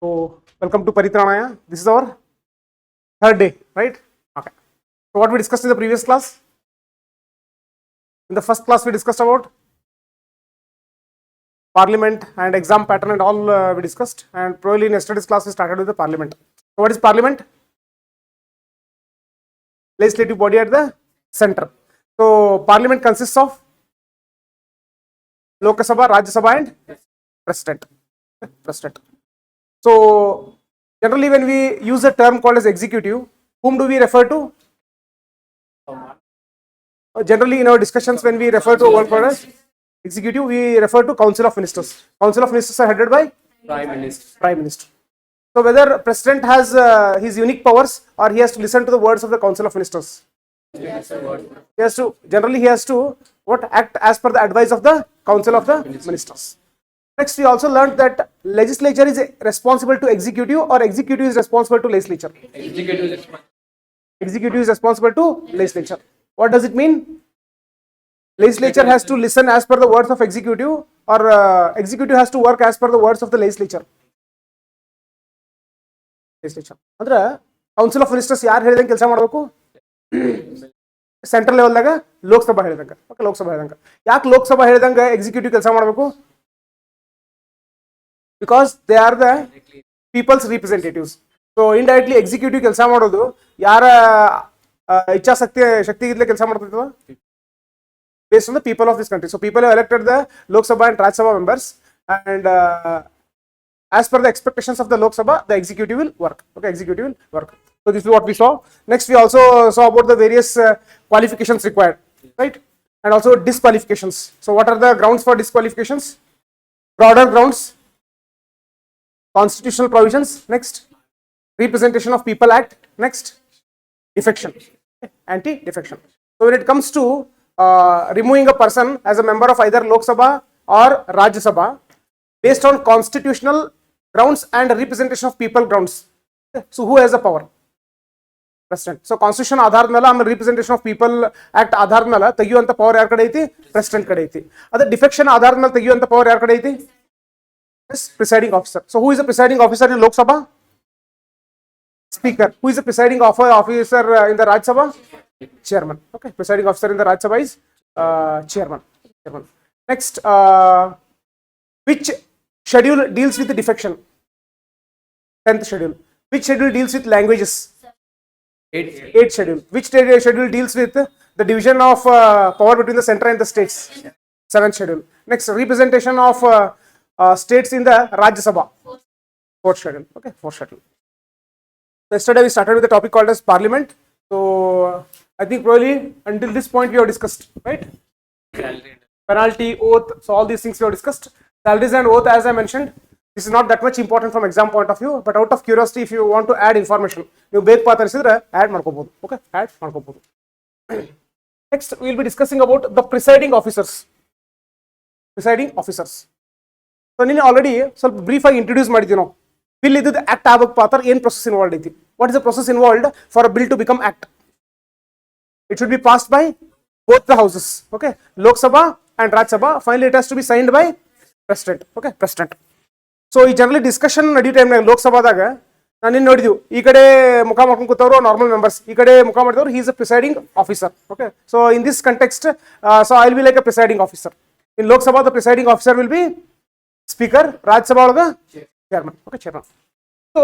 So, welcome to Paritranaya. This is our third day, right? Okay. So, what we discussed in the previous class? In the first class, we discussed about parliament and exam pattern and all we discussed. And probably in yesterday's class, we started with the parliament. So, what is parliament? Legislative body at the center. So, parliament consists of Lok Sabha, Rajya Sabha, and president. President. So, generally, when we use a term called as executive, whom do we refer to? Generally, in our discussions, when we refer to one called as executive, we refer to Council of Ministers. Council of Ministers are headed by Prime Minister. Prime Minister. So, whether President has his unique powers or he has to listen to the words of the Council of Ministers. He has to act as per the advice of the Council of the Ministers. Next, we also learned that legislature is responsible to executive or executive is responsible to legislature. Executive is responsible to legislature. What does it mean? Legislature has to listen as per the words of executive, or executive has to work as per the words of the legislature. ಅಂದ್ರೆ council of ministers ಯಾರು ಹೇಳಿದಂಗೆ ಕೆಲಸ ಮಾಡಬೇಕು? Central ಲೆವೆಲ್ದಾಗ Lok Sabha ಹೇಳಿದಂಗೆ. Okay, Lok Sabha ಹೇಳಿದಂಗೆ. ಯಾಕೆ ಲೋಕಸಭಾ ಹೇಳಿದಂಗೆ executive ಕೆಲಸ ಮಾಡಬೇಕು? Because they are the people's representatives. So indirectly executive ಕೆಲಸ ಮಾಡೋದು ಯಾರ ಶಕ್ತಿಗಿಂತಲೇ ಕೆಲಸ ಮಾಡ್ತಿರ್ತದ? Based on the people of this country. So people have elected the Lok Sabha and Rajya Sabha members, and as per the expectations of the Lok Sabha, the executive will work. Okay, executive will work. So this is what we saw. Next, we also saw about the various qualifications required, right? And also disqualifications. So what are the grounds for disqualifications? Broader grounds, constitutional provisions. Next, Representation of People Act. Next, defection, anti-defection. So when it comes to removing a person as a member of either Lok Sabha or Rajya Sabha based on constitutional grounds and representation of people grounds. So who has the power? President. So constitution ಆಧಾರದ ಮೇಲೆ ಆಮೇಲೆ representation of people act ಆಧಾರದ ಮೇಲೆ ತೆಗೆಯುವಂತ power ಯಾರ ಕಡೆ ಐತಿ? President ಕಡೆ ಐತಿ. ಅದೇ ಡಿಫೆಕ್ಷನ್ ಆಧಾರದ ಮೇಲೆ ತೆಗೆಯುವಂತ ಪವರ್ ಯಾರ ಕಡೆ ಐತಿ? Presiding officer. So who is the presiding officer in Lok Sabha? Speaker. Who is the presiding officer in the Rajya Sabha? Chairman. Okay, presiding officer in the Rajya Sabha is chairman. Next, which schedule deals with the defection? 10th schedule. Which schedule deals with languages? 8th schedule. Which schedule deals with the division of power between the center and the states? 7th schedule. Next, representation of states in the Rajya Sabha. 4th schedule. Okay, 4th schedule. Yesterday we started with the topic called as parliament. So I think probably until this point we have discussed, right? Penalty, oath, so all these things we have discussed. Salaries and oath, as I mentioned, this is not that much important from exam point of view, but out of curiosity, if you want to add information, you ಬೇಕು ಪಾತರಿಸಿದ್ರೆ add ಮಾಡ್ಕೋಬಹುದು. Okay, add ಮಾಡ್ಕೋಬಹುದು. Next, we will be discussing about the presiding officers. Presiding officers. So ನೀನು already ಸ್ವಲ್ಪ brief ಆಗಿ introduce ಮಾಡಿದ್ದೀವಿ ನಾವು. Bill ಇದ್ದು act ಆಗಬೇಕು ಪಾತ್ರ ಏನು ಪ್ರೊಸೆಸ್ ಇನ್ವಾಲ್ವ್ ಐತಿ? What is the process involved for a bill to become act? It should be passed by both the houses. Okay, Lok Sabha and Rajya Sabha. Finally, it has to be signed by President. Okay, President. So, ಈ generally discussion ನಡೆಯೋ ಟೈಮ್ನಾಗ ಲೋಕ್ ಸಭಾದಾಗ ನಾನು ಇನ್ನು ನೋಡಿದ್ವಿ, ಈ ಕಡೆ ಮುಖ ಮಾಡ್ಕೊಂಡು ಕೂತವರು ನಾರ್ಮಲ್ ಮೆಂಬರ್ಸ್, ಈ ಕಡೆ ಮುಖ ಮಾಡಿದವರು he is a presiding officer. Okay, so in this context, so I will be like a presiding officer. In Lok Sabha the presiding officer will be speaker, Rajya Sabha ಒಳಗ chairman. Okay, chairman. So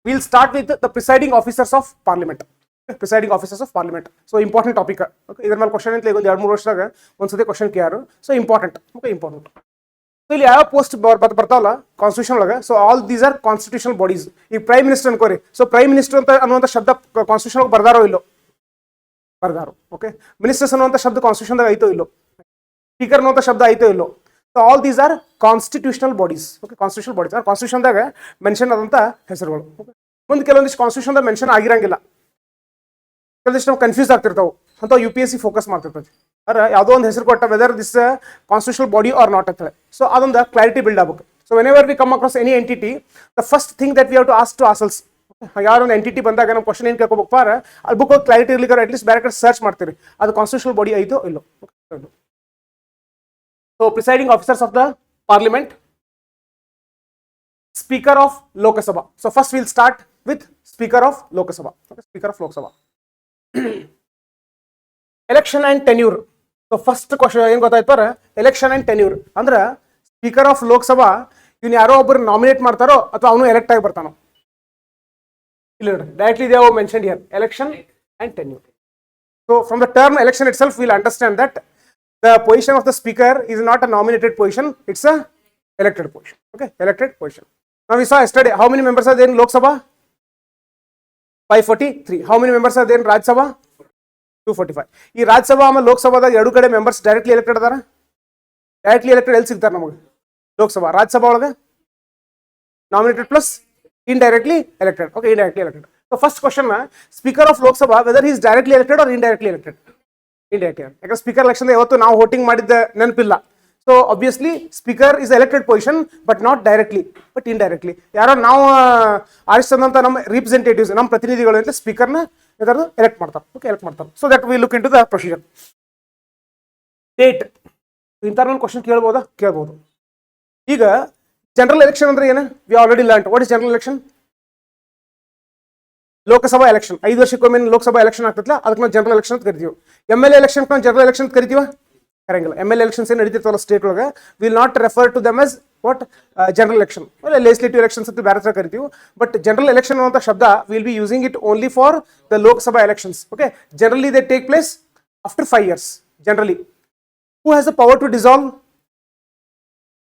we'll start with the presiding officers of parliament. Okay, presiding officers of parliament. So important topic. Okay, ಇದರ ಮೇಲೆ question ಅಂತ ಒಂದು 2-3 ವರ್ಷದಾಗ ಒಂದ್ಸತಿ question ಕೇಳಾರು. So important. Okay, important. So ಇಲ್ಲಿ ಯಾವ ಪೋಸ್ಟ್ ಬರ್ತಾವಲ್ಲ ಕಾನ್ಸ್ಟಿಟ್ಯೂಷನ್ ಒಳಗೆ, so all these are constitutional bodies. ಈಗ ಪ್ರೈಮ್ ಮಿನಿಸ್ಟರ್ ಅನ್ಕೋರಿ, ಸೊ ಪ್ರೈಮ್ ಮಿನಿಸ್ಟರ್ ಅಂತ ಅನ್ನುವಂಥ ಶಬ್ದ ಕಾನ್ಸ್ಟಿಟ್ಯೂಷನ್ ಒಳಗೆ ಬರ್ದಾರೋ ಇಲ್ಲೋ? ಬರ್ದಾರೋ. ಓಕೆ, ಮಿನಿಸ್ಟರ್ಸ್ ಅನ್ನುವಂಥ ಶಬ್ದ ಕಾನ್ಸ್ಟಿಟ್ಯೂಷನ್ದಾಗ ಐತೋ ಇಲ್ಲೋ? ಸ್ಪೀಕರ್ ಅನ್ನುವಂಥ ಶಬ್ದ ಐತೋ ಇಲ್ಲೋ? So all these are constitutional bodies. Okay, constitutional bodies. Constitution ದಾಗ ಮೆನ್ಷನ್ ಆದಂತ ಹೆಸರುಗಳು. ಮುಂದೆ ಕೆಲವೊಂದಿಷ್ಟು ಕಾನ್ಸ್ಟಿಟ್ಯೂಷನ್ ದಾಗ ಮೆನ್ಷನ್ ಆಗಿರಂಗಿಲ್ಲ, ಕೆಲವೊಂದಿಷ್ಟು ನಾವು ಕನ್ಫ್ಯೂಸ್ ಆಗ್ತಿರ್ತಾವೆ ಅಂತ UPSC ಫೋಕಸ್ ಮಾಡ್ತಿರ್ತದೆ. ಅದ್ರ ಯಾವುದೋ ಒಂದು ಹೆಸರು ಕೊಟ್ಟ whether this constitutional body or not ಅಂತ ಹೇಳಿ. ಸೊ ಅದೊಂದು ಕ್ಲಾರಿಟಿ ಬಿಲ್ಡ್ ಆಗಬೇಕು. So whenever we come across any entity, the first thing that we have to ask to ourselves, ಯಾರೊಂದು ಎಂಟಿಟಿ ಬಂದಾಗ ನಮ್ಮ ಕ್ವಶನ್ ಏನು ಕೇಳ್ಕೋಬೇಕು ಅಲ್ಲಿ ಬುಕ್ ಕ್ಲಾರಿಟಿ ಇರ್ಲಿಕ್ಕೆ ಅಟ್ಲೀಸ್ಟ್ ಬೇರೆ ಕಡೆ ಸರ್ಚ್ ಮಾಡ್ತೀರಿ, ಅದು ಕಾನ್ಸ್ಟಿಟ್ಯೂಷನಲ್ ಬಾಡಿ ಐತೋ ಇಲ್ಲೋ. So presiding officers of the parliament. Speaker of Lok Sabha. So first we'll start with Speaker of Lok Sabha. Okay, Speaker of Lok Sabha. Election and tenure. So first question ಏನು ಗೊತ್ತಾಯ್ತಾರೆ, election and tenure ಅಂದ್ರೆ speaker of Lok Sabha ಇವ್ನು ಯಾರೋ ಒಬ್ಬರು nominate ಮಾಡ್ತಾರೋ ಅಥವಾ ಅವನು elect ಆಗಿ ಬರ್ತಾನೋ. ಇಲ್ಲ ನೋಡಿ, directly they have mentioned here election and tenure. So from the term election itself we'll understand that the position of the speaker is not a nominated position, it's a elected position. Okay, elected position. Now we saw yesterday how many members are there in Lok Sabha? 543. How many members are there in Rajya Sabha? 245. ಈ ರಾಜ್ಯ ಸಭಾ ಆಮೇಲೆ ಲೋಕಸಭಾದಾಗ ಎರಡು ಕಡೆ members directly elected ಅದಾರ. Directly elected ಎಲ್ಲಿ ಸಿಗ್ತಾರೆ ನಮಗೆ? ಲೋಕಸಭಾ. ರಾಜ್ಯಸಭಾ ಒಳಗೆ nominated plus indirectly elected. Okay, indirectly elected. So first question, Speaker of Lok Sabha, whether he is directly elected or indirectly elected? Indirectly. Because Speaker election yavattu ನಾವು voting ಮಾಡಿದ್ದ ನೆನಪಿಲ್ಲ. So obviously Speaker is elected position but not directly but indirectly. ಯಾರೋ ನಾವು ಆರಿಸಿದಂತ ನಮ್ಮ representatives, ನಮ್ಮ ಪ್ರತಿನಿಧಿಗಳು ಅಂತ ಸ್ಪೀಕರ್ನ ಇದರದು ಎಲೆಕ್ಟ್ ಮಾಡ್ತಾರೆ. ಓಕೆ, ಎಲೆಕ್ಟ್ ಮಾಡ್ತಾರೆ. So that we look into the procedure. Date internal question ಕೇಳ್ಬೋದಾ? ಕೇಳ್ಬೋದು. ಈಗ ಜನರಲ್ ಎಲೆಕ್ಷನ್ ಅಂದ್ರೆ ಏನು? We already learn. What is general election? Lok Sabha election 5 ವರ್ಷಕ್ಕೊಮ್ಮೆ ಲೋಕಸಭಾ ಎಲೆಕ್ಷನ್ ಆಗ್ತದಲ್ಲ, ಅದಕ್ಕೆ ನಾವು ಜನರಲ್ ಎಲೆಕ್ಷನ್ ಅಂತ ಕರಿತೀವಿ. MLA ಎಲೆಕ್ಷನ್ ನಾವು ಜನರಲ್ ಎಲೆಕ್ಷನ್ ಅಂತ ಕರಿತೀವ? ಕರಂಗಿಲ್ಲ. MLA ಎಲೆಕ್ಷನ್ಸ್ ಏನು ನಡೀತಿರ್ತಾವಲ್ಲ ಸ್ಟೇಟ್ ಒಳಗೆ, will not refer to them as what general election. Legislative elections ಅಂತ ಬೇರೆ ಥರ ಕರಿತೀವಿ. ಬಟ್ ಜನರಲ್ ಎಲೆಕ್ಷನ್ ಅನ್ನುವಂಥ ಶಬ್ದ will be using it only for the Lok Sabha elections. Okay, generally they take place after 5 years. Generally who has the power to dissolve?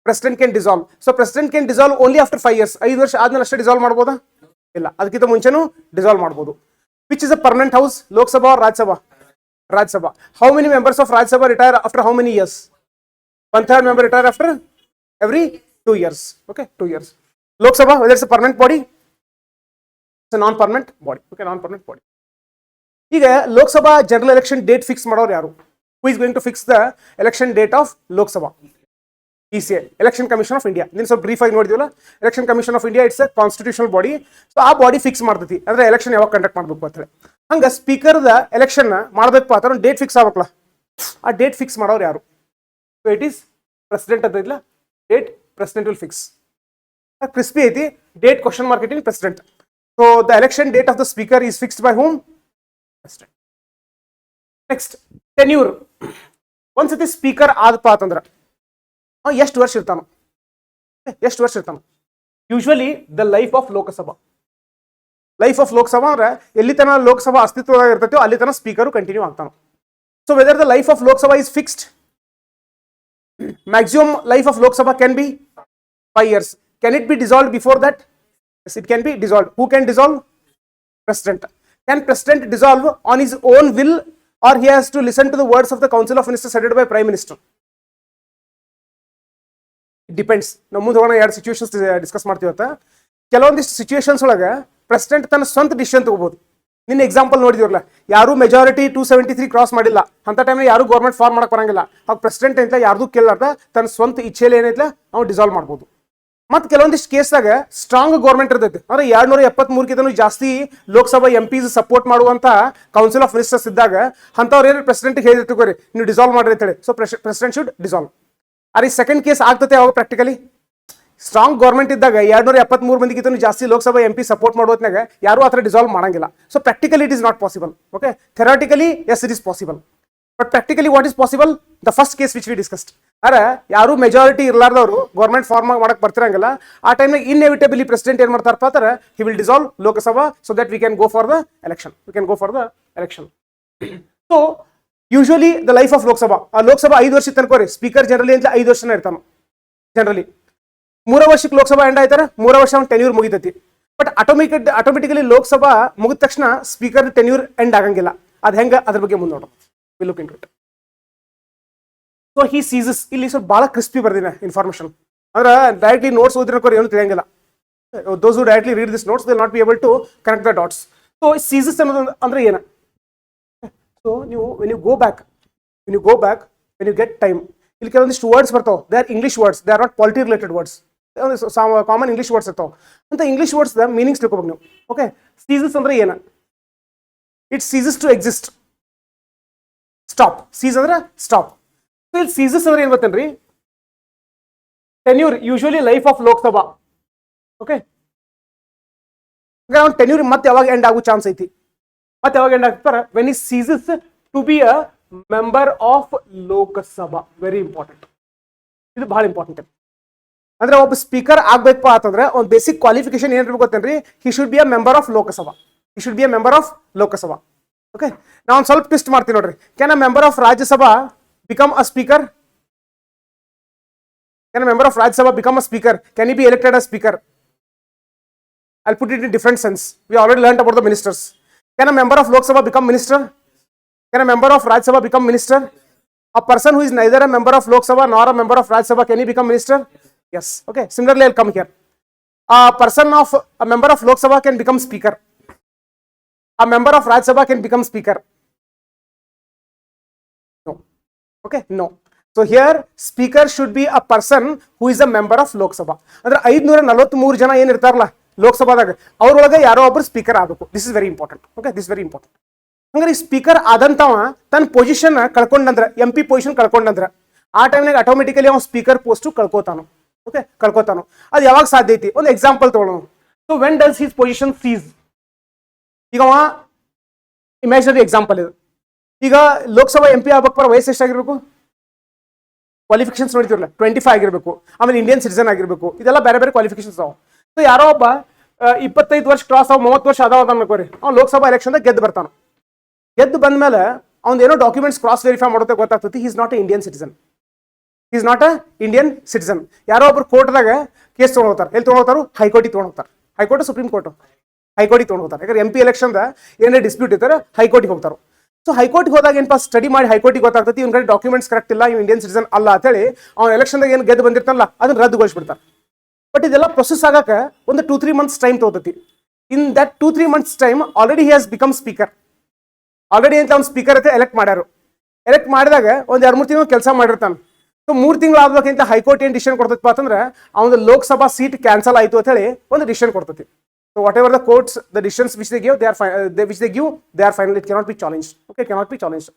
President can dissolve. So President can dissolve only after 5 years. 5 ವರ್ಷ ಆದ್ಮೇಲೆ ಅಷ್ಟೇ dissolve ಮಾಡ್ಬೋದಾ? ಇಲ್ಲ, ಅದಕ್ಕಿಂತ ಮುಂಚೆನೂ dissolve ಮಾಡ್ಬೋದು. Which is a permanent house, Lok Sabha or Rajya Sabha? Rajya Sabha. How many members of Rajya Sabha retire after how many years? 1/3 member retire after every 2 years. Okay, 2 years. Lok Sabha, whether it's a permanent body, it's a non-permanent body. Okay, non-permanent body. ಈಗ Lok Sabha general election date fix ಮಾಡೋರು ಯಾರು? Who is going to fix the election date of Lok Sabha? ECA, Election Commission of India. Then so brief ಆಗಿ ನೋಡಿದ್ವಲ್ಲ, Election Commission of India, it's a constitutional body. So ಆ body fix ಮಾಡ್ತೈತಿ ಅಂದ್ರೆ election ಯಾವಾಗ conduct ಮಾಡ್ಬೇಕು ಅಂತ ಹೇಳಿ. ಹಂಗ ಸ್ಪೀಕರ್ದ election ಮಾಡಬೇಕು ಅಂತ ಡೇಟ್ ಫಿಕ್ಸ್ ಆಗ್ಬೇಕಲ್ಲ, ಆ ಡೇಟ್ ಫಿಕ್ಸ್ ಮಾಡೋರು ಯಾರು? ಸೊ ಇಟ್ ಈಸ್ ಪ್ರೆಸಿಡೆಂಟ್ ಅಂತ ಇಲ್ಲ, date president will fix. Crispy ಐತಿ, date question mark it in president. So the election date of the speaker is fixed by whom? President. Next tenure. ಒಂದ್ಸತಿ speaker ಆದಪ್ಪ ಅಂತಂದ್ರೆ ಎಷ್ಟು ವರ್ಷ ಇರ್ತಾನ? ಎಷ್ಟು ವರ್ಷ ಇರ್ತಾನ? Usually the life of Lok Sabha. Life of Lok Sabha ಅಂದ್ರೆ ಎಲ್ಲಿ ತನ ಲೋಕಸಭಾ ಅಸ್ತಿತ್ವದಾಗ ಇರ್ತೈತೋ ಅಲ್ಲಿ ತನ ಸ್ಪೀಕರು ಕಂಟಿನ್ಯೂ ಆಗ್ತಾನ. So whether the life of Lok Sabha is fixed, maximum life of Lok Sabha can be 5 years. Can it be dissolved before that? Yes, it can be dissolved. Who can dissolve? President. Can President dissolve on his own will or he has to listen to the words of the Council of Ministers headed by Prime Minister? Depends. ನಾವು ಮುಂದೆ ಹೋಗೋಣ, 2 situations discuss ಮಾಡ್ತೀವತ್ತ. ಕೆಲವೊಂದಿಷ್ಟು situations ಒಳಗೆ president ತನ್ನ ಸ್ವಂತ decision ತಗೋಬಹುದು. ನಿನ್ನ example ನೋಡಿದಿರಲ್ಲ, ಯಾರು ಮೆಜಾರಿಟಿ 273 ಕ್ರಾಸ್ ಮಾಡಿಲ್ಲ ಅಂತ ಟೈಮ್ನಲ್ಲಿ ಯಾರು ಗೌರ್ಮೆಂಟ್ ಫಾರ್ಮ್ ಮಾಡಕ್ ಬರಂಗಿಲ್ಲ. ಆಗ ಪ್ರೆಸಿಡೆಂಟ್ ಐತಲ್ಲ, ಯಾರ್ದು ಕೇಳಾರ್ದ ತನ್ನ ಸ್ವಂತ ಇಚ್ಛೆಯಲ್ಲಿ ಏನೈತಲ್ಲ ನಾವು ಡಿಸಾಲ್ವ್ ಮಾಡ್ಬೋದು. ಮತ್ತು ಕೆಲವೊಂದಿಷ್ಟು ಕೇಸ್ದಾಗ ಸ್ಟ್ರಾಂಗ್ ಗೌರ್ಮೆಂಟ್ ಇರ್ತೈತೆ, ಅಂದ್ರೆ 273ಕ್ಕಿಂತ ಜಾಸ್ತಿ ಲೋಕಸಭಾ MPs ಸಪೋರ್ಟ್ ಮಾಡುವಂತ ಕೌನ್ಸಿಲ್ ಆಫ್ ಮಿನಿಸ್ಟರ್ಸ್ ಇದ್ದಾಗ ಅಂಥವ್ರು ಏನು ಪ್ರೆಸಿಡೆಂಟ್ಗೆ ಹೇಳಿರ್ತೀವಿ ನೀವು ಡಿಸಾಲ್ವ್ ಮಾಡ್ರಿ ಅಂತೇಳಿ. So president should dissolve. ಈ ಸೆಕೆಂಡ್ ಕೇಸ್ ಆಗ್ತದೆ ಯಾವಾಗ? ಪ್ರಾಕ್ಟಿಕಲಿ ಸ್ಟ್ರಾಂಗ್ ಗೌರ್ಮೆಂಟ್ ಇದ್ದಾಗ 273 ಮಂದಿಗಿಂತ ಜಾಸ್ತಿ ಲೋಕಸಭಾ MP ಸಪೋರ್ಟ್ ಮಾಡೋದ್ನಾಗ ಯಾರು ಆ ಥರ ಡಿಸಾಲ್ವ್ ಮಾಡಂಗಿಲ್ಲ. So practically it is not possible. Okay, theoretically yes it is possible, but practically what is possible? The first case which we discussed. ಅರೆ ಯಾರು ಮೆಜಾರಿಟಿ ಇರ್ಲಾರ್ದವರು ಗೌರ್ಮೆಂಟ್ ಫಾರ್ಮ್ ಮಾಡಕ್ ಬರ್ತಿರಂಗಿಲ್ಲ, ಆ ಟೈಮ್ನಾಗ ಇನ್ಎವಿಟಬಲಿ ಪ್ರೆಸಿಡೆಂಟ್ ಏನ್ ಮಾಡ್ತಾರಪ್ಪ ಅಂದ್ರೆ he will dissolve Lok Sabha so that we can go for the election. So usually the life of Lok Sabha, ಆ ಲೋಕಸಭಾ 5 ವರ್ಷ ತನಕೋರಿ ಸ್ಪೀಕರ್ ಜನರಲಿ ಅಂತ 5 ವರ್ಷನ ಇರ್ತಾನ ಜನರಲಿ. 3 ವರ್ಷಕ್ಕೆ ಲೋಕಸಭಾ ಎಂಡ್ ಆಯ್ತಾರ, 3 ವರ್ಷ ಅವ್ನ ಟೆನ್ಯೂರ್ ಮುಗಿತೈತಿ. ಬಟ್ ಆಟೋಮೆಟಿಕಲಿ ಲೋಕಸಭಾ ಮುಗಿದ ತಕ್ಷಣ ಸ್ಪೀಕರ್ ಟೆನ್ಯೂರ್ ಎಂಡ್ ಆಗಂಗಿಲ್ಲ. ಅದು ಹೆಂಗ, ಅದ್ರ ಬಗ್ಗೆ ಮುಂದೆ ನೋಡೋಣ. Will look into it. So he ceases, ಇಲ್ಲಿ ಸ್ವಲ್ಪ ಭಾಳ ಕ್ರಿಸ್ಪಿ ಬರ್ದಿನ ಇನ್ಫಾರ್ಮೇಶನ್, ಅಂದ್ರೆ ಡೈರೆಕ್ಟ್ಲಿ ನೋಟ್ಸ್ ಓದಿರೋರು ಏನು ತಿಳಿಯಂಗಿಲ್ಲ. Those who directly read this notes will not be able to connect the dots. So ceases ಅನ್ನೋದು ಅಂದ್ರೆ ಏನು? ಸೊ ನೀವು when you go back, when you get time, ಇಲ್ಲಿ ಕೆಲವೊಂದಿಷ್ಟು ವರ್ಡ್ಸ್ ಬರ್ತಾವೆ. They are English words, they are not polity related words. Common English words ಇರ್ತಾವೆ. ಅಂತ English words meanings ತಿಳ್ಕೊಬೇಕು ನೀವು. ಓಕೆ, ಸೀಸಸ್ ಅಂದ್ರೆ ಏನು? It ceases to exist. Stop. Cease ಅಂದ್ರೆ ಸ್ಟಾಪ್. ಸೊ ಇಲ್ಲಿ ಸೀಸಸ್ ಅಂದ್ರೆ ಏನು ಗೊತ್ತೇನ್ರಿ? Tenure usually life of Lok Sabha okay, ಅವ್ನ ಟೆನ್ಯೂರ್ ಮತ್ತೆ ಯಾವಾಗ ಎಂಡ್ ಆಗೋ ಚಾನ್ಸ್ ಐತಿ, ಮತ್ತೆ ಯಾವಾಗ ಎಂಡ್ ಆಗ್ತಾರ ವೆನ್ ಈ ceases to be a member of Lok Sabha. Very important, ಇದು ಬಹಳ ಇಂಪಾರ್ಟೆಂಟ್. ಅಂದ್ರೆ ಒಬ್ಬ ಸ್ಪೀಕರ್ ಆಗ್ಬೇಕಪ್ಪ ಅಂತಂದ್ರೆ ಒಂದು ಬೇಸಿಕ್ ಕ್ವಾಲಿಫಿಕೇಶನ್ ಏನಿರ್ಬೇಕು ಗೊತ್ತೇನ್ರಿ, he should be a member of Lok Sabha. He should be a member of Lok Sabha. Okay, ನಾವು ಒಂದು ಸ್ವಲ್ಪ ಟ್ವಿಸ್ಟ್ ಮಾಡ್ತೀನಿ ನೋಡ್ರಿ. Can a member of Rajya Sabha become a speaker? Can a member of Rajya Sabha become a speaker? Can he be elected as speaker? I'll put it in different sense. We already learned about the ministers. Can a member of Lok Sabha become minister? Can a member of Rajya Sabha become minister? A person who is neither a member of Lok Sabha nor a member of Rajya Sabha, can he become minister? Yes. Okay. Similarly, I'll come here. A member of Lok Sabha can become speaker. A member of Rajya Sabha can become speaker. No. Okay. No. So here speaker should be a person who is a member of Lok Sabha. ಅಂದ್ರೆ 543 ಜನ ಏನಿರ್ತಾರಲ್ಲ ಲೋಕಸಭಾದಾಗ ಅವ್ರೊಳಗೆ ಯಾರೋ ಒಬ್ರು speaker ಆಗಬೇಕು. This is very important. Okay, this very important. ಹಂಗಾರೆ ಈ speaker ಆದಂತವ ತನ್ನ position ಕಳ್ಕೊಂಡಂದ್ರೆ, ಎಂ ಪಿ ಪೊಸಿಷನ್ ಕಳ್ಕೊಂಡಂದ್ರೆ ಆ ಟೈಮ್ನಾಗ ಆಟೋಮೆಟಿಕಲಿ ಅವ್ನು ಸ್ಪೀಕರ್ ಪೋಸ್ಟ್ ಕಳ್ಕೋತಾನು. ಓಕೆ, ಕಳ್ಕೋತಾನು. ಅದು ಯಾವಾಗ ಸಾಧ್ಯ ಐತಿ? ಒಂದು ಎಕ್ಸಾಂಪಲ್ ತಗೊಳ್ಳೋಣ. So when does his position cease? ಈಗ ಅವ ಇಮ್ಯಾಜಿನರಿ ಎಕ್ಸಾಂಪಲ್ ಇದು. ಈಗ ಲೋಕಸಭಾ ಎಂ ಪಿ ಆಗ್ಬೇಕು, ವಯಸ್ಸು ಎಷ್ಟಾಗಿರ್ಬೇಕು? ಕ್ವಾಲಿಫಿಕೇಶನ್ಸ್ ನೋಡ್ತಿರಲ್ಲ, 25 ಆಗಿರಬೇಕು. ಆಮೇಲೆ ಇಂಡಿಯನ್ ಸಿಟಿಸನ್ ಆಗಿರಬೇಕು. ಇದೆಲ್ಲ ಬೇರೆ ಬೇರೆ ಕ್ವಾಲಿಫಿಕೇಶನ್ಸ್ ಅದಾವ. ಸೊ ಯಾರೋ ಒಬ್ಬ 25 ವರ್ಷ ಕ್ರಾಸ್ ಆಗ 30 ವರ್ಷ ಅದಾವ ಅನ್ಕೋರಿ, ಅವ್ನು ಲೋಕಸಭಾ ಎಲೆಕ್ಷನ್ ಗೆದ್ದು ಬರ್ತಾನ. ಗೆದ್ದು ಬಂದ್ಮೇಲೆ ಅವ್ನು ಏನೋ ಡಾಕ್ಯುಮೆಂಟ್ಸ್ ಕ್ರಾಸ್ ವೆರಿಫೈ ಮಾಡೋದೇ ಗೊತ್ತಾಗ್ತೈತಿ, is not a Indian citizen. Is not a Indian citizen. ಯಾರೋ ಒಬ್ರು ಕೋರ್ಟ್ದಾಗ ಕೇಸ್ ತೊಗೊಂಡೋಗ್ತಾರೆ. ಎಲ್ಲಿ ತೊಗೊಂಡೋಗ್ತಾರು? ಹೈಕೋರ್ಟಿಗೆ ತೊಗೊಂಡೋಗ್ತಾರೆ. ಹೈಕೋರ್ಟ್, ಸುಪ್ರೀಂ ಕೋರ್ಟ್, ಹೈಕೋರ್ಟಿಗೆ ತೊಗೊಂಡೋಗ್ತಾರೆ. ಯಾಕಂದ್ರೆ ಎಂ ಪಿ ಎಲೆಕ್ಷನ್ ಏನೇ ಡಿಸ್ಪ್ಯೂಟ್ ಇರ್ತಾರೆ ಹೈಕೋರ್ಟಿಗೆ ಹೋಗ್ತಾರೆ. ಸೊ ಹೈಕೋರ್ಟ್ಗೆ ಹೋದಾಗ ಏನಪ್ಪ ಸ್ಟಡಿ ಮಾಡಿ ಹೈಕೋರ್ಟಿಗೆ ಗೊತ್ತಾಗ್ತೈತಿ ಇವ್ನ ಕಡೆ ಡಾಕ್ಯುಮೆಂಟ್ಸ್ ಕರೆಕ್ಟ್ ಇಲ್ಲ, ಇವ್ ಇಂಡಿಯನ್ ಸಿಟಿಸನ್ ಅಲ್ಲ ಅಂತೇಳಿ ಅವ್ನ ಎಲೆಕ್ಷನ್ದಾಗ ಏನು ಗೆದ್ದು ಬಂದಿರ್ತಾನಲ್ಲ ಅದನ್ನ ರದ್ದುಗೊಳಿಸ್ಬಿಡ್ತಾರೆ. ಬಟ್ ಇದೆಲ್ಲ ಪ್ರೊಸೆಸ್ ಆಗಕ್ಕೆ ಒಂದು 2-3 ಮಂತ್ಸ್ ಟೈಮ್ ತಗೋತೈತಿ. In that 2-3 months time already he has become speaker. Already ಅಂತ ಅವ್ನು ಸ್ಪೀಕರ್ ಐತೆ ಎಲೆಕ್ಟ್ ಮಾಡ್ಯಾರು. ಎಲೆಕ್ಟ್ ಮಾಡಿದಾಗ ಒಂದು 2-3 ತಿಂಗಳು ಕೆಲಸ ಮಾಡಿರ್ತಾನೆ. ಸೊ 3 ತಿಂಗಳು ಆಗ್ಬೇಕಂತ ಹೈಕೋರ್ಟ್ ಏನು ಡಿಸಿಷನ್ ಕೊಡ್ತೈತಿ ಅಂತಂದ್ರೆ ಅವನ ಲೋಕಸಭಾ ಸೀಟ್ ಕ್ಯಾನ್ಸಲ್ ಆಯಿತು ಅಂತ ಹೇಳಿ ಒಂದು ಡಿಸಿಷನ್ ಕೊಡ್ತೈತಿ. So whatever the courts, the decisions which they give, they are final. It cannot be challenged. Okay, it cannot be challenged.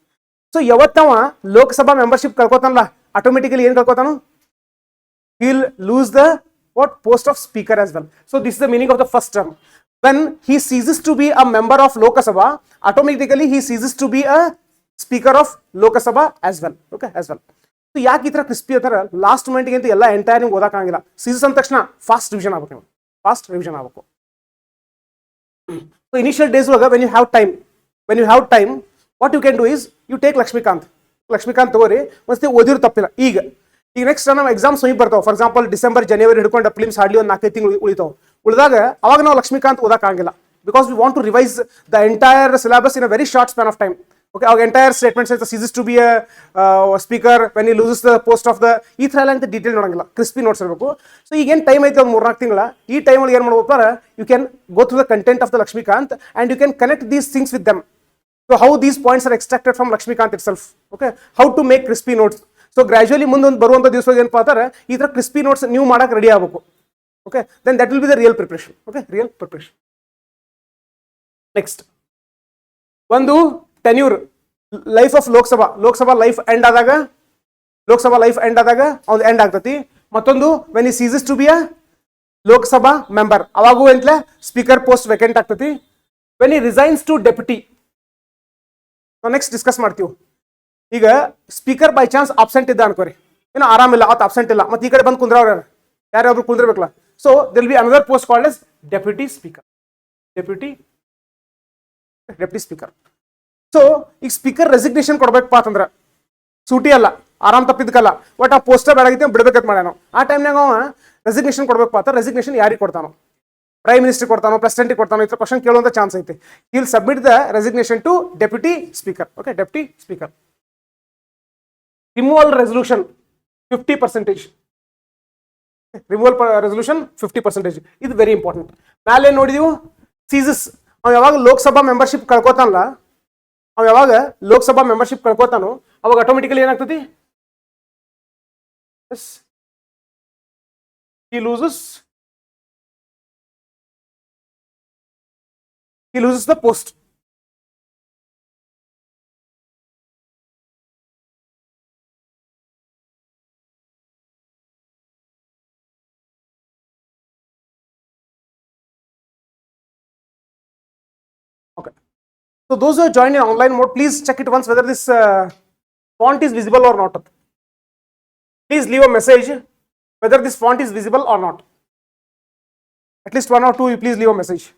So yavatava Lok Sabha membership kalkotanla, automatically ಏನು kalkotanu? He will lose the post of speaker as well. So this is the meaning of the first term. When he ceases to be a member of Lok Sabha, automatically he ceases to be a speaker of Lok Sabha as well. Okay, as well. So ಯಾಕೆ ಈ ತರ crispy ಅಂತಾರೆ? Last ಮೊಮೆಂಟ್ಗೆ ಅಂತ ಎಲ್ಲ entire ನಿಮ್ಗೆ ಓದಕ್ಕಾಗಿಲ್ಲ. Ceases ಅಂದ ತಕ್ಷಣ fast revision ಆಗಬೇಕು. ಫಾಸ್ಟ್ ರಿವಿಷನ್ ಆಗಬೇಕು. So initial days when you have time, what you can do is you take Lakshmikant ತಗೋರಿ, ಒಂದ್ಸತಿ ಓದಿರು ತಪ್ಪಿಲ್ಲ. ಈಗ ನೆಕ್ಸ್ಟ್ ನಾವು ಎಕ್ಸಾಮ್ಸ್ ಹೋಗಿ ಬರ್ತಾವೆ. ಫಾರ್ ಎಕ್ಸಾಂಪಲ್ ಡಿಸೆಂಬರ್ ಜನವರಿ ಹಿಡ್ಕೊಂಡು ಫಿಲ್ಮ್ಸ್ ಹಾರ್ಡ್ಲಿ ಒಂದು 4-5 ತಿಂಗಳು ಉಳಿತಾವೆ. ಉಳಿದಾಗ ಅವಾಗ ನಾವು ಲಕ್ಷ್ಮೀಕಾಂತ್ ಓದಕ್ಕಾಗಿಲ್ಲ. Because we want to revise the entire syllabus in a very short span of time. Okay, ಅವಾಗ entire statements ceases to be a speaker when he loses the post of the ಈ ಥರ ಎಲ್ಲ ಅಂತ ಡೀಟೇಲ್ ನೋಡಂಗಿಲ್ಲ, crispy notes ಇರಬೇಕು. So ಈಗೇನು time ಐತೆ ಒಂದು 3-4 ತಿಂಗಳ, ಈ ಟೈಮಲ್ಲಿ ಏನು ಮಾಡ್ಬೇಕು? You can go through the content of the Laxmikanth and you can connect these things with them. So how these points are extracted from Laxmikanth itself. Okay, how to make crispy notes. So gradually ಮುಂದೊಂದು ಬರುವಂಥ ದಿವಸ ಏನಪ್ಪ ಅಂತಾರೆ ಈ ಥರ crispy notes ನೀವು ಮಾಡಕ್ಕೆ ready ಆಗಬೇಕು. Okay, then that will be the real preparation. Okay, real preparation. Next ಒಂದು tenure life of Lok Sabha life end ಆದಾಗ ಅವ್ನು ಎಂಡ್ ಆಗ್ತತಿ. ಮತ್ತೊಂದು ವೆನ್ ಈ ceases to be a Lok Sabha member, ಅವಾಗೂ ಎಂಟ್ಲೆ ಸ್ಪೀಕರ್ ಪೋಸ್ಟ್ ವೇಕೆಂಟ್ ಆಗ್ತತಿ. When he resigns to deputy, next discuss ಮಾಡ್ತೀವಿ. ಈಗ ಸ್ಪೀಕರ್ ಬೈ ಚಾನ್ಸ್ ಆಬ್ಸೆಂಟ್ ಇದ್ದ ಅನ್ಕೋರಿ, ಏನೋ ಆರಾಮಿಲ್ಲ, ಅವತ್ತು ಆಬ್ಸೆಂಟ್ ಇಲ್ಲ, ಮತ್ತೆ ಈ ಕಡೆ ಬಂದು ಕುಂದ್ರವ್ರ ಯಾರ್ಯಾರು ಕುಂದ್ರಬೇಕಲ್ಲ. So there will be another post called as deputy speaker. Deputy speaker. So ಈಗ ಸ್ಪೀಕರ್ ರೆಸಿಗ್ನೇಷನ್ ಕೊಡ್ಬೇಕಪ್ಪ ಅಂತಂದ್ರೆ ಸೂಟಿ ಅಲ್ಲ, ಆರಾಮ್ ತಪ್ಪಿದ್ಕಲ್ಲ, ಬಟ್ ಆ ಪೋಸ್ಟರ್ ಬೇಡಾಗಿತ್ತು ಬಿಡ್ಬೇಕಂತ ಮಾಡ್ಯಾನ. ಆ ಟೈಮ್ನಾಗ ಅವ ರೆಸಿಗ್ನೇಷನ್ ಕೊಡ್ಬೇಕಪ್ಪ ಅಂತ ರೆಸಿಗ್ನೇಷನ್ ಯಾರಿಗೆ ಕೊಡ್ತಾನೋ? Prime minister ಕೊಡ್ತಾನೋ, ಪ್ರೆಸಿಡೆಂಟಿಗೆ ಕೊಡ್ತಾನೋ? ಈ ಥರ ಕ್ವಶನ್ ಕೇಳುವಂಥ ಚಾನ್ಸ್ ಐತೆ. He will submit the resignation to deputy speaker. Okay, deputy speaker. Removal resolution 50%. Removal resolution 50%. ಇದು ವೆರಿ ಇಂಪಾರ್ಟೆಂಟ್. ಮೇಲೆ ನೋಡಿದೀವು ಸೀಸಸ್. ಅವ್ ಯಾವಾಗ ಲೋಕಸಭಾ ಮೆಂಬರ್ಶಿಪ್ ಕಳ್ಕೊತಾನಲ್ಲ, ಅವಾಗ automatically ಏನಾಗ್ತತಿ? he loses the post. So those who have joined in online mode, please check it once whether this font is visible or not. Please leave a message whether this font is visible or not. At least one or two, you please leave a message.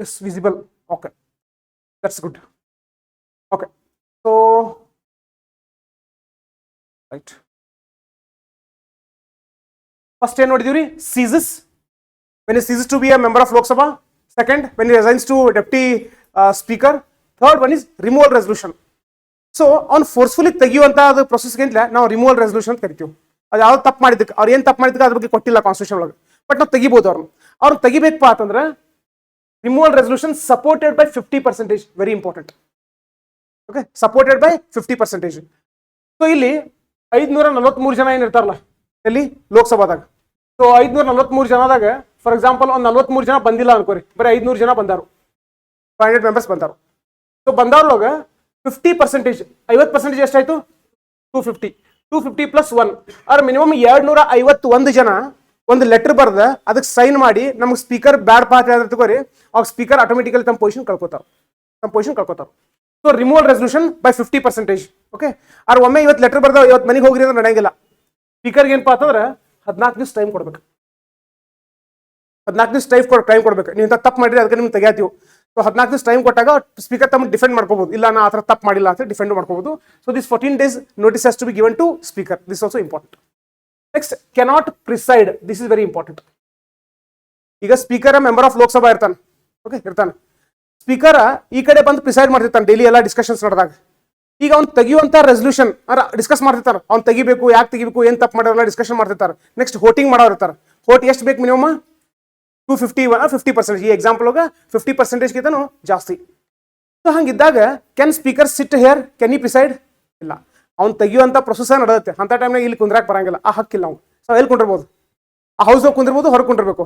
Yes, visible. Okay, that's good. Okay, so right. First ಏನು ನೋಡಿದೀವಿ ceases when he ceases to be a member of Lok Sabha. Second, when he resigns to deputy speaker. Third one is removal resolution. So ಅವ್ನು forcefully ತೆಗಿಯುವಂತ ಪ್ರೊಸೆಸ್ಗಿಂತ ನಾವು removal resolution ಅಂತ ಕರಿತೀವಿ. ಅದು ಯಾವ್ದು ತಪ್ಪು ಮಾಡಿದ್ದಕ್ಕೆ ಅವ್ರು ಏನು ತಪ್ಪು ಮಾಡಿದ್ದಕ್ಕೆ ಅದ್ರ ಬಗ್ಗೆ ಕೊಟ್ಟಿಲ್ಲ ಕಾನ್ಸ್ಟಿಟ್ಯೂಷನ್ ಒಳಗೆ, ಬಟ್ ನಾವು ತೆಗಿಬೋದು ಅವ್ರನ್ನ ತೆಗಿಬೇಕಪ್ಪ ಅಂತಂದ್ರೆ removal resolution supported by 50%, very important. Okay, supported by 50%. So ಇಲ್ಲಿ 543 ಜನ ಏನಿರ್ತಾರಲ್ಲ ಎಲ್ಲಿ ಲೋಕಸಭಾದಾಗ. ಸೊ 543 ಜನದಾಗ ಫಾರ್ ಎಕ್ಸಾಂಪಲ್ ಒಂದು 43 ಜನ ಬಂದಿಲ್ಲ ಅನ್ಕೋರಿ, ಬರೀ 500 ಜನ ಬಂದಾರು, 500 ಮೆಂಬರ್ಸ್ ಬಂದಾರು. ಸೊ ಬಂದವ್ರೊಳಗ 50%, 50% ಎಷ್ಟಾಯ್ತು? 250 ಪ್ಲಸ್ 1 ಅವ್ರ ಮಿನಿಮಮ್ 251 ಜನ ಒಂದು ಲೆಟರ್ ಬರ್ದ ಅದಕ್ಕೆ ಸೈನ್ ಮಾಡಿ ನಮ್ಗೆ ಸ್ಪೀಕರ್ ಬ್ಯಾಡ್ ಪಾತ್ ತಗೋರಿ, ಅವಾಗ ಸ್ಪೀಕರ್ ಆಟೋಮೆಟಿಕಲಿ ತಮ್ಮ ಪೊಸಿಷನ್ ಕಳ್ಕೊತಾರ. So removal resolution by 50%. Okay, ಅವ್ರ ಒಮ್ಮೆ ಇವತ್ತು ಲೆಟರ್ ಬರ್ದ ಇವತ್ತು ಮನೆಗೆ ಹೋಗ್ರಿ ಅಂದ್ರೆ ನಡೆಯಂಗಿಲ್ಲ. ಸ್ಪೀಕರ್ಗೆ ಏನಪ್ಪಾ ಅಂತಂದ್ರೆ 14 ದಿವಸ ಟೈಮ್ ಕೊಡ್ಬೇಕು. 14 ದಿವಸ ಟೈಮ್ ಕೊಡ್ಬೇಕು. ನೀವು ಇಂಥ ತಪ್ಪು ಮಾಡಿದ್ರೆ ಅದಕ್ಕೆ ನಿಮ್ಗೆ ತೆಗಿಯಾತೀವಿ. ಸೊ 14 ದಿವಸ ಟೈಮ್ ಕೊಟ್ಟಾಗ ಸ್ಪೀಕರ್ ತಮ್ಮ ಡಿಫೆಂಡ್ ಮಾಡ್ಕೋಬಹುದು, ಇಲ್ಲ ನಾ ಆ ಥರ ತಪ್ಪು ಮಾಡಿಲ್ಲ ಅಂತ ಡಿಫೆಂಡ್ ಮಾಡ್ಕೋಬಹುದು. So this 14 days notice has to be given to speaker. This also important. Next, cannot preside. This is very important. ಈಗ ಸ್ಪೀಕರ್ ಮೆಂಬರ್ ಆಫ್ ಲೋಕಸಭಾ ಇರ್ತಾನೆ. ಓಕೆ, ಇರ್ತಾನೆ. ಸ್ಪೀಕರ್ ಈ ಕಡೆ ಬಂದು ಪ್ರಿಸೈಡ್ ಮಾಡ್ತಿರ್ತಾನೆ ಡೈಲಿ ಎಲ್ಲ ಡಿಸ್ಕಷನ್ಸ್ ನಡೆದಾಗ. ಈಗ ಅವ್ನು ತೆಗಿಯುವಂತ ರೆಸಲ್ಯೂಷನ್ ಡಿಸ್ಕಸ್ ಮಾಡ್ತಿರ್ತಾರೆ. ಅವ್ನು ತೆಗಿಬೇಕು, ಯಾಕೆ ತೆಗಿಬೇಕು, ಏನ್ ತಪ್ಪು ಮಾಡೋಲ್ಲ ಡಿಸ್ಕಷನ್ ಮಾಡ್ತಿರ್ತಾರೆ. ನೆಕ್ಸ್ಟ್ ವೋಟಿಂಗ್ ಮಾಡೋರು ಇರ್ತಾರೆ. ವೋಟ್ ಎಷ್ಟು ಬೇಕು? ಮಿನಿಮಮ್ 251 50%. ಈ ಎಕ್ಸಾಂಪಲ್ ಒಳಗೆ 50%ಗಿಂತನೂ ಜಾಸ್ತಿ. ಸೊ ಹಂಗಿದ್ದಾಗ can speaker sit here, can he preside? ಇಲ್ಲ, ಅವ್ನು ತೆಗಿಯುವಂತ ಪ್ರೊಸೆಸ್ ನಡೆಯುತ್ತೆ. ಅಂತ ಟೈಮ್ನಾಗ ಇಲ್ಲಿ ಕುಂದ್ರಾಕ್ ಬರಂಗಿಲ್ಲ, ಆ ಹಕ್ಕಿಲ್ಲ ಅವ್ನು. ಸೊ ಎಲ್ಲಿ ಕುಂದಿರ್ಬೋದು? ಆ ಹೌಸ್ದಾಗ ಕುಂದಿರ್ಬೋದು, ಹೊರಗೆ ಕುಂದಿರ್ಬೇಕು.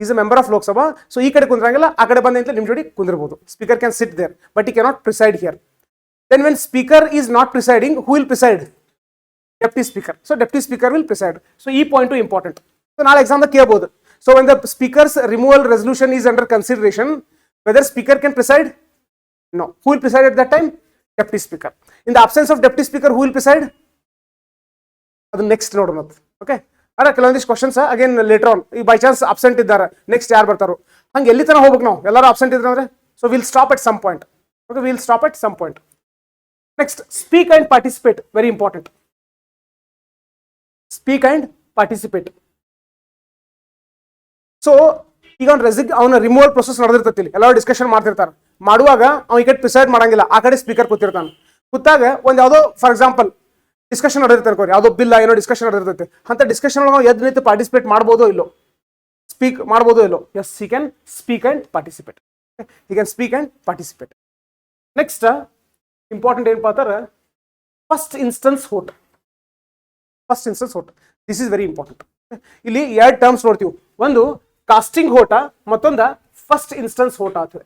Is a member of Lok Sabha. So ಈ ಕಡೆ ಕುಂದ್ರಂಗಿಲ್ಲ, ಆ ಕಡೆ ಬಂದ ನಿಮ್ ಜೋಡಿ ಕುಂದಿರ್ಬೋದು. Speaker can sit there but he cannot preside here. Then when speaker is not presiding, who will preside? Deputy speaker. So deputy speaker will preside. So e point to important. So now exam the ಕೇಳಬಹುದು. So when the speaker's removal resolution is under consideration, whether speaker can preside? No. Who will preside at that time? Deputy speaker. In the absence of deputy speaker, who will preside? ಅದು next ನೋಡೋಣ. Okay, ಅಲ್ಲ ಕೆಲವೊಂದಿಷ್ಟು questions again later on. ಈ by chance absent ಇದ್ದಾರೆ, next ಯಾರು ಬರ್ತಾರೋ ಹಂಗೆ ಎಲ್ಲಿ ತನಕ ಹೋಗ್ಬೇಕು ನಾವು? ಎಲ್ಲರೂ ಅಬ್ಸೆಂಟ್ ಇದ್ರೆ ಅಂದ್ರೆ so will stop at some point. Okay, we'll stop at some point. Next, speak and participate. Very important. Speak and participate. So ಈಗ ಅವನ ರಿಮೂವಲ್ ಪ್ರೊಸೆಸ್ ನಡೆದಿರ್ತೈತಿ, ಎಲ್ಲರೂ ಡಿಸ್ಕಷನ್ ಮಾಡ್ತಿರ್ತಾರೆ. ಮಾಡುವಾಗ ಅವ್ನು ಈ ಕಡೆ ಪ್ರಿಸೈಡ್ ಮಾಡಂಗಿಲ್ಲ, ಆ ಕಡೆ ಸ್ಪೀಕರ್ ಕೂತಿರ್ತಾನೆ. ಕೂತಾಗ ಒಂದು ಯಾವುದೋ ಫಾರ್ ಎಕ್ಸಾಂಪಲ್ ಡಿಸ್ಕಷನ್ ನಡೆದಿರ್ತಾರೆ, ಯಾವುದೋ ಬಿಲ್ ಏನೋ ಡಿಸ್ಕಷನ್ ನಡೆದಿರ್ತೈತಿ. ಅಂತ ಡಿಸ್ಕಷನ್ ಒಳಗೆ ಎದ್ದು ನಿಂತು ಪಾರ್ಟಿಸಿಪೇಟ್ ಮಾಡ್ಬೋದೋ ಇಲ್ಲೋ, ಸ್ಪೀಕ್ ಮಾಡ್ಬೋದೋ ಇಲ್ಲೋ? Yes, he can speak and participate. He can speak and participate. Next important ಏನಪ್ಪಾ ಅಂತಾರೆ, first instance vote. First instance vote, this is very important. ಇಲ್ಲಿ ಎರಡು ಟರ್ಮ್ಸ್ ನೋಡ್ತೀವಿ. ಒಂದು ಕಾಸ್ಟಿಂಗ್ ವೋಟ, ಮತ್ತೊಂದ ಫಸ್ಟ್ ಇನ್ಸ್ಟೆನ್ಸ್ ವೋಟ್ ಆಗ್ತದೆ.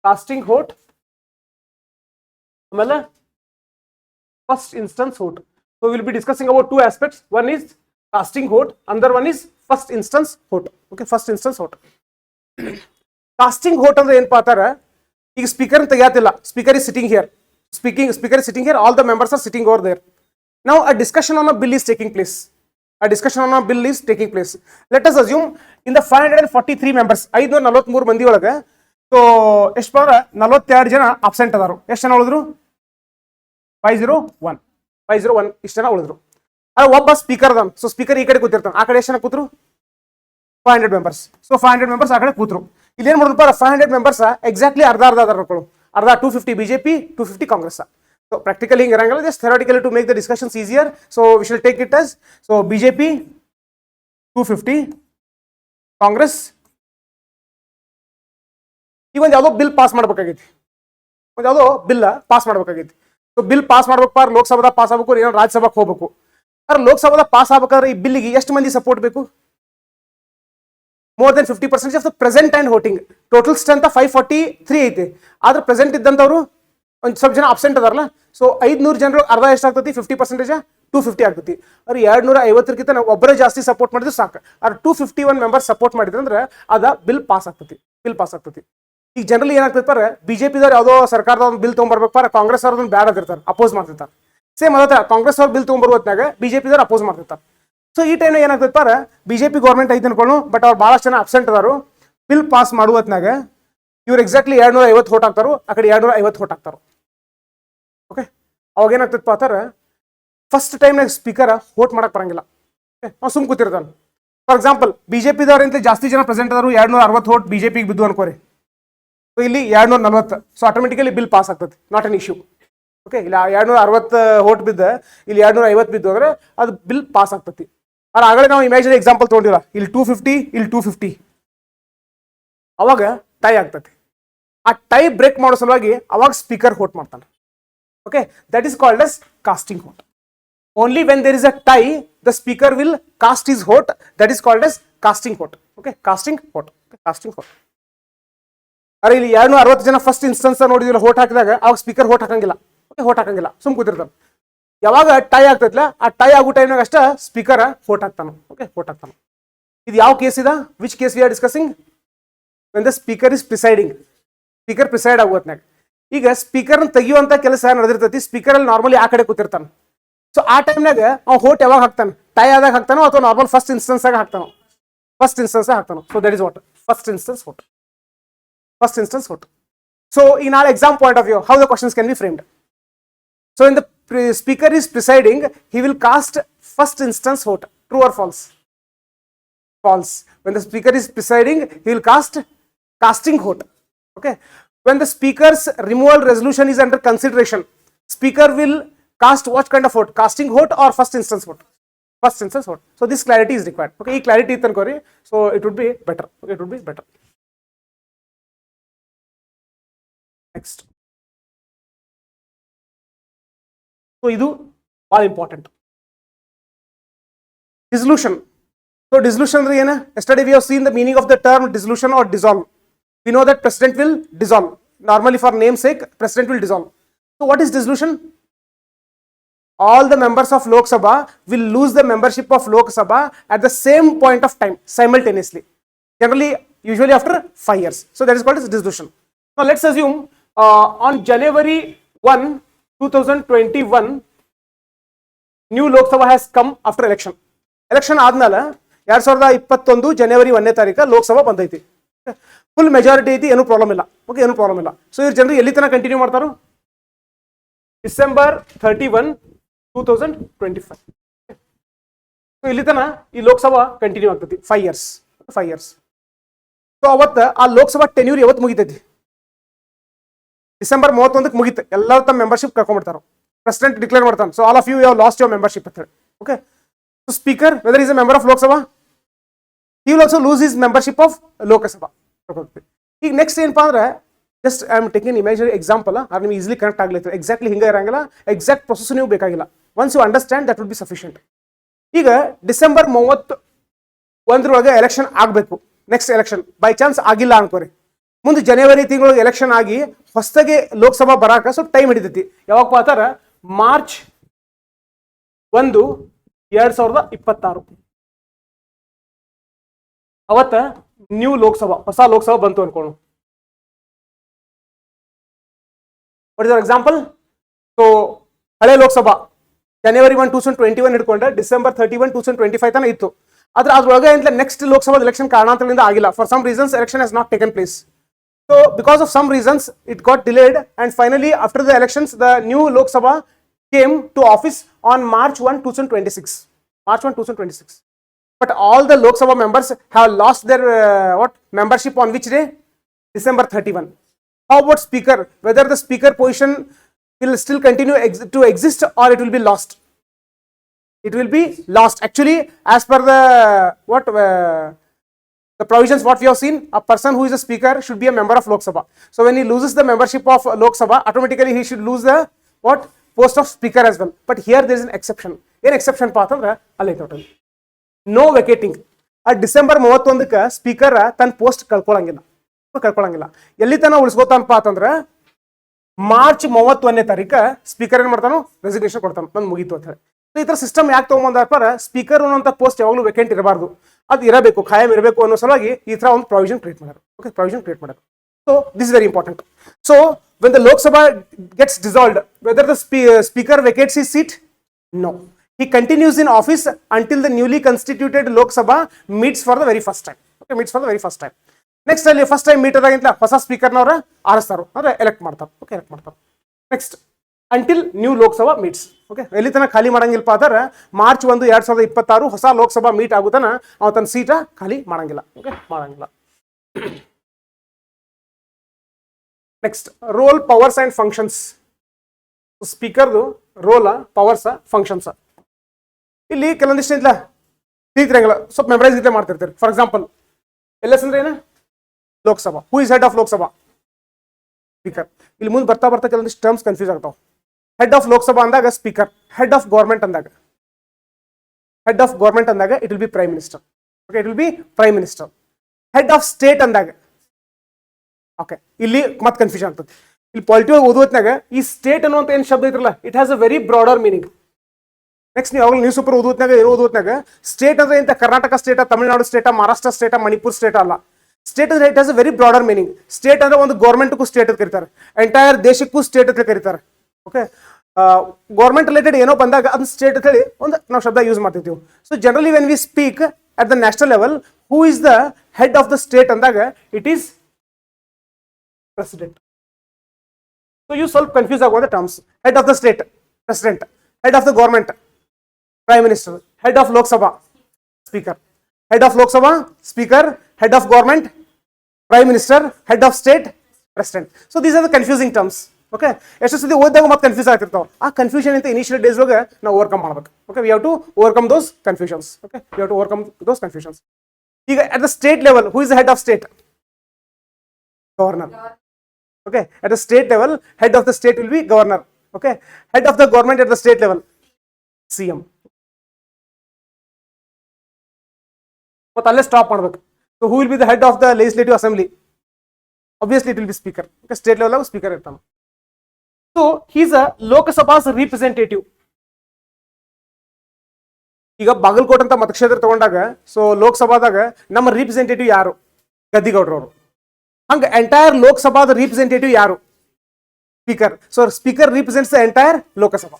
ಕಾಸ್ಟಿಂಗ್ ವೋಟ್ ಆಮೇಲೆ first instance vote. So will be discussing about two aspects. One is casting vote, another one is first instance vote. Okay, first instance vote. Casting vote ಅಂದ್ರೆ ಏನಪ್ಪಾ ಅಂತಾರೆ, ಈಗ speaker ತೆಗಿಯಾತಿಲ್ಲ, speaker is sitting here, speaker is sitting here, all the members are sitting over there. Now a discussion on a bill is taking place. Let us assume in the 543 members, 543 ಮಂದಿ ಒಳಗೆ so ಎಷ್ಟು ಬರ 42 ಜನ absent ಅದಾರು. ಎಷ್ಟು ಜನ ಉಳಿದ್ರು? 501 ಇಷ್ಟು ಜನ ಉಳಿದ್ರು. ಒಬ್ಬ ಸ್ಪೀಕರ್ ಅದಾನ. ಸೊ ಸ್ಪೀಕರ್ ಈ ಕಡೆ ಕೂತಿರ್ತಾನೆ, ಆ ಕಡೆ ಎಷ್ಟು ಜನ ಕೂತ್ರು? 500 ಮೆಂಬರ್ಸ್. ಸೊ 500 ಮೆಂಬರ್ಸ್ ಆ ಕಡೆ ಕೂತ್ರು. ಇಲ್ಲಿ ಏನ್ ಮಾಡಿದ್ರಪ್ಪ, 500 ಮೆಂಬರ್ಸ್ ಎಕ್ಸಾಕ್ಟ್ಲಿ ಅರ್ಧ ಅದಾರ. ಅರ್ಧ 250 ಬಿಜೆಪಿ, 250 ಕಾಂಗ್ರೆಸ್. So practically ಹಿಂಗೆ ಇರಂಗಿಲ್ಲ, just theoretically to make the discussions easier. So we shall take it as, so BJP 250, Congress. ಈಗ ಒಂದು ಯಾವುದೋ ಬಿಲ್ ಪಾಸ್ ಮಾಡ್ಬೇಕಾಗೈತಿ, ಒಂದು ಯಾವುದೋ ಬಿಲ್ ಪಾಸ್ ಮಾಡ್ಬೇಕಾಗೈತಿ. ಸೊ ಬಿಲ್ ಪಾಸ್ ಮಾಡ್ಬೇಕು, ಲೋಕಸಭಾದ ಪಾಸ್ ಆಗ್ಬೇಕು, ಏನೋ ರಾಜ್ಯಸಭಾಕ್ಕೆ ಹೋಗ್ಬೇಕು. ಆದ್ರೆ ಲೋಕಸಭಾದ ಪಾಸ್ ಆಗ್ಬೇಕಾದ್ರೆ ಈ ಬಿಲ್ಲಿಗೆ ಎಷ್ಟು ಮಂದಿ ಸಪೋರ್ಟ್ ಬೇಕು? more than 50% of the present and voting. Total strength 543 ಐತಿ, ಆದ್ರೆ ಪ್ರೆಸೆಂಟ್ ಇದ್ದಂಥವ್ರು ಒಂದು ಸ್ವಲ್ಪ ಜನ ಅಬ್ಸೆಂಟ್ ಅದಾರಲ್ಲ, ಸೊ 500 ಜನರು ಅರ್ಧ ಎಷ್ಟಾಗ್ತತಿ 50%, 250 ಆಗ್ತತಿ. ಅವ್ರು 250ಕ್ಕಿಂತ ನಾವು ಒಬ್ಬರೇ ಜಾಸ್ತಿ ಸಪೋರ್ಟ್ ಮಾಡಿದ್ರೆ ಸಾಕು. ಅವ್ರು 251 ಮೆಂಬರ್ಸ್ ಸಪೋರ್ಟ್ ಮಾಡಿದ್ರೆ ಅಂದ್ರೆ ಅದ ಬಿಲ್ ಪಾಸ್ ಆಗ್ತತಿ. ಈಗ ಜನರಲಿ ಏನಾಗ್ತಿರ್ತಾರೆ, ಬಿಜೆಪಿದವ್ರು ಯಾವುದೋ ಸರ್ಕಾರದ ಒಂದು ಬಿಲ್ ತೊಗೊಂಡ್ಬರ್ಬೇಕಾರೆ ಕಾಂಗ್ರೆಸ್ ಅವ್ರದ್ದು ಬ್ಯಾಡ್ ಆಗಿರ್ತಾರೆ, ಅಪೋಸ್ ಮಾಡ್ತಿರ್ತಾರೆ. ಸೇಮ್ ಅದ ಕಾಂಗ್ರೆಸ್ ಅವ್ರ ಬಿಲ್ ತೊಗೊಂಡ್ಬರೋ ಹೊತ್ನಾಗ ಬಿಜೆಪಿದವ್ರು ಅಪೋಸ್ ಮಾಡ್ತಿರ್ತಾರೆ. ಸೊ ಈ ಟೈಮ್ ಏನಾಗ್ತಿರ್ತಾರೆ, ಬಿಜೆಪಿ ಗೌರ್ಮೆಂಟ್ ಐತೆ ಅನ್ಕೊಳ್ಳು, ಬಟ್ ಅವ್ರು ಭಾಳಷ್ಟು ಜನ ಅಬ್ಸೆಂಟ್ ಅದಾರು. ಬಿಲ್ ಪಾಸ್ ಮಾಡುವ ಹೊತ್ನಾಗ ಇವ್ರು ಎಕ್ಸಾಕ್ಟ್ಲಿ 250 ವೋಟ್ ಹಾಕ್ತಾರೋ, ಆ ಕಡೆ 250 ವೋಟ್ ಹಾಕ್ತಾರೋ. ಓಕೆ, ಅವಾಗ ಏನಾಗ್ತೈತೆ ಪಾತಾರೆ, ಫಸ್ಟ್ ಟೈಮ್ನಾಗ ಸ್ಪೀಕರ್ ವೋಟ್ ಮಾಡಕ್ ಬರಂಗಿಲ್ಲ. ಅವ್ನು ಸುಮ್ ಕೂತಿರ್ತಾನೆ. ಫಾರ್ ಎಕ್ಸಾಂಪಲ್ ಬಿಜೆಪಿದವ್ರಿಂದ ಜಾಸ್ತಿ ಜನ ಪ್ರೆಸೆಂಟ್ ಆದರು, 260 ವೋಟ್ ಬಿಜೆಪಿಗೆ ಬಿದ್ದು ಅನ್ಕೋರಿ. ಸೊ ಇಲ್ಲಿ 240, ಸೊ ಆಟೋಮೆಟಿಕಲಿ ಬಿಲ್ ಪಾಸ್ ಆಗ್ತದೆ, ನಾಟ್ ಅನ್ ಇಶ್ಯೂ. ಓಕೆ, ಇಲ್ಲ 260 ವೋಟ್ ಬಿದ್ದ ಇಲ್ಲಿ 250 ಬಿದ್ದು ಅಂದ್ರೆ ಅದು ಬಿಲ್ ಪಾಸ್ ಆಗ್ತತಿ. ಆದ್ರೆ ಆಗಲೇ ನಾವು ಇಮ್ಯಾಜಿನ್ ಎಕ್ಸಾಂಪಲ್ ತೊಗೊಂಡಿಲ್ಲ, ಇಲ್ಲಿ 250, ಇಲ್ಲಿ 250, ಅವಾಗ ಟೈ ಆಗ್ತತಿ. ಆ ಟೈ ಬ್ರೇಕ್ ಮಾಡೋ ಸಲುವಾಗಿ ಅವಾಗ ಸ್ಪೀಕರ್ ವೋಟ್ ಮಾಡ್ತಾನೆ. Okay, that is called as casting vote. Only when there is a tie the speaker will cast his vote, that is called as casting vote. Okay, casting vote. ಅರೆ ಇಲ್ಲಿ 260 ಜನ first instance ನೋಡಿದಿಲ್ಲ vote ಹಾಕಿದಾಗ, ಅವಾಗ speaker vote ಹಾಕಂಗಿಲ್ಲ. Vote ಹಾಕಂಗಿಲ್ಲ, ಸುಮ್ ಕೂತಿರ್ತಾನೆ. ಯಾವಾಗ tie ಆಗ್ತೈತ್ಲ, ಆ tie ಆಗೋ ಟೈಮ್ನಾಗ ಅಷ್ಟ ಸ್ಪೀಕರ್ ವೋಟ್ ಹಾಕ್ತಾನ. ಓಕೆ, ವೋಟ್ ಹಾಕ್ತಾನ. ಇದು ಯಾವ ಕೇಸ್ ಇದ, which case we are discussing? When the speaker is presiding. Speaker preside ಆಗೋತ್ನಾಗ ಈಗ ಸ್ಪೀಕರ್ ತೆಗಿಯುವಂತ ಕೆಲಸ ನಡೆದಿರ್ತೈತಿ. ಸ್ಪೀಕರ್ ಅಲ್ಲಿ ನಾರ್ಮಲಿ ಆ ಕಡೆ ಕೂತಿರ್ತಾನೆ. ಸೊ ಆ ಟೈಮ್ನಾಗ ಅವ್ನು ವೋಟ್ ಯಾವಾಗ ಹಾಕ್ತಾನೆ, ಟೈ ಆದಾಗ ಹಾಕ್ತಾನೋ ಅಥವಾ ನಾರ್ಮಲ್ ಫಸ್ಟ್ ಇನ್ಸ್ಟೆನ್ಸ್ ಆಗ ಹಾಕ್ತಾನೋ? ಫಸ್ಟ್ ಇನ್ಸ್ಟೆನ್ಸ್ ಹಾಕ್ತಾನೋ. So that is what first instance vote. So in our exam point of view, how the questions can be framed? So when the speaker is presiding, he will cast first instance vote. True or false? False. When the speaker is presiding, he will cast casting vote. Okay. When the speaker's removal resolution is under consideration, speaker will cast what kind of vote? Casting vote or first instance vote? First instance vote. So this clarity is required. Okay, clarity itan kori, so it would be better. Okay, it would be better. Next. So idu all important. Dissolution. So dissolution andre ena? Yesterday we have seen the meaning of the term dissolution or dissolve. We know that president will dissolve. Normally for namesake, president will dissolve. So what is dissolution? All the members of Lok Sabha will lose the membership of Lok Sabha at the same point of time, simultaneously. Generally, usually after 5 years. So that is called as dissolution. Now let's assume on January 1, 2021, new Lok Sabha has come after election. Election ಆದ್ಮೇಲೆ 2021 ಜನವರಿ 1ನೇ ತಾರೀಕು ಲೋಕಸಭಾ ಬಂದೈತಿ. Full majority ಐತಿ, ಏನು problem ಇಲ್ಲ. Okay, ಏನು problem ಇಲ್ಲ. So ಇವ್ರು ಜನರು ಎಲ್ಲಿ ತನಕ ಕಂಟಿನ್ಯೂ ಮಾಡ್ತಾರೋ? ಡಿಸೆಂಬರ್ 31, 2025. ಸೊ ಇಲ್ಲಿ ತನಕ ಈ ಲೋಕಸಭಾ ಕಂಟಿನ್ಯೂ ಆಗ್ತೈತಿ 5 ಇಯರ್ಸ್. ಸೊ ಅವತ್ತು ಆ ಲೋಕಸಭಾ ಟೆನ್ಯೂರ್ ಯಾವತ್ತು ಮುಗಿತೈತಿ? ಡಿಸೆಂಬರ್ 31ಕ್ಕೆ ಮುಗಿತು. ಎಲ್ಲರೂ ತಮ್ಮ ಮೆಂಬರ್ಶಿಪ್ ಕರ್ಕೊಂಡ್ಬಿಡ್ತಾರ. ಪ್ರೆಸಿಡೆಂಟ್ ಡಿಕ್ಲೇರ್ ಮಾಡ್ತಾನೆ, so all of you have lost your membership ಅಂತ ಹೇಳಿ. Okay, so speaker whether is a member of Lok Sabha, he will also lose his membership of Lok Sabha. ಈಗ ನೆಕ್ಸ್ಟ್ ಏನಪ್ಪಾ ಅಂದ್ರೆ, just I am taking imaginary example, ಅದು ನಿಮ್ಗೆ easily connect ಆಗ್ಲೈತೆ. Exactly ಹಿಂಗೆ ಇರಂಗಿಲ್ಲ, exact process ನೀವು ಬೇಕಾಗಿಲ್ಲ. Once you understand that will be sufficient. ಈಗ ಡಿಸೆಂಬರ್ 31 ಎಲೆಕ್ಷನ್ ಆಗಬೇಕು. ನೆಕ್ಸ್ಟ್ ಎಲೆಕ್ಷನ್ ಬೈ ಚಾನ್ಸ್ ಆಗಿಲ್ಲ ಅನ್ಕೋರಿ, ಮುಂದೆ ಜನವರಿ ತಿಂಗಳಿಗೆ ಎಲೆಕ್ಷನ್ ಆಗಿ ಹೊಸದಾಗಿ ಲೋಕಸಭಾ ಬರಾಕ ಸ್ವಲ್ಪ ಟೈಮ್ ಹಿಡಿತೈತಿ. ಯಾವಾಗ ಪಾತಾರ ಮಾರ್ಚ್ 1, 2026 ಅವತ್ತ ನ್ಯೂ ಲೋಕಸಭಾ, ಹೊಸ ಲೋಕಸಭಾ ಬಂತು ಅನ್ಕೊಳ್ಳೋಣ. What is example? ಸೊ ಹಳೆ ಲೋಕಸಭಾ ಜನವರಿ 1, 2021 ಹಿಡ್ಕೊಂಡ್ರೆ ಡಿಸೆಂಬರ್ 31, 2025 ತನ ಇತ್ತು. ಆದ್ರೆ ಅದ್ರೊಳಗೆ ಅಂತ ನೆಕ್ಸ್ಟ್ ಲೋಕಸಭಾ ಎಲೆಕ್ಷನ್ ಕಾರಣಾಂತರದಿಂದ ಆಗಿಲ್ಲ. For some reasons election has not taken place. So because of some reasons it got delayed, and finally after the elections the new Lok Sabha came to office on March 1, 2026. But all the Lok Sabha members have lost their membership on which day? December 31. How about speaker? Whether the speaker position will still continue to exist or it will be lost? It will be lost. Actually, as per the the provisions what we have seen, a person who is a speaker should be a member of Lok Sabha. So when he loses the membership of Lok Sabha, automatically he should lose the post of speaker as well. But here there is an exception. An exception path andre alle total no vacating. ಆ December 31ಕ್ಕೆ speaker ತನ್ನ post ಕಳ್ಕೊಳಂಗಿಲ್ಲ. ಎಲ್ಲಿ ತನ ಉಳಿಸ್ಕೋತಾನಪ್ಪ ಅಂತಂದ್ರೆ March 31ನೇ ತಾರೀಕು speaker ಏನ್ ಮಾಡ್ತಾನೋ resignation ಕೊಡ್ತಾನೆ, ನಾನು ಮುಗೀತು ಅಂತ ಹೇಳಿ. ಸೊ ಈ ತರ ಸಿಸ್ಟಮ್ ಯಾಕೆ ತಗೊಂಬಂದಪ್ಪ, ಸ್ಪೀಕರ್ ಅನ್ನೋಂಥ ಪೋಸ್ಟ್ ಯಾವಾಗಲೂ ವೇಕೆಂಟ್ ಇರಬಾರ್ದು, ಅದು ಇರಬೇಕು, ಖಾಯಂ ಇರಬೇಕು ಅನ್ನೋ ಸಲುವಾಗಿ ಈ ತರ ಒಂದು ಪ್ರಾವಿಷನ್ ಕ್ರಿಯೇಟ್ ಮಾಡೋದು. ಓಕೆ, ಪ್ರಾವಿಷನ್ ಕ್ರಿಯೇಟ್ ಮಾಡೋದು. So this is very important. So when the Lok Sabha gets dissolved, whether the speaker vacates his seat, no, he continues in office until the newly constituted Lok Sabha meets for the very first time. Okay, meets for the very first time. Next ಅಲ್ಲಿ first time meet ಆದಾಗಿಂತ ಹೊಸ ಸ್ಪೀಕರ್ನವ್ರ ಆರಿಸ್ತಾರೋ ಅಂದ್ರೆ elect ಮಾಡ್ತಾರೆ. Okay, elect ಮಾಡ್ತಾರೆ. Next until new Lok Sabha meets. Okay, ಎಲ್ಲಿ ತನಕ ಖಾಲಿ ಮಾಡಂಗಿಲ್ಲಪ್ಪ ಅಂದ್ರೆ March 1, 2026 ಹೊಸ ಲೋಕಸಭಾ ಮೀಟ್ ಆಗುತ್ತಾನ ಅವ ತನ್ನ ಸೀಟ ಖಾಲಿ ಮಾಡಂಗಿಲ್ಲ. ಓಕೆ, ಮಾಡಂಗಿಲ್ಲ. Next role, powers and functions. ಸ್ಪೀಕರ್ದು ರೋಲ್, ಪವರ್ಸ್, ಫಂಕ್ಷನ್ಸ್. ಇಲ್ಲಿ ಕೆಲವೊಂದಿಷ್ಟು ಇಲ್ಲ ತಿಳಿತಿರಂಗಿಲ್ಲ, ಸ್ವಲ್ಪ ಮೆಮರೈಸ್ ಇದ್ದೇ ಮಾಡ್ತಿರ್ತೀರಿ. ಫಾರ್ ಎಕ್ಸಾಂಪಲ್ ಎಲ್ ಎಸ್ ಅಂದ್ರೆ ಏನು? Lok Sabha. Who is head of Lok Sabha? Speaker. ಇಲ್ಲಿ ಮುಂದೆ ಬರ್ತಾ ಬರ್ತಾ ಕೆಲವೊಂದಿಷ್ಟು ಟರ್ಮ್ಸ್ ಕನ್ಫ್ಯೂಸ್ ಆಗ್ತಾವ. ಹೆಡ್ ಆಫ್ ಲೋಕಸಭಾ ಅಂದಾಗ ಸ್ಪೀಕರ್, ಹೆಡ್ ಆಫ್ ಗೌರ್ಮೆಂಟ್ ಅಂದಾಗ it will be prime minister. Okay, it will be prime minister. Head of state ಅಂದಾಗ ಓಕೆ, ಇಲ್ಲಿ ಮತ್ತೆ ಕನ್ಫ್ಯೂಷನ್ ಆಗ್ತದೆ. ಇಲ್ಲಿ ಪಾಲಿಟಿವ್ ಓದುವತ್ನಾಗ ಈ ಸ್ಟೇಟ್ ಅನ್ನುವಂತ ಏನು ಶಬ್ದ ಐತ್ರಲ್ಲ, it has a very broader meaning. Next ನೀವು ಯಾವಾಗಲೂ ನ್ಯೂಸ್ ಪೇಪರ್ ಓದುವತ್ನಾಗ ಏನು ಓದುವತ್ನಾಗ ಸ್ಟೇಟ್ ಅಂದ್ರೆ ಇಂಥ Karnataka state, Tamil Nadu state, Maharashtra state, Manipur state ಅಲ್ಲ. ಸ್ಟೇಟ್ ಅಂದ್ರೆ it has a very broader meaning. State ಅಂದ್ರೆ ಒಂದು ಗೌರ್ಮೆಂಟ್ಗೂ ಸ್ಟೇಟ್ ಅಂತ ಕರೀತಾರೆ, ಎಂಟೈರ್ ದೇಶಕ್ಕೂ ಸ್ಟೇಟ್ ಅಂತ ಕರೀತಾರೆ. ಓಕೆ, ಗೌರ್ಮೆಂಟ್ ರಿಲೇಟೆಡ್ ಏನೋ ಬಂದಾಗ ಅದನ್ನ ಸ್ಟೇಟ್ ಅಂತ ಹೇಳಿ ಒಂದು ನಾವು ಶಬ್ದ ಯೂಸ್ ಮಾಡ್ತಿರ್ತೀವಿ. So generally when we speak at the national level, who is the head of the state ಅಂದಾಗ it is president. So you ಸ್ವಲ್ಪ ಕನ್ಫ್ಯೂಸ್ ಆಗುವಂತ terms. Head of the state president, head of the government prime minister, head of Lok Sabha speaker, head of Lok Sabha speaker, head of government prime minister, head of state president. So these are the confusing terms. Okay, ಎಷ್ಟು ಸತಿ ಓದಿದಾಗ ಮತ್ತೆ confuse ಆಗ್ತಿರ್ತಾವೆ. ಆ confusion ಅಂತ initial days ಒಳಗೆ ನಾವು overcome ಮಾಡ್ಬೇಕು. Okay, we have to overcome those confusions. Okay, we have to overcome those confusions. ಈಗ at the state level, who is the head of state? Governor. Okay, at the state level, head of the state will be governor. Okay, head of the government at the state level, CM. But let's stop ಮಾಡಬೇಕು. So who will be the head of the legislative assembly? Obviously it will be speaker. Okay, state level ಆಗ speaker ಇರ್ತಾನೆ. So he is a Lok Sabha's representative. ಈಗ ಬಾಗಲಕೋಟೆ ಅಂತ ಮತಕ್ಷೇತ್ರ ತಗೊಂಡಾಗ so ಲೋಕಸಭಾದಾಗ ನಮ್ಮ representative ಯಾರು? ಗದ್ದಿಗೌಡರು ಅವರು. ಹಂಗ ಎಂಟೈರ್ ಲೋಕಸಭಾದ ರಿಪ್ರೆಸೆಂಟೇಟಿವ್ ಯಾರು? Speaker. So speaker represents the entire Lok Sabha.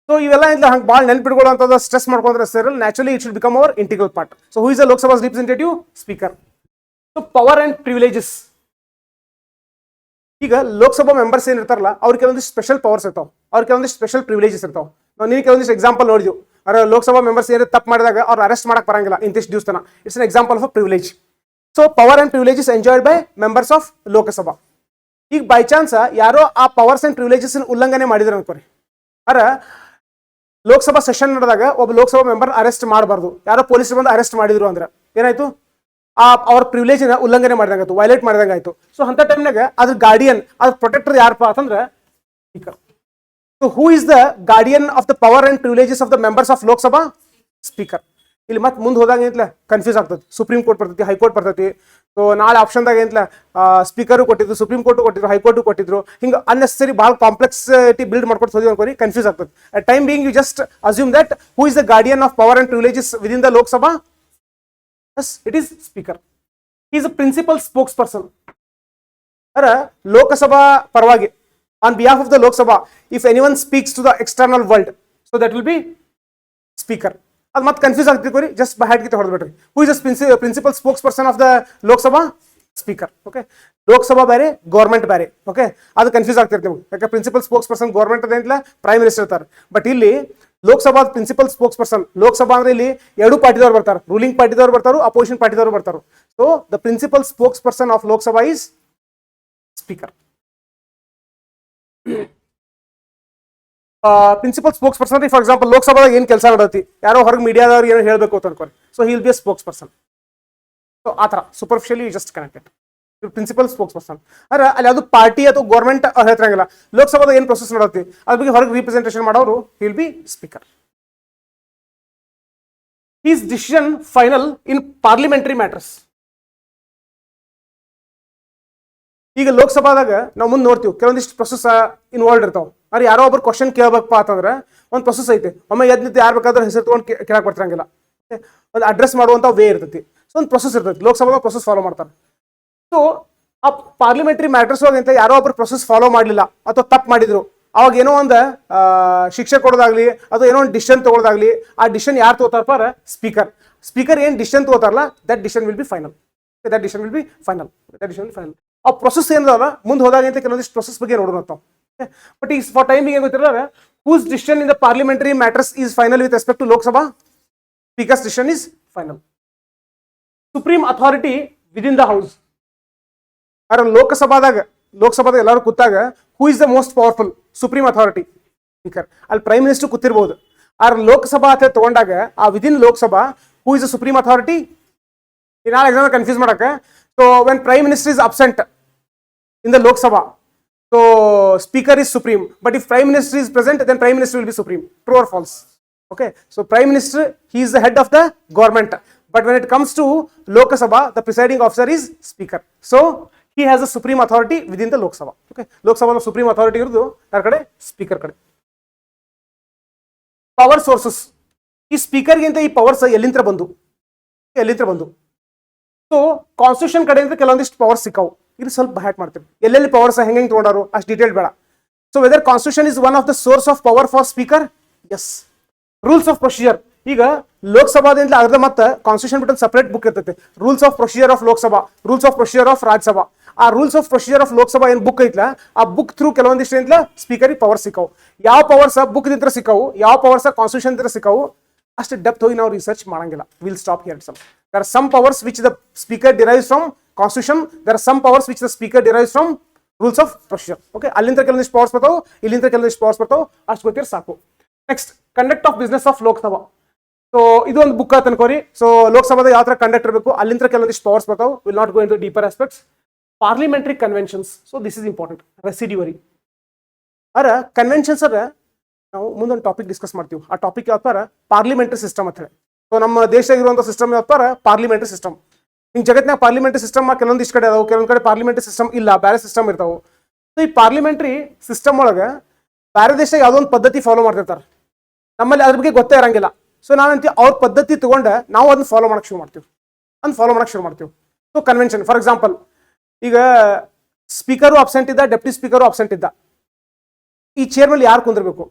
So ಇವೆಲ್ಲ ಇಲ್ಲ ಹಂಗೆ ಭಾಳ ನೆನ್ಪಿಡ್ಕೊಳ್ಳೋ ಸ್ಟ್ರೆಸ್ ಮಾಡ್ಕೊಂಡ್ರೆ sir naturally it should become our integral part. So who is the Lok Sabha's representative? Speaker. So power and privileges. ಈಗ ಲೋಕಸಭಾ ಮೆಂಬರ್ಸ್ ಏನಿರ್ತಾರಲ್ಲ ಅವ್ರಿಗೆ ಕೆಲವೊಂದಿಷ್ಟು ಸ್ಪೆಷಲ್ ಪವರ್ಸ್ ಇರ್ತಾವೆ, ಅವ್ರಿಗೆ ಕೆಲವೊಂದಿಷ್ಟು ಸ್ಪೆಷಲ್ ಪ್ರಿವಿಲೇಜಸ್ ಇರ್ತಾವೆ. ನಾವು ನೀವು ಕೆಲವೊಂದಿಷ್ಟು ಎಕ್ಸಾಂಪಲ್ ನೋಡಿದ್ವಿ. ಅರೆ ಲೋಕಸಭಾ ಮೆಂಬರ್ಸ್ ಏನಾದ್ರು ತಪ್ಪು ಮಾಡಿದಾಗ ಅವ್ರು ಅರೆಸ್ಟ್ ಮಾಡಕ್ ಬರಂಗಿಲ್ಲ ಇಂತಿಷ್ಟು ದಿವಸ ತನ. It's an example of a privilege. So power and privileges enjoyed by members of Lok Sabha. ಈಗ ಬೈ ಚಾನ್ಸ್ ಯಾರೋ ಆ ಪವರ್ಸ್ ಅಂಡ್ ಪ್ರಿವಿಲೇಜಸ್ ಉಲ್ಲಂಘನೆ ಮಾಡಿದ್ರು ಅನ್ಕೋರಿ, ಅರ ಲೋಕಸಭಾ ಸೆಷನ್ ನಡೆದಾಗ ಒಬ್ಬ ಲೋಕಸಭಾ ಮೆಂಬರ್ ಅರೆಸ್ಟ್ ಮಾಡಬಾರ್ದು, ಯಾರೋ ಪೊಲೀಸರು ಬಂದು ಅರೆಸ್ಟ್ ಮಾಡಿದ್ರು ಅಂದ್ರೆ ಏನಾಯ್ತು? ಅವ್ರ ಪ್ರಿವಿಲೇಜ್ ಉಲ್ಲಂಘನೆ ಮಾಡಿದಂಗಾಯ್ತು, ವೈಲೇಟ್ ಮಾಡಿದಂಗಾಯ್ತು. ಸೊ ಅಂತ ಟೈಮ್ನಾಗ ಅದ್ರ ಗಾರ್ಡಿಯನ್, ಅದ್ರ ಪ್ರೊಟೆಕ್ಟರ್ ಯಾರಪ್ಪ ಅಂತಂದ್ರೆ speaker. So who is the guardian of the power and privileges of the members of Lok Sabha? Speaker. ಇಲ್ಲಿ ಮತ್ತೆ ಮುಂದೆ ಹೋದಾಗ ಏನಿಲ್ಲ ಕನ್ಫ್ಯೂಸ್ ಆಗ್ತದೆ. ಸುಪ್ರೀಂ ಕೋರ್ಟ್ ಬರ್ತೈತಿ, ಹೈಕೋರ್ಟ್ ಬರ್ತೈತಿ. ಸೊ ನಾಳೆ ಆಪ್ಷನ್ದಾಗ ಏನಿಲ್ಲ ಸ್ಪೀಕರು ಕೊಟ್ಟಿದ್ರು, ಸುಪ್ರೀಂ ಕೋರ್ಟ್ ಕೊಟ್ಟಿದ್ರು, ಹೈಕೋರ್ಟ್ ಕೊಟ್ಟಿದ್ರು. ಹಿಂಗೆ ಅನ್ನೆಸರಿ ಭಾಳ ಕಾಂಪ್ಲೆಕ್ಸಿಟಿ ಬಿಲ್ಡ್ ಮಾಡ್ಕೊಟ್ಟು ಹೋದ್ವಿ ಅನ್ಕೋರಿ, ಕನ್ಫ್ಯೂಸ್ ಆಗ್ತದೆ. At time being you just assume that who is the guardian of power and privileges within the Lok Sabha? Yes, it is speaker. He is a principal spokesperson. Ara Lok Sabha parvagi, on behalf of the Lok Sabha, if anyone speaks to the external world, so that will be speaker. Ad mat confuse agti kori, just by head kite hordu biಟ್ರಿ. Who is the principal spokesperson of the Lok Sabha? Speaker. Okay, Lok Sabha bare, government bare. Okay, ಅದು confuse ಆಗ್ತಿರ್ತೀವಿ ನಿಮಗೆ. ಯಾಕೆ principal spokesperson government ಅದೇನಿಲ್ಲ, prime minister ಇರ್ತಾರೆ. But ಇಲ್ಲಿ Lok Sabha principal spokesperson, Lok Sabha ಅಂದ್ರೆ ಇಲ್ಲಿ ಎರಡು ಪಾರ್ಟಿದವ್ರು ಬರ್ತಾರೆ, ರೂಲಿಂಗ್ ಪಾರ್ಟಿದವ್ರು ಬರ್ತಾರು, ಅಪೋಸಿಷನ್ ಪಾರ್ಟಿದವ್ರು ಬರ್ತಾರು. So the principal spokesperson of Lok Sabha is speaker. Principal spokesperson for example ಲೋಕಸಭಾದಾಗ ಏನು ಕೆಲಸ ಮಾಡತಿ, ಯಾರೋ ಹೊರಗೆ ಮೀಡಿಯಾದವ್ರು ಏನೋ ಹೇಳಬೇಕು ಅಂತ ಅನ್ಕೋರಿ. So he will be a spokesperson. So ಆ ಥರ superficially just connected. Principal spokesperson ಅಂದ್ರೆ ಅಲ್ಲಿ ಅದು ಪಾರ್ಟಿ ಅಥವಾ ಗೌರ್ಮೆಂಟ್ ಹೇಳ್ತಿರಂಗಿಲ್ಲ. ಲೋಕಸಭಾದ ಏನು ಪ್ರೊಸೆಸ್ ಮಾಡತ್ತಿ ಅದ್ರ ಬಗ್ಗೆ ಹೊರಗೆ ರಿಪ್ರೆಸೆಂಟೇಷನ್ ಮಾಡೋರು will be speaker. He's decision final in parliamentary matters. ಈಗ ಲೋಕಸಭಾದಾಗ ನಾವು ಮುಂದೆ ನೋಡ್ತೀವಿ ಕೆಲವೊಂದಿಷ್ಟು ಪ್ರೊಸೆಸ್ ಇನ್ವಾಲ್ವ್ ಇರ್ತಾವೆ. ಅಂದ್ರೆ ಯಾರೋ ಒಬ್ರು ಕ್ವಶನ್ ಕೇಳಬೇಕಪ್ಪ ಅಂತಂದ್ರೆ ಒಂದು ಪ್ರೊಸೆಸ್ ಐತೆ. ಒಮ್ಮೆ ಎದ್ದು ಯಾರು ಬೇಕಾದ್ರೂ ಹೆಸರು ತೊಗೊಂಡು ಕೇಳಕ್ ಬರ್ತಿರಂಗಿಲ್ಲ. ಒಂದು ಅಡ್ರೆಸ್ ಮಾಡುವಂಥ ವೇ ಇರ್ತೈತಿ. ಸೊ ಒಂದು ಪ್ರೊಸೆಸ್ ಇರ್ತೈತಿ. ಲೋಕಸಭಾದಾಗ ಪ್ರೊಸೆಸ್ ಫಾಲೋ ಮಾಡ್ತಾರೆ. ಸೊ ಆ ಪಾರ್ಲಿಮೆಂಟರಿ ಮ್ಯಾಟರ್ಸ್ ಅಂತ ಯಾರೋ ಒಬ್ರು ಪ್ರೊಸೆಸ್ ಫಾಲೋ ಮಾಡಲಿಲ್ಲ ಅಥವಾ ತಪ್ಪು ಮಾಡಿದ್ರು, ಅವಾಗ ಏನೋ ಒಂದು ಶಿಕ್ಷೆ ಕೊಡೋದಾಗ್ಲಿ ಅಥವಾ ಏನೋ ಒಂದು ಡಿಸಿಷನ್ ತಗೊಳ್ಳೋದಾಗ್ಲಿ, ಆ ಡಿಸಿಷನ್ ಯಾರು ತಗೋತಾರ? ಸ್ಪೀಕರ್. ಸ್ಪೀಕರ್ ಏನು ಡಿಸಿಷನ್ ತಗೋತಾರಲ್ಲ, that decision will be final. That decision will be final. That decision will final. ಆ ಪ್ರೊಸೆಸ್ ಏನದಲ್ಲ ಮುಂದೆ ಹೋದಾಗ ಅಂತ ಕೆಲವೊಂದಿಷ್ಟು ಪ್ರೊಸೆಸ್ ಬಗ್ಗೆ ನೋಡೋಣ ನಾವು. ಬಟ್ ಈಗ ಫಾರ್ ಟೈಮಿಂಗ್ ಏನು ಗೊತ್ತಿರಲ್ಲ, whose decision in the parliamentary matters is final with respect to Lok Sabha? Speakers decision is final. Supreme authority within the house. ಆದ್ರೆ ಲೋಕಸಭಾದಾಗ ಎಲ್ಲರೂ ಕೂತಾಗ who is the most powerful? Supreme authority speaker. ಅಲ್ಲಿ prime minister ಕೂತಿರ್ಬೋದು. ಆದ್ರೆ ಲೋಕಸಭಾ ಅಂತ ತಗೊಂಡಾಗ ಆ within Lok Sabha who is the supreme authority? ನಾಳೆ exam confuse ಮಾಡಕ್ಕೆ. So when prime minister is absent in the Lok Sabha, so speaker is supreme, but if prime minister is present, then prime minister will be supreme. True or false? Okay, so prime minister, he is the head of the government, but when it comes to Lok Sabha, the presiding officer is speaker. So he has a supreme authority within the Lok Sabha. Okay, Lok Sabha the supreme authority irudu yar kade? Speaker kade. Power sources. ಈ speaker ಗಿಂತ ಈ powers ಎಲ್ಲಿಂದ ಬಂದು? So constitution ಕಡೆಯಿಂದ ಕೆಲವೊಂದಿಷ್ಟು power ಸಿಕ್ಕಾವು. ಇದು ಸ್ವಲ್ಪ hack ಮಾಡ್ತೀವಿ. ಎಲ್ಲೆಲ್ಲಿ ಪವರ್ಸ್ ಹೆಂಗೆ ತೊಗೊಂಡಾರು ಅಷ್ಟು ಡೀಟೇಲ್ ಬೇಡ. So whether constitution is one of the source of power for speaker? Yes. Rules of procedure. ಈಗ ಲೋಕಸಭಾದಿಂದ ಅರ್ಧ ಮತ್ತೆ ಕಾನ್ಸ್ಟಿಟ್ಯೂಷನ್ ಬಿಟ್ಟು ಸಪರೇಟ್ ಬುಕ್ ಇರ್ತೈತೆ. Rules of procedure of Lok Sabha, rules of procedure of Rajya Sabha. ಆ rules of procedure of Lok Sabha ಏನು book ಐತ್ಲ, ಆ book through ಕೆಲವೊಂದಿಷ್ಟು ಸ್ಪೀಕರಿಗೆ ಪವರ್ ಸಿಕ್ಕಾವು. ಯಾವ ಪವರ್ಸ್ ಬುಕ್ ನಿಂತ್ರ ಸಿಕ್ಕಾವು, ಯಾವ ಪವರ್ಸ್ ಕಾನ್ಸ್ಟಿಟ್ಯೂಷನ್ ನಿಂತ್ರ ಸಿಕ್ಕಾವು, ಅಷ್ಟು ಡೆಪ್ತ್ ಹೋಗಿ ನಾವು ರಿಸರ್ಚ್ ಮಾಡಂಗಿಲ್ಲ. Will stop here. There are some powers which the speaker derives from constitution. There are some powers which the speaker derives from rules of procedure. Okay, ಅಲ್ಲಿಂದ ಕೆಲವೊಂದಿಷ್ಟು powers ಬರ್ತಾವೆ, ಇಲ್ಲಿಂದ ಕೆಲವೊಂದಿಷ್ಟು powers ಬರ್ತಾವೆ. ಅಷ್ಟು ಗೊತ್ತಿರ ಸಾಕು. Next, conduct of business of Lok Sabha. So ಇದು ಒಂದು ಬುಕ್ ಅನ್ಕೋರಿ. ಸೊ ಲೋಕಸಭಾದ ಯಾವ ತರ ಕಂಡಕ್ಟ್ ಇರಬೇಕು, ಅಲ್ಲಿಂದ ಕೆಲವೊಂದಿಷ್ಟು ಪವರ್ಸ್ ಬರ್ತಾವೆ. Will not go in to deeper aspects. Parliamentary conventions. So this is important. Residuary ಅರ ಕನ್ವೆನ್ಷನ್ಸ್ ಅರ ನಾವು ಮುಂದೊಂದು ಟಾಪಿಕ್ ಡಿಸ್ಕಸ್ ಮಾಡ್ತೀವಿ. ಆ ಟಾಪಿಕ್ ಯಾವ್ದಾರ ಪಾರ್ಲಿಮೆಂಟರಿ ಸಿಸ್ಟಮ್ ಅಂತ ಹೇಳಿ. ಸೊ ನಮ್ಮ ದೇಶದಾಗ ಇರುವಂಥ ಸಿಸ್ಟಮ್ ಯಾವ್ದಾರ ಪಾರ್ಲಿಮೆಂಟರಿ ಸಿಸ್ಟಮ್. ಹಿಂಗೆ ಜಗತ್ತಿನಾಗ ಪಾರ್ಲಿಮೆಂಟರಿ ಸಿಸ್ಟಮ್ ಕೆಲವೊಂದು ಇಷ್ಟು ಕಡೆ ಅದಾವೆ, ಕೆಲವೊಂದು ಕಡೆ ಪಾರ್ಲಿಮೆಂಟರಿ ಸಿಸ್ಟಮ್ ಇಲ್ಲ, ಬೇರೆ ಸಿಸ್ಟಮ್ ಇರ್ತಾವೆ. ಸೊ ಈ ಪಾರ್ಲಿಮೆಂಟರಿ ಸಿಸ್ಟಮ್ ಒಳಗೆ ಬೇರೆ ದೇಶ ಯಾವುದೋ ಒಂದು ಪದ್ಧತಿ ಫಾಲೋ ಮಾಡ್ತಿರ್ತಾರೆ. ನಮ್ಮಲ್ಲಿ ಅದ್ರ ಬಗ್ಗೆ ಗೊತ್ತೇ ಇರಂಗಿಲ್ಲ. ಸೊ ನಾವಂತೀವಿ ಅವ್ರ ಪದ್ಧತಿ ತಗೊಂಡು ನಾವು ಅದನ್ನ ಫಾಲೋ ಮಾಡಕ್ಕೆ ಶುರು ಮಾಡ್ತೀವಿ. ಸೊ ಕನ್ವೆನ್ಷನ್ ಫಾರ್ ಎಕ್ಸಾಂಪಲ್, ಈಗ ಸ್ಪೀಕರು ಅಬ್ಸೆಂಟ್ ಇದ್ದ, ಡೆಪ್ಟಿ ಸ್ಪೀಕರು ಅಬ್ಸೆಂಟ್ ಇದ್ದ. ಈ ಚೇರ್ ಮೇಲೆ ಯಾರು ಕುಂದಿರ್ಬೇಕು?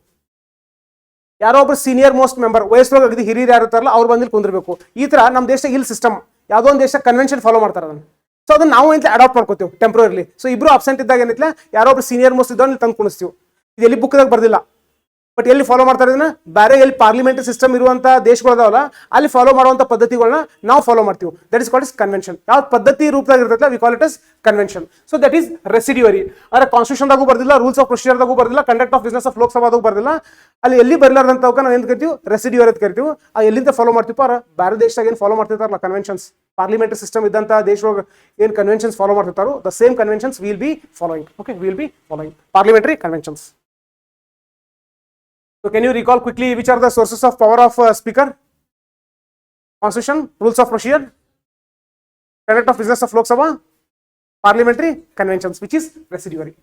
ಯಾರೋ ಒಬ್ರು ಸೀನಿಯರ್ ಮೋಸ್ಟ್ ಮೆಂಬರ್, ವಯಸ್ಸೊಳಗೆ ಅಗದಿ ಹಿರಿಯರು ಯಾರು ಇರ್ತಾರಲ್ಲ ಅವ್ರು ಬಂದಿಲ್ಲಿ ಕುಂದಿರ್ಬೇಕು. ಈ ತರ ನಮ್ಮ ದೇಶ ಇಲ್ಲಿ ಸಿಸ್ಟಮ್, ಯಾವುದೋ ಒಂದು ದೇಶ ಕನ್ವೆನ್ಷನ್ ಫಾಲೋ ಮಾಡ್ತಾರೆ ಅದನ್ನು. ಸೊ ಅದನ್ನ ನಾವು ಅಂತ ಅಡಾಪ್ಟ್ ಮಾಡ್ಕೋತೀವಿ ಟೆಂಪ್ರರಿ. ಸೊ ಇಬ್ರು ಅಬ್ಸೆಂಟ್ ಇದ್ದಾಗ ಏನಿಲ್ಲ, ಯಾರೋ ಒಬ್ರು ಸೀನಿಯರ್ ಮೋಸ್ಟ್ ಇದ್ದವ್ರು ತಂದು ಕುಣಿಸ್ತೀವಿ. ಇದು ಎಲ್ಲಿ ಬುಕ್ದಾಗ ಬರ್ದಿಲ್ಲ, ಬಟ್ ಎಲ್ಲಿ ಫಾಲೋ ಮಾಡ್ತಾರೆ ಇದನ್ನ? ಬೇರೆ ಎಲ್ಲಿ ಪಾರ್ಲಿಮೆಂಟರಿ ಸಿಸ್ಟಮ್ ಇರುವಂತ ದೇಶಗಳದಾವಲ್ಲ ಅಲ್ಲಿ ಫಾಲೋ ಮಾಡುವಂತ ಪದ್ಧತಿಗಳನ್ನ ನಾವು ಫಾಲೋ ಮಾಡ್ತೀವಿ. That is called is convention. ಯಾವ ಪದ್ಧತಿ ರೂಪದಾಗ ಇರ್ತೈತಲ್ಲ we call it is convention. So that is residuary. ಅದರ ಕಾನ್ಸ್ಟಿಟ್ಯೂಷನ್ದಾಗೂ ಬರ್ದಿಲ್ಲ, ರೂಲ್ಸ್ ಆಫ್ ಪ್ರೊಸೀಜರ್ದಾಗೂ ಬರ್ದಿಲ್ಲ, ಕಂಡಕ್ಟ್ ಆಫ್ ಬಿಸ್ನೆಸ್ ಆಫ್ ಲೋಕಸಭಾದಾಗೂ ಬರ್ದಿಲ್ಲ. ಅಲ್ಲಿ ಎಲ್ಲಿ ಬರಲಾರ್ದಂತವಕ್ಕ ನಾವು ಏನು ಕರಿತೀವಿ? ರೆಸಿಡ್ಯೂರಿ ಅಂತ ಕರಿತೀವಿ. ಆ ಎಲ್ಲಿಂದ ಫಾಲೋ ಮಾಡ್ತೀವಿ? ಬೇರೆ ದೇಶದಾಗ ಏನು ಫಾಲೋ ಮಾಡ್ತಿರ್ತಾರಲ್ಲ ಕನ್ವೆನ್ಷನ್ಸ್, ಪಾರ್ಲಿಮೆಂಟರಿ ಸಿಸ್ಟಮ್ ಇದ್ದಂತ ದೇಶದೊಳಗೆ ಏನು ಕನ್ವೆನ್ಷನ್ಸ್ ಫಾಲೋ ಮಾಡ್ತಿರ್ತಾರೋ the same conventions will be following. Okay, will be following parliamentary conventions. So can you recall quickly which are the sources of power of speaker? Constitution, rules of procedure, conduct of business of Lok Sabha, parliamentary conventions, which is residuary.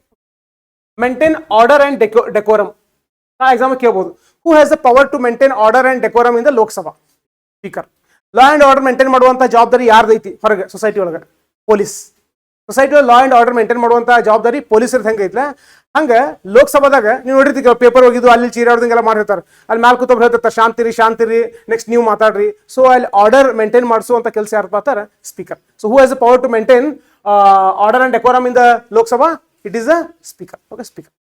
Maintain order and decorum. Example ಕೇಳಬಹುದು. Who has the power to maintain order and decorum in the Lok Sabha? Speaker. Law and order maintain ಮಾಡುವಂತ ಜವಾಬ್ದಾರಿ ಯಾರ್ದೈತಿ? ಹೊರಗೆ society ಒಳಗೆ police. Society law and order maintain ಮಾಡುವಂತ ಜವಾಬ್ದಾರಿ ಪೊಲೀಸರು ಹೆಂಗೈತ್ಲ ಹಂಗ ಲೋಕಸಭಾದಾಗ ನೀವು ನೋಡಿರ್ತೀವಿ ಪೇಪರ್ ಹೋಗಿದ್ದು ಅಲ್ಲಿ ಚೀರಾಡ್ದಂಗೆಲ್ಲ ಮಾಡಿರ್ತಾರೆ. ಅಲ್ಲಿ ಮ್ಯಾಲ್ ಕೂತೊಬ್ರು ಹೇಳ್ತಿರ್ತಾರೆ ಶಾಂತಿರಿ, ನೆಕ್ಸ್ಟ್ ನೀವು ಮಾತಾಡ್ರಿ. ಸೊ ಅಲ್ಲಿ ಆರ್ಡರ್ ಮೇಂಟೈನ್ ಮಾಡಿಸುವಂತ ಕೆಲಸ ಯಾರು ಮಾಡ್ತಾರೆ? Speaker. So who has the power to maintain order and decorum in the Lok Sabha? It is the speaker. Okay, speaker.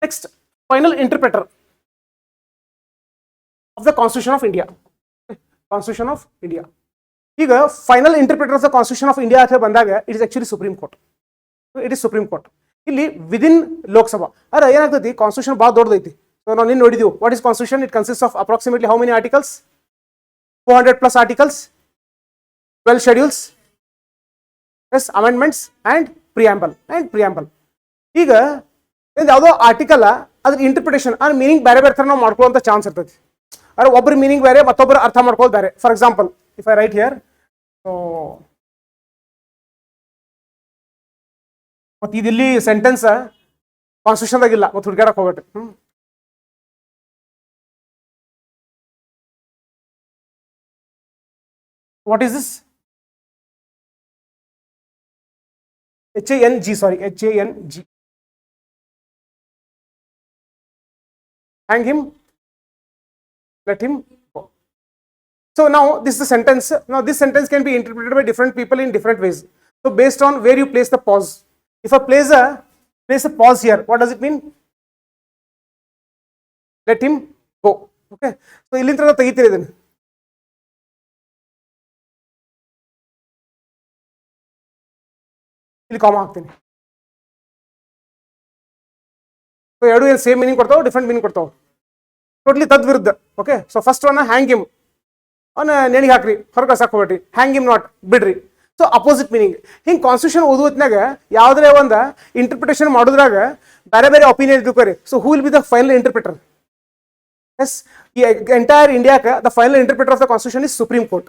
Next, final interpreter of the constitution of India. Constitution of India. ಈಗ final interpreter of the constitution of India ಅಂತ ಬಂದಾಗ it is actually supreme court. It is supreme court. ಇಲ್ಲಿ within Lok Sabha ಅರ ಏನಾಗ್ತೈತಿ, constitution ಭಾಳ ದೊಡ್ಡದೈತಿ. ಸೊ ನಾವು ನಿನ್ನ ನೋಡಿದೀವಿ what is constitution. It consist of approximately how many articles? 400+ articles, 12 schedules, amendments and preamble. ಈಗ ಯಾವುದೋ ಆರ್ಟಿಕಲ್ ಅದ್ರ ಇಂಟರ್ಪ್ರಿಟೇಷನ್ ಅಂದ್ರೆ ಮೀನಿಂಗ್ ಬೇರೆ ಬೇರೆ ತರ ನಾವು ಮಾಡ್ಕೊಳ್ಳುವಂತ ಚಾನ್ಸ್ ಇರ್ತೈತಿ. ಅದ್ರ ಒಬ್ಬರ ಮೀನಿಂಗ್ ಬೇರೆ, ಮತ್ತೊಬ್ಬರು ಅರ್ಥ ಮಾಡ್ಕೊಳ್ಳೋದು ಬೇರೆ. For example, if I write here, so ಮತ್ತು ಇದಿಲ್ಲಿ ಸೆಂಟೆನ್ಸ್ ಕಾನ್ಸ್ಟಿಟ್ಯೂಷನ್ದಾಗಿಲ್ಲ, ಮತ್ತು ಹುಡುಗಾಡಕ್ಕೆ ಹೋಗ್ಬೇಡ್ರಿ. What is this? HANG, sorry, HANG. Hang him, let him go. So now this is the sentence. Now this sentence can be interpreted by different people in different ways. So based on where you place the pause. If I place a pause here, what does it mean? Let him go. Okay. So ಇಲ್ಲಿಂದ ತೆಗಿತೀರಿ ಇದನ್ನು. ಇಲ್ಲಿ ಕಾಮ ಹಾಕ್ತೀನಿ. So ಎರಡು ಏನು same meaning ಕೊಡ್ತಾವೆ, different meaning ಕೊಡ್ತಾವೆ, totally ತದ್ವಿರುದ್ಧ. Okay. So first one hang him, ಅವನ್ನ ನೆನಿಗೆ ಹಾಕ್ರಿ, ಹೊರಗೆ ಸಾಕೋಬೇಡ್ರಿ. ಹ್ಯಾಂಗ್ ಹಿಮ್ ನಾಟ್, ಬಿಡ್ರಿ. So opposite meaning. ಹಿಂಗೆ ಕಾನ್ಸ್ಟಿಟ್ಯೂಷನ್ ಓದುವತ್ನಾಗ ಯಾವುದೇ ಒಂದು ಇಂಟರ್ಪ್ರಿಟೇಷನ್ ಮಾಡೋದ್ರಾಗ ಬೇರೆ ಬೇರೆ ಒಪಿನಿಯನ್ ಇದ್ಕೋರಿ. So who will be the final interpreter? Yes, ಈ ಎಂಟೈರ್ ಇಂಡಿಯಾಕ್ಕೆ the final interpreter of the constitution is supreme court.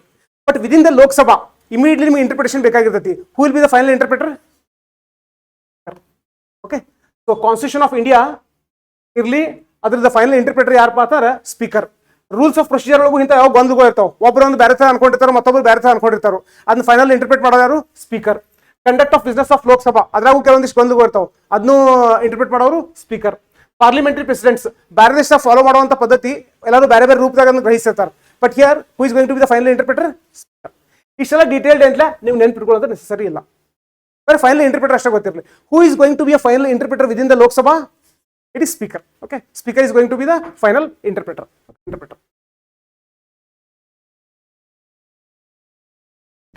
But within the Lok Sabha immediately ನಿಮಗೆ ಇಂಟರ್ಪ್ರಿಟೇಷನ್ ಬೇಕಾಗಿರ್ತೈತಿ. ಹೂ will be the final interpreter? Okay. So constitution of India ಇರಲಿ, ಅದ್ರದ final interpreter ಯಾರಪ್ಪ ಅಂತಾರೆ? Speaker. Rules of procedure ಒಳಗೂ ಇಂಥ ಯಾವ ಗೊಂದಲಗಳು ಇರ್ತಾವೆ. ಒಬ್ಬರು ಒಂದು ಬೇರೆ ಥರ ಅನ್ಕೊಂಡಿರ್ತಾರೆ, ಮತ್ತೊಬ್ಬರು ಬೇರೆ ಥರ ಅನ್ಕೊಂಡಿರ್ತಾರೆ. ಅದನ್ನ ಫೈನಲ್ ಇಂಟರ್ಪ್ರಿಟ್ ಮಾಡೋದು ಯಾರು? Speaker. Conduct of business of Lok Sabha, ಅದ್ರಾಗೂ ಕೆಲವೊಂದಿಷ್ಟು ಗೊಂದಲಗಳು ಇರ್ತಾವೆ, ಅದನ್ನು ಇಂಟರ್ಪ್ರಿಟ್ ಮಾಡೋರು ಸ್ಪೀಕರ್. ಪಾರ್ಲಿಮೆಂಟರಿ ಪ್ರೆಸಿಡೆಂಟ್ಸ್ ಬೇರೆ ದೇಶ ಫಾಲೋ ಮಾಡುವಂಥ ಪದ್ಧತಿ ಎಲ್ಲರೂ ಬೇರೆ ಬೇರೆ ರೂಪದಾಗ ಗ್ರಹಿಸಿರ್ತಾರೆ. But here who is going to be the final interpreter? Speaker. ಇಷ್ಟೆಲ್ಲ ಡೀಟೇಲ್ಡ್ ಅಂತ ನೀವು ನೆನ್ಪಿಟ್ಕೊಳ್ಳೋದು ನೆಸಸರಿ ಇಲ್ಲ, ಬರೀ ಫೈನಲ್ ಇಂಟರ್ಪ್ರಿಟರ್ ಅಷ್ಟೇ ಗೊತ್ತಿರಲಿ. ಹೂ is going to be a final interpreter within the Lok Sabha? It is speaker. Okay, speaker is going to be the final interpreter.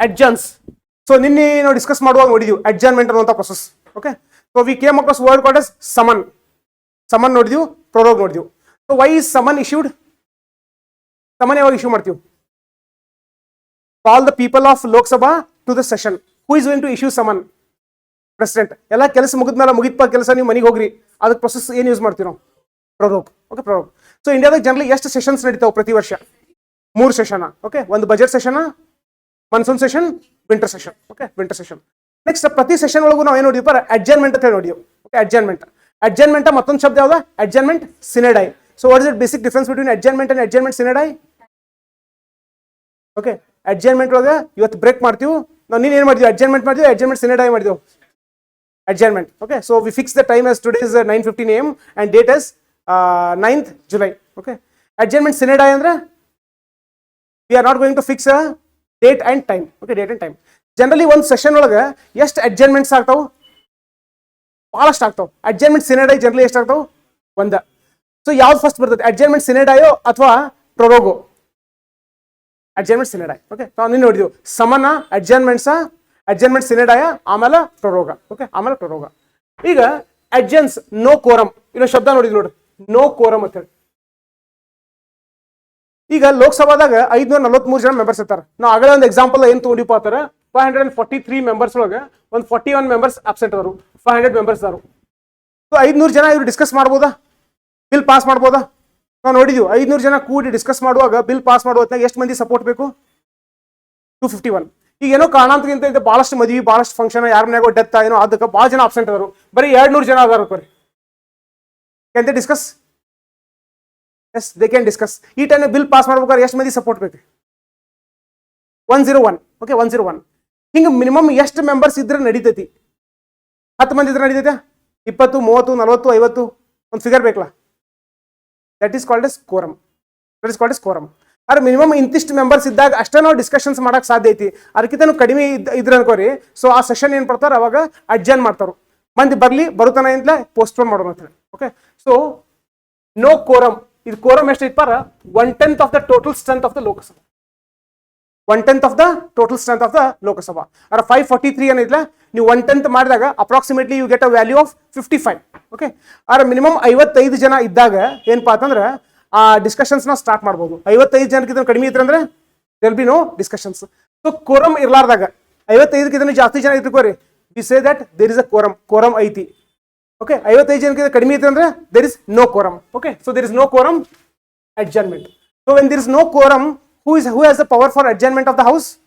Adjourns. So ನಿನ್ನೆ ನಾವು discuss ಮಾಡುವಾಗ ನೋಡಿದೀವಿ ಅಡ್ಜರ್ನ್ಮೆಂಟ್ ಅನ್ನುವಂಥ process. Okay. So we came across word called as summon. Summon ನೋಡಿದೀವಿ, prorogue ನೋಡಿದೀವಿ. So why is summon issued? Summon ಯಾವಾಗ issue ಮಾಡ್ತೀವಿ? Call the people of Lok Sabha to the session. Who is going to issue summon? President. ಎಲ್ಲ ಕೆಲಸ ಮುಗಿದ್ಮೇಲೆ ಮುಗಿದ್ಪ ಕೆಲಸ, ನೀವು ಮನೆಗೆ ಹೋಗ್ರಿ, ಅದಕ್ಕೆ ಪ್ರೊಸೆಸ್ ಏನು ಯೂಸ್ ಮಾಡ್ತೀವಿ ನಾವು? ಪ್ರೊರೋಗ್. ಓಕೆ, ಪ್ರೊರೋಗ್. ಸೊ ಇಂಡಿಯಾದಾಗ ಜನರಲಿ ಎಷ್ಟು ಸೆಷನ್ಸ್ ನಡೀತಾವೆ ಪ್ರತಿ ವರ್ಷ? 3 ಸೆಷನ್. ಓಕೆ. ಒಂದು budget session, monsoon session, winter session. Okay, winter session. Next ಪ್ರತಿ ಸೆಷನ್ ಒಳಗೂ ನಾವು ಏನು ನೋಡಿದ್ವಿ? ಅಡ್ಜರ್ನ್ಮೆಂಟ್ ಅಂತ ಹೇಳಿ ನೋಡಿದ್ವಿ. Okay, adjournment. ಅಡ್ಜರ್ನ್ಮೆಂಟ್ ಮತ್ತೊಂದು ಶಬ್ದ ಯಾವ್ದು? Adjournment sine die. So what is the basic difference between adjournment and adjournment sine die? Okay. Adjournment ಒಳಗೆ ಇವತ್ತು ಬ್ರೇಕ್ ಮಾಡ್ತೀವಿ ನಾವು. ನೀನು ಏನು ಮಾಡಿದ್ವಿ? ಅಡ್ಜರ್ನ್ಮೆಂಟ್ ಮಾಡಿದ್ವಿ, ಅಡ್ಜರ್ನ್ಮೆಂಟ್ ಸಿನೆಡೈ ಮಾಡಿದೆವು. Adjournment. Okay, so we fix the time as today is 9:15 AM and date as 9th July. Okay. Adjournment sine die andre we are not going to fix a date and time. Okay, date and time. Generally one session ಒಳಗೆ ಎಷ್ಟು adjournments ಆಗ್ತಾವು? ಬಹಳಷ್ಟು ಆಗ್ತಾವು. Adjournment sine die generally ಎಷ್ಟು ಆಗ್ತಾವು? ಒಂದ. So ಯಾವ್ದು first ಬರ್ತದೆ? Adjournment sine die ಅಥವಾ ಪ್ರೊರೋಗೋ? Adjournment sine die. Okay. ನಾವು ನಿನ್ನೆ ನೋಡಿದ್ವಿ ಸಮನ, ಅಡ್ಜರ್ನ್ಮೆಂಟ್ sine die, ಆಮೇಲೆ ಪ್ರೊರೋಗ. ಓಕೆ, ಆಮೇಲೆ ಪ್ರೊರೋಗ. ಈಗ ಅಡ್ಜನ್ಸ್ ನೋ ಕೋರಮ್ ಇನ್ನೊಂದು ಶಬ್ದ ನೋಡಿದ್ವಿ ನೋಡ್ರಿ, ನೋ ಕೋರಮ್ ಅಂತ ಹೇಳಿ. ಈಗ ಲೋಕಸಭಾದಾಗ 543 ಜನ ಮೆಂಬರ್ಸ್ ಇರ್ತಾರೆ. ನಾವು ಆಗಲೇ ಒಂದು ಎಕ್ಸಾಂಪಲ್ ಏನು ತಗೊಂಡಿಪ್ಪ ಅಂತಾರೆ, 543 ಮೆಂಬರ್ಸ್ ಒಳಗೆ ಒಂದು 41 ಮೆಂಬರ್ಸ್ ಅಬ್ಸೆಂಟ್ ಅವರು, 500 ಮೆಂಬರ್ಸ್ ಅವರು. ಸೊ 500 ಜನ ಇವರು ಡಿಸ್ಕಸ್ ಮಾಡ್ಬೋದಾ? ಬಿಲ್ ಪಾಸ್ ಮಾಡ್ಬೋದಾ? ನಾವು ನೋಡಿದ್ವಿ 500 ಜನ ಕೂಡಿ ಡಿಸ್ಕಸ್ ಮಾಡುವಾಗ ಬಿಲ್ ಪಾಸ್ ಮಾಡುವಾಗ ಎಷ್ಟು ಮಂದಿ ಸಪೋರ್ಟ್ ಬೇಕು? 251. ಈಗ ಏನೋ ಕಾರಣಾಂತರಕ್ಕಿಂತ ಇದು ಭಾಳಷ್ಟು ಮದುವೆ, ಭಾಳಷ್ಟು ಫಂಕ್ಷನ್, ಯಾರ ಮನೆಯಾಗೋ ಡೆತ್ ಏನೋ ಅದಕ್ಕೆ ಭಾಳ ಜನ ಅಬ್ಸೆಂಟ್ ಅದಾರು. ಬರೀ 200 ಜನ ಅದಾರ. Can they discuss? Yes, they can discuss. ಈ ಟೈಮ್ ಬಿಲ್ ಪಾಸ್ ಮಾಡ್ಬೇಕಾದ್ರೆ ಎಷ್ಟು ಮಂದಿ ಸಪೋರ್ಟ್ ಬೇಕು? 101. ಓಕೆ, 101. ಹಿಂಗೆ ಮಿನಿಮಮ್ ಎಷ್ಟು ಮೆಂಬರ್ಸ್ ಇದ್ರೆ ನಡೀತೈತಿ? 10 ಮಂದಿ ಇದ್ರೆ ನಡೀತೈತೆ? 20, 30, 40, 50 ಒಂದು ಫಿಗರ್ ಬೇಕಲ್ಲ? That is called S quorum. That is called S quorum. ಆದ್ರೆ ಮಿನಿಮಮ್ ಇಂತಿಷ್ಟು ಮೆಂಬರ್ಸ್ ಇದ್ದಾಗ ಅಷ್ಟೇ ನಾವು ಡಿಸ್ಕಷನ್ಸ್ ಮಾಡಕ್ ಸಾಧ್ಯ ಐತಿ. ಅದಕ್ಕಿಂತ ಕಡಿಮೆ ಇದ್ರೆ ಅನ್ಕೋರಿ, ಸೊ ಆ ಸೆಷನ್ ಏನ್ ಮಾಡ್ತಾರೆ ಅವಾಗ ಅಡ್ಜರ್ನ್ ಮಾಡ್ತಾರೆ. ಮಂದಿ ಬರ್ಲಿ, ಬರುತ್ತಾನೆ ಅಂತಲೇ ಪೋಸ್ಟ್ಪೋನ್ ಮಾಡೋಣ ಅಂತ ಹೇಳಿ. ಓಕೆ. So no quorum. ಇದು ಕೋರಮ್ ಎಷ್ಟೈತಪ್ಪ? 1/10 of the total strength of the Lok Sabha. 1/10 of the total strength of the Lok Sabha. ಅರ 543 ಏನಿಲ್ಲ, ನೀವು 1/10 ಮಾಡಿದಾಗ approximately you get a value of 55. Okay. ಆದ್ರೆ ಮಿನಿಮಮ್ 55 ಜನ ಇದ್ದಾಗ ಏನಪ್ಪಾ ಅಂತಂದ್ರೆ ಆ ಡಿಸ್ಕಷನ್ಸ್ ನಾವು ಸ್ಟಾರ್ಟ್ ಮಾಡ್ಬೋದು. 55 ಜನಕ್ಕಿಂತ ಕಡಿಮೆ ಇದ್ರೆ ಅಂದ್ರೆ there be no discussions. So quorum ಇರ್ಲಾರ್ದಾಗ 55ಕ್ಕಿಂತ ಜಾಸ್ತಿ ಜನ ಇದ್ಕೋರಿ, we say that there is a quorum. Quorum ಐತಿ. ಓಕೆ. 55 ಜನಕ್ಕಿಂತ ಕಡಿಮೆ ಇದ್ರೆ ಅಂದ್ರೆ there is no quorum. Okay. So there is no quorum, adjournment. So when there is no quorum, who has the power for adjournment of the house?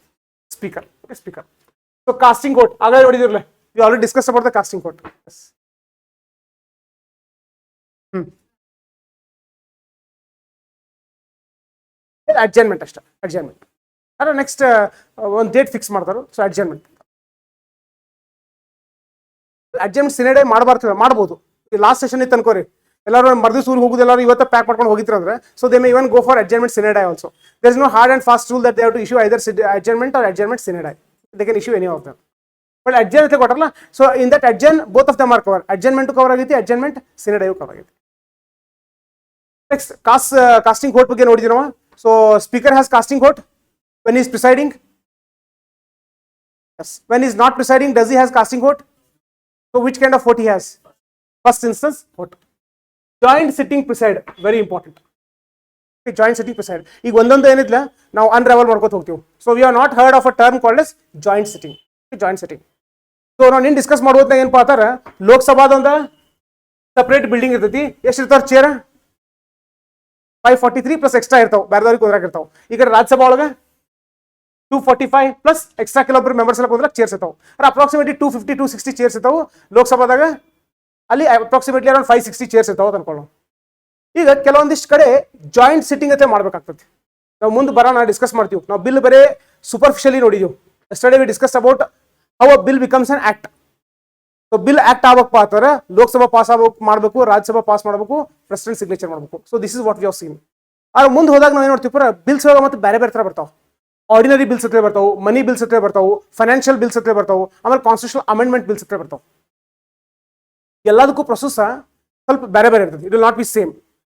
Speaker. Okay, speaker. So casting vote. ಆಗಲೇ ನೋಡಿದಿರಲ್ಲ, We already discussed about the casting court. Yes. Adjournment ಅಷ್ಟೇ, adjournment ಅಲ್ಲ. Next ಒಂದು date fix ಮಾಡ್ತಾರೆ, so adjournment. Adjournment sine day ಮಾಡ್ಬೋದು. ಈ last session ಇತ್ತು ಅನ್ಕೋರಿ, ಎಲ್ಲರೂ ಮರ್ದಿವ್ಸ ಊರಿಗೆ ಹೋಗುದು, ಎಲ್ಲರೂ ಇವತ್ತು ಪ್ಯಾಕ್ ಮಾಡ್ಕೊಂಡು ಹೋಗಿದ್ರು ಅಂದ್ರೆ, so they may even go for adjournment sine die also. There is no hard and fast rule that they have to issue either adjournment or adjournment sine die. They can issue any of them. But adjourn ಕೊಟ್ಟರಲ್ಲ, so in that adjourn both of them are cover. Adjournment cover ಆಗೈತಿ, adjournment sine die cover ಆಗೈತಿ. Next casting court ಬಗ್ಗೆ ನೋಡಿದ್ವಿ ನಾವು. So speaker has casting court when he is presiding. Yes. When he is not presiding, does he has casting vote? So which kind of vote he has? First instance vote. Joint sitting preside, very important. Okay, joint sitting preside. ಈಗ ಒಂದೊಂದು ಏನಿಲ್ಲ ನಾವು ಅನ್ರಾವಲ್ ಮಾಡ್ಕೋತ ಹೋಗ್ತೀವಿ. So we are not heard of a term called as joint sitting. Joint sitting. So ನಾವು ನಿನ್ discuss ಮಾಡೋದ್ನಾಗ ಏನಪ್ಪಾ ಅಂತಾರ, ಲೋಕಸಭಾದೊಂದ ಸಪ್ರೇಟ್ ಬಿಲ್ಡಿಂಗ್ ಇರ್ತೈತಿ. ಎಷ್ಟು ಇರ್ತಾವ ಚೇರ್? 543 ಪ್ಲಸ್ ಎಕ್ಸ್ಟ್ರಾ ಇರ್ತಾವ, ಬೇರೆದವ್ರಿಗೆ ಕುದ್ರಾಕ ಇರ್ತಾವ. ಈ ಕಡೆ ರಾಜ್ಯಸಭಾ ಒಳಗೆ 245 ಪ್ಲಸ್ ಎಕ್ಸ್ಟ್ರಾ ಕೆಲವೊಬ್ಬರು ಮೆಂಬರ್ಸ್ ಎಲ್ಲ ಕುಂದ್ರಾಕ ಚೇರ್ಸ್ ಇರ್ತಾವ. ಅಪ್ರಾಕ್ಸಿಮೇಟ್ಲಿ 250 260 ಚೇರ್ಸ್ ಇರ್ತಾವ. ಲೋಕಸಭಾದಾಗ ಅಲ್ಲಿ ಅಪ್ರಾಕ್ಸಿಮೇಟ್ಲಿ ಅರೌಂಡ್ 560 ಚೇರ್ಸ್ ಇರ್ತಾವ ಅನ್ಕೊಳ್ಳೋ. ಈಗ ಕೆಲವೊಂದಿಷ್ಟು ಕಡೆ ಜಾಯಿಂಟ್ ಸಿಟ್ಟಿಂಗ್ ಅಂತ ಮಾಡ್ಬೇಕಾಗ್ತದೆ. ನಾವು ಮುಂದೆ ಬರೋಣ, ಡಿಸ್ಕಸ್ ಮಾಡ್ತೀವಿ. ನಾವು ಬಿಲ್ ಬರೇ ಸೂಪರ್ಫಿಷಿಯಲಿ ನೋಡಿದೀವಿ. Yesterday we discuss about how a bill becomes an act. So bill act ಆಗ್ಬೇಕಪ್ಪ ಅಂತಾರೆ ಲೋಕಸಭಾ ಪಾಸ್ ಮಾಡಬೇಕು, ರಾಜ್ಯಸಭಾ ಪಾಸ್ ಮಾಡಬೇಕು, ಪ್ರೆಸಿಡೆಂಟ್ ಸಿಗ್ನೇಚರ್ ಮಾಡಬೇಕು. So this is what we have seen. ಆದ್ರೆ ಮುಂದೆ ಹೋದಾಗ ನಾವು ಏನು ನೋಡ್ತೀವಿ, ಪೂರ ಬಿಲ್ಸ್ ಮತ್ತೆ ಬೇರೆ ಬೇರೆ ತರ ಬರ್ತಾವೆ. ಆರ್ಡಿನರಿ ಬಿಲ್ಸ್ ಹತ್ರ ಬರ್ತಾವೆ, ಮನಿ ಬಿಲ್ಸ್ ಹತ್ರ ಬರ್ತಾವೆ, ಫೈನಾನ್ಷಿಯಲ್ ಬಿಲ್ಸ್ ಹತ್ರ ಬರ್ತಾವೆ, ಆಮೇಲೆ ಕಾನ್ಸ್ಟಿಟ್ಯೂಷನಲ್ ಅಮೆಂಡ್ಮೆಂಟ್ ಬಿಲ್ಸ್ ಹತ್ರ ಬರ್ತಾವೆ. ಎಲ್ಲದಕ್ಕೂ ಪ್ರೊಸೆಸ್ ಸ್ವಲ್ಪ ಬೇರೆ ಬೇರೆ ಇರ್ತದೆ. It will not B same.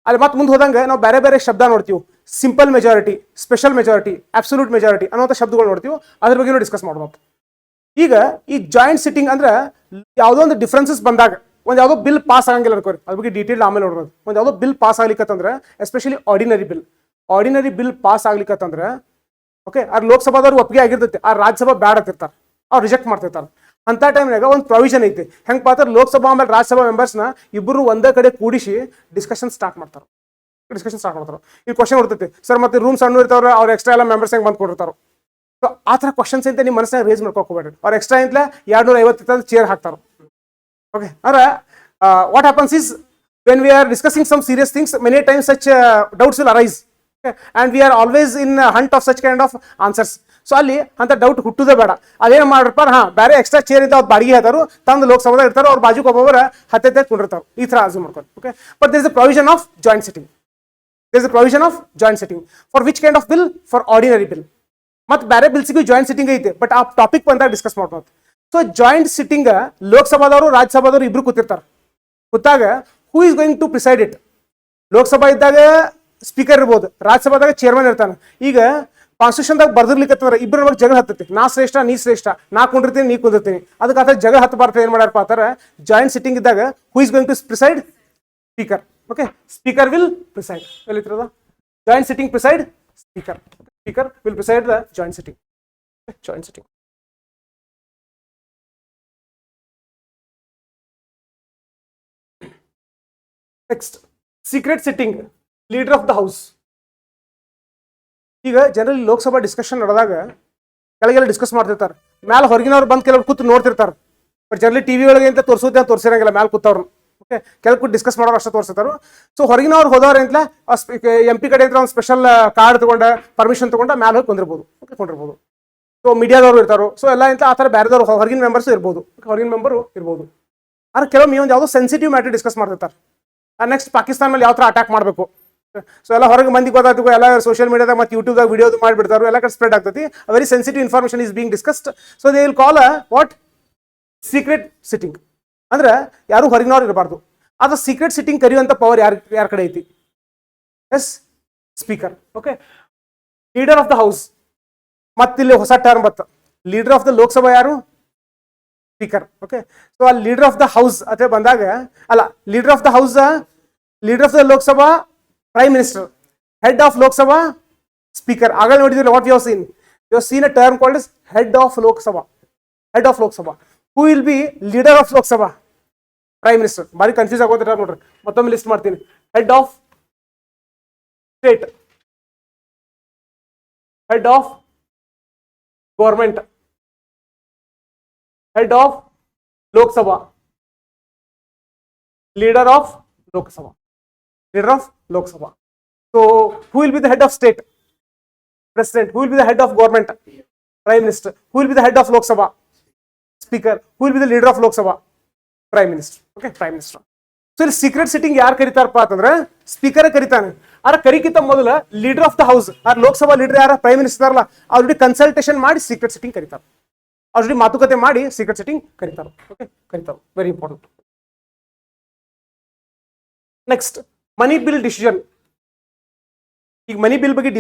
ಅಲ್ಲಿ ಮತ್ತೆ ಮುಂದೆ ಹೋದಂಗೆ ನಾವು ಬೇರೆ ಬೇರೆ ಶಬ್ದ ನೋಡ್ತೀವಿ. Simple majority, special majority, absolute majority ಅನ್ನೋಂಥ ಶಬ್ದಗಳು ನೋಡ್ತೀವಿ. ಅದ್ರ ಬಗ್ಗೆ ಡಿಸ್ಕಸ್ ಮಾಡ್ಬೇಕು. ಈಗ ಈ ಜಾಯಿಂಟ್ ಸಿಟ್ಟಿಂಗ್ ಅಂದ್ರೆ ಯಾವುದೋ ಒಂದು ಡಿಫ್ರೆನ್ಸಸ್ ಬಂದಾಗ, ಒಂದು ಯಾವುದೋ ಬಿಲ್ ಪಾಸ್ ಆಗಂಗಿಲ್ಲ ಅನ್ಕೋರಿ, ಅದ್ರ ಬಗ್ಗೆ ಡೀಟೇಲ್ ಆಮೇಲೆ ನೋಡೋದು. ಒಂದು ಯಾವುದೋ ಬಿಲ್ ಪಾಸ್ ಆಗ್ಲಿಕ್ಕಂದ್ರೆ, ಎಸ್ಪೆಷಲಿ ಆರ್ಡಿನರಿ ಬಿಲ್ ಪಾಸ್ ಆಗ್ಲಿಕ್ಕಂದ್ರೆ, ಓಕೆ, ಆ ಲೋಕಸಭಾದವ್ರು ಒಪ್ಪಿಗೆ ಆಗಿರ್ತೈತಿ, ಆ ರಾಜ್ಯಸಭಾ ಬ್ಯಾಡ್ ಅಂತಿರ್ತಾರೆ, ಅವ್ರು ರಿಜೆಕ್ಟ್ ಮಾಡ್ತಿರ್ತಾರೆ. ಅಂತ ಟೈಮ್ನಾಗ ಒಂದು ಪ್ರೊವಿಷನ್ ಐತಿ. ಹೆಂಗ್ ಪಾತ್ರ ಲೋಕಸಭಾ ಆಮೇಲೆ ರಾಜ್ಯಸಭಾ ಮೆಂಬರ್ಸ್ನ ಇಬ್ಬರು ಒಂದೇ ಕಡೆ ಕೂಡಿಸಿ ಡಿಸ್ಕಷನ್ ಸ್ಟಾರ್ಟ್ ಮಾಡ್ತಾರೆ. ಈ ಕ್ವಶನ್ ಇರ್ತೈತಿ, ಸರ್ ಮತ್ತೆ ರೂಮ್ ಸಣ್ಣ ಇರ್ತಾವ್ರೆ, ಅವ್ರು ಎಕ್ಸ್ಟ್ರಾ ಎಲ್ಲ ಮೆಂಬರ್ಸ್ ಹೆಂಗೆ ಬಂದು ಕೊಟ್ಟಿರ್ತಾರೆ. ಸೊ ಆ ಥರ ಕ್ವಶನ್ಸ್ ಅಂತ ನಿಮ್ಮ ಮನಸ್ಸಿನಾಗ ರೇಸ್ ಮಾಡ್ಕೋಕ್ ಹೋಗ್ಬೇಡ್ರಿ. ಅವ್ರು ಎಕ್ಸ್ಟ್ರಾ ಇಂತಲೇ 250 ಚೇರ್ ಹಾಕ್ತಾರೆ. ಓಕೆ, ಅಂದ್ರೆ what happens is when we are discussing some serious things, many times such doubts will arise. and we are always in hunt of such kind of answers. So ಅಲ್ಲಿ ಅಂತ doubt ಹುಟ್ಟುದೇ ಬೇಡ. ಅದೇನು ಮಾಡ್ರಪ್ಪ, ಬೇರೆ extra chair ಇದ್ದ ಅವ್ರು ಬಾಡಿಗೆ ಹೇಳ್ತಾರು, ತಂದು ಲೋಕಸಭಾದಾಗ ಇರ್ತಾರೋ, ಅವ್ರ ಬಾಜುಗೆ ಒಬ್ಬೊಬ್ಬರ ಹತ್ತೆ ಕುಂಡಿರ್ತಾರೆ. ಈ ಥರ ಅರ್ಜು ಮಾಡ್ಕೊಂಡು. Okay, but there is a provision of joint sitting. For which kind of bill? For ordinary bill. ಮತ್ತೆ ಬೇರೆ ಬಿಲ್ಸ್ಗೂ ಜಾಯಿಂಟ್ ಸಿಟ್ಟಿಂಗ್ ಐತೆ, ಬಟ್ ಆ ಟಾಪಿಕ್ ಬಂದಾಗ ಡಿಸ್ಕಸ್ ಮಾಡ್ಬೋದು. ಸೊ ಜಾಯಿಂಟ್ ಸಿಟ್ಟಿಂಗ್ ಲೋಕಸಭಾದವರು ರಾಜ್ಯಸಭಾದವರು ಇಬ್ರು ಕೂತಿರ್ತಾರೆ. ಕೂತಾಗ who is going to preside it? Lok Sabha ಇದ್ದಾಗ ಸ್ಪೀಕರ್ ಇರ್ಬೋದು, ರಾಜ್ಯಸಭಾದಾಗ ಚೇರ್ಮನ್ ಇರ್ತಾನೆ. ಈಗ ಕಾನ್ಸ್ಟಿಟ್ಯೂಷನ್ದಾಗ ಬರ್ದಿರ್ಲಿಕ್ಕೆ ಇಬ್ಬರ ಬಗ್ಗೆ ಜಗಳ ಹತ್ತೈತಿ, ನಾ ಶ್ರೇಷ್ಠ ನೀ ಶ್ರೇಷ್ಠ, ನಾ ಕುಂಡಿರ್ತೀನಿ ನೀ ಕುಂದಿರ್ತೀನಿ. ಅದಕ್ಕೆ ಆತ ಜಗಳ ಹತ್ತು ಬರ್ತಾರೆ. ಏನ್ ಮಾಡ್ಯಾರಪ್ಪ ಅಂತಾರೆ, ಜಾಯಿಂಟ್ ಸಿಟ್ಟಿಂಗ್ ಇದ್ದಾಗ who is going to preside? Speaker. Okay, speaker will preside. ಎಲ್ಲಿರೋದು joint sitting preside? Speaker will preside the joint sitting. Next, secret sitting, leader of the house. ಈಗ ಜನರಲಿ ಲೋಕಸಭಾ ಡಿಸ್ಕಷನ್ ನಡೆದಾಗ ಕೆಳಗೆಲ್ಲ ಡಿಸ್ಕಸ್ ಮಾಡ್ತಿರ್ತಾರೆ, ಮ್ಯಾಲೆ ಹೊರಗಿನವ್ರು ಬಂದು ಕೆಲವ್ರು ಕೂತು ನೋಡ್ತಿರ್ತಾರೆ. ಬಟ್ ಜನರಲಿ ಟಿವಿ ಒಳಗೆ ಅಂತ ತೋರಿಸೋದೇ ಅಂತ ತೋರಿಸಿರಂಗಿಲ್ಲ ಮ್ಯಾಲೆ ಕೂತವ್ರು. ಓಕೆ, ಕೆಳಗೆ ಕೂತು ಡಿಸ್ಕಸ್ ಮಾಡೋರು ಅಷ್ಟೇ ತೋರಿಸ್ತಾರೆ. ಸೊ ಹೊರಗಿನವ್ರು ಹೋದವ್ರು ಅಂತ MP ಕಡೆ ಅಂತ ಒಂದು ಸ್ಪೆಷಲ್ ಕಾರ್ಡ್ ತಗೊಂಡ ಪರ್ಮಿಷನ್ ತಗೊಂಡ ಮ್ಯಾಲೆ ಹೋಗಿ ಕುಂದಿರ್ಬೋದು. ಸೊ ಮೀಡಿಯಾದವರು ಇರ್ತಾರೋ, ಸೊ ಎಲ್ಲ ಅಂತ ಆ ಥರ ಬೇರೆದವ್ರು ಹೊರಗಿನ ಮೆಂಬರ್ಸು ಇರ್ಬೋದು. ಆದ್ರೆ ಕೆಲವೊಮ್ಮೆ ಒಂದು ಯಾವುದೋ ಸೆನ್ಸಿಟಿವ್ ಮ್ಯಾಟರ್ ಡಿಸ್ಕಸ್ ಮಾಡ್ತಿರ್ತಾರೆ. ನೆಕ್ಸ್ಟ್ ಪಾಕಿಸ್ತಾನ ಮೇಲೆ ಯಾವ ಥರ ಅಟ್ಯಾಕ್ ಮಾಡಬೇಕು. ಸೊ ಎಲ್ಲ ಹೊರಗೆ ಮಂದಿ ಗೊತ್ತಾಗ್ತದೆ, ಎಲ್ಲ ಸೋಷಿಯಲ್ ಮೀಡಿಯಾದಾಗ ಮತ್ತು ಯೂಟ್ಯೂಬ್ದಾಗ ವಿಡಿಯೋದು ಮಾಡಿಬಿಡ್ತಾರೆ, ಎಲ್ಲ ಕಡೆ ಸ್ಪ್ರೆಡ್ ಆಗ್ತೈತಿ. Very sensitive information is being discussed. So they will call what? Secret sitting. ಅಂದ್ರೆ ಯಾರು ಹೊರಗಿನವ್ರು ಇರಬಾರ್ದು. ಅದು ಸೀಕ್ರೆಟ್ ಸಿಟ್ಟಿಂಗ್ ಕರೆಯುವಂಥ ಪವರ್ ಯಾರ ಕಡೆ ಐತಿ? Yes, speaker. Okay, leader of the house. ಮತ್ತಿಲ್ಲಿ ಹೊಸ ಟರ್ಮ್ ಬತ್ತ, ಲೀಡರ್ ಆಫ್ ದ ಲೋಕಸಭಾ ಯಾರು? ಸ್ಪೀಕರ್. ಓಕೆ, ಸೊ ಆ ಲೀಡರ್ ಆಫ್ ದ ಹೌಸ್ ಅಥವಾ ಬಂದಾಗ, ಅಲ್ಲ, leader of the Lok Sabha prime minister, head of Lok Sabha speaker. ಆಗಲೇ ನೋಡಿದ್ರೆ what you have seen a term called is head of Lok Sabha. Who will be leader of Lok Sabha? Prime minister. ಬಾರಿ confuse ಆಗೋದ್ರ ನೋಡ್ರಿ, ಮತ್ತೊಮ್ಮೆ ಲಿಸ್ಟ್ ಮಾಡ್ತೀನಿ. Head of state, head of government, head of Lok Sabha, leader of Lok Sabha, leader of Lok Sabha. So who will be the head of state? President. Who will be the head of government? Prime Minister. Who will be the head of Lok Sabha? Speaker. Who will be the leader of Lok Sabha? Prime Minister. Okay, Prime Minister. So ಇಲ್ಲಿ secret sitting ಯಾರು ಕರೀತಾರಪ್ಪ ಅಂತಂದ್ರೆ speaker ಕರೀತಾನೆ. ಆದ್ರೆ ಕರಿಕಿಂತ ಮೊದಲ leader of the house or Lok Sabha leader ಯಾರ prime minister ಅಲ್ಲ ಅವ್ರಿಗೆ ಕನ್ಸಲ್ಟೇಷನ್ ಮಾಡಿ ಸೀಕ್ರೆಟ್ ಸಿಟ್ಟಿಂಗ್ ಕರೀತಾರೆ. ಅವ್ರಿಗೆ ಮಾತುಕತೆ ಮಾಡಿ ಸೀಕ್ರೆಟ್ ಸಿಟ್ಟಿಂಗ್ ಕರೀತಾರೆ. ಓಕೆ, ಕರೀತಾರೆ. Very important. ನೆಕ್ಸ್ಟ್ ಮನಿ ಬಿಲ್ ಡಿಸಿಷನ್. ಈಗ ಮನಿ ಬಿಲ್ ಬಗ್ಗೆ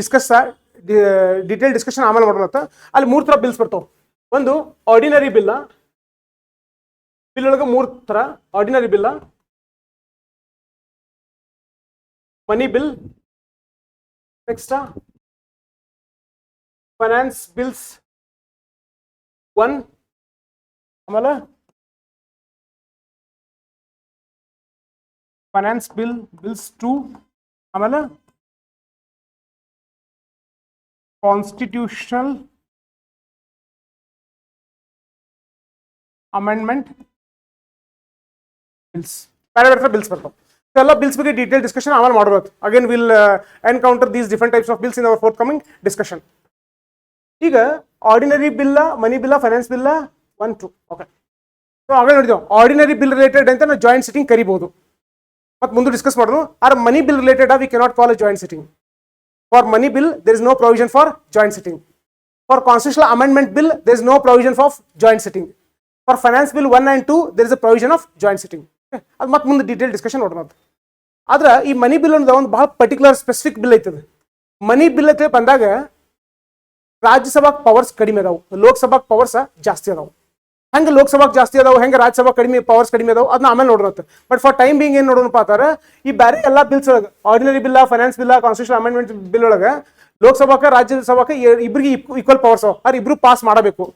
ಡಿಟೇಲ್ ಡಿಸ್ಕಷನ್ ಆಮೇಲೆ ಮಾಡೋಣ. ಅಲ್ಲಿ 3 ತರ ಬಿಲ್ಸ್ ಬರ್ತಾವ. ಒಂದು ಆರ್ಡಿನರಿ ಬಿಲ್, ಬಿಲ್ ಒಳಗೆ 3 ತರ: ordinary bill, money bill, next finance bills 1, ಆಮೇಲೆ ಫೈನಾನ್ಸ್ ಬಿಲ್ಸ್ 2, ಆಮೇಲೆ ಕಾನ್ಸ್ಟಿಟ್ಯೂಷನಲ್ ಅಮೆಂಡ್ಮೆಂಟ್ ಬಿಲ್ಸ್. ಬೇರೆ ಬಿಲ್ಸ್ ಬರ್ತಾವೆ. ಎಲ್ಲ ಬಿಲ್ಸ್ ಬಗ್ಗೆ ಡೀಟೇಲ್ ಡಿಸ್ಕಷನ್ ಆಮೇಲೆ ಮಾಡೋದು. Again will encounter these different types of bills in our forthcoming discussion. ಈಗ ordinary bill, money bill, finance bill 1, 2. Okay, so ಆಗಲೇ ನೋಡಿದೆವು ಆರ್ಡಿನರಿ ಬಿಲ್ ರಿಲೇಟೆಡ್ ಅಂತ ನಾವು ಜಾಯಿಂಟ್ ಸಿಟ್ಟಿಂಗ್ ಕರಿಬಹುದು. ಮತ್ತೆ ಮುಂದೆ ಡಿಸ್ಕಸ್ ಮಾಡೋದು. Or money bill related we cannot call a joint sitting. For money bill, there is no provision for joint sitting. For constitutional amendment bill, there is no provision for joint sitting. For finance bill 1 and 2, there is a provision of joint sitting. ಅದು ಮತ್ತೆ ಮುಂದೆ detail discussion ನೋಡೋಣ. ಆದ್ರೆ ಈ ಮನಿ bill ಅನ್ನೋದು ಒಂದು ಬಹಳ particular specific bill ಐತದ. ಮನಿ ಬಿಲ್ ಅಂತ ಬಂದಾಗ ರಾಜ್ಯಸಭಾಕ್ ಪವರ್ಸ್ ಕಡಿಮೆ ಅದಾವು, ಲೋಕಸಭಾಕ್ ಪವರ್ಸ್ ಜಾಸ್ತಿ ಅದಾವು. ಹೆಂಗೆ ಲೋಕಸಭಾಕ್ ಜಾಸ್ತಿ ಅದಾವು, ಹೆಂಗೆ ರಾಜ್ಯಸಭಾ ಕಡಿಮೆ ಪವರ್ಸ್ ಕಡಿಮೆ ಅದಾವು, ಅದನ್ನ ಆಮೇಲೆ ನೋಡೋಣ. ಬಟ್ ಫಾರ್ ಟೈಮ್ ಬಿಂಗ್ ಏನು ನೋಡೋಣಪ್ಪ ಅಂತಾರೆ, ಈ ಬೇರೆ ಎಲ್ಲ ಬಿಲ್ಸ್ ಒಳಗೆ ordinary bill, finance bill, constitution amendment bill ಒಳಗೆ ಲೋಕಸಭಾಕ ರಾಜ್ಯಸಭಾಕ್ಕೆ ಇಬ್ಬರಿಗೆ ಈಕ್ವಲ್ ಪವರ್ಸ್ ಅವ್ರು ಇಬ್ರು ಪಾಸ್ ಮಾಡಬೇಕು.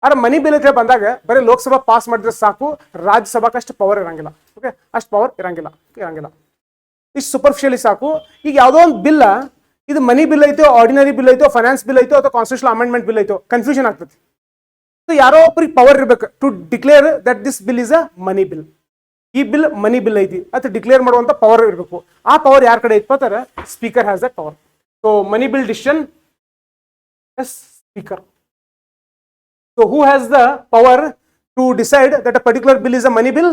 ಆದ್ರೆ ಮನಿ ಬಿಲ್ ಅಂತ ಬಂದಾಗ ಬರೀ ಲೋಕಸಭಾ ಪಾಸ್ ಮಾಡಿದ್ರೆ ಸಾಕು, ರಾಜ್ಯಸಭಾಕ್ಕೆ ಅಷ್ಟು ಪವರ್ ಇರಂಗಿಲ್ಲ. ಓಕೆ, ಅಷ್ಟು ಪವರ್ ಇರಂಗಿಲ್ಲ. ಇಷ್ಟು ಸೂಪರ್ಫಿಷಿಯಲಿ ಸಾಕು. ಈಗ ಯಾವುದೋ ಒಂದು ಬಿಲ್, ಇದು ಮನಿ ಬಿಲ್ ಐತೋ, ಆರ್ಡಿನರಿ ಬಿಲ್ ಐತೋ, ಫೈನಾನ್ಸ್ ಬಿಲ್ ಐತೋ, ಅಥವಾ ಕಾನ್ಸ್ಟಿಟ್ಯೂಷನ್ ಅಮೆಂಡ್ಮೆಂಟ್ ಬಿಲ್ ಐತೋ, ಕನ್ಫ್ಯೂಷನ್ ಆಗ್ತದೆ. ಯಾರೋ ಒಬ್ಬರಿಗೆ ಪವರ್ ಇರಬೇಕು to declare that this bill is a money bill. ಈ ಬಿಲ್ ಮನಿ ಬಿಲ್ ಐತಿ ಅಂತ ಡಿಕ್ಲೇರ್ ಮಾಡುವಂತ ಪವರ್ ಇರಬೇಕು. ಆ ಪವರ್ ಯಾರ ಕಡೆ ಐತಿ ಅಂತಾರೆ, speaker has that power. So money bill decision, yes, speaker. So who has the power to decide that a particular bill is a money bill?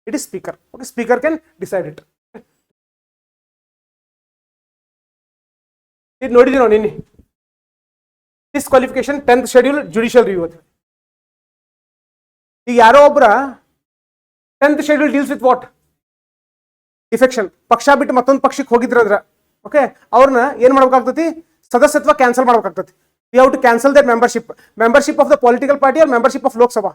It is speaker. Okay, speaker can decide it. ಇದು ನೋಡಿದೀವಿ ನಾವು ನಿನ್ನೆ. Disqualification 10th schedule judicial review ಅಂತ. ಈಗ ಯಾರೋ ಒಬ್ಬರ 10th schedule deals with what? Defection. ಪಕ್ಷ ಬಿಟ್ಟು ಮತ್ತೊಂದು ಪಕ್ಷಕ್ಕೆ ಹೋಗಿದ್ರದ್ರ, ಓಕೆ, ಅವ್ರನ್ನ ಏನ್ ಮಾಡ್ಬೇಕಾಗ್ತತಿ? ಸದಸ್ಯತ್ವ ಕ್ಯಾನ್ಸಲ್ ಮಾಡ್ಬೇಕಾಗ್ತತಿ. We have to cancel that membership of the political party or membership of Lok Sabha?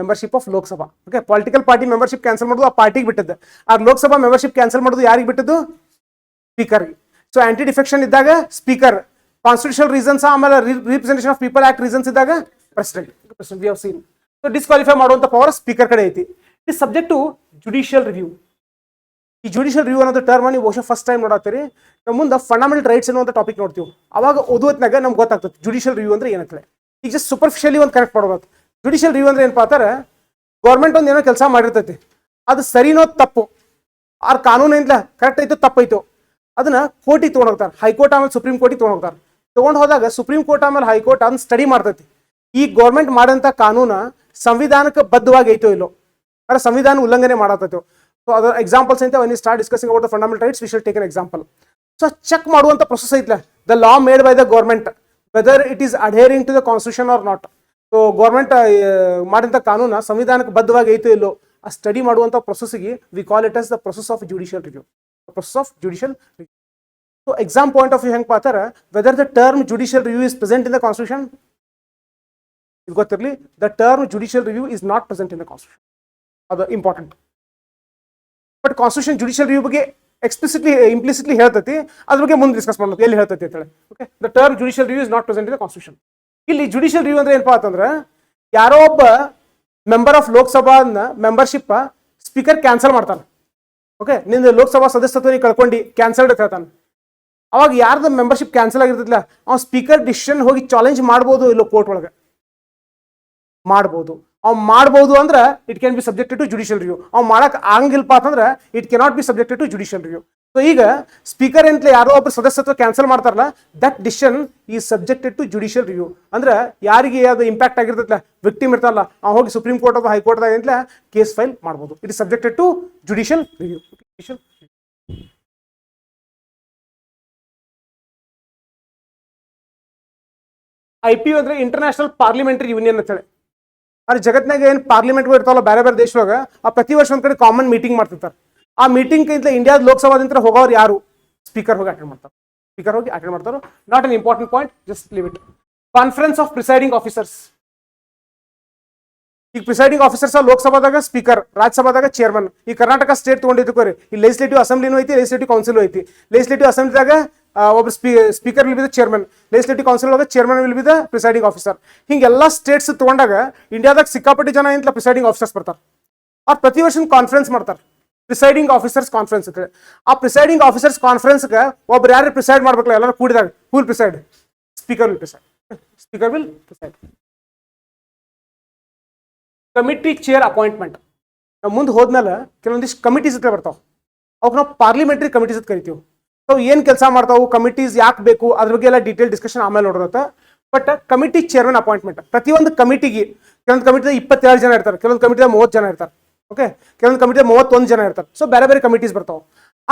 Membership of Lok Sabha. Okay, political party membership cancel ಮಾಡೋದು ಆ ಪಾರ್ಟಿಗೆ ಬಿಟ್ಟದ್ದು. ಆ ಲೋಕಸಭಾ ಮೆಂಬರ್ಶಿಪ್ ಕ್ಯಾನ್ಸಲ್ ಮಾಡೋದು ಯಾರಿಗೆ ಬಿಟ್ಟದ್ದು? ಸ್ಪೀಕರ್ಗೆ. ಸೊ ಆಂಟಿ ಡಿಫೆಕ್ಷನ್ ಇದ್ದಾಗ ಸ್ಪೀಕರ್, ಕಾನ್ಸ್ಟಿಟ್ಯೂಷನಲ್ ರೀಸನ್ಸ್ ಆಮೇಲೆ representation of people act reasons ಇದ್ದಾಗ president. We have seen. So disqualify ಮಾಡುವಂತ ಪವರ್ ಸ್ಪೀಕರ್ ಕಡೆ ಐತಿ. It is subject to judicial review. ಈ ಜುಡಿಷಿಯಲ್ ರಿವ್ಯೂ ಅನ್ನೋದು ಟರ್ಮ್ ನೀವು ಬಹುಶಃ ಫಸ್ಟ್ ಟೈಮ್ ನೋಡತ್ತೀರಿ. ನಾವು ಮುಂದೆ ಫಂಡಮೆಂಟಲ್ ರೈಟ್ಸ್ ಅನ್ನುವಂಥ ಟಾಪಿಕ್ ನೋಡ್ತೀವಿ. ಅವಾಗ ಓದುವತ್ನಾಗ ನಮ್ಗೆ ಗೊತ್ತಾಗ್ತದೆ ಜುಡಿಷಿಯಲ್ ರಿವ್ಯೂ ಅಂದ್ರೆ ಏನಂತೇಳಿ. ಈಗ ಜಸ್ಟ್ ಸೂಪರ್ಫಿಷಿಯಲಿ ಒಂದು ಕನೆಕ್ಟ್ ಮಾಡೋದು. ಜುಡಿಷಿಯಲ್ ರಿವ್ಯೂ ಅಂದ್ರೆ ಏನಪ್ಪ ಅಂತಾರೆ, ಗೌರ್ಮೆಂಟ್ ಒಂದು ಏನೋ ಕೆಲಸ ಮಾಡಿರ್ತೈತಿ, ಅದು ಸರಿನೋ ತಪ್ಪು, ಆ ಕಾನೂನಿಂದ ಕರೆಕ್ಟ್ ಐತೋ ತಪ್ಪೈತೋ, ಅದನ್ನ ಕೋರ್ಟಿಗೆ ತೊಗೊಂಡೋಗ್ತಾರೆ. ಹೈಕೋರ್ಟ್ ಆಮೇಲೆ ಸುಪ್ರೀಂ ಕೋರ್ಟಿಗೆ ತೊಗೊಂಡೋಗ್ತಾರೆ. ತೊಗೊಂಡು ಹೋದಾಗ ಸುಪ್ರೀಂ ಕೋರ್ಟ್ ಆಮೇಲೆ ಹೈಕೋರ್ಟ್ ಅದನ್ನ ಸ್ಟಡಿ ಮಾಡ್ತೈತಿ. ಈ ಗೌರ್ಮೆಂಟ್ ಮಾಡಂತ ಕಾನೂನ ಸಂವಿಧಾನಕ್ಕೆ ಬದ್ಧವಾಗಿ ಐತೋ ಇಲ್ಲೋ, ಅಂದ್ರೆ ಸಂವಿಧಾನ ಉಲ್ಲಂಘನೆ ಮಾಡತ್ತೈತೋ. ಸೊ ಅದರ ಎಕ್ಸಾಂಪಲ್ಸ್ ಅಂತ when we start discussing about the fundamental rights, we should take an example. So check ಮಾಡುವಂತ ಪ್ರೊಸೆಸ್ ಐತ್ಲ, the law made by the government whether it is adhering to the constitution or not. So government ಮಾಡಿದಂಥ ಕಾನೂನ ಸಂವಿಧಾನಕ್ಕೆ ಬದ್ಧವಾಗಿ ಐತೋ ಇಲ್ಲೋ ಆ study ಮಾಡುವಂಥ ಪ್ರೊಸೆಸ್ಗೆ we call it as the process of judicial review. The process of judicial review. So exam point of view ಹೆಂಗ್ ಪಾತಾರೆ, whether the term judicial review is present in the constitution. ಇದು ಗೊತ್ತಿರಲಿ, the term judicial review is not present in the constitution. ಅದು important. But constitution judicial review ಬಗ್ಗೆ explicitly ಇಂಪ್ಲಿಸಿಟ್ಲಿ ಹೇಳ್ತೈತಿ. ಅದ್ರ ಬಗ್ಗೆ ಮುಂದೆ discuss ಮಾಡೋದು ಎಲ್ಲಿ ಹೇಳ್ತೈತಿ ಅಂತ ಹೇಳಿ. Okay, the term judicial review is not present in the constitution. ಇಲ್ಲಿ ಜುಡಿಷಿಯಲ್ ರಿವ್ಯೂ ಅಂದ್ರೆ ಏನಪ್ಪಾ ಅಂತಂದ್ರೆ, ಯಾರೋ ಒಬ್ಬ member of Lok Sabha membership speaker cancel ಮಾಡ್ತಾನೆ. ಓಕೆ, ನಿಂದು ಲೋಕಸಭಾ ಸದಸ್ಯತ್ವ ನೀ ಕಳ್ಕೊಂಡು ಕ್ಯಾನ್ಸಲ್ಡ್ ಅಂತ ಹೇಳ್ತಾನೆ. ಅವಾಗ ಯಾರ್ದು ಮೆಂಬರ್ಶಿಪ್ ಕ್ಯಾನ್ಸಲ್ ಆಗಿರ್ತೈತಿಲ್ಲ, ಅವ್ನು ಸ್ಪೀಕರ್ ಡಿಸಿಷನ್ ಹೋಗಿ ಚಾಲೆಂಜ್ ಮಾಡ್ಬೋದು ಇಲ್ಲೋ ಕೋರ್ಟ್ ಒಳಗೆ ಮಾಡ್ಬೋದು. ಅವ್ನು ಮಾಡ್ಬೋದು ಅಂದ್ರೆ it can be subjected to judicial review. ಅವ್ನು ಮಾಡಕ್ ಆಗಂಗಿಲ್ಲಪ್ಪ ಅಂತಂದ್ರೆ it cannot be subjected to judicial review. So ಈಗ ಸ್ಪೀಕರ್ ಅಂತ ಯಾರೋ ಒಬ್ಬರು ಸದಸ್ಯತ್ವ ಕ್ಯಾನ್ಸಲ್ ಮಾಡ್ತಾರಲ್ಲ, ದಟ್ ಡಿಸಿಷನ್ ಈ ಸಬ್ಜೆಕ್ಟೆಡ್ ಟು ಜುಡಿಷಿಯಲ್ ರಿವ್ಯೂ. ಅಂದ್ರೆ ಯಾರಿಗೆ ಅದು ಇಂಪ್ಯಾಕ್ಟ್ ಆಗಿರ್ತೈತಲ್ಲ, ವಿಕ್ಟಿಮ್ ಇರ್ತಾರಲ್ಲ, ಅವ್ನು ಹೋಗಿ ಸುಪ್ರೀಂ ಕೋರ್ಟ್ ಅಥವಾ ಹೈಕೋರ್ಟ್ದಾಗ ಅಂತ ಕೇಸ್ ಫೈಲ್ ಮಾಡ್ಬೋದು. It is subjected to judicial review. IPU ಅಂದ್ರೆ ಇಂಟರ್ನ್ಯಾಷನಲ್ ಪಾರ್ಲಿಮೆಂಟರಿ ಯೂನಿಯನ್ ಅಂತ ಹೇಳಿ. ಅಲ್ಲಿ ಜಗತ್ನಾಗ ಏನು ಪಾರ್ಲಿಮೆಂಟ್ಗಳು ಇರ್ತಾವಲ್ಲ ಬೇರೆ ಬೇರೆ ದೇಶದೊಳಗೆ, ಆ ಪ್ರತಿ ವರ್ಷ ಒಂದ್ ಕಡೆ ಕಾಮನ್ ಮೀಟಿಂಗ್ ಮಾಡ್ತಿರ್ತಾರೆ. ಆ ಮೀಟಿಂಗ್ ಇಂಡಿಯಾದ ಲೋಕಸಭಾದಿಂದ ಹೋಗೋರು ಯಾರು? ಸ್ಪೀಕರ್ ಹೋಗಿ ಅಟೆಂಡ್ ಮಾಡ್ತಾರೆ. ಸ್ಪೀಕರ್ ಹೋಗಿ ಅಟೆಂಡ್ ಮಾಡ್ತಾರೆ. Not an important point, just leave it. Conference of presiding officers. ಈಗ ಪ್ರಿಸೈಡಿಂಗ್ ಆಫೀಸರ್ಸ್ ಲೋಕಸಭಾದಾಗ ಸ್ಪೀಕರ್, ರಾಜ್ಯಸಭಾದಾಗ ಚೇರ್ಮನ್. ಈ ಕರ್ನಾಟಕ ಸ್ಟೇಟ್ ತಗೊಂಡಿದ್ದಕ್ಕೆ ಈ ಲೆಜಿಸ್ಲೇಟಿವ್ ಅಸೆಂಬ್ಲಿನೂ ಐತಿ, ಲೆಜಿಸ್ಲೇಟಿವ್ ಕೌನ್ಸಿಲ್ ಐತಿ. ಲೆಜಿಸ್ಲೇಟಿವ್ ಅಸೆಂಬ್ಲಿದಾಗ ಒಬ್ಬರು speaker will be the chairman, legislative council ಒಳಗೆ chairman will be the presiding officer. ಹಿಂಗೆಲ್ಲ ಸ್ಟೇಟ್ಸ್ ತಗೊಂಡಾಗ ಇಂಡಿಯಾದಾಗ ಸಿಕ್ಕಾಪಟ್ಟಿ ಜನ ಇಂತ ಪ್ರಿಸೈಡಿಂಗ್ ಆಫೀಸರ್ಸ್ ಬರ್ತಾರೆ. ಅವ್ರು ಪ್ರತಿ ವರ್ಷ ಕಾನ್ಫರೆನ್ಸ್ ಮಾಡ್ತಾರೆ, ಪ್ರಿಸೈಡಿಂಗ್ ಆಫೀಸರ್ಸ್ ಕಾನ್ಫರೆನ್ಸ್ ಅಂತ ಹೇಳಿ. ಆ ಪ್ರಿಸೈಡಿಂಗ್ ಆಫೀಸರ್ಸ್ ಕಾನ್ಫರೆನ್ಸ್ಗೆ ಒಬ್ರು ಯಾರು ಪ್ರಿಸೈಡ್ ಮಾಡ್ಬೇಕಲ್ಲ, ಎಲ್ಲರೂ ಕೂಡಿದಾಗ who will preside? Speaker will preside. Speaker will preside. Committee chair appointment. ನಾವು ಮುಂದೆ ಹೋದ್ಮೇಲೆ ಕೆಲವೊಂದಿಷ್ಟು ಕಮಿಟೀಸ್ ಅಂತ ಬರ್ತಾವೆ, ಅವಕ್ಕೆ ನಾವು ಪಾರ್ಲಿಮೆಂಟರಿ ಕಮಿಟೀಸ್ ಅಂತ ಕರಿತೀವಿ. ಸೊ ಏನು ಕೆಲಸ ಮಾಡ್ತಾವು, ಕಮಿಟೀಸ್ ಯಾಕೆ ಬೇಕು, ಅದ್ರ ಬಗ್ಗೆ ಎಲ್ಲ ಡೀಟೇಲ್ ಡಿಸ್ಕಷನ್ ಆಮೇಲೆ ನೋಡೋದತ್ತ. ಬಟ್ ಕಮಿಟಿ ಚೇರ್ಮನ್ ಅಪಾಯಿಂಟ್ಮೆಂಟ್, ಪ್ರತಿಯೊಂದು ಕಮಿಟಿಗೆ ಕೆಲವೊಂದು ಕಮಿಟಿದ 22 ಜನ ಇರ್ತಾರೆ, ಕೆಲವೊಂದು ಕಮಿಟಿದ 30 ಜನ ಇರ್ತಾರೆ. ಓಕೆ, ಕೆಲವೊಂದು ಕಮಿಟಿದ 31 ಜನ ಇರ್ತಾರೆ. ಸೊ ಬೇರೆ ಬೇರೆ ಕಮಿಟೀಸ್ ಬರ್ತಾವೆ.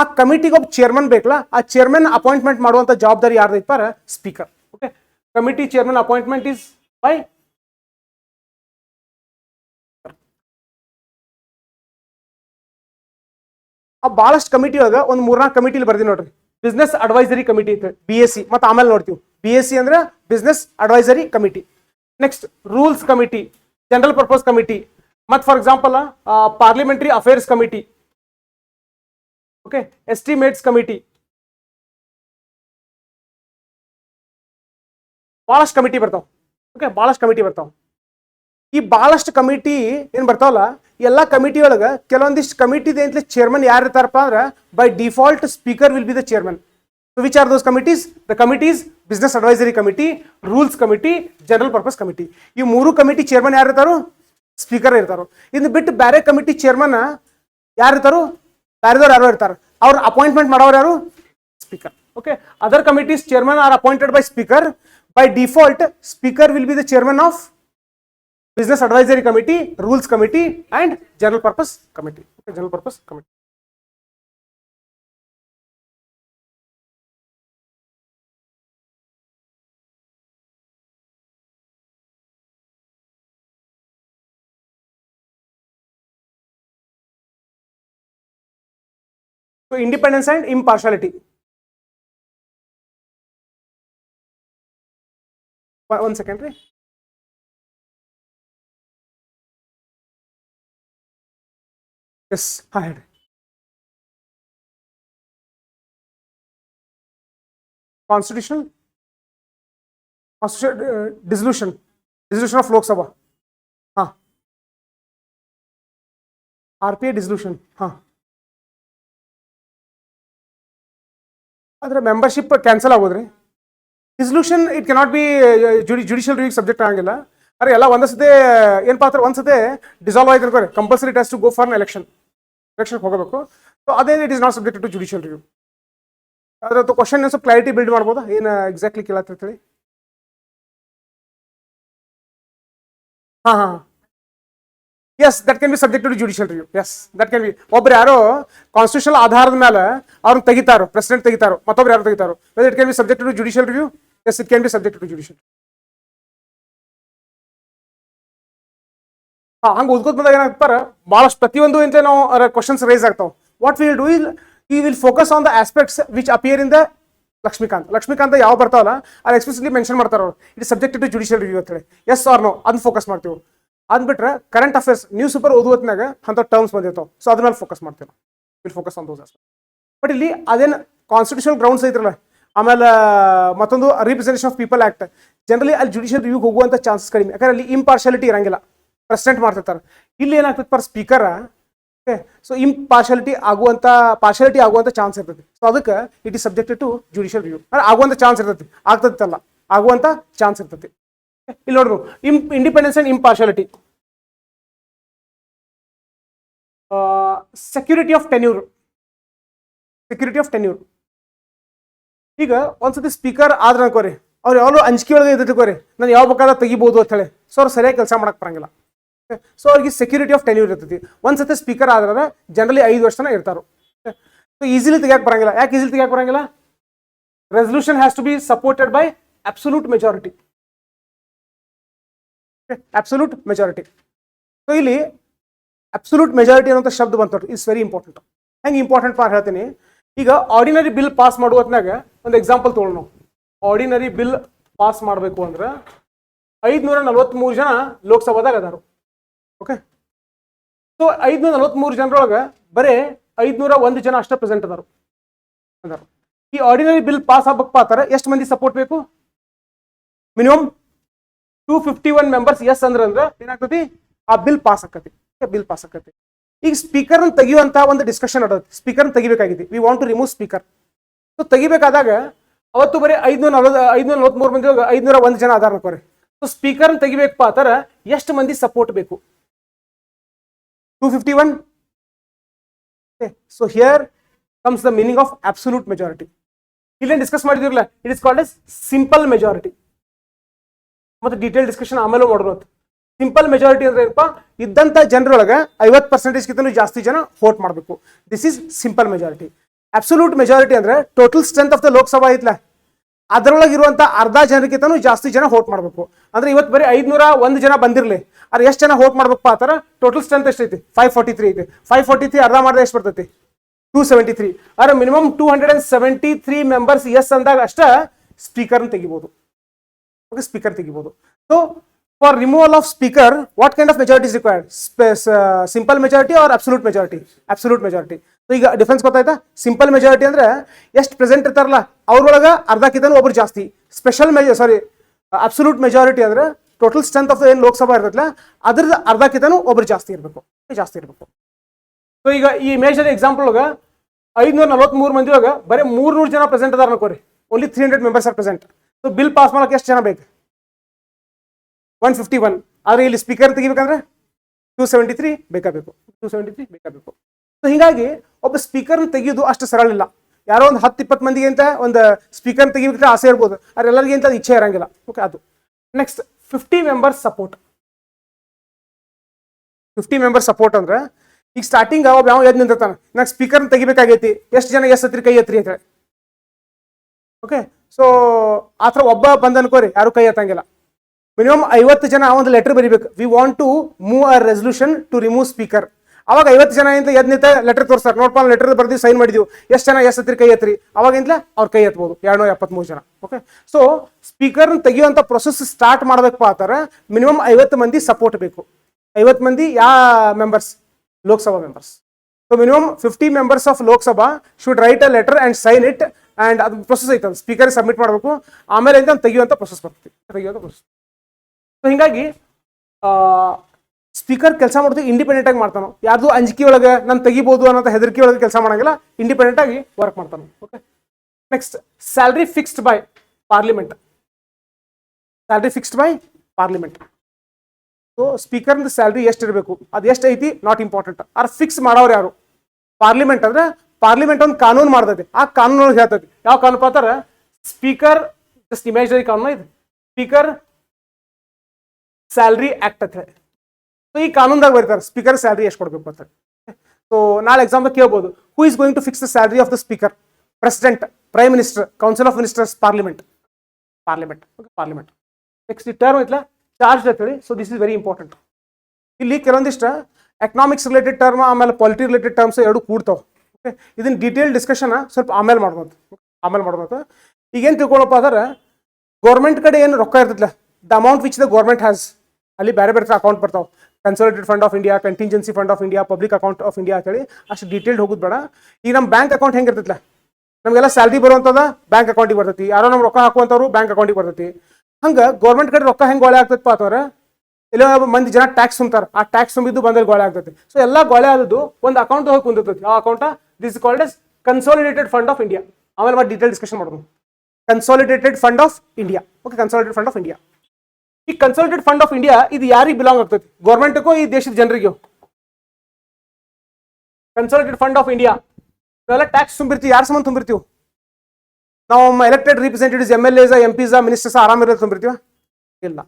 ಆ ಕಮಿಟಿಗೆ ಒಬ್ಬ ಚೇರ್ಮನ್ ಬೇಕಲ್ಲ, ಆ ಚೇರ್ಮನ್ ಅಪಾಯಿಂಟ್ಮೆಂಟ್ ಮಾಡುವಂಥ ಜವಾಬ್ದಾರಿ ಯಾರ್ದು ಇರ್ತಾರೆ? Speaker. Okay, committee chairman appointment is by ಆ ಭಾಳಷ್ಟು ಕಮಿಟಿ ಒಳಗೆ ಒಂದು 3-4 ಕಮಿಟಿಲಿ ಬರ್ದಿ ನೋಡ್ರಿ. ಬಿಸ್ನೆಸ್ ಅಡ್ವೈಸರಿ ಕಮಿಟಿ ಅಂತ BAC, ಮತ್ತೆ ಆಮೇಲೆ ನೋಡ್ತೀವಿ. BAC ಅಂದ್ರೆ business advisory committee. Next rules committee, general purpose committee, ಮತ್ತು for example parliamentary affairs committee. Okay, estimates committee. ಭಾಳಷ್ಟು ಕಮಿಟಿ ಬರ್ತಾವ. ಓಕೆ, ಭಾಳಷ್ಟು ಕಮಿಟಿ ಬರ್ತಾವ. ಈ ಭಾಳಷ್ಟು ಕಮಿಟಿ ಏನು ಬರ್ತಾವಲ್ಲ, ಎಲ್ಲ ಕಮಿಟಿ ಒಳಗೆ ಕೆಲವೊಂದಿಷ್ಟು ಕಮಿಟಿದೆ ಅಂತ ಚೇರ್ಮನ್ ಯಾರು ಇರ್ತಾರಪ್ಪ ಅಂದ್ರೆ by default speaker will be the chairman. So which are those committees? The committees business advisory committee, rules committee, general purpose committee. ಈ 3 ಕಮಿಟಿ ಚೇರ್ಮನ್ ಯಾರು ಇರ್ತಾರೋ? ಸ್ಪೀಕರ್ ಇರ್ತಾರೋ. ಇನ್ನು ಬಿಟ್ಟು ಬೇರೆ ಕಮಿಟಿ ಚೇರ್ಮನ್ ಯಾರು ಇರ್ತಾರೋ? ಬೇರೆದವ್ರು ಯಾರೋ ಇರ್ತಾರೆ. ಅವ್ರ ಅಪಾಯಿಂಟ್ಮೆಂಟ್ ಮಾಡೋರು ಯಾರು? Speaker. Okay, other committees chairman R appointed by speaker. By default speaker will be the chairman of Business Advisory Committee, Rules Committee, and General Purpose Committee. Okay, General Purpose Committee. So, independence and impartiality. One second. Yes, ahead. Constitutional dissolution of Lok Sabha. RPA dissolution. Adra membership cancel agodri. Dissolution, it cannot be judicial review subject agilla. ಅರೆ ಎಲ್ಲ ಒಂದಸತೆ ಏನಪ್ಪ ಅಂದ್ರೆ ಒಂದ್ಸತೆ dissolve ಆಯ್ತು ಅನ್ಕೋರಿ, compulsory it has to go for election ಹೋಗಬೇಕು. So ಅದೇ it is not subjected to judicial review. ಅದ್ರ ಕ್ವಶನ್ ಸ್ವಲ್ಪ ಕ್ಲಾರಿಟಿ ಬಿಲ್ಡ್ ಮಾಡ್ಬೋದಾ, ಏನು ಎಕ್ಸಾಕ್ಟ್ಲಿ ಕೇಳತ್ತಿರ್ತೀವಿ? ಹಾಂ, yes, that can be subjected to judicial review. Yes, that can be. ಒಬ್ರು ಯಾರೋ ಕಾನ್ಸ್ಟಿಟ್ಯೂಷನಲ್ ಆಧಾರದ ಮೇಲೆ ಅವ್ರನ್ನ ತೆಗಿತಾರೋ, ಪ್ರೆಸಿಡೆಂಟ್ ತೆಗಿತಾರೋ, ಮತ್ತೊಬ್ರು ಯಾರು ತೆಗಿತಾರೋ, it can be subjected to judicial review. Yes, it can be subjected to judicial. ಹಂಗೆ ಉದ್ಕೋತ್ ಬಂದಾಗ ಏನಾಗ್ತಾರೆ, ಭಾಳಷ್ಟು ಪ್ರತಿಯೊಂದು ಅಂತ ನಾವು ಕ್ವಶನ್ಸ್ ರೈಸ್ ಆಗ್ತಾವೆ. What will do ill we will focus on the aspects which appear in the Laxmikanth ಯಾವ ಬರ್ತಾವಲ್ಲ ಅಲ್ಲಿ ಎಕ್ಸ್ಪ್ಲಿಸಿಟ್ಲಿ ಮೆನ್ಷನ್ ಮಾಡ್ತಾರೆ ಅವ್ರು, it is subjected to judicial review ಅಂತ ಹೇಳಿ. ಎಸ್ ಆರ್ ನೋ ಅದನ್ನ ಫೋಕಸ್ ಮಾಡ್ತೀವಿ. ಅಂದ್ಬಿಟ್ರೆ ಕರೆಂಟ್ ಅಫೇರ್ಸ್ ನ್ಯೂಸ್ ಪೇಪರ್ ಓದುವತ್ನಾಗ ಅಂತ ಟರ್ಮ್ಸ್ ಬಂದಿರ್ತಾವೆ. ಸೊ ಅದ್ರ ಮೇಲೆ ಫೋಕಸ್ ಮಾಡ್ತೀವಿ. Will focus on those aspect. But ಇಲ್ಲಿ ಅದೇನು ಕಾನ್ಸ್ಟಿಟ್ಯೂಷನಲ್ ಗ್ರೌಂಡ್ಸ್ ಐತ್ರಲ್ಲ, ಆಮೇಲೆ ಮತ್ತೊಂದು representation of people act, generally ಅಲ್ಲಿ ಜುಡಿಷಿಯಲ್ ರಿವ್ಯೂಗೆ ಹೋಗುವಂಥ ಚಾನ್ಸಸ್ ಕಡಿಮೆ. ಯಾಕಂದ್ರೆ ಅಲ್ಲಿ ಇಂಪಾರ್ಶಾಲಿಟಿ ಇರಂಗಿಲ್ಲ, ಪ್ರೆಸಿಡೆಂಟ್ ಮಾಡ್ತಿರ್ತಾರೆ. ಇಲ್ಲಿ ಏನಾಗ್ತದೆ per speaker, okay, so partiality ಆಗುವಂಥ ಚಾನ್ಸ್ ಇರ್ತೈತಿ. ಸೊ ಅದಕ್ಕೆ it is subjected to judicial review. ಆಗುವಂಥ ಚಾನ್ಸ್ ಇರ್ತೈತಿ, ಆಗ್ತದಲ್ಲ, ಆಗುವಂಥ ಚಾನ್ಸ್ ಇರ್ತೈತಿ. ಇಲ್ಲಿ ನೋಡ್ಬೋದು independence and impartiality. Security of tenure. Security of tenure. ಈಗ ಒಂದ್ಸತಿ ಸ್ಪೀಕರ್ ಆದ್ರೆ ಅನ್ಕೋರಿ, ಅವ್ರು ಯಾವಾಗಲೂ ಅಂಜಿಕೆ ಒಳಗೆ ಇದ್ದಿರ್ಕೋರಿ, ನಾನು ಯಾವ ಬೇಕಾದ್ರೆ ತೆಗಿಬೋದು ಅಂತ ಹೇಳಿ. ಸೊ ಅವ್ರು ಸರಿಯಾಗಿ ಕೆಲಸ ಮಾಡಕ್ ಬರಂಗಿಲ್ಲ. ಸೊ ಅವ್ರಿಗೆ ಸೆಕ್ಯೂರಿಟಿ ಆಫ್ ಟೆನ್ಯೂರ್ ಇರ್ತೈತಿ. ಒಂದ್ಸತಿ ಸ್ಪೀಕರ್ ಆದ್ರೆ ಜನರಲಿ 5 ವರ್ಷನ ಇರ್ತಾರು. ಸೊ ಈಸಿಲಿ ತೆಗಿಯಕ್ಕೆ ಬರಂಗಿಲ್ಲ. ಯಾಕೆ ಈಸಿಲಿ ತೆಗಿಯಕ್ಕೆ ಬರಂಗಿಲ್ಲ? Resolution has to be supported by absolute majority. Absolute majority. So ಇಲ್ಲಿ ಅಬ್ಸಲ್ಯೂಟ್ ಮೆಜಾರಿಟಿ ಅನ್ನೋ ಶಬ್ದ ಬಂತು. It's very important. ಹೆಂಗೆ ಇಂಪಾರ್ಟೆಂಟ್ ಪಾ ಹೇಳ್ತೀನಿ. ಈಗ ಆರ್ಡಿನರಿ ಬಿಲ್ ಪಾಸ್ ಮಾಡುವ ಹೊತ್ನಾಗ ಒಂದು ಎಕ್ಸಾಂಪಲ್ ತೊಗೊಳ್ಳೋಣ ನಾವು. ಆರ್ಡಿನರಿ ಬಿಲ್ ಪಾಸ್ ಮಾಡಬೇಕು ಅಂದ್ರೆ 543 ಜನ ಲೋಕಸಭಾದಾಗ ಅದಾರು. ಓಕೆ, ಸೊ 543 ಜನರೊಳಗೆ ಬರೇ 501 ಜನ ಅಷ್ಟೇ ಪ್ರೆಸೆಂಟ್ ಅದಾರು. ಈ ಆರ್ಡಿನರಿ ಬಿಲ್ ಪಾಸ್ ಆಗ್ಬೇಕಪ್ಪ ಅಂತಾರೆ ಎಷ್ಟು ಮಂದಿ ಸಪೋರ್ಟ್ ಬೇಕು? ಮಿನಿಮಮ್ 251 ಮೆಂಬರ್ಸ್ ಎಸ್ ಅಂದ್ರೆ ಏನಾಗ್ತತಿ? ಆ ಬಿಲ್ ಪಾಸ್ ಆಕತಿ. ಬಿಲ್ ಪಾಸ್ ಆಕತಿ. ಈಗ ಸ್ಪೀಕರ್ ತೆಗಿಯುವಂತ ಒಂದು ಡಿಸ್ಕಷನ್ ನಡೆಯುತ್ತೆ. ಸ್ಪೀಕರ್ ತೆಗಿಬೇಕಾಗಿದೆ. We want to remove speaker. So ತೆಗಿಬೇಕಾದಾಗ ಅವತ್ತು ಬರೀ 543 ಮಂದಿ 501 ಜನ ಆಧಾರ ಅನ್ಕೋರಿ. ಸೊ ಸ್ಪೀಕರ್ ತೆಗಿಬೇಕಪ್ಪ ಅಂತಾರೆ ಎಷ್ಟು ಮಂದಿ ಸಪೋರ್ಟ್ ಬೇಕು? 251. So here comes the meaning of absolute majority. ಇಲ್ಲೇನು ಡಿಸ್ಕಸ್ ಮಾಡಿದಿರಲ್ಲ, it is called as simple majority. ಮತ್ತೆ ಡೀಟೇಲ್ ಡಿಸ್ಕಷನ್ ಆಮೇಲೆ ಮಾಡೋದು. ಸಿಂಪಲ್ ಮೆಜಾರಿಟಿ ಅಂದ್ರೆ ಏನಪ್ಪ? ಇದ್ದಂತ ಜನರೊಳಗೆ 50% ಜಾಸ್ತಿ ಜನ ವೋಟ್ ಮಾಡಬೇಕು. This is simple majority. Absolute majority ಅಂದ್ರೆ total strength of the Lok Sabha ಐತ್ಲ, ಅದರೊಳಗೆ ಇರುವಂತ ಅರ್ಧ ಜನಕ್ಕಿಂತ ಜಾಸ್ತಿ ಜನ ವೋಟ್ ಮಾಡಬೇಕು. ಅಂದ್ರೆ ಇವತ್ತು ಬರೀ 501 ಜನ ಬಂದಿರಲಿ, ಅದ್ರ ಎಷ್ಟು ಜನ ವೋಟ್ ಮಾಡ್ಬೇಕಪ್ಪ ಆತರ? ಟೋಟಲ್ ಸ್ಟ್ರೆಂತ್ ಎಷ್ಟೈತಿ? 543 ಐತಿ. 543 ಅರ್ಧ ಮಾಡಿದ್ರೆ ಎಷ್ಟು ಬರ್ತೈತಿ? 273. ಅರೆ ಮಿನಿಮಮ್ 273 ಮೆಂಬರ್ಸ್ ಎಸ್ ಅಂದಾಗ ಅಷ್ಟ ಸ್ಪೀಕರ್ ತೆಗಿಬಹುದು. ಓಕೆ, ಸ್ಪೀಕರ್ ತೆಗಿಬಹುದು. So for removal of speaker, what kind of majority is required? Simple majority or absolute majority? Absolute majority. So ಈಗ ಡಿಫರೆನ್ಸ್ ಗೊತ್ತಾಯ್ತಾ? ಸಿಂಪಲ್ ಮೆಜಾರಿಟಿ ಅಂದ್ರೆ ಎಷ್ಟು ಪ್ರೆಸೆಂಟ್ ಇರ್ತಾರಲ್ಲ ಅವ್ರೊಳಗ ಅರ್ಧಕ್ಕಿಂತ ಒಬ್ರು ಜಾಸ್ತಿ. ಸ್ಪೆಷಲ್ ಅಬ್ಸಲ್ಯೂಟ್ ಮೆಜಾರಿಟಿ ಅಂದ್ರೆ ಟೋಟಲ್ ಸ್ಟ್ರೆಂತ್ ಆಫ್ ಏನು ಲೋಕಸಭಾ ಇರ್ತಲ್ಲ ಅದ್ರದ್ದು ಅರ್ಧಕ್ಕಿಂತ ಒಬ್ರು ಜಾಸ್ತಿ ಇರಬೇಕು. ಸೊ ಈಗ ಈ ಇಮೇಜ್ ಎಕ್ಸಾಂಪಲ್ ಒಳಗ 543 ಮಂದಿ ಒಳಗ ಬರೀ 300 ಜನ ಪ್ರೆಸೆಂಟ್ ಅದಾರ ಅನ್ಕೋರಿ. Only 300 members are present. So bill pass ಮಾಡಕ್ಕೆ ಎಷ್ಟು ಜನ ಬೇಕು? 151. ಆದ್ರೆ ಇಲ್ಲಿ ಸ್ಪೀಕರ್ ತೆಗಿಬೇಕಂದ್ರೆ 273 ಬೇಕಾಗಬೇಕು. ಸೊ ಹೀಗಾಗಿ ಒಬ್ಬ ಸ್ಪೀಕರ್ ತೆಗೆಯೋದು ಅಷ್ಟು ಸರಳ ಇಲ್ಲ. ಯಾರೋ ಒಂದು 10-20 ಮಂದಿಗೆ ಅಂತ ಒಂದು ಸ್ಪೀಕರ್ ತೆಗಿಬೇಕಂದ್ರೆ ಆಸೆ ಇರ್ಬೋದು, ಆದ್ರೆ ಎಲ್ಲರಿಗೆ ಅಂತ ಇಚ್ಛೆ ಇರಂಗಿಲ್ಲ. ಓಕೆ, ಅದು next 50 members support. 50 members support ಅಂದ್ರೆ ಈಗ ಸ್ಟಾರ್ಟಿಂಗ್ ಯಾವ ಎದ್ ನಿಂತಿರ್ತಾನೆ, ನಾನು ಸ್ಪೀಕರ್ ತೆಗಿಬೇಕಾಗೈತಿ, ಎಷ್ಟು ಜನ ಎಸ್ ಹತ್ರಿ ಕೈ ಎತ್ರಿ ಅಂತ ಹೇಳಿ. ಓಕೆ, ಸೊ ಆತರ ಒಬ್ಬ ಬಂದ ಅನ್ಕೋರಿ, ಯಾರು ಕೈ ಎತ್ತಂಗಿಲ್ಲ. ಮಿನಿಮಮ್ 50 ಜನ ಒಂದು ಲೆಟರ್ ಬರೀಬೇಕು. We want to move a resolution to remove speaker. ಅವಾಗ 50 ಜನ ಅಂತ ಎದ್ ನಿಂತ ಲೆಟರ್ ತೋರಿಸ್ತಾರೆ, ನೋಡ್ಪ ಲೆಟರ್ ಬರ್ದಿ ಸೈನ್ ಮಾಡಿದ್ವಿ, ಎಷ್ಟು ಜನ ಎಸ್ ಹತ್ರಿ ಕೈ ಎತ್ರಿ. ಅವಾಗಿಂತಲೇ ಅವ್ರ ಕೈ ಎತ್ಬೋದು 273 ಜನ. ಓಕೆ, ಸೊ ಸ್ಪೀಕರ್ ತೆಗಿಯುವಂತ ಪ್ರೊಸೆಸ್ ಸ್ಟಾರ್ಟ್ ಮಾಡ್ಬೇಕಪ್ಪ ಅಂತಾರೆ ಮಿನಿಮಮ್ 50 ಮಂದಿ ಸಪೋರ್ಟ್ ಬೇಕು. 50 ಮಂದಿ ಯಾವ members? Lok Sabha members. So minimum 50 members of Lok Sabha should write a letter and sign it. And ಅದು ಪ್ರೊಸೆಸ್ ಐತೆ, ಸ್ಪೀಕರ್ ಸಬ್ಮಿಟ್ ಮಾಡಬೇಕು. ಆಮೇಲೆ ತೆಗಿಯುವಂತ ಪ್ರೊಸೆಸ್ ಬರ್ತದೆ. ಸೊ ಹಿಂಗಾಗಿ ಸ್ಪೀಕರ್ ಕೆಲಸ ಮಾಡ್ತೀವಿ ಇಂಡಿಪೆಂಡೆಂಟ್ ಆಗಿ ಮಾಡ್ತಾನೆ. ಯಾರ್ದು ಅಂಜಿಕೆ ಒಳಗೆ ನಾನು ತೆಗಿಬಹುದು ಅನ್ನೋ ಹೆದರಿಕೆ ಒಳಗೆ ಕೆಲಸ ಮಾಡಂಗಿಲ್ಲ, ಇಂಡಿಪೆಂಡೆಂಟ್ ಆಗಿ ವರ್ಕ್ ಮಾಡ್ತಾನೆ. Okay, next salary fixed by parliament. Salary fixed by parliament. So speaker salary ಎಷ್ಟು ಇರಬೇಕು, ಅದು ಎಷ್ಟು ಐತಿ ನಾಟ್ ಇಂಪಾರ್ಟೆಂಟ್. ಆರ್ ಫಿಕ್ಸ್ ಮಾಡೋರು ಯಾರು? ಪಾರ್ಲಿಮೆಂಟ್. ಅಂದ್ರೆ ಪಾರ್ಲಿಮೆಂಟ್ ಒಂದು ಕಾನೂನು ಮಾಡ್ತೈತಿ. ಆ ಕಾನೂನು ಹೇಳ್ತೈತಿ. ಯಾವ ಕಾನೂನು ಪಾತ್ರ? ಸ್ಪೀಕರ್ ಜಸ್ಟ್ ಇಮೇಜರಿ ಕಾನೂನು ಇದು, ಸ್ಪೀಕರ್ ಸ್ಯಾಲರಿ ಆಕ್ಟ್ ಅಂತ ಹೇಳಿ. ಸೊ ಈ ಕಾನೂನ್ದಾಗ ಬರ್ತಾರೆ ಸ್ಪೀಕರ್ ಸ್ಯಾಲರಿ ಎಷ್ಟು ಕೊಡಬೇಕು ಅಂತ. ಸೊ ನಾಳೆ ಎಕ್ಸಾಮ್ ಕೇಳ್ಬೋದು, who is going to fix the salary of the speaker? President, prime minister, council of ministers, parliament. Parliament. Next term ಐತ್ಲ ಚಾರ್ಜ್ ಅಂತ ಹೇಳಿ. So this is very important. ಇಲ್ಲಿ ಕೆಲವೊಂದಿಷ್ಟು ಎಕನಾಮಿಕ್ಸ್ ರಿಲೇಟೆಡ್ ಟರ್ಮ್ ಆಮೇಲೆ polity related terms ಎರಡು ಕೂಡ್ತಾವೆ. Okay, ಇದನ್ನ detail discussion ಸ್ವಲ್ಪ ಆಮೇಲೆ ಮಾಡ್ಬೋದು. ಈಗೇನು ತಿಳ್ಕೊಳ್ಳಪ್ಪ ಅಂದ್ರೆ ಗೌರ್ಮೆಂಟ್ ಕಡೆ ಏನು ರೊಕ್ಕ ಇರ್ತೈತಿಲ್ಲ, the amount which the government has, ಅಲ್ಲಿ ಬೇರೆ ಅಕೌಂಟ್ ಬರ್ತಾವೆ. Consolidated fund of India, contingency fund of India, public account of India ಅಂತೇಳಿ ಅಷ್ಟು ಡೀಟೇಲ್ಡ್ ಹೋಗೋದು ಬೇಡ. ಈಗ ನಮ್ಮ ಬ್ಯಾಂಕ್ ಅಕೌಂಟ್ ಹೆಂಗಿರ್ತೈತಿಲ್ಲ, ನಮಗೆಲ್ಲ ಸ್ಯಾಲ್ರಿ ಬರುವಂಥದ್ದು ಬ್ಯಾಂಕ್ ಅಕೌಂಟಿಗೆ ಬರ್ತೈತಿ. ಯಾರೋ ನಮ್ಮ ರೊಕ್ಕ ಹಾಕುವಂಥವ್ರು ಬ್ಯಾಂಕ್ ಅಕೌಂಟಿಗೆ ಬರ್ತೈತಿ. ಹಂಗೆ ಗೌರ್ಮೆಂಟ್ ಕಡೆ ರೊಕ್ಕ ಹೆಂಗೆ ಗೋಳೆ ಆಗ್ತೈತಪ್ಪ ಅಂತಂದ್ರೆ ಇಲ್ಲ ಮಂದಿ ಜನ ಟ್ಯಾಕ್ಸ್ ತುಂಬ್ತಾರೆ, ಆ ಟ್ಯಾಕ್ಸ್ ತುಂಬಿದ್ದು ಬಂದಲ್ಲಿ ಗೋಳೆ ಆಗ್ತೈತಿ. ಸೊ ಎಲ್ಲ ಗೋಳೆ ಆದದ್ದು ಒಂದು ಅಕೌಂಟ್ ಹೋಗಿ ಕುಂದಿರ್ತೈತಿ. ಆ account this is called as consolidated fund of India. ಆಮೇಲೆ ಮಾಡಿ ಡೀಟೇಲ್ ಡಿಸ್ಕಷನ್ ಮಾಡೋದು. Consolidated fund of India. Okay, consolidated fund of India. ಈ ಕನ್ಸಾಲಿಡೇಟೆಡ್ ಫಂಡ್ ಆಫ್ ಇಂಡಿಯಾ ಇದು ಯಾರಿಗೆ ಬಿಲಾಂಗ್ ಆಗ್ತೈತಿ? ಗೌರ್ಮೆಂಟ್ಗೂ ಈ ದೇಶದ ಜನರಿಗೂ? ಕನ್ಸಾಲಿಡೇಟೆಡ್ ಫಂಡ್ ಆಫ್ ಇಂಡಿಯಾ ಇವೆಲ್ಲ ಟ್ಯಾಕ್ಸ್ ತುಂಬಿರ್ತೀವಿ. ಯಾರ ಸಂಬಂಧ ತುಂಬಿರ್ತೀವಿ? ನಾವು elected representatives, MLAs, MPs, ministers ಆರಾಮಿರೋದು ತುಂಬಿರ್ತೀವ? ಇಲ್ಲ.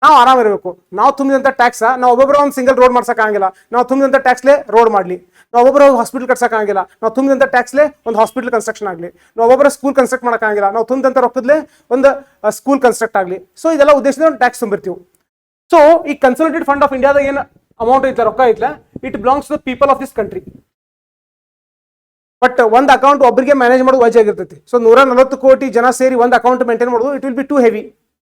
ನಾವು ಆರಾಮಿರಬೇಕು. ನಾವು ತುಂಬಿದಂಥ ಟ್ಯಾಕ್ಸ್ ನಾವು ಒಬ್ಬೊಬ್ಬರು ಒಂದು ಸಿಂಗಲ್ ರೋಡ್ ಮಾಡ್ಸೋಕ್ಕಾಗಿಲ್ಲ. ನಾವು ತುಂಬಿದಂಥ ಟ್ಯಾಕ್ಸ್ಲೇ ರೋಡ್ ಮಾಡಲಿ. ನಾವು ಒಬ್ಬೊಬ್ಬರು ಹಾಸ್ಪಿಟಲ್ ಕಟ್ಸೋಕ್ಕಾಗಿಲ್ಲ. ನಾವು ತುಂಬಿದಂಥ ಟ್ಯಾಕ್ಸ್ಲೇ ಒಂದು ಹಾಸ್ಪಿಟಲ್ ಕನ್ಸ್ಟ್ರಕ್ಷನ್ ಆಗಲಿ. ನಾವು ಒಬ್ಬೊಬ್ಬರು ಸ್ಕೂಲ್ ಕನ್ಸ್ಟ್ರಕ್ಟ್ ಮಾಡೋಕ್ಕಾಗಿಲ್ಲ. ನಾವು ತುಂಬಿದಂಥ ರೊಕ್ಕದಲ್ಲೇ ಒಂದು ಸ್ಕೂಲ್ ಕನ್ಸ್ಟ್ರಕ್ಟ್ ಆಗಲಿ. ಸೊ ಇದೆಲ್ಲ ಉದ್ದೇಶದಿಂದ ಒಂದು ಟ್ಯಾಕ್ಸ್ ತುಂಬಿರ್ತೀವಿ. ಸೊ ಈ ಕನ್ಸಾಲಿಡೇಟೆಡ್ ಫಂಡ್ ಆಫ್ ಇಂಡಿಯಾದಾಗ ಏನು ಅಮೌಂಟ್ ಐತೆ, ರೊಕ್ಕ ಐತ್ಲ, it belongs to the people of this country. But ಒಂದು ಅಕೌಂಟ್ ಒಬ್ಬರಿಗೆ ಮ್ಯಾನೇಜ್ ಮಾಡೋದು ವಜ್ ಆಗಿರ್ತೈತಿ. ಸೊ 140 ಕೋಟಿ ಜನ ಸೇರಿ ಒಂದು ಅಕೌಂಟ್ ಮೇಂಟೈನ್ ಮಾಡೋದು it will be too heavy.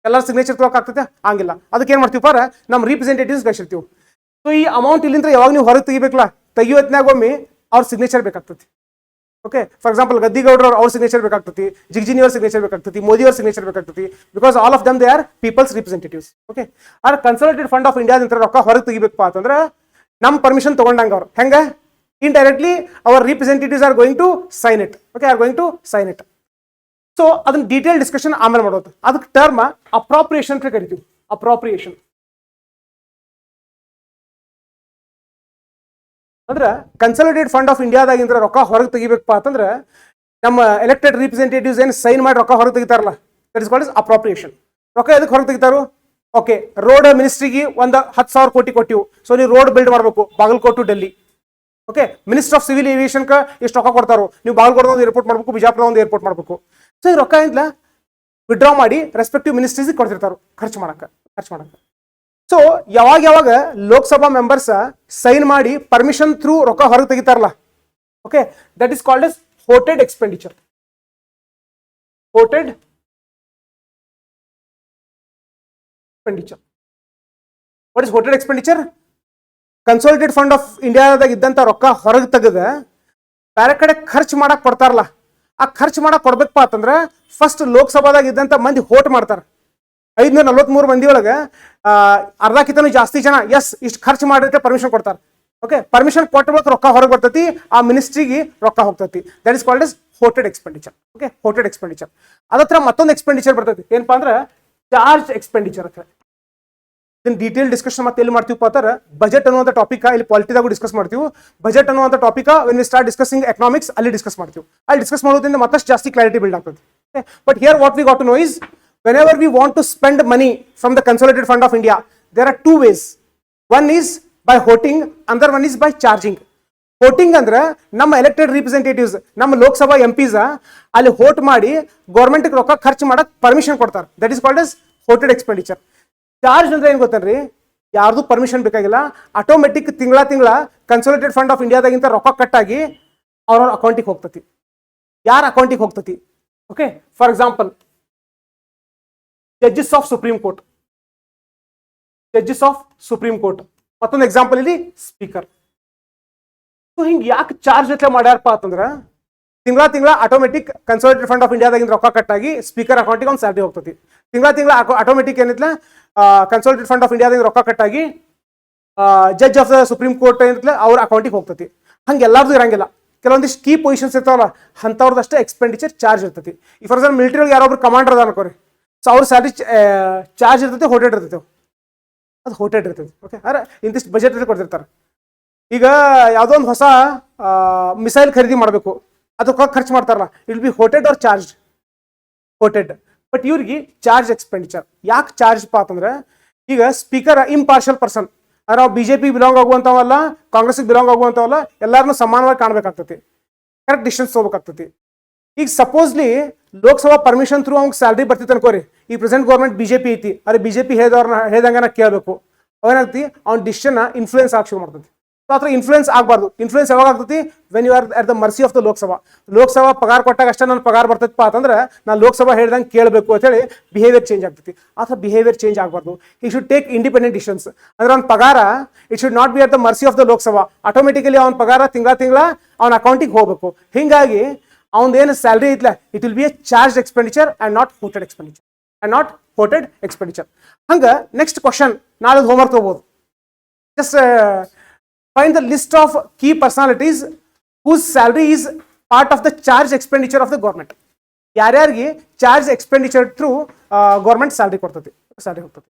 ಎಲ್ಲರ ಸಿಗ್ನೇಚರ್ ತೊಗೊಳಕ್ ಆಗ್ತದೆ? ಹಂಗಿಲ್ಲ. ಅದಕ್ಕೆ ಏನು ಮಾಡ್ತೀವಿ ಪರ ನಮ್ಮ ರಿಪ್ರೆಸೆಂಟೇಟಿವ್ಸ್ ಕಳಿಸಿರ್ತೀವಿ. ಸೊ ಈ ಅಮೌಂಟ್ ಇಲ್ಲಿಂದ ಯಾವಾಗ ನೀವು ಹೊರಗೆ ತೆಗಿಬೇಕಲ್ಲ, ತೆಗಿಯೋತ್ನಾಗ ಒಮ್ಮೆ ಅವ್ರ ಸಿಗ್ನೇಚರ್ ಬೇಕಾಗ್ತತಿ. ಓಕೆ, ಫಾರ್ ಎಕ್ಸಾಂಪಲ್ ಗದ್ದಿಗೌಡರು ಅವ್ರ ಸಿಗ್ನೇಚರ್ ಬೇಕಾಗ್ತತಿ, ಜಿಗ್ಜಿನಿಯವ್ರ ಸಿಗ್ನೇಚರ್ ಬೇಕಾಗ್ತತಿ, ಮೋದಿಯವ್ರ ಸಿಗ್ನೇಚರ್ ಬೇಕಾಗ್ತತಿ. Because all of them they are people's representatives. Okay, or consolidated fund of ಇಂಡಿಯಾದಿಂದ ರೊಕ್ಕ ಹೊರಗೆ ತೆಗಿಬೇಕಪ್ಪ ಅಂತಂದ್ರೆ ನಮ್ಮ ಪರ್ಮಿಷನ್ ತಗೊಂಡಂಗೆ ಅವ್ರು ಹೆಂಗೆ indirectly our representatives are going to sign it. Okay, are going to sign it. So ಅದನ್ನ ಡೀಟೇಲ್ ಡಿಸ್ಕಷನ್ ಆಮೇಲೆ ಮಾಡೋದು. ಅದಕ್ಕೆ ಟರ್ಮ್ ಅಪ್ರಾಪ್ರಿಯೇಷನ್ ಅಂತ ಕರಿತೀವಿ. ಅಪ್ರಾಪ್ರಿಯೇಷನ್ ಅಂದ್ರೆ ಕನ್ಸಾಲಿಡೇಟೆಡ್ ಫಂಡ್ ಆಫ್ ಇಂಡಿಯಾದಾಗಿಂದ ರೊಕ್ಕ ಹೊರಗೆ ತೆಗಿಬೇಕಪ್ಪ ಅಂತಂದ್ರೆ ನಮ್ಮ ಎಲೆಕ್ಟೆಡ್ ರಿಪ್ರೆಸೆಂಟೇಟಿವ್ಸ್ ಏನು ಸೈನ್ ಮಾಡಿ ರೊಕ್ಕ ಹೊರಗೆ ತೆಗಿತಾರಲ್ಲ, that is called is appropriation. ರೊಕ್ಕ ಎದಕ್ಕೆ ಹೊರಗೆ ತೆಗಿತಾರು? ಓಕೆ, ರೋಡ್ ಮಿನಿಸ್ಟ್ರಿಗೆ ಒಂದು 10,000 ಕೋಟಿ ಕೊಟ್ಟಿವು. ಸೊ ನೀವು ರೋಡ್ ಬಿಲ್ಡ್ ಮಾಡಬೇಕು Bagalkot to Delhi. Okay, minister of civil aviation ಎಷ್ಟು ರೊಕ್ಕ ಕೊಡ್ತಾರೋ, ನೀವು ಬಾಗಲಕೋಟೆ ಒಂದು ಏರ್ಪೋರ್ಟ್ ಮಾಡಬೇಕು, ಬಿಜಾಪುರ ಒಂದು ಏರ್ಪೋರ್ಟ್ ಮಾಡಬೇಕು. ಸೊ ಈ ರೊಕ್ಕ ಇಂದ ವಿಡ್ರಾ ಮಾಡಿ ರೆಸ್ಪೆಕ್ಟಿವ್ ಮಿನಿಸ್ಟ್ರೀಸ್ಗೆ ಕೊಡ್ತಿರ್ತಾರೆ ಖರ್ಚು ಮಾಡಕ್ಕೆ. ಸೊ ಯಾವಾಗ ಲೋಕಸಭಾ ಮೆಂಬರ್ಸ್ ಸೈನ್ ಮಾಡಿ ಪರ್ಮಿಷನ್ ಥ್ರೂ ರೊಕ್ಕ ಹೊರಗೆ ತೆಗಿತಾರಲ್ಲ, okay, that is called as voted expenditure. Voted expenditure. What is voted expenditure? Consolidated fund of ಇಂಡಿಯಾದಾಗ ಇದ್ದಂಥ ರೊಕ್ಕ ಹೊರಗೆ ತೆಗೆದ ಬೇರೆ ಕಡೆ ಖರ್ಚು ಮಾಡಕ್ ಕೊಡ್ತಾರಲ್ಲ, ಆ ಖರ್ಚು ಮಾಡಕ್ ಕೊಡ್ಬೇಕಪ್ಪ ಅಂತಂದ್ರೆ ಫಸ್ಟ್ ಲೋಕಸಭಾದಾಗ ಇದ್ದಂಥ ಮಂದಿ ಹೋಟ್ ಮಾಡ್ತಾರೆ. 543 ಮಂದಿ ಒಳಗೆ ಅರ್ಧಕ್ಕಿಂತನೂ ಜಾಸ್ತಿ ಜನ ಎಸ್ ಇಷ್ಟು ಖರ್ಚು ಮಾಡಿದ್ರೆ ಪರ್ಮಿಷನ್ ಕೊಡ್ತಾರೆ. ಓಕೆ, ಪರ್ಮಿಷನ್ ಕೊಟ್ಟಬೇಕು, ರೊಕ್ಕ ಹೊರಗೆ ಬರ್ತೈತಿ, ಆ ಮಿನಿಸ್ಟ್ರಿಗೆ ರೊಕ್ಕ ಹೋಗ್ತೈತಿ. That is called as voted expenditure. Okay, voted expenditure. ಅದತ್ರ ಮತ್ತೊಂದು ಎಕ್ಸ್ಪೆಂಡಿಚರ್ ಬರ್ತೈತಿ, ಏನಪ್ಪಾ ಅಂದ್ರೆ ಚಾರ್ಜ್ ಎಕ್ಸ್ಪೆಂಡಿಚರ್ ಅಂತ. ಇದನ್ನ ಡೀಟೇಲ್ ಡಿಸ್ಕಷನ್ ಮತ್ತೆ ಎಲ್ಲಿ ಮಾಡ್ತೀವಪ್ಪ ಅಂತಾರೆ ಬಜೆಟ್ ಅನ್ನುವಂಥ ಟಾಪಿಕ್ ಇಲ್ಲಿ ಪಾಲಿಟಿದಾಗೂ ಡಿಸ್ಕಸ್ ಮಾಡ್ತೀವಿ. ಬಜೆಟ್ ಅನ್ನುವಂಥ topic when we start discussing economics ಅಲ್ಲಿ ಡಿಸ್ಕಸ್ ಮಾಡ್ತೀವಿ. ಅಲ್ಲಿ ಡಿಸ್ಕಸ್ ಮಾಡೋದ್ರಿಂದ ಮತ್ತಷ್ಟು ಜಾಸ್ತಿ ಕ್ಲಾರಿಟಿ ಬಿಲ್ಡ್ ಆಗ್ತದೆ. But here what we got to know is whenever we want to spend money from the consolidated fund of India, there are two ways. One is by voting, another one is by charging. Voting ಅಂದ್ರೆ ನಮ್ಮ elected representatives, ನಮ್ಮ Lok Sabha MPs ಅಲ್ಲಿ vote ಮಾಡಿ government ರೊಕ್ಕ ಖರ್ಚು ಮಾಡಕ್ permission ಕೊಡ್ತಾರೆ. That is called as voted expenditure. Charge ಅಂದ್ರೆ ಏನ್ ಗೊತ್ತೇನ್ರಿ? ಯಾರ್ದು ಪರ್ಮಿಷನ್ ಬೇಕಾಗಿಲ್ಲ, ಆಟೋಮೆಟಿಕ್ ತಿಂಗಳ ಕನ್ಸಾಲಿಡೇಟೆಡ್ ಫಂಡ್ ಆಫ್ ಇಂಡಿಯಾದಾಗಿಂತ ರೊಕ್ಕ ಕಟ್ಟಾಗಿ ಅವ್ರವ್ರ ಅಕೌಂಟಿಗೆ ಹೋಗ್ತತಿ. ಯಾರ ಅಕೌಂಟಿಗೆ ಹೋಗ್ತತಿ? Okay, for example judges of supreme court, judges of supreme court. ಮತ್ತೊಂದು ಎಕ್ಸಾಂಪಲ್ ಇಲ್ಲಿ ಸ್ಪೀಕರ್. ಸೊ ಹಿಂಗೆ ಯಾಕೆ ಚಾರ್ಜ್ ಜೊತೆ ಮಾಡ್ಯಾರಪ್ಪ ಅಂತಂದ್ರೆ ತಿಂಗಳ ಆಟೋಮೆಟಿಕ್ ಕನ್ಸಾಲಿಡೇಟೆಡ್ ಫಂಡ್ ಆಫ್ ಇಂಡಿಯಾದಾಗಿಂದ ರೊಕ್ಕ ಕಟ್ಟಾಗಿ ಸ್ಪೀಕರ್ ಅಕೌಂಟಿಗೆ ಒಂದು ಸ್ಯಾಲರಿ ಹೋಗ್ತತಿ. ತಿಂಗಳ ಆಟೋಮೆಟಿಕ್ ಏನಿತ್ಲ ಕನ್ಸಾಲಿಡೇಟೆಡ್ ಫಂಡ್ ಆಫ್ ಇಂಡಿಯಾದಿಂದ ರೊಕ್ಕ ಕಟ್ಟಾಗಿ judge of the supreme court ಏನಿತ್ಲ ಅವ್ರ ಅಕೌಂಟಿಗೆ ಹೋಗ್ತತಿ. ಹಂಗೆ ಎಲ್ಲಾರ್ದು ಇರಂಗಿಲ್ಲ. ಕೆಲವೊಂದಿಷ್ಟು ಕೀ ಪೊಸಿಷನ್ಸ್ ಇರ್ತಾವಲ್ಲ ಅಂಥವ್ರದಷ್ಟೇ ಎಕ್ಸ್ಪೆಂಡಿಚರ್ ಚಾರ್ಜ್ ಇರ್ತತಿ. ಈ ಫಾರ್ ಎಕ್ಸಾಂಪಲ್ ಮಿಲಿಟರಿ ಯಾರೊಬ್ರು ಕಮಾಂಡರ್ ಅದ ಅನ್ಕೋರಿ, ಸೊ ಅವ್ರ ಸ್ಯಾಲರಿ ಚಾರ್ಜ್ ಇರ್ತೈತೆ, ಹೋಟೆಡ್ ಇರ್ತೈತೆ, ಅದು ಹೋಟೆಡ್ ಇರ್ತೈತೆ. ಓಕೆ, ಅರೆ ಇಂತಿಷ್ಟು ಬಜೆಟ್ ಕೊಡ್ತಿರ್ತಾರೆ. ಈಗ ಯಾವುದೋ ಒಂದು ಹೊಸ ಮಿಸೈಲ್ ಖರೀದಿ ಮಾಡಬೇಕು, ಅದಕ್ಕೆ ಖರ್ಚು ಮಾಡ್ತಾರಲ್ಲ, it be voted or charge? Voted. But ಇವ್ರಿಗೆ ಚಾರ್ಜ್ ಎಕ್ಸ್ಪೆಂಡಿಚರ್. ಯಾಕೆ ಚಾರ್ಜ್ ಪಾ ಅಂತಂದ್ರೆ ಈಗ ಸ್ಪೀಕರ್ ಇಂಪಾರ್ಷಿಯಲ್ ಪರ್ಸನ್, ನಾವು BJP ಬಿಲಾಂಗ್ ಆಗುವಂಥವಲ್ಲ, ಕಾಂಗ್ರೆಸ್ಗೆ ಬಿಲಾಂಗ್ ಆಗುವಂಥವಲ್ಲ, ಎಲ್ಲರನ್ನೂ ಸಮಾನವಾಗಿ ಕಾಣಬೇಕಾಗ್ತತಿ, ಕರೆಕ್ಟ್ ಡಿಸಿಷನ್ಸ್ ತೊಗೋಬೇಕಾಗ್ತತಿ. ಈಗ ಸಪೋಸ್ಲಿ ಲೋಕಸಭಾ ಪರ್ಮಿಷನ್ ಥ್ರೂ ಅವ್ನಿಗೆ ಸ್ಯಾಲ್ರಿ ಬರ್ತಿತ್ತು ಅನ್ಕೋರಿ, ಈ ಪ್ರೆಸೆಂಟ್ ಗೌರ್ಮೆಂಟ್ BJP ಐತಿ, ಅರೆ BJP ಹೇಳ್ದಂಗೆ ನಾ ಕೇಳಬೇಕು, ಅವೇನಾಗ್ತಿ ಅವ್ನ ಡಿಸಿಷನ್ ಇನ್ಫ್ಲೂಯೆನ್ಸ್ ಆಗಿ ಶುರು ಮಾಡ್ತೈತಿ. ಸೊ ಆ ಥರ ಇನ್ಫ್ಲೂಯೆನ್ಸ್ ಆಗಬಾರ್ದು. ಇನ್ಫ್ಲೂಯೆನ್ಸ್ ಯಾವಾಗ ಆಗ್ತೈತಿ? When you are at the mercy of the Lok Sabha. Lok Sabha ಪಗಾರ ಕೊಟ್ಟಾಗ ಅಷ್ಟೇ ನನ್ನ ಪಗಾರ ಬರ್ತೈತಪ್ಪ ಅಂತಂದ್ರೆ ನಾನು ಲೋಕಸಭಾ ಹೇಳ್ದಂಗೆ ಕೇಳಬೇಕು ಅಂತೇಳಿ ಬಿಹೇವಿಯರ್ ಚೇಂಜ್ ಆಗ್ತೈತಿ. ಆ ಥರ ಬಿಹೇವಿಯರ್ ಚೇಂಜ್ ಆಗಬಾರ್ದು. ಈ ಶುಡ್ ಟೇಕ್ ಇಂಡಿಪೆಂಡೆಂಟ್ ಡಿಸಿಷನ್ಸ್. ಅಂದ್ರೆ ಅವ್ನ ಪಗಾರ it should not be at the mercy of the Lok Sabha. Automatically ಅವ್ನ ಪಗಾರ ತಿಂಗಳ ಅವನ ಅಕೌಂಟಿಗೆ ಹೋಗಬೇಕು. ಹಿಂಗಾಗಿ ಅವನದೇನು salary ಐತ್ಲ, it will B A charge expenditure and not ಹೋಟೆಡ್ expenditure. And not ಹೋಟೆಡ್ expenditure. ಹಂಗೆ ನೆಕ್ಸ್ಟ್ ಕ್ವಶನ್ ನಾಳೆ ಹೋಮ್ವರ್ಕ್ ತೊಗೋಬೋದು. Just find the list of key personalities whose salary is part of the charge expenditure of the government. ಯಾರ್ಯಾರಿಗೆ charge expenditure through government salary ಕೊಡ್ತೈತಿ, salary ಹೋಗ್ತೈತಿ.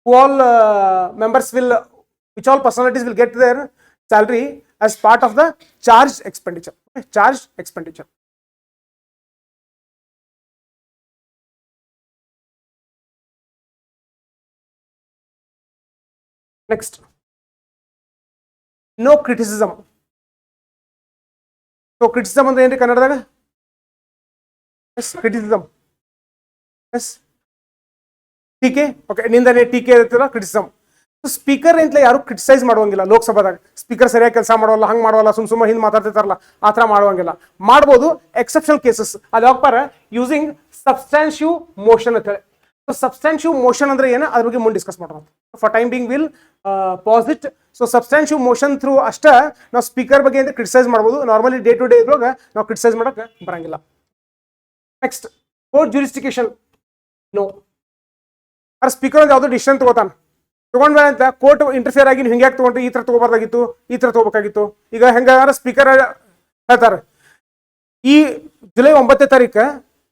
who all members will, which all personalities will get their salary as part of the charged expenditure. Okay? Charged expenditure. Next, no criticism. So criticism ಅಂದ್ರೆ ಏನ್ರಿ ಕನ್ನಡದಾಗ? Yes, criticism. Yes. ಟೀಕೆ. Okay, ನಿಂದನೆ ಟೀಕೆ ಇರ್ತಲ್ಲ, criticism. Speaker ಅಂತಲೇ ಯಾರು criticise ಮಾಡುವಂಗಿಲ್ಲ ಲೋಕಸಭಾದಾಗ. Speaker ಸರಿಯಾಗಿ ಕೆಲಸ ಮಾಡೋಲ್ಲ, ಹಂಗೆ ಮಾಡೋಲ್ಲ, ಸುಮ್ಮ ಹಿಂದೆ ಮಾತಾಡ್ತಿರ್ತಾರಲ್ಲ, ಆ ಥರ ಮಾಡುವಂಗಿಲ್ಲ. ಮಾಡ್ಬೋದು ಎಕ್ಸೆಪ್ಷನಲ್ ಕೇಸಸ್. ಅದು ಯಾಕಪ್ಪಾರ ಯೂಸಿಂಗ್ ಸಬ್ಸ್ಟ್ಯಾನ್ಷಿವ್ ಮೋಷನ್ ಅಂತ ಹೇಳಿ. ಸೊ ಸಬ್ಸ್ಟ್ಯಾನ್ಷಿವ್ ಮೋಷನ್ ಅಂದ್ರೆ ಏನು, ಅದ್ರ ಬಗ್ಗೆ ಮುಂದೆ ಡಿಸ್ಕಸ್ ಮಾಡೋಣ. For time being will pass it. So substantive motion through ಅಷ್ಟೇ ನಾವು ಸ್ಪೀಕರ್ ಬಗ್ಗೆ ಅಂತ ಕ್ರಿಟಿಸೈಸ್ ಮಾಡ್ಬೋದು. ನಾರ್ಮಲಿ ಡೇ ಟು ಡೇ ಇದ್ರಾಗ ನಾವು ಕ್ರಿಟಿಸೈಸ್ ಮಾಡೋಕೆ ಬರಂಗಿಲ್ಲ. Next, court jurisdiction no. ಆ ಸ್ಪೀಕರ್ ಒಂದು ಯಾವುದೋ ಡಿಸಿಷನ್ ತಗೋತಾನೆ, ತಗೊಂಡ್ಬೇಡ ಅಂತ ಕೋರ್ಟ್ ಇಂಟರ್ಫಿಯರ್ ಆಗಿ ನೀವು ಹಿಂಗೆ ತಗೊಂಡ್ರೆ ಈ ಥರ ತಗೋಬಾರ್ದಾಗಿತ್ತು, ಈ ಥರ ತಗೋಬೇಕಾಗಿತ್ತು. ಈಗ ಹೆಂಗಾರ ಸ್ಪೀಕರ್ ಹೇಳ್ತಾರೆ, ಈ ಜುಲೈ 9ನೇ ತಾರೀಕು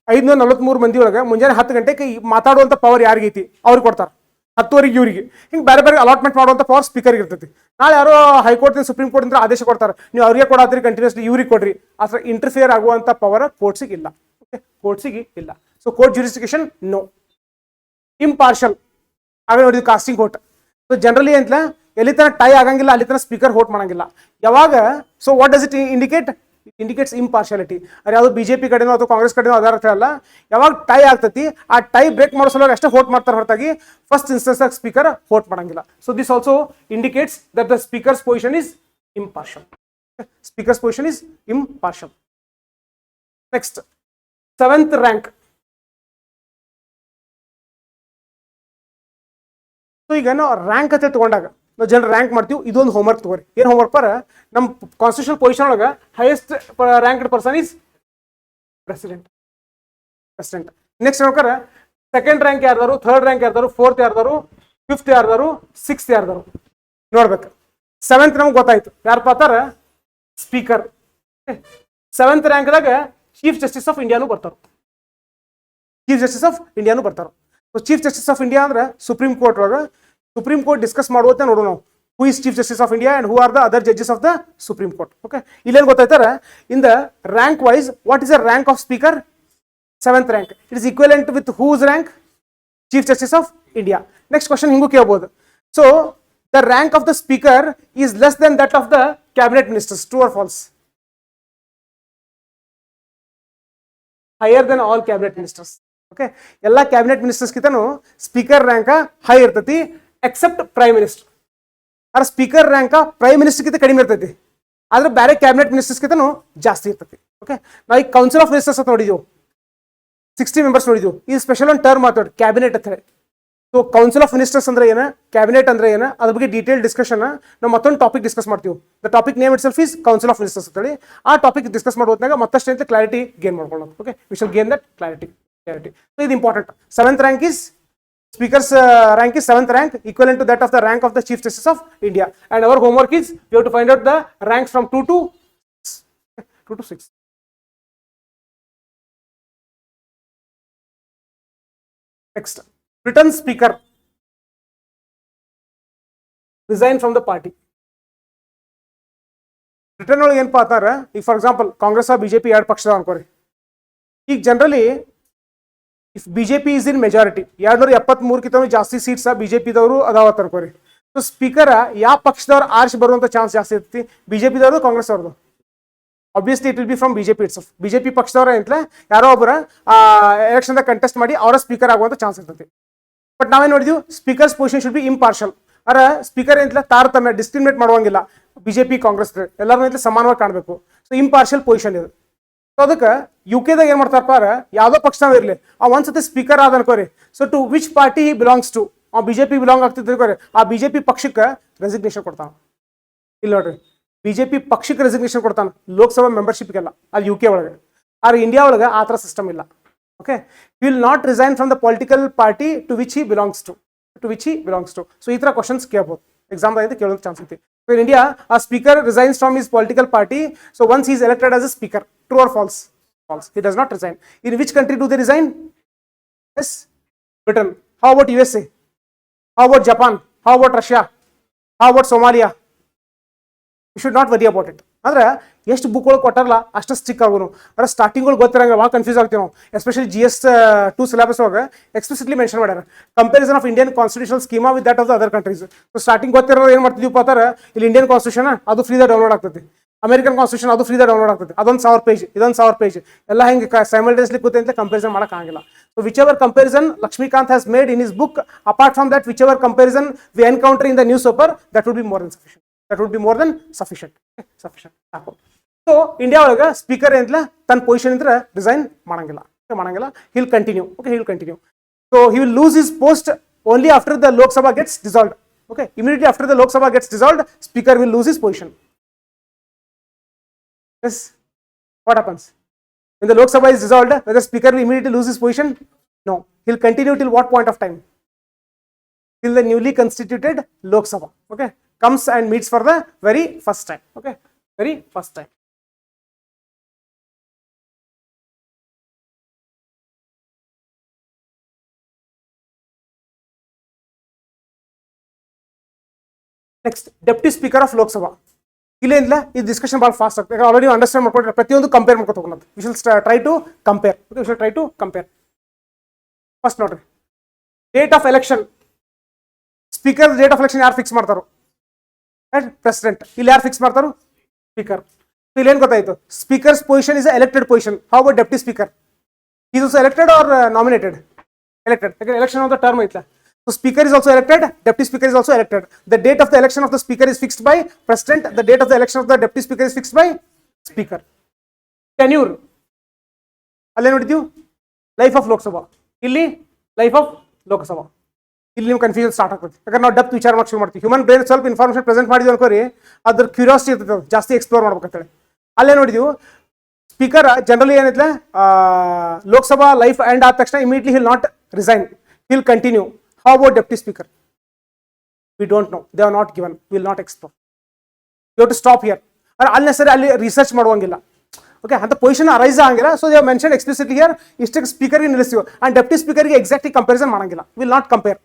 543 ಮಂದಿ ಒಳಗೆ ಮುಂಜಾನೆ 10 ಗಂಟೆಗೆ ಮಾತಾಡುವಂಥ ಪವರ್ ಯಾರಿಗೈತಿ ಅವ್ರಿಗೆ ಕೊಡ್ತಾರೆ, 10ವರೆಗೆ ಇವ್ರಿಗೆ. ಹಿಂಗೆ ಬೇರೆ ಬೇರೆ ಅಲಾಟ್ಮೆಂಟ್ ಮಾಡುವಂಥ ಪವರ್ ಸ್ಪೀಕರ್ಗೆ ಇರ್ತೈತಿ. ನಾಳೆ ಯಾರೋ ಹೈಕೋರ್ಟ್ ಸುಪ್ರೀಂ ಕೋರ್ಟ್ ಅಂದ್ರೆ ಆದೇಶ ಕೊಡ್ತಾರೆ, ನೀವು ಅವ್ರಿಗೆ ಕೊಡಾತ್ರಿ ಕಂಟಿನ್ಯೂಸ್ಲಿ ಇವ್ರಿಗೆ ಕೊಡ್ರಿ. ಆ ಥರ ಇಂಟರ್ಫಿಯರ್ ಆಗುವಂಥ ಪವರ್ ಕೋರ್ಟ್ಸಿಗೆ ಇಲ್ಲ. ಓಕೆ, ಕೋರ್ಟ್ಸಿಗೆ ಇಲ್ಲ. So court jurisdiction no. Impartial ಆಗ ನೋಡಿದ್ವಿ ಕಾಸ್ಟಿಂಗ್ ಕೋರ್ಟ್. ಸೊ ಜನರಲಿ ಅಂತ ಎಲ್ಲಿ ತನಕ ಟೈ ಆಗಂಗಿಲ್ಲ ಅಲ್ಲಿ ತನಕ ಸ್ಪೀಕರ್ ಹೋಟ್ ಮಾಡಂಗಿಲ್ಲ. ಯಾವಾಗ, so what does it indicate? It indicates impartiality. ಅದು ಯಾವುದು ಬಿಜೆಪಿ ಕಡೆನೋ ಅಥವಾ ಕಾಂಗ್ರೆಸ್ ಕಡೆನೋ ಅದರ ಅರ್ಥ ಅಲ್ಲ. ಯಾವಾಗ ಟೈ ಆಗ್ತೈತಿ ಆ ಟೈ ಬ್ರೇಕ್ ಮಾಡೋ ಸಲುವಾಗಿ ಅಷ್ಟೇ ಹೋಟ್ ಮಾಡ್ತಾರೆ ಹೊರತಾಗಿ ಫಸ್ಟ್ ಇನ್ಸ್ಟೆನ್ಸ್ ಸ್ಪೀಕರ್ ಹೋಟ್ ಮಾಡಂಗಿಲ್ಲ. So this also indicates that the speaker's position is impartial. Speaker's position is impartial. Next, 7th rank. So ಈಗ ನಾವು ರ್ಯಾಂಕ್ ಅಂತ ತಗೊಂಡಾಗ ನಾವು ಜನರು ರ್ಯಾಂಕ್ ಮಾಡ್ತೀವಿ. ಇದೊಂದು ಹೋಮ್ವರ್ಕ್ ತಗೋರಿ. ಏನು ಹೋಮ್ವರ್ಕ್ ಪರ, ನಮ್ಮ ಕಾನ್ಸ್ಟಿಟ್ಯೂಷನ್ ಪೊಸಿಷನ್ ಒಳಗೆ highest ranked person is president. Next ನೋಡ್ತಾರೆ ಸೆಕೆಂಡ್ ರ್ಯಾಂಕ್ ಯಾರ್ದಾರು, ಥರ್ಡ್ ರ್ಯಾಂಕ್ ಯಾರ್ದಾರು, ಫೋರ್ತ್ ಯಾರ್ದಾರು, ಫಿಫ್ತ್ ಯಾರ್ದಾರು, ಸಿಕ್ಸ್ತ್ ಯಾರ್ದಾರು ನೋಡ್ಬೇಕು. 7th ನಮ್ಗೆ ಗೊತ್ತಾಯ್ತು ಯಾರಪ್ಪ ಅಂತಾರ, ಸ್ಪೀಕರ್. 7th ರ್ಯಾಂಕ್ದಾಗ ಚೀಫ್ ಜಸ್ಟಿಸ್ ಆಫ್ ಇಂಡಿಯಾನು ಬರ್ತಾರೆ. So chief justice of India ಅಂದ್ರೆ ಸುಪ್ರೀಂ ಕೋರ್ಟ್ ಒಳಗೆ, ಸುಪ್ರೀಂ ಕೋರ್ಟ್ ಡಿಸ್ಕಸ್ ಮಾಡುವಂತೆ ನೋಡು ನಾವು, who is chief justice of India and who are the other judges of the supreme court. Okay, ಇಲ್ಲೇನು ಗೊತ್ತಾಯ್ತಾರೆ, in the rank wise what is the rank of speaker? 7th rank. It is equivalent with whose rank? Chief justice of India. Next question ಹಿಂಗೂ ಕೇಳ್ಬೋದು. So the rank of the speaker is less than that of the cabinet ministers. True or false? Higher than all cabinet ministers. Okay, ಎಲ್ಲ cabinet ಮಿನಿಸ್ಟರ್ಸ್ಗಿಂತನೂ speaker ರ್ಯಾಂಕ high ಇರ್ತೈತಿ except prime minister. ಆದ್ರೆ speaker ರ್ಯಾಂಕ prime ಮಿನಿಸ್ಟರ್ಗಿಂತ ಕಡಿಮೆ ಇರ್ತೈತಿ, ಆದ್ರೆ ಬೇರೆ ಕ್ಯಾಬಿನೆಟ್ ಮಿನಿಸ್ಟರ್ಸ್ಗಿಂತನೂ ಜಾಸ್ತಿ ಇರ್ತೈತಿ. ಓಕೆ, ನಾವು ಈಗ ಕೌನ್ಸಿಲ್ ಆಫ್ ಮಿನಿಸ್ಟರ್ಸ್ ಅಂತ ನೋಡಿದ್ವಿ, 60 ಮೆಂಬರ್ಸ್ ನೋಡಿದ್ವಿ. ಈ ಸ್ಪೆಷಲ್ ಒಂದು ಟರ್ಮ್ ಮಾತಾಡಿ ಕ್ಯಾಬಿನೆಟ್ ಅಂತ ಹೇಳಿ. ಸೊ ಕೌನ್ಸಿಲ್ ಆಫ್ ಮಿನಿಸ್ಟರ್ಸ್ ಅಂದ್ರೆ ಏನು, ಕ್ಯಾಬಿನೆಟ್ ಅಂದ್ರೆ ಏನು, ಅದ್ರ ಬಗ್ಗೆ ಡೀಟೇಲ್ ಡಿಸ್ಕಷನ್ ನಾವು ಮತ್ತೊಂದು ಟಾಪಿಕ್ ಡಿಸ್ಕಸ್ ಮಾಡ್ತೀವಿ. The topic name itself is council of ministers ಅಂತ ಹೇಳಿ. ಆ ಟಾಪಿಕ್ ಡಿಸ್ಕಸ್ ಮಾಡೋದ್ನಾಗ ಮತ್ತಷ್ಟು ಅಂತ ಕ್ಲಾರಿಟಿ ಗೇನ್ ಮಾಡ್ಕೊಳ್ಳೋದು. Okay, we shall gain that clarity. So ಇದು important. 7th rank is speaker's rank is 7th rank, equivalent to that of the rank of the Chief Justice of India. And our homework is we have to find out the ranks from 2 to 6. Next, Britain speaker resign from the party. Britain ಒಳಗೆ ಏನಪ್ಪಾ ಅಂತಾರೆ, ಈಗ for example Congress BJP ಎರಡು ಪಕ್ಷದ ಅನ್ಕೋರಿ. ಈಗ generally if BJP is in majority, 273ಕ್ಕಿಂತ ಜಾಸ್ತಿ ಸೀಟ್ಸ್ ಬಿಜೆಪಿದವರು ಅದಾವತ್ ಅನ್ಕೋರಿ. ಸೊ ಸ್ಪೀಕರ್ ಯಾವ ಪಕ್ಷದವ್ರು ಆರ್ಸಿ ಬರುವಂತ ಚಾನ್ಸ್ ಜಾಸ್ತಿ ಇರ್ತೈತಿ? ಬಿಜೆಪಿದವರು, ಕಾಂಗ್ರೆಸ್ ಅವ್ರದ್ದು? Obviously it will be from BJP it's. BJP ಪಕ್ಷದವ್ರ ಅಂತಲೇ ಯಾರೋ ಒಬ್ಬರ ಎಲೆಕ್ಷನ್ದಾಗ ಕಂಟೆಸ್ಟ್ ಮಾಡಿ ಅವರ ಸ್ಪೀಕರ್ ಆಗುವಂತ ಚಾನ್ಸ್ ಇರ್ತೈತಿ. ಬಟ್ ನಾವೇನು ನೋಡಿದ್ವಿ, speakers position should be impartial. ಅರ ಸ್ಪೀಕರ್ ಅಂತಲೇ ತಾರತಮ್ಯ ಡಿಸ್ಕ್ರಿಮಿನೇಟ್ ಮಾಡುವಂಗಿಲ್ಲ. ಬಿಜೆಪಿ ಕಾಂಗ್ರೆಸ್ ಎಲ್ಲರೂ ಅಂತಲೇ ಸಮಾನವಾಗಿ ಕಾಣಬೇಕು. ಸೊ ಇಂಪಾರ್ಷಲ್ ಪೊಸಿಷನ್ ಇದು. ಸೊ ಅದಕ್ಕೆ UK ದಾಗ ಏನ್ ಮಾಡ್ತಾರಪ್ಪ, ಯಾವ್ದೋ ಪಕ್ಷ ಇರಲಿ, ಒಂದ್ಸತಿ ಸ್ಪೀಕರ್ ಆದ ಅನ್ಕೋರಿ. So to which party he belongs to, BJP belong ಆಗ್ತಿದ್ರೆ ಆ ಬಿಜೆಪಿ ಪಕ್ಷಕ್ಕೆ ರೆಸಿಗ್ನೇಷನ್ ಕೊಡ್ತಾನ. ಇಲ್ಲ ನೋಡ್ರಿ, ಬಿಜೆಪಿ ಪಕ್ಷಕ್ಕೆ ರೆಸಿಗ್ನೇಷನ್ ಕೊಡ್ತಾನ, ಲೋಕಸಭಾ ಮೆಂಬರ್ಶಿಪ್ಗೆಲ್ಲ. ಅದು UK ಒಳಗೆ. ಆದ್ರೆ ಇಂಡಿಯಾ ಒಳಗೆ ಆ ಥರ ಸಿಸ್ಟಮ್ ಇಲ್ಲ. Okay, will not resign from the political party to which he belongs to. So ಈ ಥರ ಕ್ವಶನ್ಸ್ ಕೇಳ್ಬೋದು ಎಕ್ಸಾಮ್ದಾಗ, ಕೇಳೋ ಚಾನ್ಸ್ ಐತಿ. So in India, a speaker resigns from his political party. So once he is elected as a speaker, true or false? False. He does not resign. In which country do they resign? Yes, Britain. How about USA? How about Japan? How about Russia? How about Somalia? You should not worry about it. ಅಂದ್ರೆ ಎಷ್ಟು ಬುಕ್ಗಳು ಕೊಟ್ಟಾರಲ್ಲ ಅಷ್ಟು stick ಆಗೋನು ಅಂದ್ರೆ ಸ್ಟಾರ್ಟಿಂಗ್ಗಳು ಗೊತ್ತಿರಂಗಿಲ್ಲ, ಭಾಳ confuse ಆಗ್ತೀವಿ ನಾವು. Especially GS2 syllabus ಒಳಗೆ explicitly mention ಮಾಡ್ಯಾರ comparison of Indian constitutional schema with that of the other countries. So starting ಗೊತ್ತಿರೋದು ಏನು ಮಾಡ್ತಿದ್ವಿ ಅಂತಾರೆ, ಇಲ್ಲಿ ಇಂಡಿಯನ್ ಕಾನ್ಸ್ಟಿಟ್ಯೂಷನ್ ಅದು ಫ್ರೀದಾಗ ಡೌನ್ಲೋಡ್ ಆಗ್ತದೆ, ಅಮೆರಿಕನ್ ಕಾನ್ಸ್ಟಿಟ್ಯೂಷನ್ ಅದು ಫ್ರೀದಾಗ ಡೌನ್ಲೋಡ್ ಆಗ್ತದೆ, ಅದೊಂದು 1000 ಪೇಜ್ ಇದೊಂದು 1000 ಪೇಜ್ ಎಲ್ಲ ಹಿಂಗೆ ಸೈಮಲ್ಟೇನಿಯಸ್ಲಿ ಕೂತೆ ಅಂತ ಕಂಪ್ಯಾರಿಸನ್ ಮಾಡೋಕ್ಕಾಗಿಲ್ಲ. So which ever comparison Lakshmikant has made in his book, apart from that whichever comparison we encounter in the newspaper, that would be more than sufficient. That would be more than sufficient. Okay, sufficient. So India ಒಳಗೆ speaker ಏನಿಲ್ಲ ತನ್ನ position ಇಂದ resign ಮಾಡಂಗಿಲ್ಲ. He'll continue. Okay, he'll continue. So he will lose his post only after the Lok Sabha gets dissolved. Okay, immediately after the Lok Sabha gets dissolved, speaker will lose his position. Yes, what happens when the Lok Sabha is dissolved? Whether speaker will immediately lose his position? No, he'll continue till what point of time? Till the newly constituted Lok Sabha, okay, comes and meets for the very first time. Okay, very first time. Next, Deputy Speaker of Lok Sabha. ಇಲ್ಲೇನಿಲ್ಲ, ಈ discussion ಭಾಳ fast ಆಗ್ತದೆ. Already understand ಮಾಡ್ಕೊಂಡ್ರೆ ಪ್ರತಿಯೊಂದು compare ಮಾಡ್ಕೊತ ಹೋಗೋದು. We shall try to compare. Okay, we shall try to compare. First ನೋಡ್ರಿ, date of election. Speaker date of election ಯಾರು fix ಮಾಡ್ತಾರೋ? ಪ್ರೆಸಿಡೆಂಟ್. ಇಲ್ಲಿ ಯಾರು ಫಿಕ್ಸ್ ಮಾಡ್ತಾರೋ? ಸ್ಪೀಕರ್. ಇಲ್ಲಿ ಏನು ಗೊತ್ತಾಯ್ತು? Speaker's position is elected position. How about deputy speaker? Is also elected or nominated? Elected. ಯಾಕಂದ್ರೆ ಎಲೆಕ್ಷನ್ ಆಫ್ ದ ಟರ್ಮ್ ಐತ್ಲ. So speaker is also elected, deputy speaker is also elected. The date of the election of the speaker is fixed by president. The date of the election of the deputy speaker is fixed by speaker. Tenure. ಅಲ್ಲೇ ನೋಡಿದ್ವಿ life of Lok Sabha, ಇಲ್ಲಿ life of Lok Sabha. ಇಲ್ಲಿ ನಿಮ್ಗೆ confusion start ಆಗ್ತದೆ. ಯಾಕಂದ್ರೆ ನಾವು depth ವಿಚಾರ ಮಾಡಿ ಶುರು ಮಾಡ್ತೀವಿ. ಹ್ಯೂಮನ್ ಬ್ರೈನ್ ಸ್ವಲ್ಪ ಇನ್ಫಾರ್ಮೇಷನ್ ಪ್ರೆಸೆಂಟ್ ಮಾಡಿದ್ವಿ ಅನ್ಕೋರಿ, ಅದ್ರ ಕ್ಯೂರಿಯಾಸಿಟಿ ಇರ್ತದೆ, ಜಾಸ್ತಿ ಎಕ್ಸ್ಪ್ಲೋರ್ ಮಾಡ್ಬೇಕಂತೇಳಿ. ಅಲ್ಲೇ ನೋಡಿದ್ವಿ ಸ್ಪೀಕರ್ ಜನರಲಿ ಏನೈತೆ, ಲೋಕಸಭಾ ಲೈಫ್ ಎಂಡ್ ಆದ ತಕ್ಷಣ immediately hill not resign, hill continue. How about deputy speaker? We don't know. They are not given. We will not explore. You have to stop here. Unnecessary ಅಲ್ಲಿ research ಮಾಡುವಂಗಿಲ್ಲ. Okay, ಅಂತ position arise ಆಗಂಗಿಲ್ಲ. So they mention explicitly here, ಇಷ್ಟಕ್ಕೆ ಸ್ಪೀಕರ್ಗೆ ನಿಲ್ಲಿಸ್ತೀವಿ and deputy ಸ್ಪೀಕರ್ಗೆ exactly comparison ಮಾಡಂಗಿಲ್ಲ. Will not compare.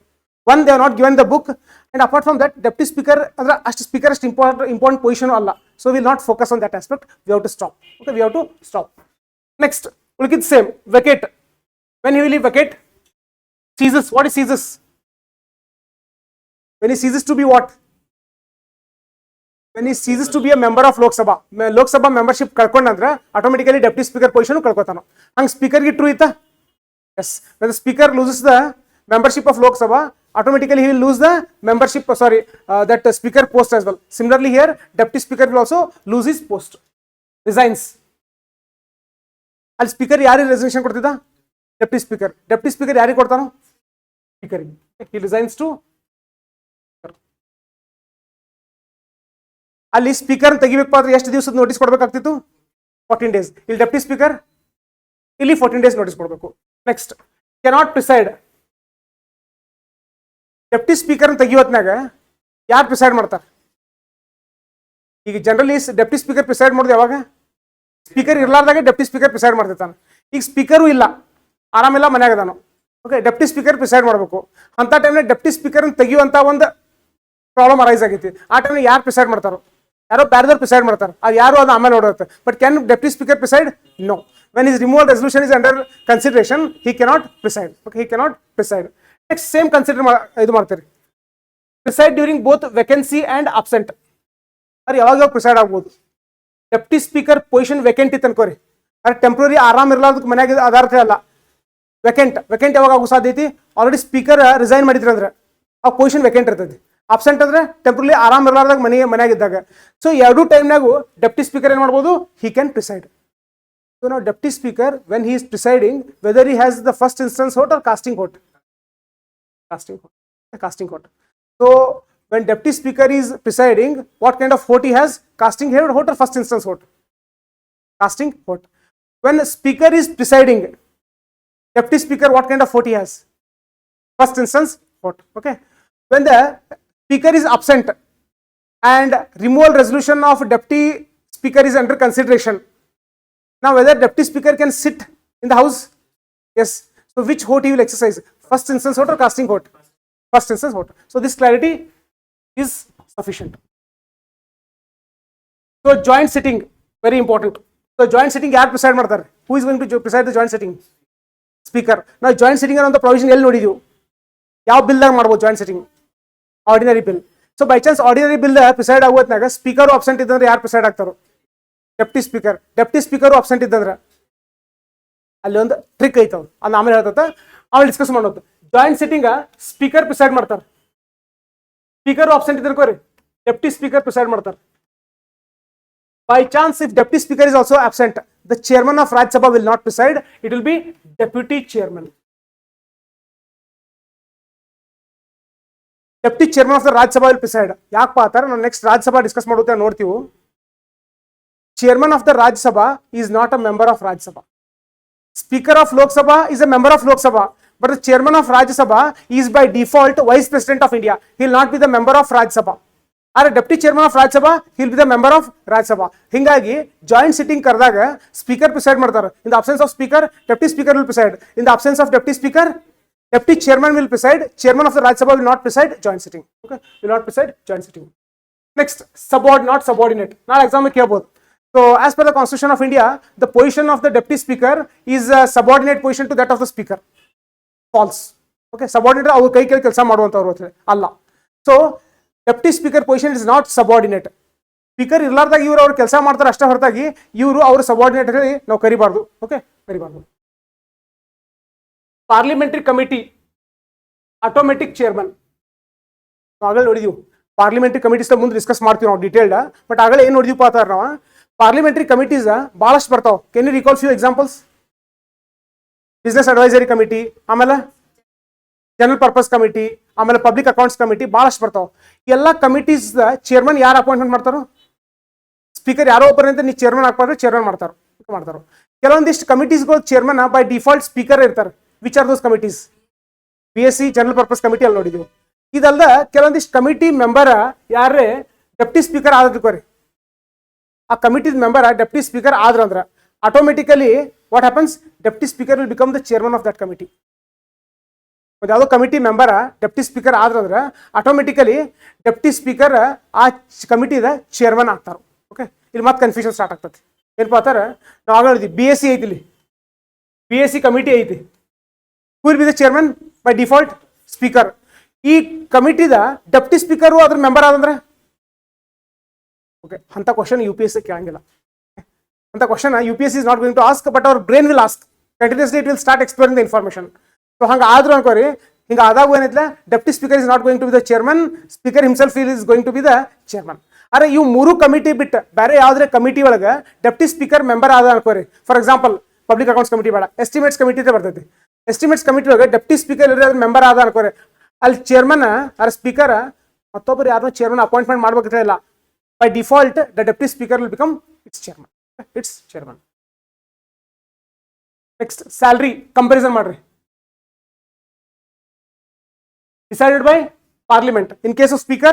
One, they are not given the book, and apart from that deputy speaker ಅಂದ್ರೆ ಅಷ್ಟು ಸ್ಪೀಕರ್ ಅಷ್ಟು ಇಂಪಾರ್ಟೆಂಟ್ ಪೊಸಿಷನ್ ಅಲ್ಲ. So will not focus on that aspect. We have to stop. Okay, we have to stop. Next ಉಳಿಕಿದ್ same. Vacate. When he will vacate? Ceases. What is ceases? When he ceases to be what? When he ceases to be a member of Lok Sabha. Lok Sabha membership ಕಳ್ಕೊಂಡ್ರೆ automatically deputy speaker position ಕಳ್ಕೊತಾನ. ಹಂಗೆ ಸ್ಪೀಕರ್ಗೆ true ಇತ್ತಾ? S. When the speaker loses the membership of Lok Sabha, automatically he will lose the membership, that speaker post as well. Similarly here, deputy speaker will also lose his post. Resigns. ಅಲ್ಲಿ speaker ಯಾರಿಗೆ resignation ಕೊಡ್ತಿದ್ದ? Deputy speaker. Deputy speaker ಯಾರಿಗೆ ಕೊಡ್ತಾನೋ? ಸ್ಪೀಕರ್ಗೆ. He resigns to. ಅಲ್ಲಿ speaker ತೆಗಿಬೇಕಾದ್ರೆ ಎಷ್ಟು ದಿವಸದ ನೋಟಿಸ್ ಕೊಡಬೇಕಾಗ್ತಿತ್ತು? 14 days. ಇಲ್ಲಿ ಡೆಪ್ಟಿ ಸ್ಪೀಕರ್ ಇಲ್ಲಿ 14 days ನೋಟಿಸ್ ಕೊಡಬೇಕು. Next, cannot preside. Deputy speaker ತೆಗಿಯೋತ್ನಾಗ ಯಾರು ಪ್ರಿಸೈಡ್ ಮಾಡ್ತಾರೆ? ಈಗ ಜನರಲಿ ಡೆಪ್ಟಿ ಸ್ಪೀಕರ್ ಪ್ರಿಸೈಡ್ ಮಾಡೋದು ಯಾವಾಗ? ಸ್ಪೀಕರ್ ಇರ್ಲಾರ್ದಾಗ ಡೆಪ್ಟಿ ಸ್ಪೀಕರ್ ಪ್ರಿಸೈಡ್ ಮಾಡ್ತಿರ್ತಾನೆ. ಈಗ ಸ್ಪೀಕರು ಇಲ್ಲ, ಆರಾಮಿಲ್ಲ, ಮನ್ಯಾಗ ಅದಾನು. ಓಕೆ, ಡೆಪ್ಟಿ ಸ್ಪೀಕರ್ ಪ್ರಿಸೈಡ್ ಮಾಡಬೇಕು. ಅಂತ ಟೈಮ್ನಾಗ ಡೆಪ್ಟಿ ಸ್ಪೀಕರ್ ತೆಗಿಯುವಂತ ಒಂದು ಪ್ರಾಬ್ಲಮ್ ಅರೈಸ್ ಆಗೈತಿ. ಆ ಟೈಮ್ನಾಗ ಯಾರು ಪ್ರಿಸೈಡ್ ಮಾಡ್ತಾರೋ? ಯಾರೋ ಬ್ಯಾರದವ್ರು ಪ್ರಿಸೈಡ್ ಮಾಡ್ತಾರೆ. ಅದು ಯಾರು ಅದು ಆಮೇಲೆ ನೋಡುತ್ತೆ. But can deputy speaker preside? No. When his removal resolution is under consideration, he cannot preside. Okay, he cannot preside. Next same consider ಇದು ಮಾಡ್ತೀರಿ. Preside during both vacancy and absent. ಅದು ಯಾವಾಗ ಪ್ರಿಸೈಡ್ ಆಗ್ಬೋದು? ಡೆಪ್ಟಿ ಸ್ಪೀಕರ್ ಪೊಸಿಷನ್ ವೇಕೆಂಟ್ ಇತ್ತು ಅನ್ಕೋರಿ, ಅದು temporary ಆರಾಮ್ ಇರಲಾರ್ದಕ್ಕೆ ಮನ್ಯಾಗ ಅದಾರ್ಥ ಅಲ್ಲ. ವೇಕೆಂಟ್ ಯಾವಾಗ ಆಗೋ ಸಾಧ್ಯ ಐತಿ? ಆಲ್ರೆಡಿ ಸ್ಪೀಕರ್ ರಿಸೈನ್ ಮಾಡಿದ್ರಿ ಅಂದ್ರೆ ಆ ಪೊಸಿಷನ್ ವೇಕೆಂಟ್ ಇರ್ತೈತಿ. ಅಬ್ಸೆಂಟ್ ಅಂದ್ರೆ ಟೆಂಪ್ರಲಿ ಆರಾಮ್ ಇರಲಾರ್ದಾಗ ಮನೆಯಾಗಿದ್ದಾಗ. ಸೊ ಎರಡು ಟೈಮ್ನಾಗು ಡೆಪ್ಟಿ ಸ್ಪೀಕರ್ ಏನು ಮಾಡ್ಬೋದು? He can preside. ಸೊ ನಾವು deputy speaker when he is presiding, whether he has the first instance vote or casting vote? Casting vote. So when deputy speaker is presiding, what kind of vote he has? Casting vote or first instance vote? Casting vote. When speaker is presiding, deputy speaker, what kind of vote he has? First instance vote. Okay. When the speaker is absent and removal resolution of deputy speaker is under consideration, now whether deputy speaker can sit in the house? Yes. So which vote he will exercise? First instance vote or casting vote? First instance vote. So this clarity is sufficient. So joint sitting, very important. So joint sitting ಯಾರು preside ಮಾಡ್ತಾರೆ? Who is going to preside the joint sitting? Speaker. ನಾವು joint sitting ಅನ್ನೋ provision ಎಲ್ಲಿ ನೋಡಿದೀವಿ? ಯಾವ ಬಿಲ್ದಾಗ ಮಾಡ್ಬೋದು joint sitting? Ordinary bill. So by chance ordinary bill preside ಆಗೋತ್ನಾಗ ಸ್ಪೀಕರ್ ಅಬ್ಸೆಂಟ್ ಇದ್ದಂದ್ರೆ ಯಾರು ಪ್ರಿಸೈಡ್ ಆಗ್ತಾರೋ? Deputy speaker. Deputy speaker absent ಇದ್ದಂದ್ರೆ ಅಲ್ಲಿ ಒಂದು ಟ್ರಿಕ್ ಐತವ, ಅದು ಆಮೇಲೆ ಹೇಳ್ತದ, ಆಮೇಲೆ ಡಿಸ್ಕಸ್ ಮಾಡೋದು. ಜಾಯಿಂಟ್ ಸಿಟ್ಟಿಂಗ್ ಸ್ಪೀಕರ್ ಪ್ರಿಸೈಡ್ ಮಾಡ್ತಾರೆ. ಸ್ಪೀಕರ್ ಅಬ್ಸೆಂಟ್ ಇದ್ರೆ ಡೆಪ್ಟಿ ಸ್ಪೀಕರ್ ಪ್ರಿಸೈಡ್ ಮಾಡ್ತಾರೆ. By chance, if deputy speaker is also absent, the chairman of Rajya Sabha will not preside. It will be deputy chairman. Deputy chairman of the Rajya Sabha will preside. ಯಾಕಪ್ಪ ಆತರ ನಾವು next Rajya Sabha discuss ಮಾಡುತ್ತೆ ನೋಡ್ತೀವಿ. Chairman of the Rajya Sabha is not a member of Rajya Sabha. Speaker of Lok Sabha is a member of Lok Sabha, but the chairman of Rajya Sabha is by default vice president of India. He will not be the member of Rajya Sabha. ಆದ್ರೆ deputy chairman of Rajya Sabha will be the member of Rajya ಸಭಾ. ಹಿಂಗಾಗಿ joint sitting ಕರೆದಾಗ speaker preside ಮಾಡ್ತಾರೆ. ಇನ್ the absence of speaker, deputy speaker will preside. In the absence of deputy speaker, deputy chairman will preside. Chairman of the Rajya Sabha will not preside joint sitting. Okay, will not preside joint sitting. Next not subordinate. ನಾಳೆ exam ಕೇಳಬಹುದು. So as per the constitution of India, the position of the deputy speaker is subordinate position to that of the speaker. False. Okay, subordinate ಅವ್ರ ಕೈ ಕೆಳಗೆ ಕೆಲಸ ಮಾಡುವಂತವ್ರು ಅಲ್ಲ. So deputy speaker position is not subordinate. Speaker ಇರ್ಲಾರ್ದಾಗ ಇವರು ಅವ್ರು ಕೆಲಸ ಮಾಡ್ತಾರೆ ಅಷ್ಟೇ ಹೊರತಾಗಿ ಇವರು ಅವ್ರ ಸಬಾರ್ಡಿನೇಟ್ ಹೇಳಿ ನಾವು ಕರಿಬಾರ್ದು. ಓಕೆ, ಕರಿಬಾರ್ದು. Parliamentary committee automatic chairman. ಆಗಲೇ ನೋಡಿದೀವಿ ಪಾರ್ಲಿಮೆಂಟರಿ ಕಮಿಟೀಸ್ ಮುಂದೆ ಡಿಸ್ಕಸ್ ಮಾಡ್ತೀವಿ ನಾವು ಡೀಟೇಲ್ಡ್. ಬಟ್ ಆಗಲೇ ಏನು ನೋಡಿದೀವಿ ಪಾತಾರ ನಾವು ಪಾರ್ಲಿಮೆಂಟರಿ ಕಮಿಟೀಸ್ ಭಾಳಷ್ಟು ಬರ್ತಾವೆ. Can you recall few examples? Business advisory committee, ಆಮೇಲೆ ಜನರಲ್ ಪರ್ಪಸ್ ಕಮಿಟಿ, ಆಮೇಲೆ ಪಬ್ಲಿಕ್ ಅಕೌಂಟ್ಸ್ ಕಮಿಟಿ, ಭಾಳಷ್ಟು ಬರ್ತಾವೆ. ಎಲ್ಲ ಕಮಿಟೀಸ್ ಚೇರ್ಮನ್ ಯಾರು ಅಪಾಯಿಂಟ್ಮೆಂಟ್ ಮಾಡ್ತಾರೋ? ಸ್ಪೀಕರ್ ಯಾರೋ ಒಬ್ಬರಿಂದ ನೀವು ಚೇರ್ಮನ್ ಹಾಕ್ಬಾರ್ದು, ಚೇರ್ಮನ್ ಮಾಡ್ತಾರೋ. ಕೆಲವೊಂದಿಷ್ಟು ಕಮಿಟೀಸ್ಗಳು ಚೇರ್ಮನ್ ಬೈ ಡಿಫಾಲ್ಟ್ ಸ್ಪೀಕರ್ ಇರ್ತಾರೆ. Which are those committees? BSc general purpose committee ಅಲ್ಲಿ ನೋಡಿದ್ವಿ. ಇದಲ್ದ ಕೆಲವೊಂದಿಷ್ಟು ಕಮಿಟಿ ಮೆಂಬರ್ ಯಾರೇ ಡೆಪ್ಟಿ ಸ್ಪೀಕರ್ ಆದ್ರಿ, ಆ ಕಮಿಟಿ ಮೆಂಬರ್ ಡೆಪ್ಟಿ ಸ್ಪೀಕರ್ ಆದ್ರಂದ್ರ automatically what happens? Deputy speaker will become the chairman of that committee. ಯಾವುದೋ ಕಮಿಟಿ ಮೆಂಬರ್ ಡೆಪ್ಟಿ ಸ್ಪೀಕರ್ ಆದ್ರಂದ್ರೆ ಆಟೋಮೆಟಿಕಲಿ ಡೆಪ್ಟಿ ಸ್ಪೀಕರ್ ಆ ಕಮಿಟಿದ ಚೇರ್ಮನ್ ಆಗ್ತಾರೆ. ಓಕೆ, ಇಲ್ಲಿ ಮತ್ತೆ ಕನ್ಫ್ಯೂಷನ್ ಸ್ಟಾರ್ಟ್ ಆಗ್ತದೆ. ಏನಪ್ಪ ಅಂತಾರೆ, ನಾವು ಆಗ ಹೇಳಿದ್ವಿ BSc ಐತಿ, ಇಲ್ಲಿ BSc ಕಮಿಟಿ ಐತಿ. Who will be the chairman? By default speaker. ಈ ಕಮಿಟಿದ ಡೆಪ್ಟಿ ಸ್ಪೀಕರು ಅದ್ರ ಮೆಂಬರ್ ಆದಂದ್ರೆ ಓಕೆ, ಅಂತ ಕ್ವಶನ್ UPSC ಕೇಳಂಗಿಲ್ಲ. ಅಂತ question UPSC is not going to ask, but our brain will ask. Continuously it will start exploring the information. So ಹಂಗೆ ಆದ್ರೂ ಅನ್ಕೋರಿ, ಹಿಂಗೆ ಆದಾಗ ಏನೈತೆ deputy speaker is not going to be the chairman, speaker himself is going to be the chairman. ಅರೆ ಇವು ಮೂರು committee ಬಿಟ್ಟು ಬೇರೆ ಯಾವ್ದ್ರೆ ಕಮಿಟಿ ಒಳಗೆ ಡೆಪ್ಟಿ ಸ್ಪೀಕರ್ ಮೆಂಬರ್ ಆದ ಅನ್ಕೋರಿ. For example public accounts committee ಬೇಡ, ಎಸ್ಟಿಮೇಟ್ಸ್ ಕಮಿಟಿ ಬರ್ತೈತಿ. ಎಸ್ಟಿಮೇಟ್ಸ್ ಕಮಿಟಿ ಒಳಗೆ ಡೆಪ್ಟಿ ಸ್ಪೀಕರ್ ಇರೋದು ಮೆಂಬರ್ ಆದ ಅನ್ಕೋರಿ. ಅಲ್ಲಿ ಚೇರ್ಮನ್ ಅರೆ ಸ್ಪೀಕರ್ ಮತ್ತೊಬ್ಬರು ಯಾರನ್ನೋ ಚೇರ್ಮನ್ ಅಪಾಯಿಂಟ್ಮೆಂಟ್ ಮಾಡ್ಬೇಕಿಲ್ಲ. ಇಲ್ಲ, by default the deputy speaker will become its chairman. Its chairman. Next salary comparison ಮಾಡ್ರಿ. Decided by Parliament. In case of Speaker,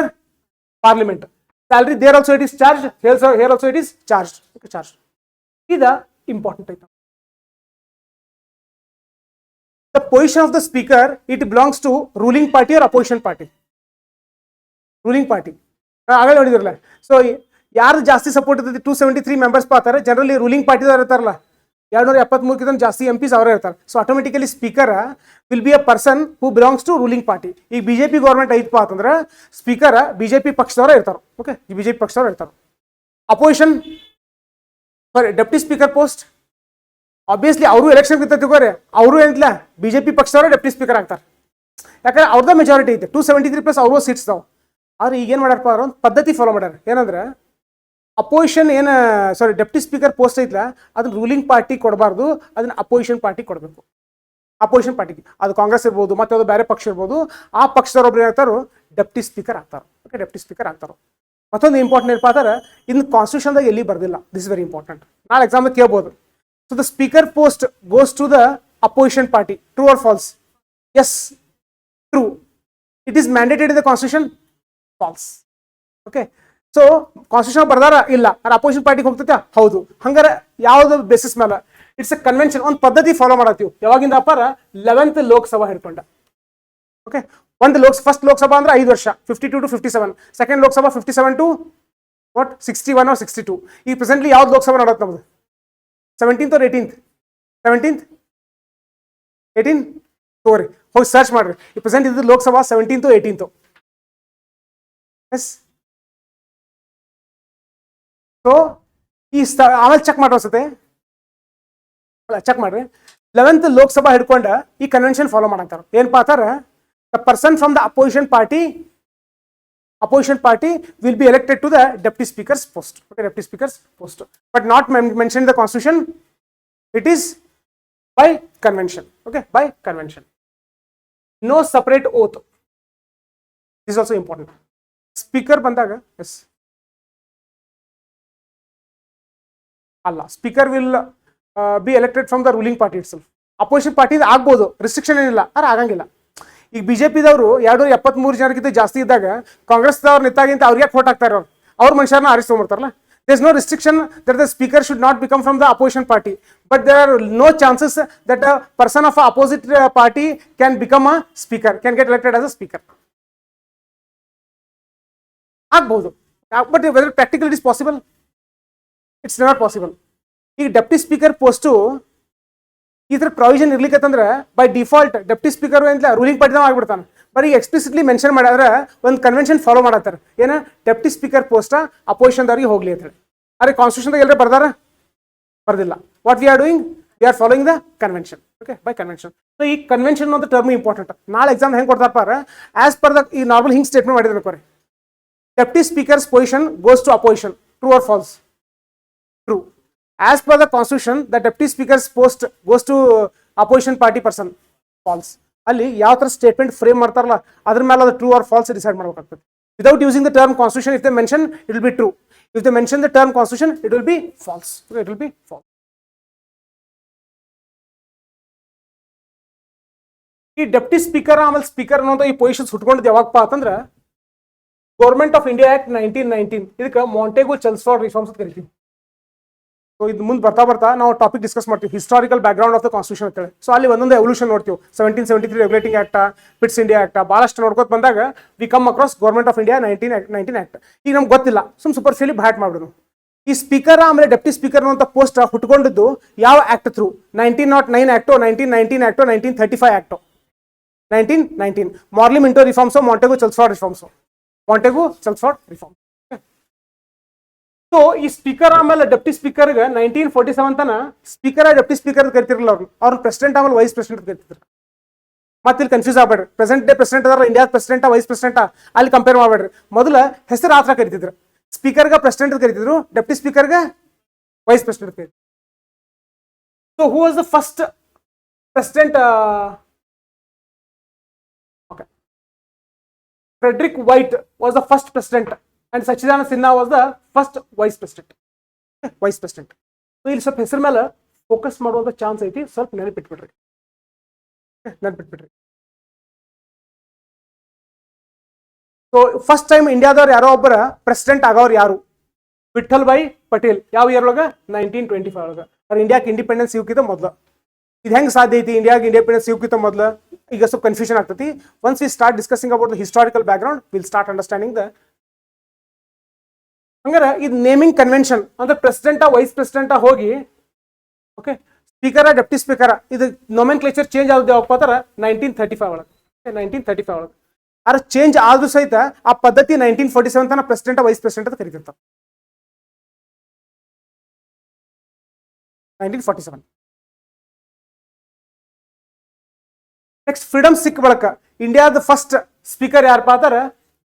Parliament. Salary there also it is charged. Here also it is charged. Okay, charged. This is the important item. The position of the Speaker, it belongs to ruling party or opposition party. Ruling party. ಆಗಲೇ ನೋಡಿದ್ರಲ್ಲ. So ಯಾರು ಜಾಸ್ತಿ support ಇರ್ತದೆ? 273 members ಪಾತಾರೆ. Generally ruling ಪಾರ್ಟಿದವ್ರು ಇರ್ತಾರಲ್ಲ, 273 ಜಾಸ್ತಿ MPs ಅವರೇ ಇರ್ತಾರೆ. So automatically speaker will be a person who belongs to ruling party. ಈಗ BJP ಗೌರ್ಮೆಂಟ್ ಐತಪ್ಪ ಅಂತಂದ್ರೆ ಸ್ಪೀಕರ್ BJP ಪಕ್ಷದವರೇ ಇರ್ತಾರೆ. ಓಕೆ, BJP ಪಕ್ಷದವ್ರು ಇರ್ತಾರೆ. Opposition for deputy speaker post obviously ಅವರು ಎಲೆಕ್ಷನ್ ತಿಳ್ಕೋರಿ, ಅವರು ಏನಿಲ್ಲ BJP ಪಕ್ಷದವರೇ ಡೆಪ್ಟಿ ಸ್ಪೀಕರ್ ಆಗ್ತಾರೆ. ಯಾಕಂದ್ರೆ ಅವ್ರದ್ದು ಮೆಜಾರಿಟಿ ಐತೆ, 273 ಪ್ಲಸ್ ಅವ್ರಿಗೂ ಸೀಟ್ಸ್ ಇದಾವೆ. ಆದ್ರೆ ಈಗ ಏನು ಮಾಡ್ಯಾರಪ್ಪ, ಅವ್ರು ಒಂದು ಪದ್ಧತಿ ಫಾಲೋ ಮಾಡ್ಯಾರ. ಏನಂದ್ರೆ ಅಪೋಸಿಷನ್ ಡೆಪ್ಟಿ ಸ್ಪೀಕರ್ ಪೋಸ್ಟ್ ಐತ್ಲ, ಅದನ್ನ ರೂಲಿಂಗ್ ಪಾರ್ಟಿ ಕೊಡಬಾರ್ದು, ಅದನ್ನ ಅಪೋಸಿಷನ್ ಪಾರ್ಟಿ ಕೊಡಬೇಕು. ಅಪೋಸಿಷನ್ ಪಾರ್ಟಿಗೆ ಅದು ಕಾಂಗ್ರೆಸ್ ಇರ್ಬೋದು, ಮತ್ತೆ ಅದು ಬೇರೆ ಪಕ್ಷ ಇರ್ಬೋದು, ಆ ಪಕ್ಷದವ್ರೊಬ್ರು ಏನಾಗ್ತಾರೋ ಡೆಪ್ಟಿ ಸ್ಪೀಕರ್ ಆಗ್ತಾರೆ. ಓಕೆ, ಡೆಪ್ಟಿ ಸ್ಪೀಕರ್ ಆಗ್ತಾರೆ. ಮತ್ತೊಂದು ಇಂಪಾರ್ಟೆಂಟ್ ಏನಪ್ಪ ಅಂದ್ರೆ ಇನ್ನು ಕಾನ್ಸ್ಟಿಟ್ಯೂಷನ್ದಾಗ ಎಲ್ಲಿ ಬರ್ದಿಲ್ಲ. This is very important. ನಾಳೆ ಎಕ್ಸಾಮ್ ಕೇಳ್ಬೋದು. So the speaker post goes to the opposition party. True or false? Yes, true. It is mandated in the constitution? False. Okay, so constitution ಬರ್ದಾರ ಇಲ್ಲ, ಅದ್ರ ಅಪೋಸಿಷನ್ ಪಾರ್ಟಿಗೆ ಹೋಗ್ತೈತೆ? ಹೌದು. ಹಂಗಾರೆ ಯಾವ್ದು ಬೇಸಿಸ್ ಮೇಲೆ? ಇಟ್ಸ್ ಎ ಕನ್ವೆನ್ಷನ್, ಒಂದು ಪದ್ಧತಿ ಫಾಲೋ ಮಾಡತ್ತೀವಿ. ಯಾವಾಗಿಂದ ಅಪ್ಪಾರ 11th ಲೋಕಸಭಾ ಹಿಡ್ಕೊಂಡ. ಓಕೆ, ಒಂದು ಫಸ್ಟ್ ಲೋಕಸಭಾ ಅಂದ್ರೆ 5 ವರ್ಷ 52 to 57, second Lok Sabha 57 to what 61 or 62. ಈ ಪ್ರೆಸೆಂಟ್ಲಿ ಯಾವ್ದು ಲೋಕಸಭಾ ನಡತ್ತೆ ನಮ್ದು 17th or 18th 17th 18 ತೋರಿ ಹೋಗಿ ಸರ್ಚ್ ಮಾಡ್ರಿ. ಈ ಪ್ರೆಸೆಂಟ್ ಇದು Lok Sabha 17th 18th. S so ಈ ಆಮೇಲೆ ಚೆಕ್ ಮಾಡಿ ಅನ್ಸುತ್ತೆ, ಚೆಕ್ ಮಾಡ್ರಿ. 11th ಲೋಕಸಭಾ ಹಿಡ್ಕೊಂಡ ಈ ಕನ್ವೆನ್ಷನ್ ಫಾಲೋ ಮಾಡಂತಾರ. ಏನಪ್ಪಾ ಅಂತಾರ, the person from the opposition party will be elected to the deputy speaker's post. Okay, deputy speaker's post, but not mentioned in the constitution. It is by convention. Okay, by convention. No separate oath. This is also important. Speaker bandaga, yes. Allah, speaker will be elected from the ruling party itself. Opposition party ಆಗ್ಬೋದು, restriction ಏನಿಲ್ಲ, ಆದ್ರೆ ಆಗಂಗಿಲ್ಲ. ಈಗ ಬಿಜೆಪಿದವರು 273 ಜನಕ್ಕಿಂತ ಜಾಸ್ತಿ ಇದ್ದಾಗ ಕಾಂಗ್ರೆಸ್ದವ್ರು ನಿಂತಾಗಿಂತ ಅವ್ರಿಗೆ vote ಹಾಕ್ತಾರೆ, ಅವ್ರ ಮನುಷ್ಯರನ್ನ ಆರಿಸ್ಕೊಂಡ್ಬಿಡ್ತಾರಲ್ಲ. there is no restriction that the speaker should not become from the opposition party, but there are no chances that a person of a opposite party can become a speaker, can get elected as a speaker. ಆಗ್ಬೋದು, but whether practically it is possible, it's never possible. ಈಗ deputy speaker post ಈ ಥರ provision ಇರ್ಲಿಕ್ಕಂದ್ರೆ by default deputy speaker ಅಂತ ruling ಪಾರ್ಟಿದಾಗ ಆಗ್ಬಿಡ್ತಾನೆ. ಬರೀ explicitly mention ಮಾಡಿದ್ರೆ ಒಂದು ಕನ್ವೆನ್ಷನ್ ಫಾಲೋ ಮಾಡತ್ತಾರೆ, ಏನ ಡೆಪ್ಟಿ ಸ್ಪೀಕರ್ ಪೋಸ್ಟ್ ಅಪೋಸಿಷನ್ದವ್ರಿಗೆ ಹೋಗ್ಲಿ ಅಂತ ಹೇಳಿ. ಅರೆ ಕಾನ್ಸ್ಟಿಟ್ಯೂಷನ್ದಾಗ ಎಲ್ಲರೂ ಬರ್ದಾರ, ಬರ್ದಿಲ್ಲ. What we are doing, we are following the convention. Okay, by convention. So ಈ ಕನ್ವೆನ್ಷನ್ ಅನ್ನೋ ಟರ್ಮ್ ಇಂಪಾರ್ಟೆಂಟ್. ನಾಳೆ ಎಕ್ಸಾಮ್ ಹೆಂಗೆ ಕೊಡ್ತಾರಪ್ಪ, ಆಸ್ ಪರ್ ದ ಈ ನಾರ್ಮಲ್ ಹಿಂಗೆ ಸ್ಟೇಟ್ಮೆಂಟ್ ಮಾಡಿದ್ರೆ ಅನ್ಕೋರಿ, deputy speaker's position goes to opposition, true or false? True. As per the constitution, the deputy speaker's post goes to opposition party person. False. ಅಲ್ಲಿ ಯಾವ ತರ ಸ್ಟೇಟ್ಮೆಂಟ್ ಫ್ರೇಮ್ ಮಾಡ್ತಾರಲ್ಲ ಅದ್ರ ಮೇಲೆ ಅದು ಟ್ರೂ ಆರ್ ಫಾಲ್ಸ್ ಡಿಸೈಡ್ ಮಾಡಬೇಕಾಗ್ತದೆ. Without using the term constitution, if they mention it will be true, if they mention the term constitution it will be false. It will be false. ಈ deputy speaker ಆಮೇಲೆ speaker ಅನ್ನೋದು ಈ positions ಹುಟ್ಕೊಂಡಿದ್ದು ಯಾವಾಗಪ್ಪ ಅಂತಂದ್ರೆ government of India act 1919, ಇದಕ್ಕೆ ಮಾಂಟೆಗೋ ಚೆಲ್ಮ್ಸ್ಫೋರ್ಡ್ reforms ಅಂತ ಕರಿತೀವಿ. So ಇದು ಮುಂದೆ ಬರ್ತಾ ನಾವು ಟಾಪಿಕ್ ಡಿಸ್ಕಸ್ ಮಾಡ್ತೀವಿ, historical background of the constitution ಅಂತೇಳಿ. ಸೊ ಅಲ್ಲಿ ಒಂದೊಂದು ಎವಲ್ಯೂಷನ್ ನೋಡ್ತೀವಿ. 1773 regulating act, Pitt's India act, ಭಾಳಷ್ಟು ನೋಡ್ಕೊತ ಬಂದಾಗ we come across government of India 1919 act. ಈಗ ನಮ್ಗೆ ಗೊತ್ತಿಲ್ಲ, ಸೂಪರ್ಫಿಲಿ ಬ್ಯಾಟ್ ಮಾಡಿದ್ರು. ಈ ಸ್ಪೀಕರ್ ಆಮೇಲೆ ಡೆಪ್ಟಿ ಸ್ಪೀಕರ್ ಅಂತ ಪೋಸ್ಟ್ ಹುಟ್ಕೊಂಡಿದ್ದು ಯಾವ ಆಕ್ಟ್ ಥ್ರೂ? 1909 ಆಕ್ಟೋ, 1919 ಆಕ್ಟೋ, 1935 ಆಕ್ಟೋ. 1919 Morley Minto reforms, Montagu Chelmsford reforms, Montagu Chelmsford reform. So ಈ ಸ್ಪೀಕರ್ ಆಮೇಲೆ ಡೆಪ್ಟಿ ಸ್ಪೀಕರ್ಗೆ 1947 ತನ ಸ್ಪೀಕರ್ ಡೆಪ್ಟಿ ಸ್ಪೀಕರ್ ಕರಿತಿರಲಿಲ್ಲ. ಅವ್ರು ಪ್ರೆಸಿಡೆಂಟ್ ಆಮೇಲೆ ವೈಸ್ ಪ್ರೆಸಿಡೆಂಟ್ ಕರಿತಿದ್ರು. ಮತ್ತೆ ಇಲ್ಲಿ ಕನ್ಫ್ಯೂಸ್ ಆಗ್ಬೇಡ್ರಿ, ಪ್ರೆಸೆಂಟ್ ಡೇ ಪ್ರೆಸಿಡೆಂಟ್ ಅದಾರ, ಇಂಡಿಯಾ ಪ್ರೆಸಿಡೆಂಟ್ ವೈಸ್ ಪ್ರೆಸಿಡೆಂಟ್ ಅಲ್ಲಿ ಕಂಪೇರ್ ಮಾಡ್ಬೇಡ್ರಿ. ಮೊದಲ ಹೆಸರು ಆತರ ಕರಿತಿದ್ರು, ಸ್ಪೀಕರ್ಗೆ ಪ್ರೆಸಿಡೆಂಟ್ ಕರಿತಿದ್ರು, ಡೆಪ್ಟಿ ಸ್ಪೀಕರ್ಗೆ ವೈಸ್ ಪ್ರೆಸಿಡೆಂಟ್ ಕರಿತಿದ್ರು. So who was the first president? Okay, Friedrich white was the first president and Sachidanand Sinha was the first vice president. Vice president. So ಇಲ್ಲಿ ಸ್ವಲ್ಪ ಹೆಸರ ಮೇಲೆ ಫೋಕಸ್ ಮಾಡುವಂತ ಚಾನ್ಸ್ ಐತಿ, ಸ್ವಲ್ಪ ನೆನಪಿಟ್ಬಿಡ್ರಿ. ಸೊ ಫಸ್ಟ್ ಟೈಮ್ ಇಂಡಿಯಾದವ್ರು ಯಾರೋ ಒಬ್ಬರ ಪ್ರೆಸಿಡೆಂಟ್ ಆಗೋರು ಯಾರು? ವಿಠಲ್ ಭಾಯ್ ಪಟೇಲ್. ಯಾವ ಇಯರ್ ಒಳಗ? 1925 ಒಳಗ. ಅವ್ರು ಇಂಡಿಯಾಕ್ಕೆ ಇಂಡಿಪೆಂಡೆನ್ಸ್ ಸಿಕ್ಕಿದ ಮೊದಲು. ಇದು ಹೆಂಗೆ ಸಾಧ್ಯ ಐತಿ ಇಂಡಿಯಾಗೆ ಇಂಡಿಪೆಂಡೆನ್ಸ್ ಸಿಕ್ಕಿತ ಮೊದಲು? ಈಗ ಸ್ವಲ್ಪ ಕನ್ಫ್ಯೂಷನ್ ಆಗ್ತೈತಿ. Once we start discussing about the historical background, will start understanding the. ಹಂಗಾರೆ ಇದು ನೇಮಿಂಗ್ ಕನ್ವೆನ್ಷನ್ ಅಂದ್ರೆ ಪ್ರೆಸಿಡೆಂಟಾ ವೈಸ್ ಪ್ರೆಸಿಡೆಂಟಾ ಹೋಗಿ, ಓಕೆ, ಸ್ಪೀಕರ ಡೆಪ್ಟಿ ಸ್ಪೀಕರ, ಇದು ನೋಮೆನ್ಕ್ಲೇಚರ್ ಚೇಂಜ್ ಆಗೋದು ಯಾವಪ್ಪ ಅಂದ್ರೆ 1935 ಒಳಗೆ. 1935 ಒಳಗೆ ಆದ್ರೆ ಚೇಂಜ್ ಆದ್ರೂ ಸಹಿತ ಆ ಪದ್ಧತಿ 1947 ತನ ಪ್ರೆಸಿಡೆಂಟ್ ವೈಸ್ ಪ್ರೆಸಿಡೆಂಟ್ ಅಂತ ಕರಿತಿರ್ತಾರೆ. 1947. ನೆಕ್ಸ್ಟ್ ಫ್ರೀಡಮ್ ಸಿಕ್ ಬಳಕ ಇಂಡಿಯಾದ ಫಸ್ಟ್ ಸ್ಪೀಕರ್ ಯಾರಪ್ಪ ಅಂತಾರೆ?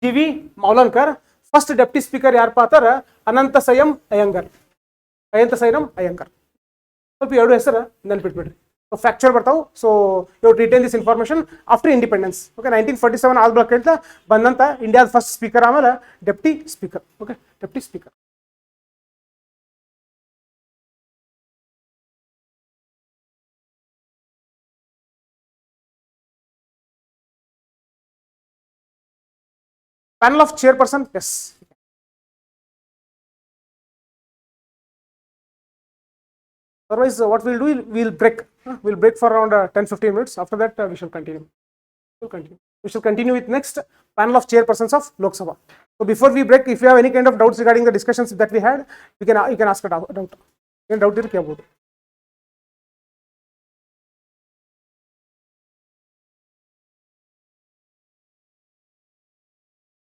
T V. Mavalankar. First deputy speaker ಯಾರಪ್ಪ ಅಂತಾರೆ? ಅನಂತ ಸೈಯಂ ಅಯ್ಯಂಗರ್. ಸ್ವಲ್ಪ ಎರಡು ಹೆಸರು ನೆನ್ಪಿಟ್ಬಿಡ್ರಿ, ಫ್ಯಾಕ್ಚರ್ ಬರ್ತಾವೆ. So you retain this information after independence. Okay, 1947 ಆದ ಬಳಿಕ ಬಂದಂತ ಇಂಡಿಯಾದ ಫಸ್ಟ್ ಸ್ಪೀಕರ್ ಆಮೇಲೆ deputy speaker. Okay, deputy speaker. Panel of chairperson, yes. Otherwise, what we'll do, we'll break for around 10-15 minutes. After that, we shall continue. We shall continue with next panel of chairpersons of Lok Sabha. So before we break, if you have any kind of doubts regarding the discussions that we had, you can ask a doubt. Any doubt is about.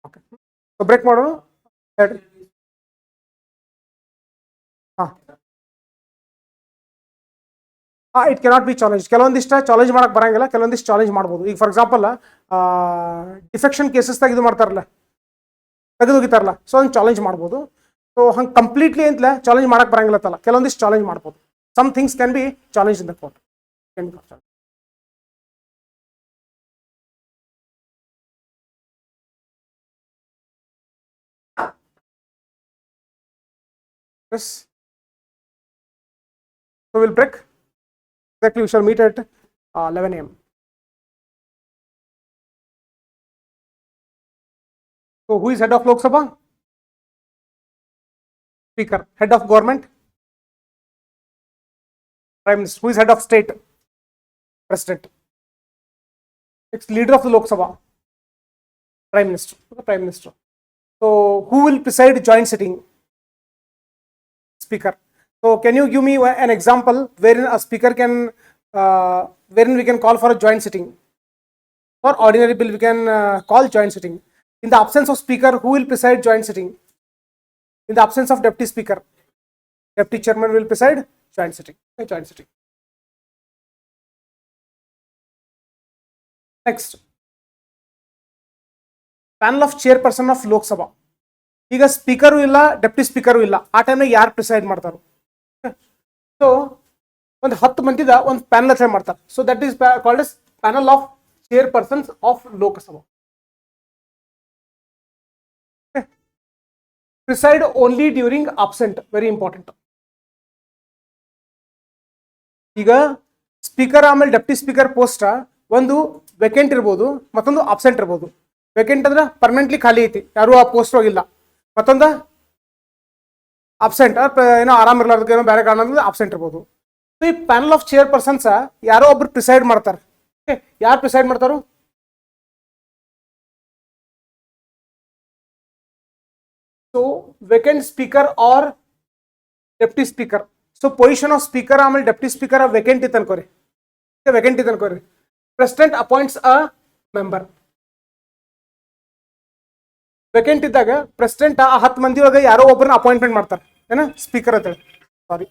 Okay. So break model. It cannot be challenged. ಕೆಲವೊಂದಿಷ್ಟ challenge ಮಾಡಕ್ ಬರಂಗಿಲ್ಲ, ಕೆಲವೊಂದಿಷ್ಟು challenge ಮಾಡ್ಬೋದು. ಈಗ for example defection ಕೇಸಸ್ದಾಗ ಇದು ಮಾಡ್ತಾರಲ್ಲ, ತೆಗೆದೋಗಿತಾರಲ್ಲ, ಸೊ ಅದನ್ನ ಚಾಲೆಂಜ್ ಮಾಡ್ಬೋದು. ಸೊ ಹಂಗೆ ಕಂಪ್ಲೀಟ್ಲಿ ಅಂತಲ ಚಾಲೆಂಜ್ ಮಾಡಕ್ ಬರಂಗಿಲ್ಲತ್ತಲ್ಲ, ಕೆಲವೊಂದಿಷ್ಟು ಚಾಲೆಂಜ್ ಮಾಡ್ಬೋದು. Some things can be challenge in the court. Yes. So we'll break. Exactly, we shall meet at 11 a.m. So who is head of Lok Sabha? Speaker. Head of government? Prime Minister. Who is head of state? President. Next, leader of the Lok Sabha? Prime Minister. Prime Minister. So who will preside joint sitting? Speaker. So can you give me an example wherein a speaker can, wherein we can call for a joint sitting? For ordinary bill, we can call joint sitting. In the absence of speaker, who will preside joint sitting? In the absence of deputy speaker, deputy chairman will preside joint sitting. Joint sitting. Next, panel of chairperson of Lok Sabha. ಈಗ speaker ಇಲ್ಲ, deputy speaker ಇಲ್ಲ, ಆ ಟೈಮ್ನಾಗ ಯಾರು preside ಮಾಡ್ತಾರೆ? So ಒಂದು 10 ಮಂದಿದ ಒಂದು panel ರಚನೆ ಮಾಡ್ತಾರೆ. So that is called as panel of chairpersons of Lok Sabha. Preside only during absent, very important. ಈಗ ಸ್ಪೀಕರ್ ಆಮೇಲೆ ಡೆಪ್ಟಿ ಸ್ಪೀಕರ್ ಪೋಸ್ಟ್ ಒಂದು ವೇಕೆಂಟ್ ಇರ್ಬೋದು, ಮತ್ತೊಂದು ಅಬ್ಸೆಂಟ್ ಇರ್ಬೋದು. ವೇಕೆಂಟ್ ಅಂದ್ರೆ ಪರ್ಮನೆಂಟ್ಲಿ ಖಾಲಿ ಐತಿ, ಯಾರು ಆ ಪೋಸ್ಟ್ ಹೋಗಿಲ್ಲ. ಮತ್ತೊಂದು ಅಬ್ಸೆಂಟ್, ಏನೋ ಆರಾಮ್ ಇರ್ಲಾರ್ದಕ್ಕೆ ಏನೋ ಬೇರೆ ಕಾರಣ ಅಬ್ಸೆಂಟ್ ಇರ್ಬೋದು. ಸೊ ಈ ಪ್ಯಾನಲ್ ಆಫ್ ಚೇರ್ಪರ್ಸನ್ಸ್ ಯಾರೋ ಒಬ್ರು ಪ್ರಿಸೈಡ್ ಮಾಡ್ತಾರೆ. ಯಾರು ಪ್ರಿಸೈಡ್ ಮಾಡ್ತಾರೋ? So vacant speaker or deputy speaker. So position of speaker ಆಮೇಲೆ ಡೆಪ್ಟಿ ಸ್ಪೀಕರ್ ವೇಕೆಂಟ್ ಇತ್ತು ಅನ್ಕೋರಿ, ವೇಕೆಂಟ್ ಇತ್ತು ಅನ್ಕೋರಿ. President appoints a member. Vacant ಇದ್ದಾಗ ಪ್ರೆಸಿಡೆಂಟ್ ಆ 10 ಮಂದಿ ಒಳಗೆ ಯಾರೋ ಒಬ್ಬರನ್ನ ಅಪಾಯಿಂಟ್ಮೆಂಟ್ ಮಾಡ್ತಾರೆ, ಏನ ಸ್ಪೀಕರ್ ಅಂತ ಹೇಳಿ. ಸಾರಿ,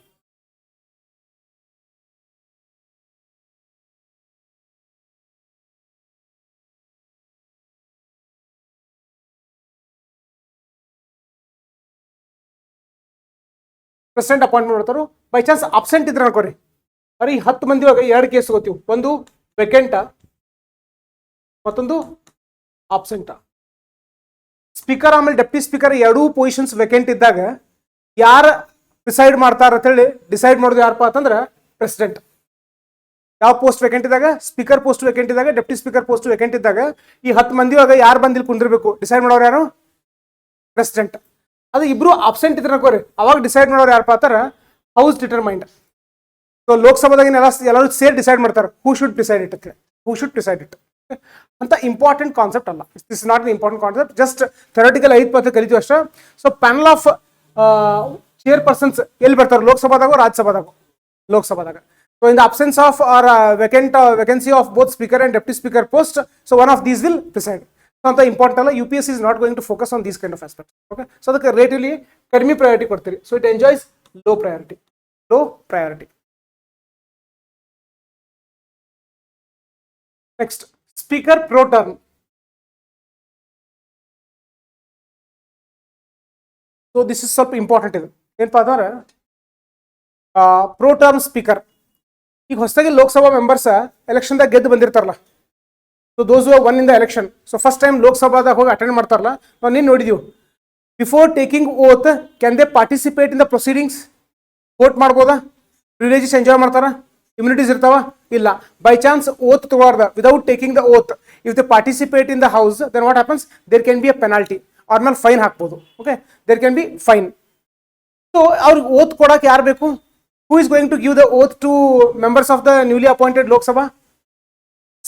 ಪ್ರೆಸಿಡೆಂಟ್ ಅಪಾಯಿಂಟ್ಮೆಂಟ್ ಮಾಡ್ತಾರೋ. ಬೈ ಚಾನ್ಸ್ ಅಬ್ಸೆಂಟ್ ಇದ್ರೆ ಅನ್ಕೋರಿ, ಬರೀ 10 ಮಂದಿ ಒಳಗೆ 2 ಕೇಸ್ ಹೋಗ್ತೀವಿ, ಒಂದು ವೇಕೆಂಟ ಮತ್ತೊಂದು ಅಬ್ಸೆಂಟ. ಸ್ಪೀಕರ್ ಆಮೇಲೆ ಡೆಪ್ಟಿ ಸ್ಪೀಕರ್ ಎರಡೂ ಪೊಸಿಷನ್ಸ್ ವೇಕೆಂಟ್ ಇದ್ದಾಗ ಯಾರು ಪ್ರಿಸೈಡ್ ಮಾಡ್ತಾರ ಅಂತೇಳಿ ಡಿಸೈಡ್ ಮಾಡೋದು ಯಾರಪ್ಪ ಅಂತಂದ್ರೆ ಪ್ರೆಸಿಡೆಂಟ್. ಯಾವ ಪೋಸ್ಟ್ ವೇಕೆಂಟ್ ಇದ್ದಾಗ? ಸ್ಪೀಕರ್ ಪೋಸ್ಟ್ ವೇಕೆಂಟ್ ಇದ್ದಾಗ, ಡೆಪ್ಟಿ ಸ್ಪೀಕರ್ ಪೋಸ್ಟ್ ವೇಕೆಂಟ್ ಇದ್ದಾಗ ಈ 10 ಮಂದಿ ಒಳಗೆ ಯಾರು ಬಂದಿಲ್ಲಿ ಕುಂದಿರ್ಬೇಕು ಡಿಸೈಡ್ ಮಾಡೋರು ಯಾರು? ಪ್ರೆಸಿಡೆಂಟ್. ಅದು ಇಬ್ರು ಅಬ್ಸೆಂಟ್ ಇದ್ರೆ ಅನ್ಕೋರಿ, ಅವಾಗ ಡಿಸೈಡ್ ಮಾಡೋರು ಯಾರಪ್ಪ ಅಂತಾರ ಹೌಸ್ ಡಿಟರ್ಮೈಂಡ್. ಸೊ ಲೋಕಸಭಾದಾಗ ಎಲ್ಲರೂ ಸೇರಿ ಡಿಸೈಡ್ ಮಾಡ್ತಾರೆ ಹೂ ಶುಡ್ ಡಿಸೈಡ್ ಇಟ್ ಅಂತ, ಹೂ ಶುಡ್ ಡಿಸೈಡ್ ಇಟ್ ಅಂತ. ಇಂಪಾರ್ಟೆಂಟ್ ಕಾನ್ಸೆಪ್ಟ್ ಅಲ್ಲ, this is not the important concept, just theoretical 5 ಕಲಿತೀವಿ ಅಷ್ಟೇ. ಸೊ ಪ್ಯಾನಲ್ ಆಫ್ ಚೇರ್ಪರ್ಸನ್ಸ್ ಎಲ್ಲಿ ಬರ್ತಾರೆ? ಲೋಕಸಭಾದಾಗ, ರಾಜ್ಯಸಭಾದಾಗ. ಲೋಕಸಭಾದಾಗ. So in the absence of or vacancy of both speaker and deputy speaker post, so one of these will preside. So ಅಂತ important ಅಲ್ಲ. UPSC is not going to focus on these kind of aspects. Okay, so ಅದಕ್ಕೆ ರೇಟಿಲಿ ಕಡಿಮೆ priority ಕೊಡ್ತೀರಿ. So it enjoys low priority. Low priority. Next, speaker pro term. So this is ಸ್ವಲ್ಪ important. ಇದು ಏನಪ್ಪ ಅಂದ್ರೆ pro term speaker. ಈಗ ಹೊಸದಾಗಿ Lok Sabha members ಎಲೆಕ್ಷನ್ದಾಗ ಗೆದ್ದು ಬಂದಿರ್ತಾರಲ್ಲ, so those who won in the election. So first time ಲೋಕಸಭಾದಾಗ ಹೋಗಿ ಅಟೆಂಡ್ ಮಾಡ್ತಾರಲ್ಲ, ನಾವು ನೀನು ನೋಡಿದೀವಿ. Before taking oath can they participate in the proceedings? Vote ಮಾಡ್ಬೋದಾ? ಪ್ರಿವಿಲೇಜಸ್ ಎಂಜಾಯ್ ಮಾಡ್ತಾರ? ಇಮ್ಯುನಿಟೀಸ್ ಇರ್ತಾವ? ಇಲ್ಲ. ಬೈ ಚಾನ್ಸ್ ಓತ್ ತಗೋರ್ದ without taking the oath, if they participate in the house, then what happens? There can be a penalty, ಅವ್ರ ಮೇಲೆ fine ಹಾಕ್ಬೋದು. Okay, there can be fine. So ಅವ್ರಿಗೆ oath ಕೊಡಕ್ಕೆ ಯಾರು ಬೇಕು? Who is going to give the oath to members of the newly appointed Lok Sabha?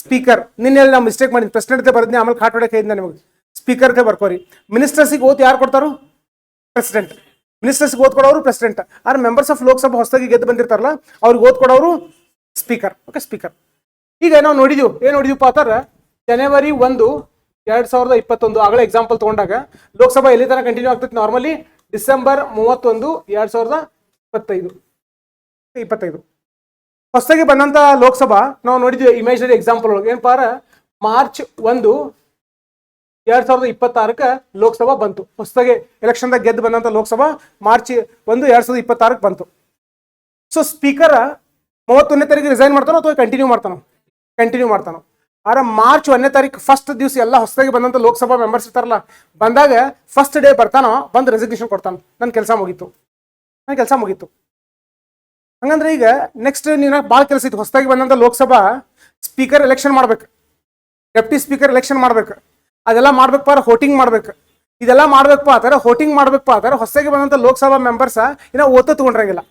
Speaker ನಿನ್ನೆ ನಾವು mistake ಮಾಡಿದ್ವಿ, ಪ್ರೆಸಿಡೆಂಟ್ ಬರ್ತೀನಿ ಆಮೇಲೆ ಕಾಟ್ ಹೊಡಕ್ಕೆ ಹೇಳಿದ್ನ ನಿಮಗೆ, ಸ್ಪೀಕರ್ ಬರ್ಕೋರಿ. ಮಿನಿಸ್ಟರ್ಸಿಗೆ ಓತ್ ಯಾರು ಕೊಡ್ತಾರೋ? ಪ್ರೆಸಿಡೆಂಟ್. ಮಿನಿಸ್ಟರ್ಸ್ಗೆ ಓದ್ ಕೊಡೋರು ಪ್ರೆಸಿಡೆಂಟ್. ಆದ್ರೆ ಮೆಂಬರ್ಸ್ ಆಫ್ ಲೋಕಸಭಾ ಹೊಸದಾಗಿ ಗೆದ್ದು ಬಂದಿರ್ತಾರಲ್ಲ ಅವ್ರಿಗೆ ಓದ್ ಕೊಡೋರು ಸ್ಪೀಕರ್. Okay, speaker. ಈಗ ನಾವು ನೋಡಿದ್ವಿ, ಏನು ನೋಡಿದ್ವಿಪ್ಪ ಅಂತಾರೆ, ಜನವರಿ 1, 2021 ಆಗಲೇ ಎಕ್ಸಾಂಪಲ್ ತಗೊಂಡಾಗ ಲೋಕಸಭಾ ಎಲ್ಲಿ ತನಕ ಕಂಟಿನ್ಯೂ ಆಗ್ತೈತಿ? Normally December 31, 2025. ಹೊಸದಾಗಿ ಬಂದಂತ ಲೋಕಸಭಾ ನಾವು ನೋಡಿದ್ವಿ ಇಮೇಜರಿ ಎಕ್ಸಾಂಪಲ್ ಒಳಗೆ. ಏನಪ್ಪ ಅಂದ್ರೆ ಮಾರ್ಚ್ 1, 2026 ಲೋಕಸಭಾ ಬಂತು. ಹೊಸದಾಗಿ ಎಲೆಕ್ಷನ್ದಾಗ ಗೆದ್ದು ಬಂದಂತ ಲೋಕಸಭಾ ಮಾರ್ಚ್ 1, 2026 ಬಂತು. ಸೊ ಸ್ಪೀಕರ್ 31ನೇ ತಾರೀಕು ರಿಸೈನ್ ಮಾಡ್ತಾನೋ ಅಥವಾ ಕಂಟಿನ್ಯೂ ಮಾಡ್ತಾನೋ? ಆದ್ರೆ ಮಾರ್ಚ್ 1ನೇ ತಾರೀಕು ಫಸ್ಟ್ ದಿವಸ ಎಲ್ಲ ಹೊಸದಾಗಿ ಬಂದಂತ ಲೋಕಸಭಾ ಮೆಂಬರ್ಸ್ ಇರ್ತಾರಲ್ಲ, ಬಂದಾಗ ಫಸ್ಟ್ ಡೇ ಬರ್ತಾನೋ, ಬಂದು ರೆಸಿಗ್ನೇಷನ್ ಕೊಡ್ತಾನೆ, ನನ್ನ ಕೆಲಸ ಮುಗೀತು. ಹಂಗಂದ್ರೆ ಈಗ ನೆಕ್ಸ್ಟ್ ನೀನು ಭಾಳ ಕೆಲಸ ಇತ್ತು. ಹೊಸದಾಗಿ ಬಂದಂತ ಲೋಕಸಭಾ ಸ್ಪೀಕರ್ ಎಲೆಕ್ಷನ್ ಮಾಡ್ಬೇಕು, ಡೆಪ್ಟಿ ಸ್ಪೀಕರ್ ಎಲೆಕ್ಷನ್ ಮಾಡ್ಬೇಕು, ಅದೆಲ್ಲ ಮಾಡ್ಬೇಕಪ್ಪ ಅಂದ್ರೆ ಹೋಟಿಂಗ್ ಮಾಡ್ಬೇಕು. ಇದೆಲ್ಲ ಮಾಡ್ಬೇಕಪ್ಪ ಅಂತಾರೆ, ಹೋಟಿಂಗ್ ಮಾಡ್ಬೇಕಪ್ಪ ಅಂತಾರೆ ಹೊಸದಾಗಿ ಬಂದಂತ ಲೋಕಸಭಾ ಮೆಂಬರ್ಸ್ ಇನ್ನ ಓತ ತಗೊಂಡ್ರಂಗಿಲ್ಲ.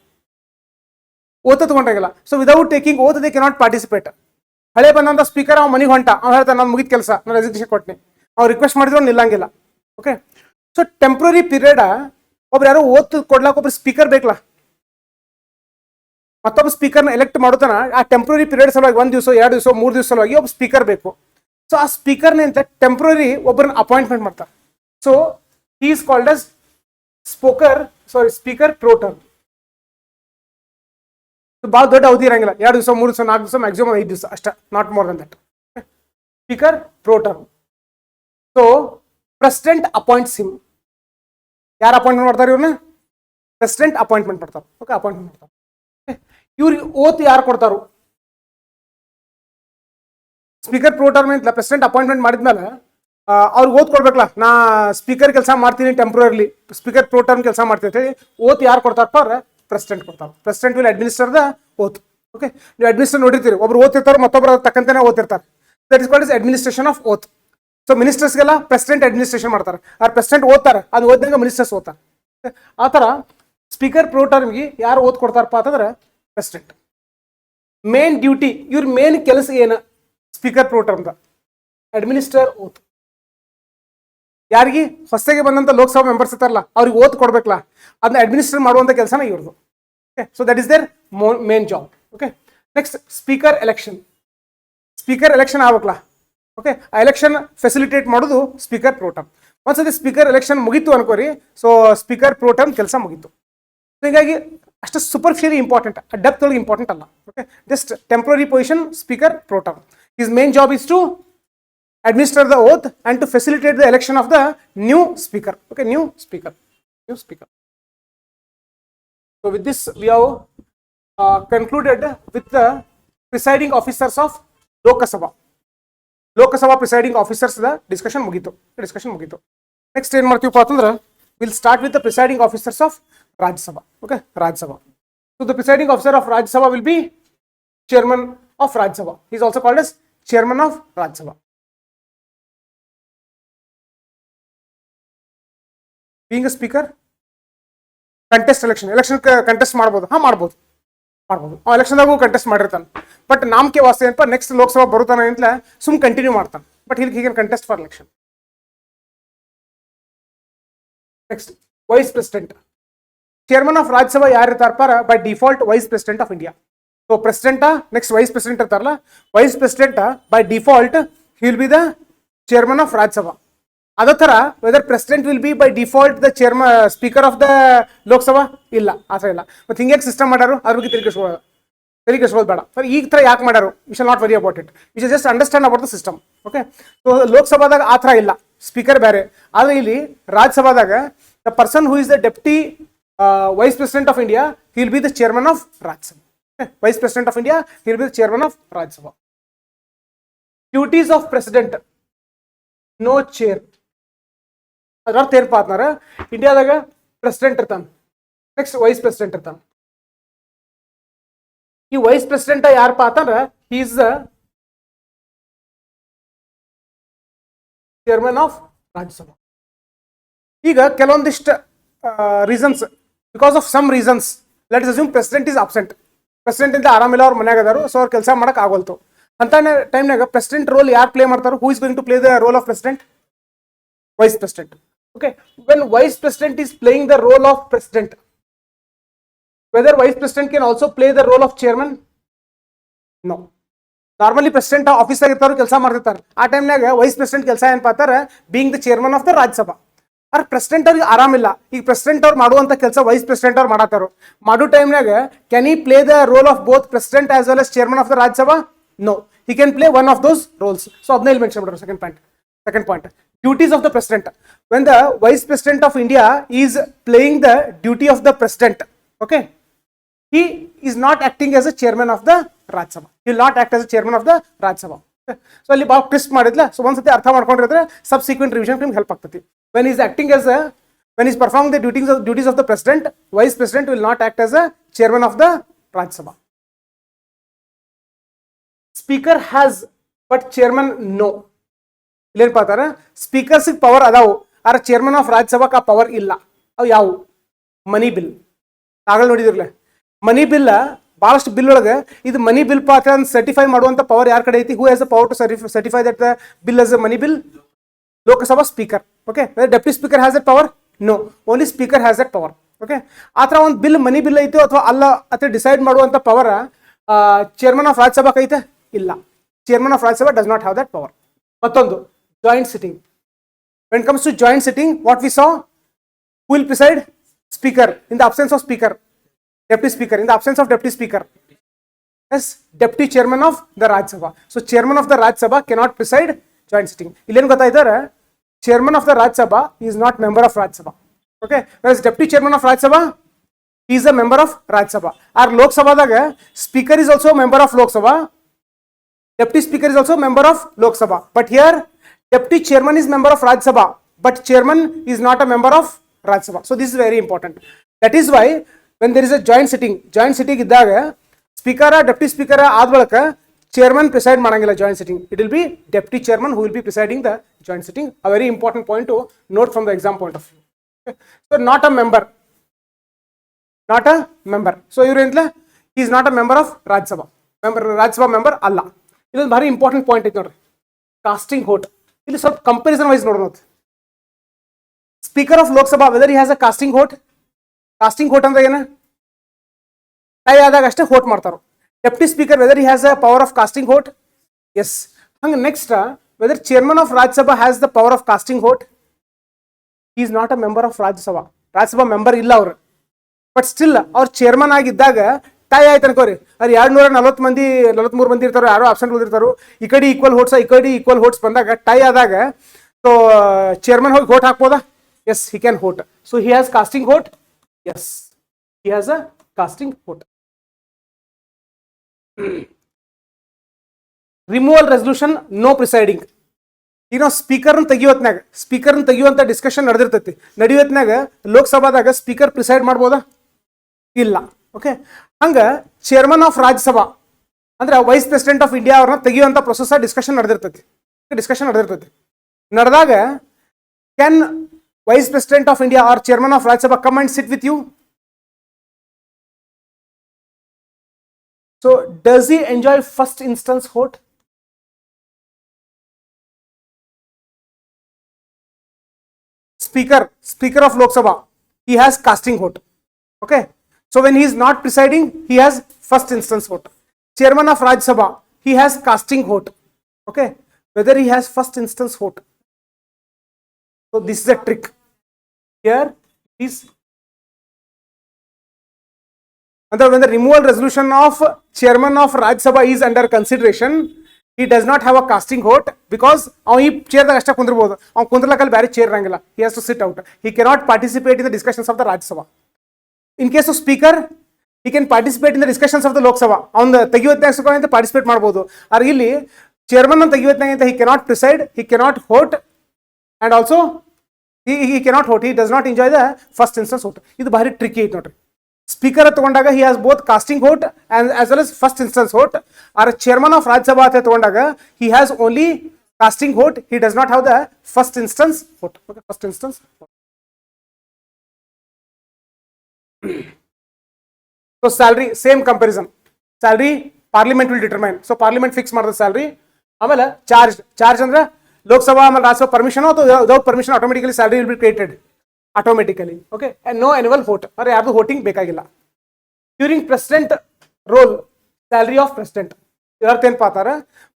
So without taking oath they cannot participate. ಹಳೆ ಬಂದಂತ ಸ್ಪೀಕರ್ ಅವ್ನ ಮನೆಗೆ ಹೊಂಟ, ಅವ್ನು ಹೇಳ್ತಾನೆ ನಾನು ಮುಗಿದ ಕೆಲಸ, ನಾನು ರೆಸಿಗ್ನೇಷನ್ ಕೊಟ್ಟಿನಿ, ಅವ್ರು ರಿಕ್ವೆಸ್ಟ್ ಮಾಡಿದ್ರು ನಿಲ್ಲಂಗಿಲ್ಲ. ಓಕೆ, ಸೊ ಟೆಂಪ್ರರಿ ಪೀರಿಯಡ್ ಒಬ್ರು ಯಾರೋ ಓದ್ ಕೊಡ್ಲಾಕ ಒಬ್ರು ಸ್ಪೀಕರ್ ಬೇಕಲ್ಲ, ಮತ್ತೊಬ್ಬ ಸ್ಪೀಕರ್ನ ಎಲೆಕ್ಟ್ ಮಾಡುತ್ತಾನ. ಆ ಟೆಂಪ್ರರಿ ಪೀರಿಯಡ್ ಸಲುವಾಗಿ 1 ದಿವಸ 2 ದಿವಸ 3 ದಿವಸ ಸಲುವಾಗಿ ಒಬ್ಬ ಸ್ಪೀಕರ್ ಬೇಕು. ಸೊ ಆ ಸ್ಪೀಕರ್ನ ಅಂತ ಟೆಂಪ್ರರಿ ಒಬ್ಬರನ್ನ ಅಪಾಯಿಂಟ್ಮೆಂಟ್ ಮಾಡ್ತಾರೆ. So he is called as speaker pro term. ಭಾಳ ದೊಡ್ಡ ಅವಧಿ ಇರಂಗಿಲ್ಲ, 2 ದಿವಸ 3 ದಿವಸ 4 ದಿವಸ, ಮ್ಯಾಕ್ಸಿಮಮ್ 5 ದಿವಸ ಅಷ್ಟೇ, not more than that. Speaker pro term. So president appoints him. ಯಾರು ಅಪಾಯಿಂಟ್ಮೆಂಟ್ ಮಾಡ್ತಾರೆ? ಇವ್ರನ್ನ ಪ್ರೆಸಿಡೆಂಟ್ ಅಪಾಯಿಂಟ್ಮೆಂಟ್ ಮಾಡ್ತಾರೆ. ಓಕೆ, ಅಪಾಯಿಂಟ್ಮೆಂಟ್ ಮಾಡ್ತಾರೆ. ಇವ್ರಿಗೆ ಓತ್ ಯಾರು ಕೊಡ್ತಾರೋ? ಸ್ಪೀಕರ್ ಪ್ರೋ ಟರ್ಮ್ ಅಂತ ಪ್ರೆಸಿಡೆಂಟ್ ಅಪಾಯಿಂಟ್ಮೆಂಟ್ ಮಾಡಿದ್ಮೇಲೆ ಅವ್ರಿಗೆ ಓತ್ ಕೊಡ್ಬೇಕಲ್ಲ, ನಾ ಸ್ಪೀಕರ್ ಕೆಲಸ ಮಾಡ್ತೀನಿ ಟೆಂಪ್ರರಿ, ಸ್ಪೀಕರ್ ಪ್ರೋ ಟರ್ಮ್ ಕೆಲಸ ಮಾಡ್ತೀನಿ ಅಂತ ಹೇಳಿ ಓತ್ ಯಾರು ಕೊಡ್ತಾರಪ್ಪ? ಪ್ರೆಸಿಡೆಂಟ್ ಕೊಡ್ತಾರೆ. President will administer the oath. Okay, ನೀವು ಅಡ್ಮಿನಿಸ್ಟರ್ ನೋಡಿರ್ತೀರಿ, ಒಬ್ರು ಓದ್ತಿರ್ತಾರೆ, ಮತ್ತೊಬ್ಬರು ತಕ್ಕಂತಾನೆ ಓದ್ತಿರ್ತಾರೆ. That is called is administration of oath. So ಮಿನಿಸ್ಟರ್ಸ್ಗೆಲ್ಲ ಪ್ರೆಸಿಡೆಂಟ್ ಅಡ್ಮಿನಿಸ್ಟ್ರೇಷನ್ ಮಾಡ್ತಾರೆ. ಆ ಪ್ರೆಸಿಡೆಂಟ್ ಓದ್ತಾರೆ, ಅದು ಓದಿದಂಗೆ ಮಿನಿಸ್ಟರ್ಸ್ ಓದ್ತಾರೆ. ಆ ಥರ ಸ್ಪೀಕರ್ ಪ್ರೋ ಟರ್ಮ್ಗೆ ಯಾರು ಓದ್ ಕೊಡ್ತಾರಪ್ಪ ಅಂತಂದ್ರೆ ಪ್ರೆಸಿಡೆಂಟ್. ಮೇನ್ ಡ್ಯೂಟಿ, ಇವ್ರ ಮೇನ್ ಕೆಲಸ ಏನು? ಸ್ಪೀಕರ್ ಪ್ರೋ ಟರ್ಮ್ ಅಡ್ಮಿನಿಸ್ಟರ್ ಓತ್. ಯಾರಿಗೆ? ಹೊಸದಾಗಿ ಬಂದಂತ ಲೋಕಸಭಾ ಮೆಂಬರ್ಸ್ ಇರ್ತಾರಲ್ಲ ಅವ್ರಿಗೆ ಓತ್ ಕೊಡ್ಬೇಕಲ್ಲ, ಅದನ್ನ ಅಡ್ಮಿನಿಸ್ಟರ್ ಮಾಡುವಂತ ಕೆಲಸನ ಇವ್ರದ್ದು. Okay, so that is their main job. Okay, next speaker election. Speaker election ಆಗ್ಬೇಕಲ್ಲ. ಓಕೆ, ಆ ಎಲೆಕ್ಷನ್ ಫೆಸಿಲಿಟೇಟ್ ಮಾಡೋದು ಸ್ಪೀಕರ್ ಪ್ರೋ ಟರ್ಮ್. ಒಂದ್ಸತಿ ಸ್ಪೀಕರ್ ಎಲೆಕ್ಷನ್ ಮುಗೀತು ಅನ್ಕೋರಿ, ಸೊ ಸ್ಪೀಕರ್ ಪ್ರೋ ಟರ್ಮ್ ಕೆಲಸ ಮುಗೀತು. ಹೀಗಾಗಿ ಅಷ್ಟು ಸೂಪರ್ಫಿಷಿಯಲಿ ಇಂಪಾರ್ಟೆಂಟ್, ಡೆಪ್ತ್ ಒಳಗೆ ಇಂಪಾರ್ಟೆಂಟ್ ಅಲ್ಲ. Okay, just temporary position speaker pro term. His main job is to administer the oath and to facilitate the election of the new speaker. Okay, new speaker. So with this we have concluded with the presiding officers of Lok Sabha presiding officers the discussion mugitu. Next ಏನು ಮಾಡ್ತೀವಿ ಅಂತಂದ್ರೆ we'll start with the presiding officers of Rajya Sabha. Okay, Rajya Sabha. So the presiding officer of Rajya Sabha will be chairman of Rajya Sabha. He is also called as chairman of Rajya Sabha. Being a speaker, contest election contest ಮಾಡ್ಬೋದು. ಮಾಡ್ಬೋದು ಎಲೆಕ್ಷನ್ದಾಗೂ contest ಮಾಡಿರ್ತಾನೆ. But ನಾಮಕೆ ವಾಸ್ತೆ ಏನಪ್ಪ, next Lok Sabha ಬರುತ್ತಾನೆ ಅಂತ ಸುಮ್ continue ಮಾಡ್ತಾನೆ. But ಹೀಗೆ contest for election. Next vice president. Chairman of Rajya Sabha ಯಾರು ಇರ್ತಾರಪ್ಪ? By default vice president of India. So president next vice president ಇರ್ತಾರಲ್ಲ, vice president by default he will be the chairman of Rajya Sabha. ಅದೇ ಥರ whether president will be by default the chairman speaker of the Lok Sabha? ಇಲ್ಲ, ಆ ಥರ ಇಲ್ಲ. ಮತ್ತು ಹಿಂಗೆ system ಮಾಡ್ಯಾರು, ಅದ್ರ ಬಗ್ಗೆ ತಲೆ ಕೆಡಿಸ್ಕೊಳ್ಳೋದು ಬೇಡ. ಸರ್ ಈ ಥರ ಯಾಕೆ ಮಾಡ್ಯಾರು? We shall not worry about it, we shall just understand about the system. Okay, so ಲೋಕಸಭಾದಾಗ ಆ ಥರ ಇಲ್ಲ, ಸ್ಪೀಕರ್ ಬೇರೆ. ಆದರೆ ಇಲ್ಲಿ ರಾಜ್ಯಸಭಾದಾಗ the person who is the deputy vice president of India, he will be the chairman of Rajya Sabha. Vice president of India, he will be the chairman of Rajya Sabha. Duties of president, no chair. ಅದರರ್ಥ ಏನಪ್ಪ ಅಂತಂದ್ರೆ ಇಂಡಿಯಾದಾಗ president ಇರ್ತಾನೆ, next vice president ಇರ್ತಾನೆ. ಈ wise president ಯಾರಪ್ಪ ಅಂತಂದ್ರೆ he is the chairman of Rajya Sabha. ಈಗ ಕೆಲವೊಂದಿಷ್ಟು reasons, because of some reasons, let us assume president is absent. President ಇಂದ ಆರಾಮಿಲ್ಲ, ಅವ್ರ ಮನ್ಯಾಗ ಅದಾರು, ಸೊ ಅವ್ರು ಕೆಲಸ ಮಾಡಕ್ ಆಗೋಲ್ತು. ಅಂತ ಟೈಮ್ನಾಗ ಪ್ರೆಸಿಡೆಂಟ್ ರೋಲ್ ಯಾರು ಪ್ಲೇ ಮಾಡ್ತಾರೋ, who is going to play the role of president? Vice President. Okay, when Vice President is playing the role of President, whether Vice President can also play the role of Chairman? No. Normally President office ಆಗಿರ್ತಾರೋ ಕೆಲಸ ಮಾಡ್ತಿರ್ತಾರೆ, ಆ ಟೈಮ್ನಾಗ vice president ಕೆಲಸ ಏನಪ್ಪ ಅಂತಾರೆ, being the chairman of the Rajya Sabha. Or president ಅವ್ರಿಗೆ ಆರಾಮಿಲ್ಲ, ಈಗ ಪ್ರೆಸಿಡೆಂಟ್ ಅವ್ರು ಮಾಡುವಂತ ಕೆಲಸ ವೈಸ್ ಪ್ರೆಸಿಡೆಂಟ್ ಅವ್ರು ಮಾಡತ್ತಾರೋ, ಮಾಡೋ ಟೈಮ್ನಾಗ can he play the role of both president as well as chairman of the Rajya Sabha? No, he can play one of those roles. So ಅದನ್ನ ಇಲ್ಲಿ ಮೆನ್ಷನ್ ಮಾಡೋರು. Second point, duties of the president. When the vice president of India is playing the duty of the president, okay, he is not acting as a chairman of the Rajya Sabha. He will not act as a chairman of the Rajya Sabha. Okay? So ಅಲ್ಲಿ ಬಾಳ twist ಮಾಡಿದ್ಲ, so ಒಂದ್ಸತಿ ಅರ್ಥ ಮಾಡ್ಕೊಂಡಿದ್ರೆ subsequent revision ನಿಮ್ಗೆ help ಆಗ್ತದೆ. when he is acting as a when he is performing the duties of the president, vice president will not act as a chairman of the Rajya Sabha. Speaker has but chairman no. ಇಲ್ಲೇನ್ ಪಾತಾರ, speakers power ಅದಾವು, ಆದ್ರೆ chairman of ರಾಜ್ಯಸಭಾಕ್ ಆ power ಇಲ್ಲ. ಅವು ಯಾವು? Money bill. ಆಗಲ್ ನೋಡಿದಿರ್ಲೆ, money bill ಬಹಳಷ್ಟು ಬಿಲ್ ಒಳಗೆ ಇದು ಮನಿ ಬಿಲ್ ಪಾತ್ರ ಸರ್ಟಿಫೈ ಮಾಡುವಂತ ಪವರ್ ಯಾರ ಕಡೆ ಐತಿ? Who has the power to certify that the bill as a money bill? Lok Sabha speaker. Okay, deputy speaker has that power? No, only speaker has that power. Okay, ಆ ಥರ ಒಂದು bill money bill ಐತೋ ಅಥವಾ ಅಲ್ಲ ಅಥವಾ ಡಿಸೈಡ್ ಮಾಡುವಂತ power chairman of ರಾಜ್ಯಸಭಾಕ್ ಐತೆ? ಇಲ್ಲ, chairman of Rajya Sabha does not have that power. ಮತ್ತೊಂದು joint sitting. When it comes to joint sitting, what we saw, who will preside? Speaker. In the absence of speaker, deputy speaker. In the absence of deputy speaker, yes, deputy chairman of the Rajya Sabha. So chairman of the Rajya Sabha cannot preside joint sitting. Illen gottaidare, chairman of the Rajya Sabha is not member of Rajya Sabha. Okay, whereas deputy chairman of Rajya Sabha, he is a member of Rajya Sabha. Our Lok Sabha daga speaker is also a member of Lok Sabha, deputy speaker is also a member of Lok Sabha, but here deputy chairman is member of Rajya Sabha, but chairman is not a member of Rajya Sabha. So this is very important. That is why when there is a joint sitting ಇದ್ದಾಗ speaker deputy speaker ಆದ ಬಳಿಕ chairman preside ಮಾಡಂಗಿಲ್ಲ joint sitting. It will be deputy chairman who will be presiding the joint sitting. A very important point to note from the exam point of view. Okay. So not a member. So ಇವರು ಏನ್ಲ, he is not a member of Rajya Sabha. Rajya Sabha member ಅಲ್ಲ. ಇದೊಂದು ಭಾರಿ important point ಐತೆ ನೋಡ್ರಿ, casting vote. ಇಲ್ಲಿ ಸ್ವಲ್ಪ comparison wise ನೋಡೋಣ. Speaker of Lok Sabha whether he has a casting vote? Casting vote ಅಂದ್ರೆ ಏನು? ಟೈ ಆದಾಗ ಅಷ್ಟೇ ವೋಟ್ ಮಾಡ್ತಾರೋ. Deputy speaker whether he has a power of casting vote? Yes. ಹಂಗೆ next, whether chairman of Rajya Sabha has the power of casting vote? He is not a member of Rajya Sabha. Rajya Sabha member ಇಲ್ಲ ಅವರು, but still ಅವ್ರ chairman ಆಗಿದ್ದಾಗ tie ಆಯ್ತು ಅನ್ಕೋರಿ, ಅದು 240 ಮಂದಿ 43 ಮಂದಿ ಇರ್ತಾರೋ, ಯಾರೋ ಅಬ್ಸೆಂಟ್ ಉಳಿದಿರ್ತಾರೋ, ಈ ಕಡೆ ಈಕ್ವಲ್ ಹೋಟ್ಸ್ ಬಂದಾಗ ಟೈ ಆದಾಗ ಸೊ ಚೇರ್ಮನ್ ಹೋಗಿ ವೋಟ್ ಹಾಕ್ಬೋದಾ? Yes, he can vote. So he has casting vote? Yes, he has a casting vote. Removal resolution, no presiding. ಈಗ ನಾವು ಸ್ಪೀಕರ್ನ ತೆಗಿಯುವಂತ ಡಿಸ್ಕಷನ್ ನಡೆಯುವತ್ನಾಗ ಲೋಕಸಭಾದಾಗ ಸ್ಪೀಕರ್ ಪ್ರಿಸೈಡ್ ಮಾಡ್ಬೋದಾ? ಇಲ್ಲ. ಓಕೆ, ಹಂಗ ಚೇರ್ಮನ್ ಆಫ್ ರಾಜ್ಯಸಭಾ ಅಂದ್ರೆ ವೈಸ್ ಪ್ರೆಸಿಡೆಂಟ್ ಆಫ್ ಇಂಡಿಯಾ ಅವ್ರನ್ನ ತೆಗೆಯುವಂತ ಪ್ರೊಸೆಸ್ ಡಿಸ್ಕಷನ್ ನಡೆದಿರ್ತೈತಿ. ನಡೆದಾಗ can wise president of India R chairman of Rajya Sabha come and sit with you? So does he enjoy first instances vote? Speaker of Lok Sabha, he has casting vote. Okay, so when he is not presiding, he has first instance vote. Chairman of Rajya Sabha, he has casting vote. Okay, whether he has first instance vote. So this is a trick. Here is, and when the removal resolution of chairman of Rajya Sabha is under consideration, he does not have a casting vote because he chair the ashta kundirbodu, kundirlakal bare chair irangilla, he has to sit out. He cannot participate in the discussions of the Rajya Sabha. In case of speaker, he can participate in the discussions of the Lok Sabha. On the ತೆಗಿಯುವತ್ನಾಗ participate ಮಾಡಬಹುದು. ಆದ್ರೆ ಇಲ್ಲಿ chairman ಅಂತ ತೆಗಿಯುವತ್ನಾಗ he cannot preside, he cannot vote, and also he cannot vote. He does not enjoy the first instance vote. ಇದು ಭಾರಿ tricky ಐತೆ ನೋಡ್ರಿ. Speaker ತಗೊಂಡಾಗ he has both casting vote and as well as first instance vote. Or chairman of Rajya Sabha ತಗೊಂಡಾಗ he has only casting vote, he does not have the first instance vote. Okay, first instance vote. So salary, same comparison. Salary parliament will determine. So parliament fix ಮಾಡಿದ salary. ಆಮೇಲೆ charge ಅಂದ್ರೆ ಲೋಕಸಭಾ ಆಮೇಲೆ Rajya Sabha permission ಅಥವಾ without permission automatically salary will be created automatically. Okay, and no annual vote, ಅಂದ್ರೆ ಯಾರ್ದು voting ಬೇಕಾಗಿಲ್ಲ. During president roll salary of president ಇದರ್ಥ ಏನಪ್ಪ ಅಂತಾರೆ,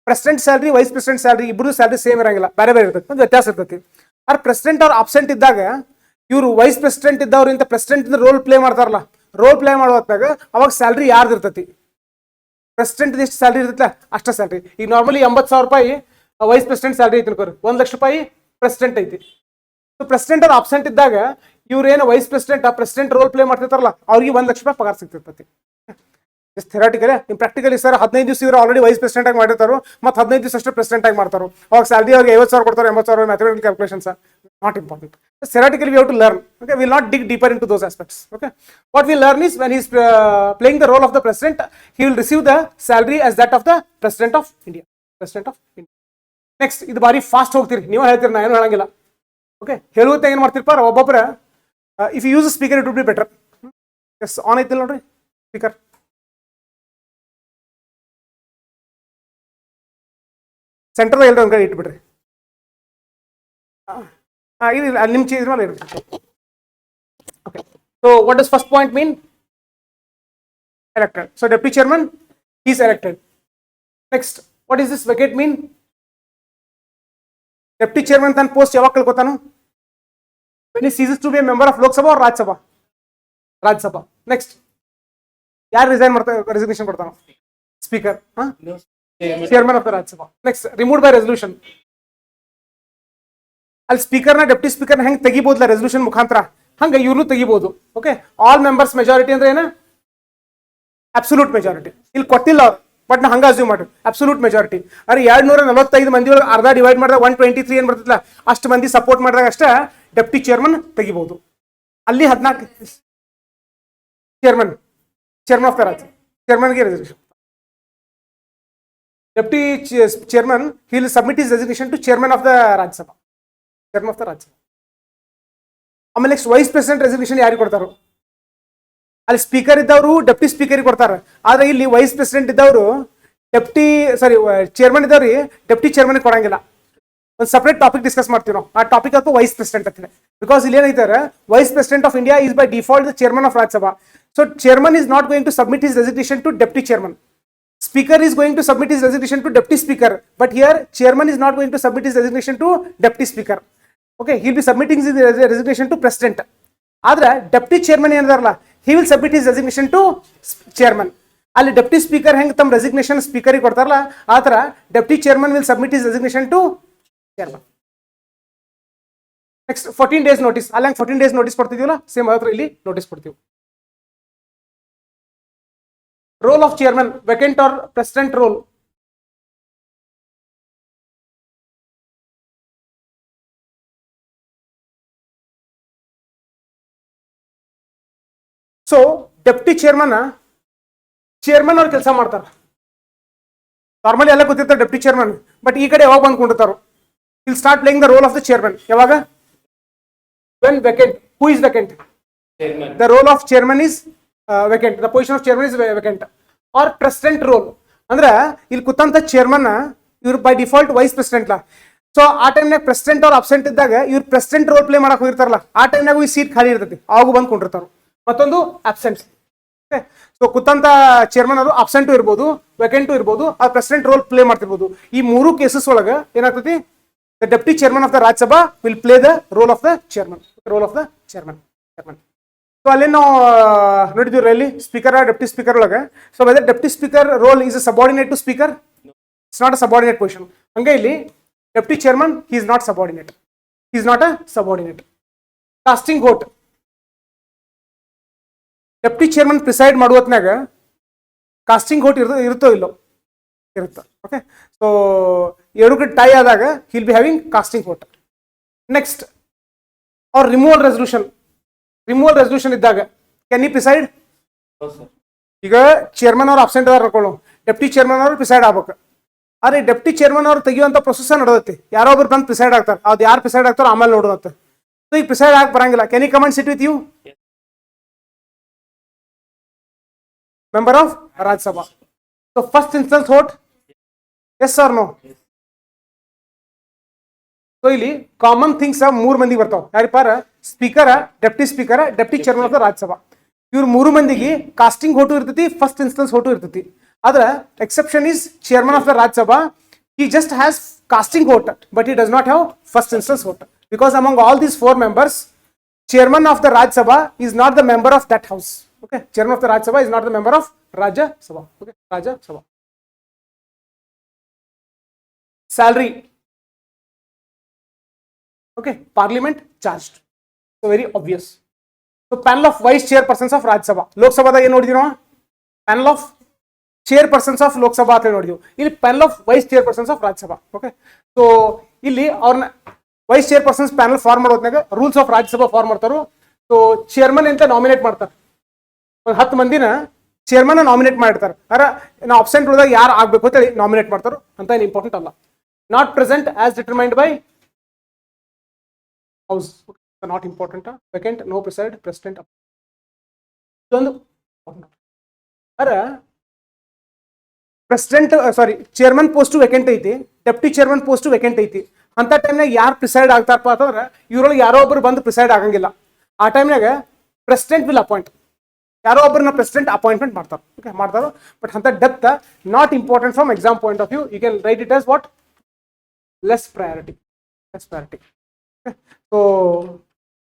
president salary vice president salary ಇಬ್ಬರು ಸ್ಯಾಲ್ರಿ ಸೇಮ್ ಇರಂಗಿಲ್ಲ, ಬೇರೆ ಬೇರೆ ಇರ್ತೈತಿ, ಒಂದು ವ್ಯತ್ಯಾಸ ಇರ್ತೈತಿ. ಆದ್ರೆ ಪ್ರೆಸಿಡೆಂಟ್ ಅವ್ರು ಆಬ್ಸೆಂಟ್ ಇದ್ದಾಗ ಇವರು ವೈಸ್ ಪ್ರೆಸಿಡೆಂಟ್ ಇದ್ದವ್ರಿಂದ ಪ್ರೆಸಿಡೆಂಟ್ ರೋಲ್ ಪ್ಲೇ ಮಾಡ್ತಾರಲ್ಲ, ರೋಲ್ ಪ್ಲೇ ಮಾಡೋ ಹೊತ್ತಾಗ ಅವಾಗ ಸ್ಯಾಲ್ರಿ ಯಾರ್ದು ಇರ್ತೈತಿ, ಪ್ರೆಸಿಡೆಂಟ್ ಎಷ್ಟು ಸ್ಯಾಲ್ರಿ ಇರ್ತೈತೆ ಅಷ್ಟ ಸ್ಯಾಲ್ರಿ. ಈಗ ನಾರ್ಮಲಿ 80,000 ರೂಪಾಯಿ ವೈಸ್ ಪ್ರೆಸಿಡೆಂಟ್ ಸ್ಯಾಲ್ರಿ ಐತಿ ಅನ್ಕೋರಿ, 1 ಲಕ್ಷ ರೂಪಾಯಿ ಪ್ರೆಸಿಡೆಂಟ್ ಐತಿ. ಸೊ ಪ್ರೆಸಿಡೆಂಟ್ ಅವ್ರು ಆಬ್ಸೆಂಟ್ ಇದ್ದಾಗ ಇವ್ರೇನು ವೈಸ್ ಪ್ರೆಸಿಡೆಂಟ್ ರೋಲ್ ಪ್ಲೇ ಮಾಡ್ತಿರ್ತಾರಲ್ಲ ಅವ್ರಿಗೆ 1 ಲಕ್ಷ ರೂಪಾಯಿ ಪಗಾರ ಸಿಗ್ತಿರ್ತೈತಿ. ಥೆರಾಟಿಕಲ್. ಇನ್ ಪ್ರಾಕ್ಟಿಕಲಿ ಸರ್ 15 ದಿವಸ ಇವರು ಆಲ್ರೆಡಿ ವೈಸ್ ಪ್ರೆಸಿಡೆಂಟ್ ಆಗಿ ಮಾಡಿರ್ತಾರೋ, ಮತ್ತೆ 15 ದಿವಸ ಅಷ್ಟು ಪ್ರೆಸಿಡೆಂಟ್ ಆಗಿ ಮಾಡ್ತಾರೋ, ಅವಾಗ ಸ್ಯಾಲ್ರಿ ಅವ್ರಿಗೆ 50,000 ಕೊಡ್ತಾರೆ, 80,000 mathematical calculations not important. Theoretically we have to learn. Okay, we will not dig deeper into those aspects. Okay, what we learn is when he is playing the role of the president, he will receive the salary as that of the president of India. Next, ಇದು ಬಾರಿ fast ಹೋಗ್ತೀರಿ, ನೀವು ಹೇಳ್ತೀರಿ, ನಾ ಏನು ಹೇಳಂಗಿಲ್ಲ. Okay, ಹೇಳುತ್ತೆ ಏನು ಮಾಡ್ತಿರ್ಪಾರ ಒಬ್ಬೊಬ್ಬರ. If you use speaker it would be better. Yes, ಆನ್ ಐತಿಲ್ಲ ನೋಡ್ರಿ ಸ್ಪೀಕರ್. ಸೆಂಟರ್ದಾಗ ಎಲ್ಲರೂ ಒಂದು ಕಡೆ ಇಟ್ಬಿಡ್ರಿ. ಇದು ನಿಮ್ಮ ಚೀಸ್ ಮೇಲೆ ಇರುತ್ತೆ. Okay, so what does first point mean? Elected. So deputy chairman is elected. Next, what is this vacate mean? Deputy chairman ತನ್ನ ಪೋಸ್ಟ್ ಯಾವಾಗ ಕಳ್ಕೊತಾನು? When he ceases to be a member of Lok Sabha or Rajya Sabha? Rajya Sabha. Next, ಯಾರು resignation ಕೊಡ್ತಾನೋ? Speaker, chairman of the Rajya Sabha. Next, removed by resolution. ಅಲ್ಲಿ ಸ್ಪೀಕರ್ನ deputy ಸ್ಪೀಕರ್ನ ಹೆಂಗೆ ತೆಗಿಬೋದಲ್ಲ resolution ಮುಖಾಂತರ, ಹಂಗೆ ಇವ್ರನ್ನೂ ತೆಗಿಬಹುದು. ಓಕೆ, ಆಲ್ ಮೆಂಬರ್ಸ್ ಮೆಜಾರಿಟಿ ಅಂದ್ರೆ ಏನು? Absolute majority. ಇಲ್ಲಿ ಕೊಟ್ಟಿಲ್ಲ ಅವ್ರು, ಬಟ್ ನಾ ಹಂಗೆ ಅಸ್ಯೂಮ್ ಮಾಡಿ ಅಬ್ಸಲ್ಯೂಟ್ ಮೆಜಾರಿಟಿ. ಅರೆ 245 ಮಂದಿ ಒಳಗೆ ಅರ್ಧ ಡಿವೈಡ್ ಮಾಡಿದಾಗ 123 ಏನು ಬರ್ತಲ್ಲ, ಅಷ್ಟು ಮಂದಿ ಸಪೋರ್ಟ್ ಮಾಡಿದಾಗ ಅಷ್ಟೇ ಡೆಪ್ಟಿ ಚೇರ್ಮನ್ ತೆಗಿಬಹುದು. ಅಲ್ಲಿ 14 ಚೇರ್ಮನ್ ಆಫ್ ದ ರಾಜ್ಯ, ಚೇರ್ಮನ್ಗೆ resolution. Deputy chairman he will submit his resignation to chairman of the Rajya Sabha. Chairman of the Rajya Sabha. ಆಮೇಲೆ ನೆಕ್ಸ್ಟ್ ವೈಸ್ ಪ್ರೆಸಿಡೆಂಟ್ ರೆಸಿಗ್ನೇಷನ್ ಯಾರಿಗೆ ಕೊಡ್ತಾರೋ? ಅಲ್ಲಿ ಸ್ಪೀಕರ್ ಇದ್ದವರು ಡೆಪ್ಟಿ ಸ್ಪೀಕರ್ಗೆ ಕೊಡ್ತಾರೆ. ಆದ್ರೆ ಇಲ್ಲಿ ವೈಸ್ ಪ್ರೆಸಿಡೆಂಟ್ ಇದ್ದವರು ಚೇರ್ಮನ್ ಇದ್ದವ್ರಿಗೆ ಡೆಪ್ಟಿ ಚೇರ್ಮನ್ ಕೊಡಂಗಿಲ್ಲ. ಒಂದು ಸಪ್ರೇಟ್ ಟಾಪಿಕ್ ಡಿಸ್ಕಸ್ ಮಾಡ್ತೀವಿ ನಾವು, ಆ ಟಾಪಿಕ್ ಅಥವಾ ವೈಸ್ ಪ್ರೆಸಿಡೆಂಟ್ ಅಂತಾರೆ. ಬಿಕಾಸ್ ಇಲ್ಲಿ ಏನೈತಾರೆ, vice president of India is by default the chairman of Rajya Sabha. So chairman is not going to submit his resignation to deputy chairman. Speaker is going to submit his resignation to deputy speaker, but here chairman is not going to submit his resignation to deputy speaker. Okay, he will be submitting his resignation to president. Adra deputy chairman ಏನದಾರಲ್ಲ, he will submit his resignation to chairman. ಅಲ್ಲಿ deputy speaker ಹೆಂಗೆ ತಮ್ಮ resignation speaker ಗೆ ಕೊಡ್ತಾರಲ್ಲ, ಆ ಥರ deputy chairman will submit his resignation to chairman. Next, 14 days notice. ಅಲ್ಲಿ 14 days notice ಕೊಡ್ತಿದೀವಲ್ಲ, same ಅದ್ರ ಇಲ್ಲಿ ನೋಟಿಸ್ ಕೊಡ್ತೀವಿ. Role of chairman, vacant or president role. So deputy chairman ಅವ್ರು ಕೆಲಸ ಮಾಡ್ತಾರೆ. ನಾರ್ಮಲಿ ಎಲ್ಲ ಕೂತಿರ್ತಾರೆ ಡೆಪ್ಟಿ ಚೇರ್ಮನ್, ಬಟ್ ಈ ಕಡೆ ಯಾವಾಗ ಬಂದ್ಕೊಂಡಿರ್ತಾರೋ will start playing the role of the chairman. ಯಾವಾಗ? when vacant. Who is vacant? Chairman. The role of chairman is vacant. The position of chairman is vacant. Or president role ಅಂದ್ರೆ ಇಲ್ಲಿ ಕೂತಂತ chairman ಇವ್ರು by default vice president. So ಆ ಟೈಮ್ನಾಗ president ಅವ್ರು absent ಇದ್ದಾಗ ಇವ್ರು president role play ಮಾಡಕ್ ಹೋಗಿರ್ತಾರಲ್ಲ, ಆ ಟೈಮ್ನಾಗ ಈ ಸೀಟ್ ಖಾಲಿ ಇರ್ತೈತಿ, ಅವಾಗ ಬಂದ್ಕೊಂಡಿರ್ತಾರ. ಮತ್ತೊಂದು ಅಬ್ಸೆಂಟ್. ಸೊ ಕೂತಂತ ಚೇರ್ಮನ್ ಅವರು ಅಬ್ಸೆಂಟು ಇರ್ಬೋದು, ವೆಕೆಂಟು ಇರ್ಬೋದು, ಆ ಪ್ರೆಸಿಡೆಂಟ್ ರೋಲ್ ಪ್ಲೇ ಮಾಡ್ತಿರ್ಬೋದು. ಈ ಮೂರು ಕೇಸಸ್ ಒಳಗೆ ಏನಾಗ್ತೈತಿ, the deputy chairman of the Rajya Sabha will play the role of the chairman. So ಅಲ್ಲಿ ನಾವು ನೋಡಿದ್ವಿ ಇಲ್ಲಿ ಸ್ಪೀಕರ್ ಡೆಪ್ಟಿ ಸ್ಪೀಕರ್ ಒಳಗೆ. So whether deputy speaker role is a subordinate to speaker, it's not a subordinate position. ಹಂಗೆ ಇಲ್ಲಿ deputy chairman he is not subordinate, he is not a subordinate. Casting vote, deputy chairman preside ಮಾಡುವತ್ನಾಗ casting vote ಇರುತ್ತೋ ಇಲ್ಲೋ? ಇರುತ್ತೆ. Okay, so ಎರಡು ಕಡೆ tie ಆದಾಗ he'll be having casting vote. Next, ಅವ್ರ ರಿಮೂವಲ್ ರೆಸಲ್ಯೂಷನ್ ಇದ್ದಾಗ ಕ್ಯಾನ್ ಈ ಪ್ರಿಸೈಡ್? ಈಗ ಚೇರ್ಮನ್ ಅವ್ರು ಅಬ್ಸೆಂಟ್ ಅದಾರ ಅನ್ಕೊಳ್ಳೋ, ಡೆಪ್ಟಿ ಚೇರ್ಮನ್ ಅವರು ಪ್ರಿಸೈಡ್ ಆಗ್ಬೇಕು. ಆದ್ರೆ ಡೆಪ್ಟಿ ಚೇರ್ಮನ್ ಅವ್ರು ತೆಗಿಯುವಂತ ಪ್ರೊಸೆಸ್ ನಡೆದೈತಿ, ಯಾರೋ ಒಬ್ರು ಬಂದು ಪ್ರಿಸೈಡ್ ಆಗ್ತಾರೆ, ಅದು ಯಾರು ಪ್ರಿಸೈಡ್ ಆಗ್ತಾರೋ ಆಮೇಲೆ ನೋಡುವಂತ. ಸೊ ಈಗ ಪ್ರಿಸೈಡ್ ಆಗಿ ಬರಂಗಿಲ್ಲ. ಕ್ಯಾನ್ ಈ comment sit with you member of Rajya ಸಭಾ? So first instance vote, yes or no? So ಇಲ್ಲಿ ಕಾಮನ್ ಥಿಂಗ್ಸ್ ಮೂರು ಮಂದಿ ಬರ್ತಾವ. ಯಾರಿಪಾರ speaker, deputy speaker, deputy chairman of the Rajya Sabha. ಇವ್ರು ಮೂರು ಮಂದಿಗೆ ಕಾಸ್ಟಿಂಗ್ ಓಟು ಇರ್ತೈತಿ, ಫಸ್ಟ್ ಇನ್ಸ್ಟೆನ್ಸ್ ಓಟು ಇರ್ತೈತಿ. ಆದ್ರೆ exception is chairman of the Rajya Sabha. He just has casting vote, but he does not have first instance vote, because among all these four members, chairman of the Rajya Sabha is not the member of that house. Okay, chairman of the Rajya Sabha is not the member of Rajya Sabha. Okay, Rajya Sabha. Salary. Okay, parliament charged. So very obvious. So panel of vice chairpersons of Rajya Sabha. Lok Sabha da ಏನು ನೋಡಿದೀವಿ ನಾವು? Panel of chairpersons of Lok Sabha ಅಂತ ನೋಡಿದೀವಿ. ಇಲ್ಲಿ panel of vice chairpersons of Rajya Sabha. Okay, so ಇಲ್ಲಿ ಅವ್ರನ್ನ wise ಚೇರ್ಪರ್ಸನ್ಸ್ panel form ಮಾಡೋದ್ನಾಗ rules of Rajya Sabha form ಮಾಡ್ತಾರು. So chairman ಅಂತ nominate ಮಾಡ್ತಾರೆ. ಒಂದು 10 ಮಂದಿನ ಚೇರ್ಮನ್ ನಾಮಿನೇಟ್ ಮಾಡಿರ್ತಾರೆ. ಅರ ನಾವು ಅಬ್ಸೆಂಟ್ ಉಳಿದಾಗ ಯಾರು ಆಗ್ಬೇಕು ಅಂತೇಳಿ ನಾಮಿನೇಟ್ ಮಾಡ್ತಾರೋ ಅಂತ ಏನು ಇಂಪಾರ್ಟೆಂಟ್ ಅಲ್ಲ. Not present as determined by house, not important. Vacant, no preside, president. ಇದೊಂದು ಅರ ಪ್ರೆಸಿಡೆಂಟ್ ಚೇರ್ಮನ್ ಪೋಸ್ಟ್ ವೇಕೆಂಟ್ ಐತಿ, ಡೆಪ್ಟಿ ಚೇರ್ಮನ್ ಪೋಸ್ಟ್ ವೇಕೆಂಟ್ ಐತಿ. ಅಂತ ಟೈಮ್ನಾಗ ಯಾರು ಪ್ರಿಸೈಡ್ ಆಗ್ತಾರಪ್ಪ ಅಂತಂದ್ರೆ ಇವ್ರೊಳಗೆ ಯಾರೋ ಒಬ್ರು ಬಂದು ಪ್ರಿಸೈಡ್ ಆಗಂಗಿಲ್ಲ. ಆ ಟೈಮ್ನಾಗ ಪ್ರೆಸಿಡೆಂಟ್ ವಿಲ್ ಅಪಾಯಿಂಟ್, ಯಾರೋ ಒಬ್ಬರನ್ನ ಪ್ರೆಸಿಡೆಂಟ್ ಅಪಾಯಿಂಟ್ಮೆಂಟ್ ಮಾಡ್ತಾರೆ. ಓಕೆ, ಮಾಡ್ತಾರೆ. ಬಟ್ ಅಂತ depth not important from exam point of view. You can write it as what, less priority. So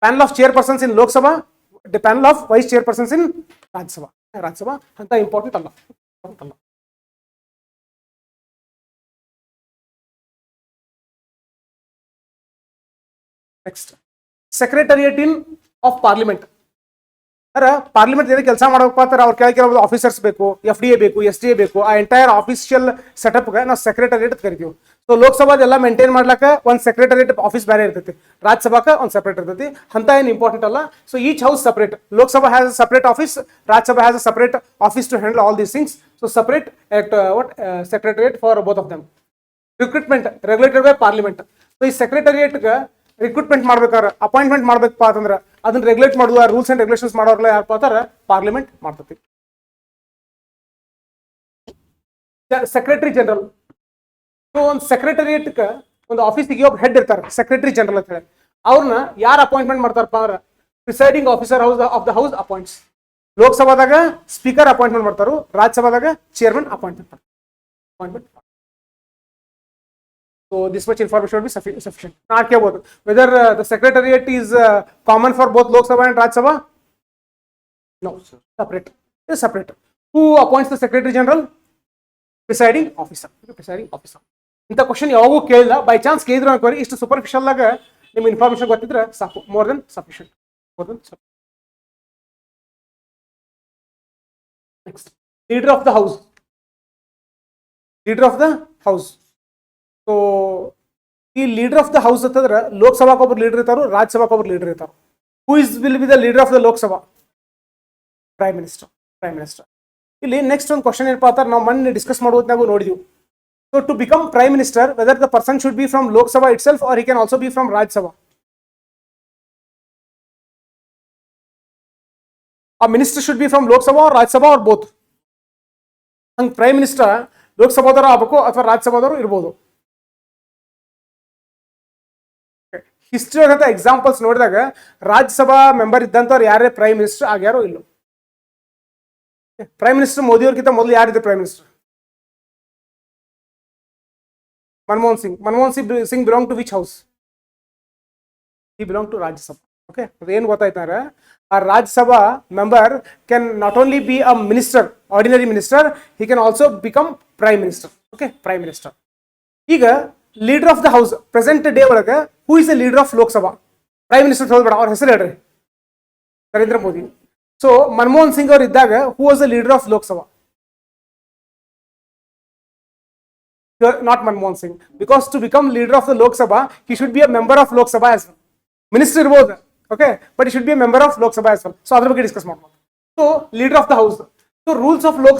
panel of ಚೇರ್ಪರ್ಸನ್ಸ್ in Lok Sabha, the panel of vice ಚೇರ್ಪರ್ಸನ್ಸ್ ಇನ್ ರಾಜ್ಯಸಭಾ ಅಂತ important ಅಲ್ಲ. Next, secretariat in of parliament. ಅರ parliament ಏನೇ ಕೆಲಸ ಮಾಡಬೇಕು ಅಂತಾರೆ ಅವ್ರ ಕೆಲವು officers ಬೇಕು, FDA ಬೇಕು, SDA ಬೇಕು. ಆ ಎಂಟೈರ್ ಆಫೀಷಿಯಲ್ ಸೆಟಪ್ಗೆ ನಾವು ಸೆಕ್ರೆಟರಿಯೇಟ್ ಕರಿತೀವಿ. ಸೊ ಲೋಕಸಭಾದೆಲ್ಲ ಮೇಂಟೈನ್ ಮಾಡ್ಲಕ್ಕ ಒಂದು ಸೆಕ್ರೆಟರಿಯೇಟ್ ಆಫೀಸ್ ಬೇರೆ ಇರ್ತೈತಿ, ರಾಜ್ಯಸಭಾಕ್ಕೆ ಒಂದು ಸೆಪರೇಟ್ ಇರ್ತೈತಿ. ಅಂತ ಏನು ಇಂಪಾರ್ಟೆಂಟ್ ಅಲ್ಲ. So each house separate. Lok Sabha has a separate office, Rajya Sabha has a separate office to handle all these things. So separate secretariat for both of them. Recruitment regulated by parliament. So ಈ ಸೆಕ್ರೆಟರಿಯೇಟ್ಗೆ recruitment ಮಾಡ್ಬೇಕಾದ್ರೆ, appointment ಮಾಡ್ಬೇಕಪ್ಪ ಅಂತಂದ್ರೆ ಅದನ್ನ regulate ಮಾಡುವ rules and regulations ಮಾಡೋರ್ಲ ಯಾರಪ್ಪ ಅಂತಾರೆ parliament ಮಾಡ್ತೈತಿ. Secretary general. ಸೊ ಒಂದು ಸೆಕ್ರೆಟರಿಯೇಟ್ಗೆ ಒಂದು ಆಫೀಸಿಗೆ ಒಬ್ಬ ಹೆಡ್ ಇರ್ತಾರೆ, ಸೆಕ್ರೆಟರಿ ಜನರಲ್ ಅಂತ ಹೇಳಿ. ಅವ್ರನ್ನ ಯಾರು ಅಪಾಯಿಂಟ್ಮೆಂಟ್ ಮಾಡ್ತಾರಪ್ಪ ಅಂದ್ರೆ presiding officer of the house appoints. ಲೋಕಸಭಾದಾಗ ಸ್ಪೀಕರ್ ಅಪಾಯಿಂಟ್ಮೆಂಟ್ ಮಾಡ್ತಾರು, ರಾಜ್ಯಸಭಾದಾಗ ಚೇರ್ಮನ್ ಅಪಾಯಿಂಟ್ಮೆಂಟ್ ಮಾಡ್ತಾರೆ. So this much information will be sufficient. Not about whether the secretariat is common for both Lok Sabha and Rajya Sabha. No, separate. It is separate. Who appoints the Secretary General? Presiding officer. Presiding officer. ಇಂಥ question ಯಾವಾಗೂ ಕೇಳಿಲ್ಲ, by chance ಕೇಳಿದ್ರು ಅನ್ಕೋರಿ. ಇಷ್ಟು superficial ಆಗ ನಿಮ್ಮ information ಗೊತ್ತಿದ್ರೆ ಸಾಕು. More than sufficient. Next, leader of the house. Leader of the house. So ಈ ಲೀಡರ್ ಆಫ್ ದ ಹೌಸ್ ಅಂತಂದ್ರೆ ಲೋಕಸಭಾಕ್ಕೆ ಒಬ್ರು ಲೀಡರ್ ಇರ್ತಾರು, ರಾಜ್ಯಸಭಾಕ್ಕೆ ಒಬ್ರು leader ಇರ್ತಾರು. Who is will be the leader of the Lok Sabha? Prime minister. ಇಲ್ಲಿ next ಒಂದು question ಏನಪ್ಪಾ ಅಂತಾರೆ, ನಾವು ಮೊನ್ನೆ ಡಿಸ್ಕಸ್ ಮಾಡೋದ್ನಾಗೂ ನೋಡಿದ್ವಿ. So to become prime minister, whether the person should be from Lok Sabha it self R he can also be from Rajya Sabha. ಆ minister should be from Lok Sabha or Rajya Sabha R both. ಹಂಗೆ prime minister ಲೋಕಸಭಾದವರು ಆಗ್ಬೇಕು ಅಥವಾ ರಾಜ್ಯಸಭಾದವರು ಇರ್ಬೋದು. ಹಿಸ್ಟ್ರಿ ಆಗಂತ ಎಕ್ಸಾಂಪಲ್ಸ್ ನೋಡಿದಾಗ Rajya Sabha member ಇದ್ದಂಥವ್ರು ಯಾರೇ prime minister ಆಗ್ಯಾರೋ ಇಲ್ಲೋ. Prime minister Modi ಅವ್ರಿಗಿಂತ ಮೊದಲು ಯಾರಿದೆ prime minister? Manmohan Singh belong to which house? He belong to Rajya Sabha. Okay, ಅದೇನು ಗೊತ್ತಾಯ್ತಾರೆ, ಆ Rajya Sabha member can not only be a minister, ordinary minister, he can also become prime minister. Okay, prime minister. ಈಗ leader of the house present day ಒಳಗೆ who is the leader of Lok Sabha? Prime minister ಹೋಗ್ಬೇಡ, ಅವ್ರ ಹೆಸರು ಹೇಳ್ರಿ. Narendra Modi. So Manmohan Singh ಅವರು ಇದ್ದಾಗ who was the leader of Lok Sabha? Not Manmohan Singh, because to become leader of the Lok Sabha, he should be a member of Lok Sabha as well. Minister irbodu, okay, but he should be a member of Lok Sabha as well. So adra ಬಗ್ಗೆ discuss ಮಾಡೋಣ. So leader of the house. So rules of Lok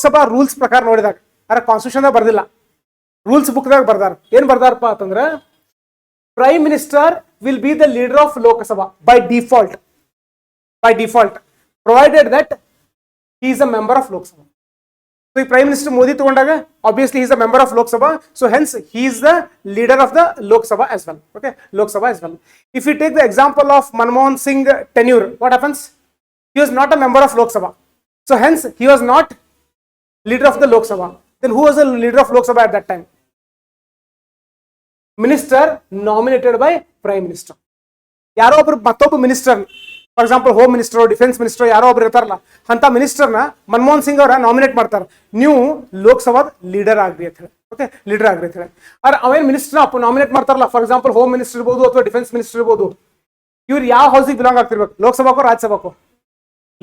Sabha rules ಪ್ರಕಾರ ನೋಡಿದಾಗ ಅದರ constitution ದಾಗ ಬರ್ದಿಲ್ಲ, rules book ದಾಗ ಬರ್ದಾರ. ಏನ್ ಬರ್ದಾರಪ್ಪ ಅಂತಂದ್ರೆ prime minister will be the leader of Lok Sabha by default, provided that he is a member of Lok Sabha. So the Prime Minister Modi ತಗೊಂಡಾಗ obviously he is a member of Lok Sabha, so hence he is the leader of the Lok Sabha as well. Okay, Lok Sabha as well. If we take the example of Manmohan Singh tenure, what happens? He was not a member of Lok Sabha, so hence he was not leader of the Lok Sabha. Then who was the leader of Lok Sabha at that time? Minister nominated by Prime Minister. ಯಾರೋ ಒಬ್ರು ಮತ್ತೊಬ್ಬ minister, for example home minister, defence minister ಯಾರೋ ಒಬ್ರು ಇರ್ತಾರಲ್ಲ, ಅಂತ ಮಿನಿಸ್ಟರ್ನ ಮನಮೋಹನ್ ಸಿಂಗ್ ಅವರ nominate ಮಾಡ್ತಾರೆ, ನೀವು ಲೋಕಸಭಾದ ಲೀಡರ್ ಆಗ್ರಿ ಅಂತ ಹೇಳಿ. ಓಕೆ, ಲೀಡರ್ ಆಗ್ರಿ ಅಂತ ಹೇಳಿ. ಆದ್ರೆ ಅವೇನು ಮಿನಿಸ್ಟರ್ ನಾಮಿನೇಟ್ ಮಾಡ್ತಾರಲ್ಲ, ಫಾರ್ ಎಕ್ಸಾಂಪಲ್ ಹೋಮ್ ಮಿನಿಸ್ಟರ್ ಇರ್ಬೋದು ಅಥವಾ ಡಿಫೆನ್ಸ್ ಮಿನಿಸ್ಟರ್ ಇರ್ಬೋದು, ಇವ್ರು ಯಾವ ಹೌಸಿಗೆ ಬಿಲಾಂಗ್ ಆಗ್ತಿರ್ಬೇಕು? ಲೋಕಸಭಾಕೋ ರಾಜ್ಯಸಭಾಕೋ?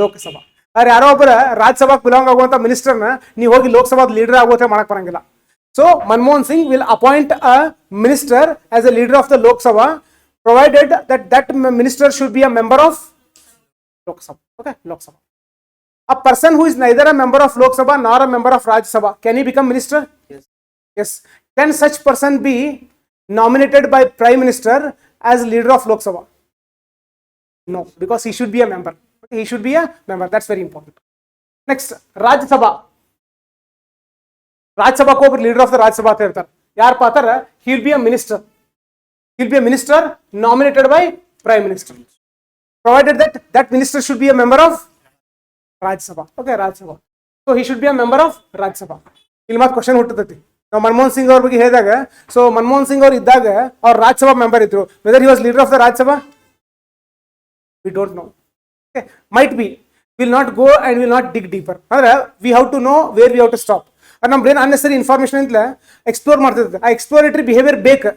ಲೋಕಸಭಾ. ಆದ್ರೆ ಯಾರೋ ಒಬ್ಬರ ರಾಜ್ಯಸಭಾಕ್ ಬಿಲಾಂಗ್ ಆಗುವಂತ ಮಿನಿಸ್ಟರ್ನ ನೀವು ಹೋಗಿ ಲೋಕಸಭಾದ ಲೀಡರ್ ಆಗುವಂತೆ ಮಾಡಕ್ ಬರಂಗಿಲ್ಲ. So Manmohan Singh will appoint a minister as a leader of the Lok Sabha, provided that minister should be a member of Lok Sabha. Okay, Lok Sabha. A person who is neither a member of Lok Sabha nor a member of Rajya Sabha, can he become minister? Yes. Yes. Can such person be nominated by Prime Minister as leader of Lok Sabha? No, because he should be a member. Okay, he should be a member. That's very important. Next, Rajya Sabha. ರಾಜ್ಯಸಭಾಕ್ಕೆ ಒಬ್ಬರು leader of the Rajya Sabha ಅಂತ ಇರ್ತಾರೆ. ಯಾರಪ್ಪ ಅಂತಾರೆ? ಹಿ will be a minister nominated by prime minister, provided that minister should be a member of Rajya Sabha. Okay, Rajya Sabha. So he should be a member of Rajya Sabha. ಇಲ್ಲಿ ಮತ್ತೆ question ಹುಟ್ಟುತ್ತೈತಿ. ನಾವು ಮನಮೋಹನ್ ಸಿಂಗ್ ಅವ್ರ ಬಗ್ಗೆ ಹೇಳಿದಾಗ, ಸೊ ಮನಮೋಹನ್ ಸಿಂಗ್ ಅವ್ರು ಇದ್ದಾಗ ಅವ್ರು ರಾಜ್ಯಸಭಾ ಮೆಂಬರ್ ಇದ್ರು. Whether he was leader of the Rajya Sabha, we don't know. Okay, might be. Will not go and will not dig deeper. ಅಂದ್ರೆ we have to know where we have to stop. ನಮ್ಮ brain unnecessary information ಅಂತ explore ಮಾಡ್ತಿರ್ತದೆ. ಆ exploratory behaviour ಬೇಕು,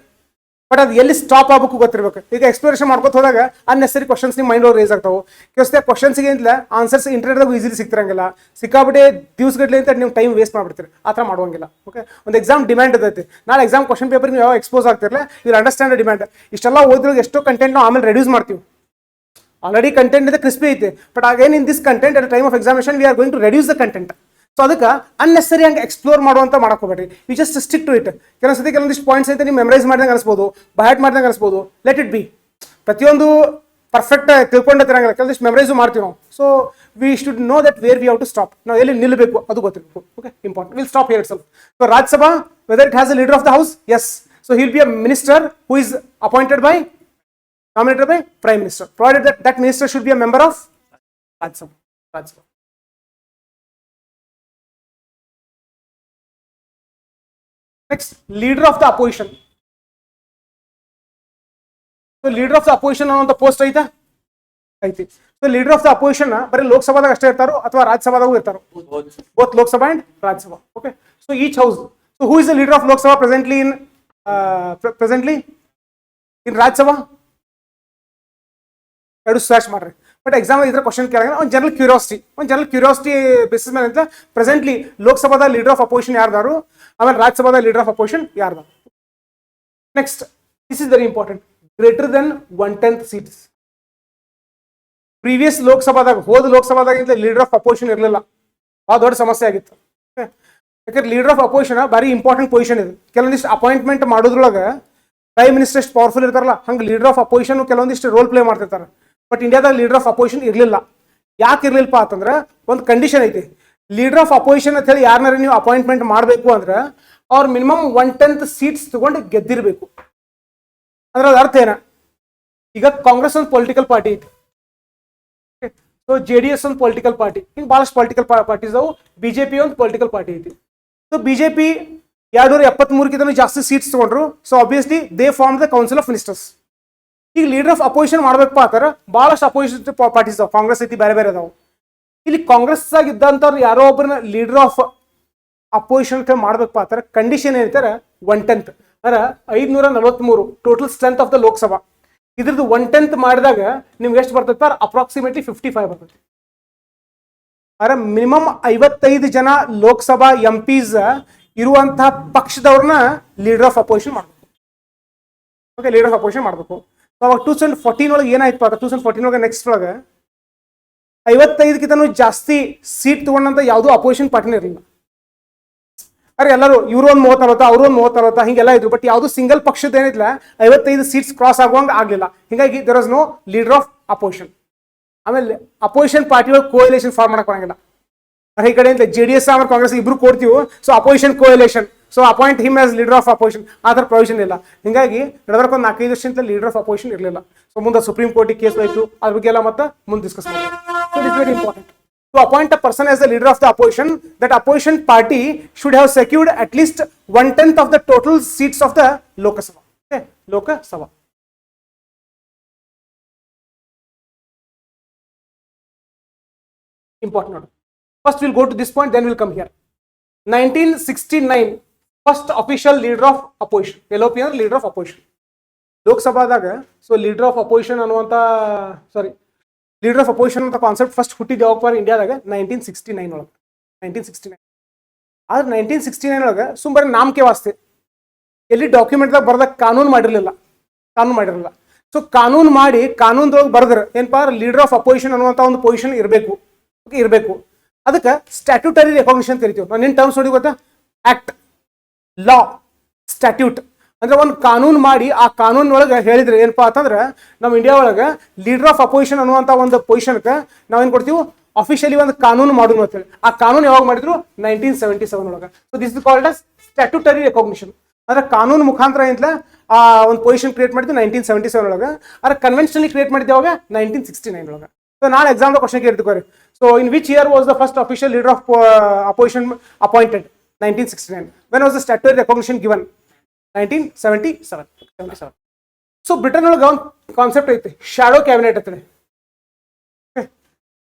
but ಅದು ಎಲ್ಲಿ stop ಆಗಬೇಕು ಗೊತ್ತಿರ್ಬೇಕು. ಈಗ ಎಕ್ಸ್ಪ್ಲೋರೇಷನ್ ಮಾಡ್ಕೊತ ಹೋದಾಗ ಅನ್ನೆಸರಿ ಕ್ವಶನ್ಸ್ ನಿಮ್ಮ ಮೈಂಡ್ ಒಳಗೆ ರೇಸ್ ಆಗ್ತಾವೆ. ಕೆಲಸ ಕ್ವಶನ್ಸ್ಗೆ ಅಂತ ಆನ್ಸರ್ಸ್ ಇಂಟರ್ನೆಟ್ದಾಗ ಈಸಿಲಿ ಸಿಗ್ತಿರಂಗಿಲ್ಲ. ಸಿಕ್ಕಾಬಿಟ್ಟೆ ದಿವಸಗಡ್ಲೆ ಅಂತ ನೀವು ಟೈಮ್ ವೇಸ್ಟ್ ಮಾಡ್ಬಿಡ್ತೀರಿ. ಆ ಥರ ಮಾಡುವಂಗಿಲ್ಲ. ಓಕೆ, ಒಂದು ಎಕ್ಸಾಮ್ ಡಿಮ್ಯಾಂಡ್ ಇರ್ತೈತಿ. ನಾಳೆ ಎಕ್ಸಾಮ್ ಕ್ವಶನ್ ಪೇಪರ್ ನೀವು ಯಾವ ಎಕ್ಸ್ಪೋಸ್ ಆಗ್ತಿರಲ್ಲ, ವಿಲ್ ಅಂಡರ್ಸ್ಟ್ಯಾಂಡ್ ಡಿಮ್ಯಾಂಡ್. ಇಷ್ಟೆಲ್ಲ ಓದಿದ್ರೆ ಎಷ್ಟೋ ಕಂಟೆಂಟ್ ನಾವು ಆಮೇಲೆ ರೆಡ್ಯೂಸ್ ಮಾಡ್ತೀವಿ. ಆಲ್ರೆಡಿ ಕಂಟೆಂಟ್ ಇದೆ, ಕ್ರಿಸ್ಪಿ ಐತೆ, but again in this content at time of examination we are going to reduce the content. So ಅದಕ್ಕೆ ಅನ್ನೆಸರಿ ಹಂಗೆ ಎಕ್ಸ್ಪ್ಲೋರ್ ಮಾಡುವಂತ ಮಾಡಕ್ ಹೋಗ್ಬೇಡ್ರಿ. You just stick to it. ಕೆಲವೊಂದ್ಸತಿ ಕೆಲವೊಂದಿಷ್ಟು ಪಾಯಿಂಟ್ಸ್ ಐತೆ ನೀವು ಮೆಮರೈಸ್ ಮಾಡ್ದಂಗೆ ಅನಿಸ್ಬೋದು, ಬಹಟ್ ಮಾಡ್ದಂಗೆ ಅನಿಸ್ಬೋದು. Let it be. ಪ್ರತಿಯೊಂದು ಪರ್ಫೆಕ್ಟ್ ತಿಳ್ಕೊಂಡಿರಂಗಿಲ್ಲ, ಕೆಲವೊಂದಿಷ್ಟು ಮೆಮರೈಸು ಮಾಡ್ತೀವಿ ನಾವು. So we should know that where we have to stop. ನಾವು ಎಲ್ಲಿ ನಿಲ್ಲಬೇಕು ಅದು ಗೊತ್ತಿರಬೇಕು. Okay, important. Will stop here itself. So Rajya Sabha, whether it has a leader of the house, yes. So he will be a minister who is appointed by, nominated by Prime Minister, provided that minister should be a member of Rajya Sabha. Next, leader of the opposition. So leader of the opposition ಅನ್ನೋ post ಐತಿ. So leader of the opposition ಬರೀ ಲೋಕಸಭಾದಾಗ ಅಷ್ಟೇ ಇರ್ತಾರೋ ಅಥವಾ ರಾಜ್ಯಸಭಾದಾಗೂ ಇರ್ತಾರೋ? Both Lok Sabha and Rajya Sabha. Okay, so each house. So who is the leader of Lok Sabha presently in Rajya Sabha? ಎರಡು ಸರ್ಚ್ ಮಾಡ್ರಿ. ಬಟ್ ಎಕ್ಸಾಮ್ ಇದ್ರೆ ಕ್ವಶನ್ ಕೇಳಂಗಿಲ್ಲ. ಒಂದು ಜನರಲ್ ಕ್ಯೂರಿಯಾಸಿಟಿ ಬೇಸಿಸ್ ಮೇಲೆ ಅಂತ ಪ್ರೆಸೆಂಟ್ಲಿ ಲೋಕಸಭಾದ ಲೀಡರ್ ಆಫ್ ಅಪೋಸಿಷನ್ ಯಾರ್ದಾರು, ಆಮೇಲೆ ರಾಜ್ಯಸಭಾದ ಲೀಡರ್ ಆಫ್ ಅಪೋಸಿಷನ್ ಯಾರ್ದಾರು. Next, this is very important. Greater than 1/10 seats. Previous ಹೋದ ಲೋಕಸಭಾದಾಗ ಲೀಡರ್ ಆಫ್ ಅಪೋಸಿಷನ್ ಇರಲಿಲ್ಲ. ಭಾಳ ದೊಡ್ಡ ಸಮಸ್ಯೆ ಆಗಿತ್ತು. ಯಾಕಂದ್ರೆ ಲೀಡರ್ ಆಫ್ ಅಪೋಸಿಷನ್ ಭಾರಿ ಇಂಪಾರ್ಟೆಂಟ್ ಪೊಸಿಷನ್ ಇದೆ. ಕೆಲವೊಂದಿಷ್ಟು ಅಪಾಯಿಂಟ್ಮೆಂಟ್ ಮಾಡೋದ್ರೊಳಗೆ ಪ್ರೈಮ್ ಮಿನಿಸ್ಟರ್ ಎಷ್ಟು ಪವರ್ಫುಲ್ ಇರ್ತಾರಲ್ಲ, ಹಂಗೆ ಲೀಡರ್ ಆಫ್ ಅಪೋಸಿಷನ್ ಕೆಲವೊಂದಿಷ್ಟು ರೋಲ್ ಪ್ಲೇ ಮಾಡ್ತಿರ್ತಾರೆ. ಬಟ್ ಇಂಡಿಯಾದಾಗ ಲೀಡರ್ ಆಫ್ ಅಪೋಸಿಷನ್ ಇರಲಿಲ್ಲ. ಯಾಕೆ ಇರಲಿಲ್ಲಪ್ಪ ಅಂತಂದ್ರೆ ಒಂದು ಕಂಡೀಷನ್ ಐತಿ. ಲೀಡರ್ ಆಫ್ ಅಪೋಸಿಷನ್ ಅಂತ ಹೇಳಿ ಯಾರನ್ನಾರ ನೀವು ಅಪಾಯಿಂಟ್ಮೆಂಟ್ ಮಾಡಬೇಕು ಅಂದ್ರೆ ಅವ್ರು ಮಿನಿಮಮ್ 1/10 ಸೀಟ್ಸ್ ತಗೊಂಡು ಗೆದ್ದಿರಬೇಕು. ಅಂದ್ರೆ ಅದ್ರ ಅರ್ಥ ಏನ? ಈಗ ಕಾಂಗ್ರೆಸ್ ಒಂದು ಪೊಲಿಟಿಕಲ್ ಪಾರ್ಟಿ ಐತಿ, ಸೊ JDS ಒಂದು ಪೊಲಿಟಿಕಲ್ ಪಾರ್ಟಿ, ಹಿಂಗೆ ಭಾಳಷ್ಟು ಪೊಲಿಟಿಕಲ್ ಪಾರ್ಟೀಸ್ ಅವು. BJP ಒಂದು ಪೊಲಿಟಿಕಲ್ ಪಾರ್ಟಿ ಐತಿ. ಸೊ BJP 273 ಜಾಸ್ತಿ ಸೀಟ್ಸ್ ತಗೊಂಡ್ರು. So obviously they form the council of ministers. ಈಗ ಲೀಡರ್ ಆಫ್ ಅಪೋಸಿಷನ್ ಮಾಡ್ಬೇಕಪ್ಪ ಅಂತಾರೆ ಭಾಳಷ್ಟು ಅಪೋಸಿಷನ್ ಪಾರ್ಟೀಸ್ ಅದಾವ, ಕಾಂಗ್ರೆಸ್ ಐತಿ, ಬೇರೆ ಬೇರೆ ಅದಾವ. ಇಲ್ಲಿ ಕಾಂಗ್ರೆಸ್ ಆಗಿದ್ದಂಥವ್ರು ಯಾರೋ ಒಬ್ಬರನ್ನ ಲೀಡರ್ ಆಫ್ ಅಪೋಸಿಷನ್ ಮಾಡ್ಬೇಕಪ್ಪ ಅಂತಾರೆ ಕಂಡೀಷನ್ ಏನೈತಾರೆ 1/10. ಅಂದ್ರೆ 543 total strength of the Lok Sabha. ಇದ್ರದ್ದು 1/10 ಮಾಡಿದಾಗ ನಿಮ್ಗೆ ಎಷ್ಟು ಬರ್ತೈತೆ? ಅಪ್ರಾಕ್ಸಿಮೇಟ್ಲಿ 55 ಬರ್ತೈತಿ. ಅಂದ್ರೆ ಮಿನಿಮಮ್ 55 ಜನ ಲೋಕಸಭಾ MPs ಇರುವಂತಹ ಪಕ್ಷದವ್ರನ್ನ ಲೀಡರ್ ಆಫ್ ಅಪೋಸಿಷನ್ ಮಾಡಬೇಕು. ಓಕೆ, ಲೀಡರ್ ಆಫ್ ಅಪೋಸಿಷನ್ ಮಾಡಬೇಕು. ಅವಾಗ 2014 ಒಳಗೆ ಏನಾಯ್ತು? 2014 ಒಳಗೆ ನೆಕ್ಸ್ಟ್ ಒಳಗೆ 55ಕ್ಕಿಂತ ಜಾಸ್ತಿ ಸೀಟ್ ತಗೊಂಡಂತ ಯಾವುದೋ ಅಪೋಸಿಷನ್ ಪಾರ್ಟಿನ ಇರಲಿಲ್ಲ. ಅರೆ ಎಲ್ಲರೂ ಇವರು ಒಂದು 30-40, ಅವರು ಒಂದು 30-40 ಹಿಂಗೆಲ್ಲ ಇದ್ರು. ಬಟ್ ಯಾವುದು ಸಿಂಗಲ್ ಪಕ್ಷದ ಏನಿಲ್ಲ 55 ಸೀಟ್ಸ್ ಕ್ರಾಸ್ ಆಗುವಂಗೆ ಆಗಲಿಲ್ಲ. ಹಿಂಗಾಗಿ there was no leader of opposition. ಆಮೇಲೆ ಅಪೋಸಿಷನ್ ಪಾರ್ಟಿ ಒಳಗೆ ಕೋಯಲೇಷನ್ ಫಾರ್ಮ್ ಮಾಡಕ್ ಬರಂಗಿಲ್ಲ. ಈ ಕಡೆಯಿಂದ JDS ಆಮೇಲೆ ಕಾಂಗ್ರೆಸ್ ಇಬ್ರು ಕೊಡ್ತೀವಿ, so opposition coalition, so appoint him as leader of opposition, ಆ ಥರ ಪ್ರೊವಿಷನ್ ಇಲ್ಲ. ಹಿಂಗಾಗಿ ನಡೆದಕ್ಕೆ ಒಂದು 4-5 ವರ್ಷದಿಂದ ಲೀಡರ್ ಆಫ್ ಅಪೋಸಿಷನ್ ಇರಲಿಲ್ಲ. ಸೊ ಮುಂದೆ ಸುಪ್ರೀಂ ಕೋರ್ಟಿಗೆ ಕೇಸ್ ಹೋಯ್ತು, ಅದ್ರ ಬಗ್ಗೆ ಎಲ್ಲ ಮತ್ತೆ ಮುಂದೆ ಡಿಸ್ಕಸ್ ಮಾಡೋದು. So it is very important to appoint a person as the leader of the opposition. That opposition party should have secured at least 1/10 of the total seats of the Lok Sabha. Okay, Lok Sabha. Important. First we'll go to this point, then we'll come here. 1969 first official leader of opposition, LOP ಅಂದ್ರೆ leader of opposition. ಲೋಕಸಭಾದಾಗ so leader of opposition ಅನ್ನುವಂಥ leader of opposition ಅಂತ concept first ಹುಟ್ಟಿದ್ದು ಯಾವಾಗ ಇಂಡಿಯಾದಾಗ 1969 ಒಳಗೆ. 1969 ಆದ್ರೆ 1969 ಒಳಗೆ ಸುಮ್ಮನೆ ನಾಮಕೆ ವಾಸ್ತೆ ಎಲ್ಲಿ ಡಾಕ್ಯುಮೆಂಟ್ದಾಗ ಬರ್ದಾಗ ಕಾನೂನು ಮಾಡಿರಲಿಲ್ಲ. ಸೊ ಕಾನೂನು ಮಾಡಿ ಕಾನೂನ್ದೊಳಗೆ ಬರೆದ್ರೆ ಏನಪ್ಪಾ ಲೀಡರ್ ಆಫ್ ಅಪೋಸಿಷನ್ ಅನ್ನುವಂಥ ಒಂದು ಪೊಸಿಷನ್ ಇರಬೇಕು. ಅದಕ್ಕೆ ಸ್ಟ್ಯಾಟ್ಯೂಟರಿ ರೆಕಾಗ್ನಿಷನ್ ಕರಿತೀವಿ ನಾವು. ನಿನ್ನ ಟರ್ಮ್ಸ್ ನೋಡಿ ಗೊತ್ತಾ, ಆಕ್ಟ್, ಲಾ, ಸ್ಟ್ಯಾಟ್ಯೂಟ್ ಅಂದ್ರೆ ಒಂದು ಕಾನೂನು ಮಾಡಿ ಆ ಕಾನೂನು ಒಳಗೆ ಹೇಳಿದ್ರೆ ಏನಪ್ಪಾ ಅಂತಂದ್ರೆ ನಮ್ಮ ಇಂಡಿಯಾ ಒಳಗೆ ಲೀಡರ್ ಆಫ್ ಅಪೋಸಿಷನ್ ಅನ್ನುವಂಥ ಒಂದು ಪೊಸಿಷನ್ಗೆ ನಾವೇನು ಕೊಡ್ತೀವಿ, ಅಫಿಷಿಯಲಿ ಒಂದು ಕಾನೂನು ಮಾಡೋಣ ಅಂತೇಳಿ. ಆ ಕಾನೂನು ಯಾವಾಗ ಮಾಡಿದ್ರು 1977 ಒಳಗೆ. So this is called as statutory recognition. ಅಂದ್ರೆ ಕಾನೂನು ಮುಖಾಂತರ ಏನಿಲ್ಲ ಆ ಒಂದು ಪೊಸಿಷನ್ ಕ್ರಿಯೇಟ್ ಮಾಡಿದ್ದು 1977 ಒಳಗೆ. ಆದ್ರೆ ಕನ್ವೆನ್ಷನಲಿ ಕ್ರಿಯೇಟ್ ಮಾಡಿದ್ದು ಯಾವಾಗ 1969 ಒಳಗೆ. ಸೊ ನಾಳೆ ಎಕ್ಸಾಮ್ ಕ್ವಶನ್ ಕೇಳ್ತೀವಿ. So in which year was the first official leader of opposition appointed? 1969. When was the statutory recognition given? 1977. So Britain ಒಳಗೆ ಒಂದು ಕಾನ್ಸೆಪ್ಟ್ ಐತಿ, ಶಾಡೋ ಕ್ಯಾಬಿನೆಟ್ ಐತೆ.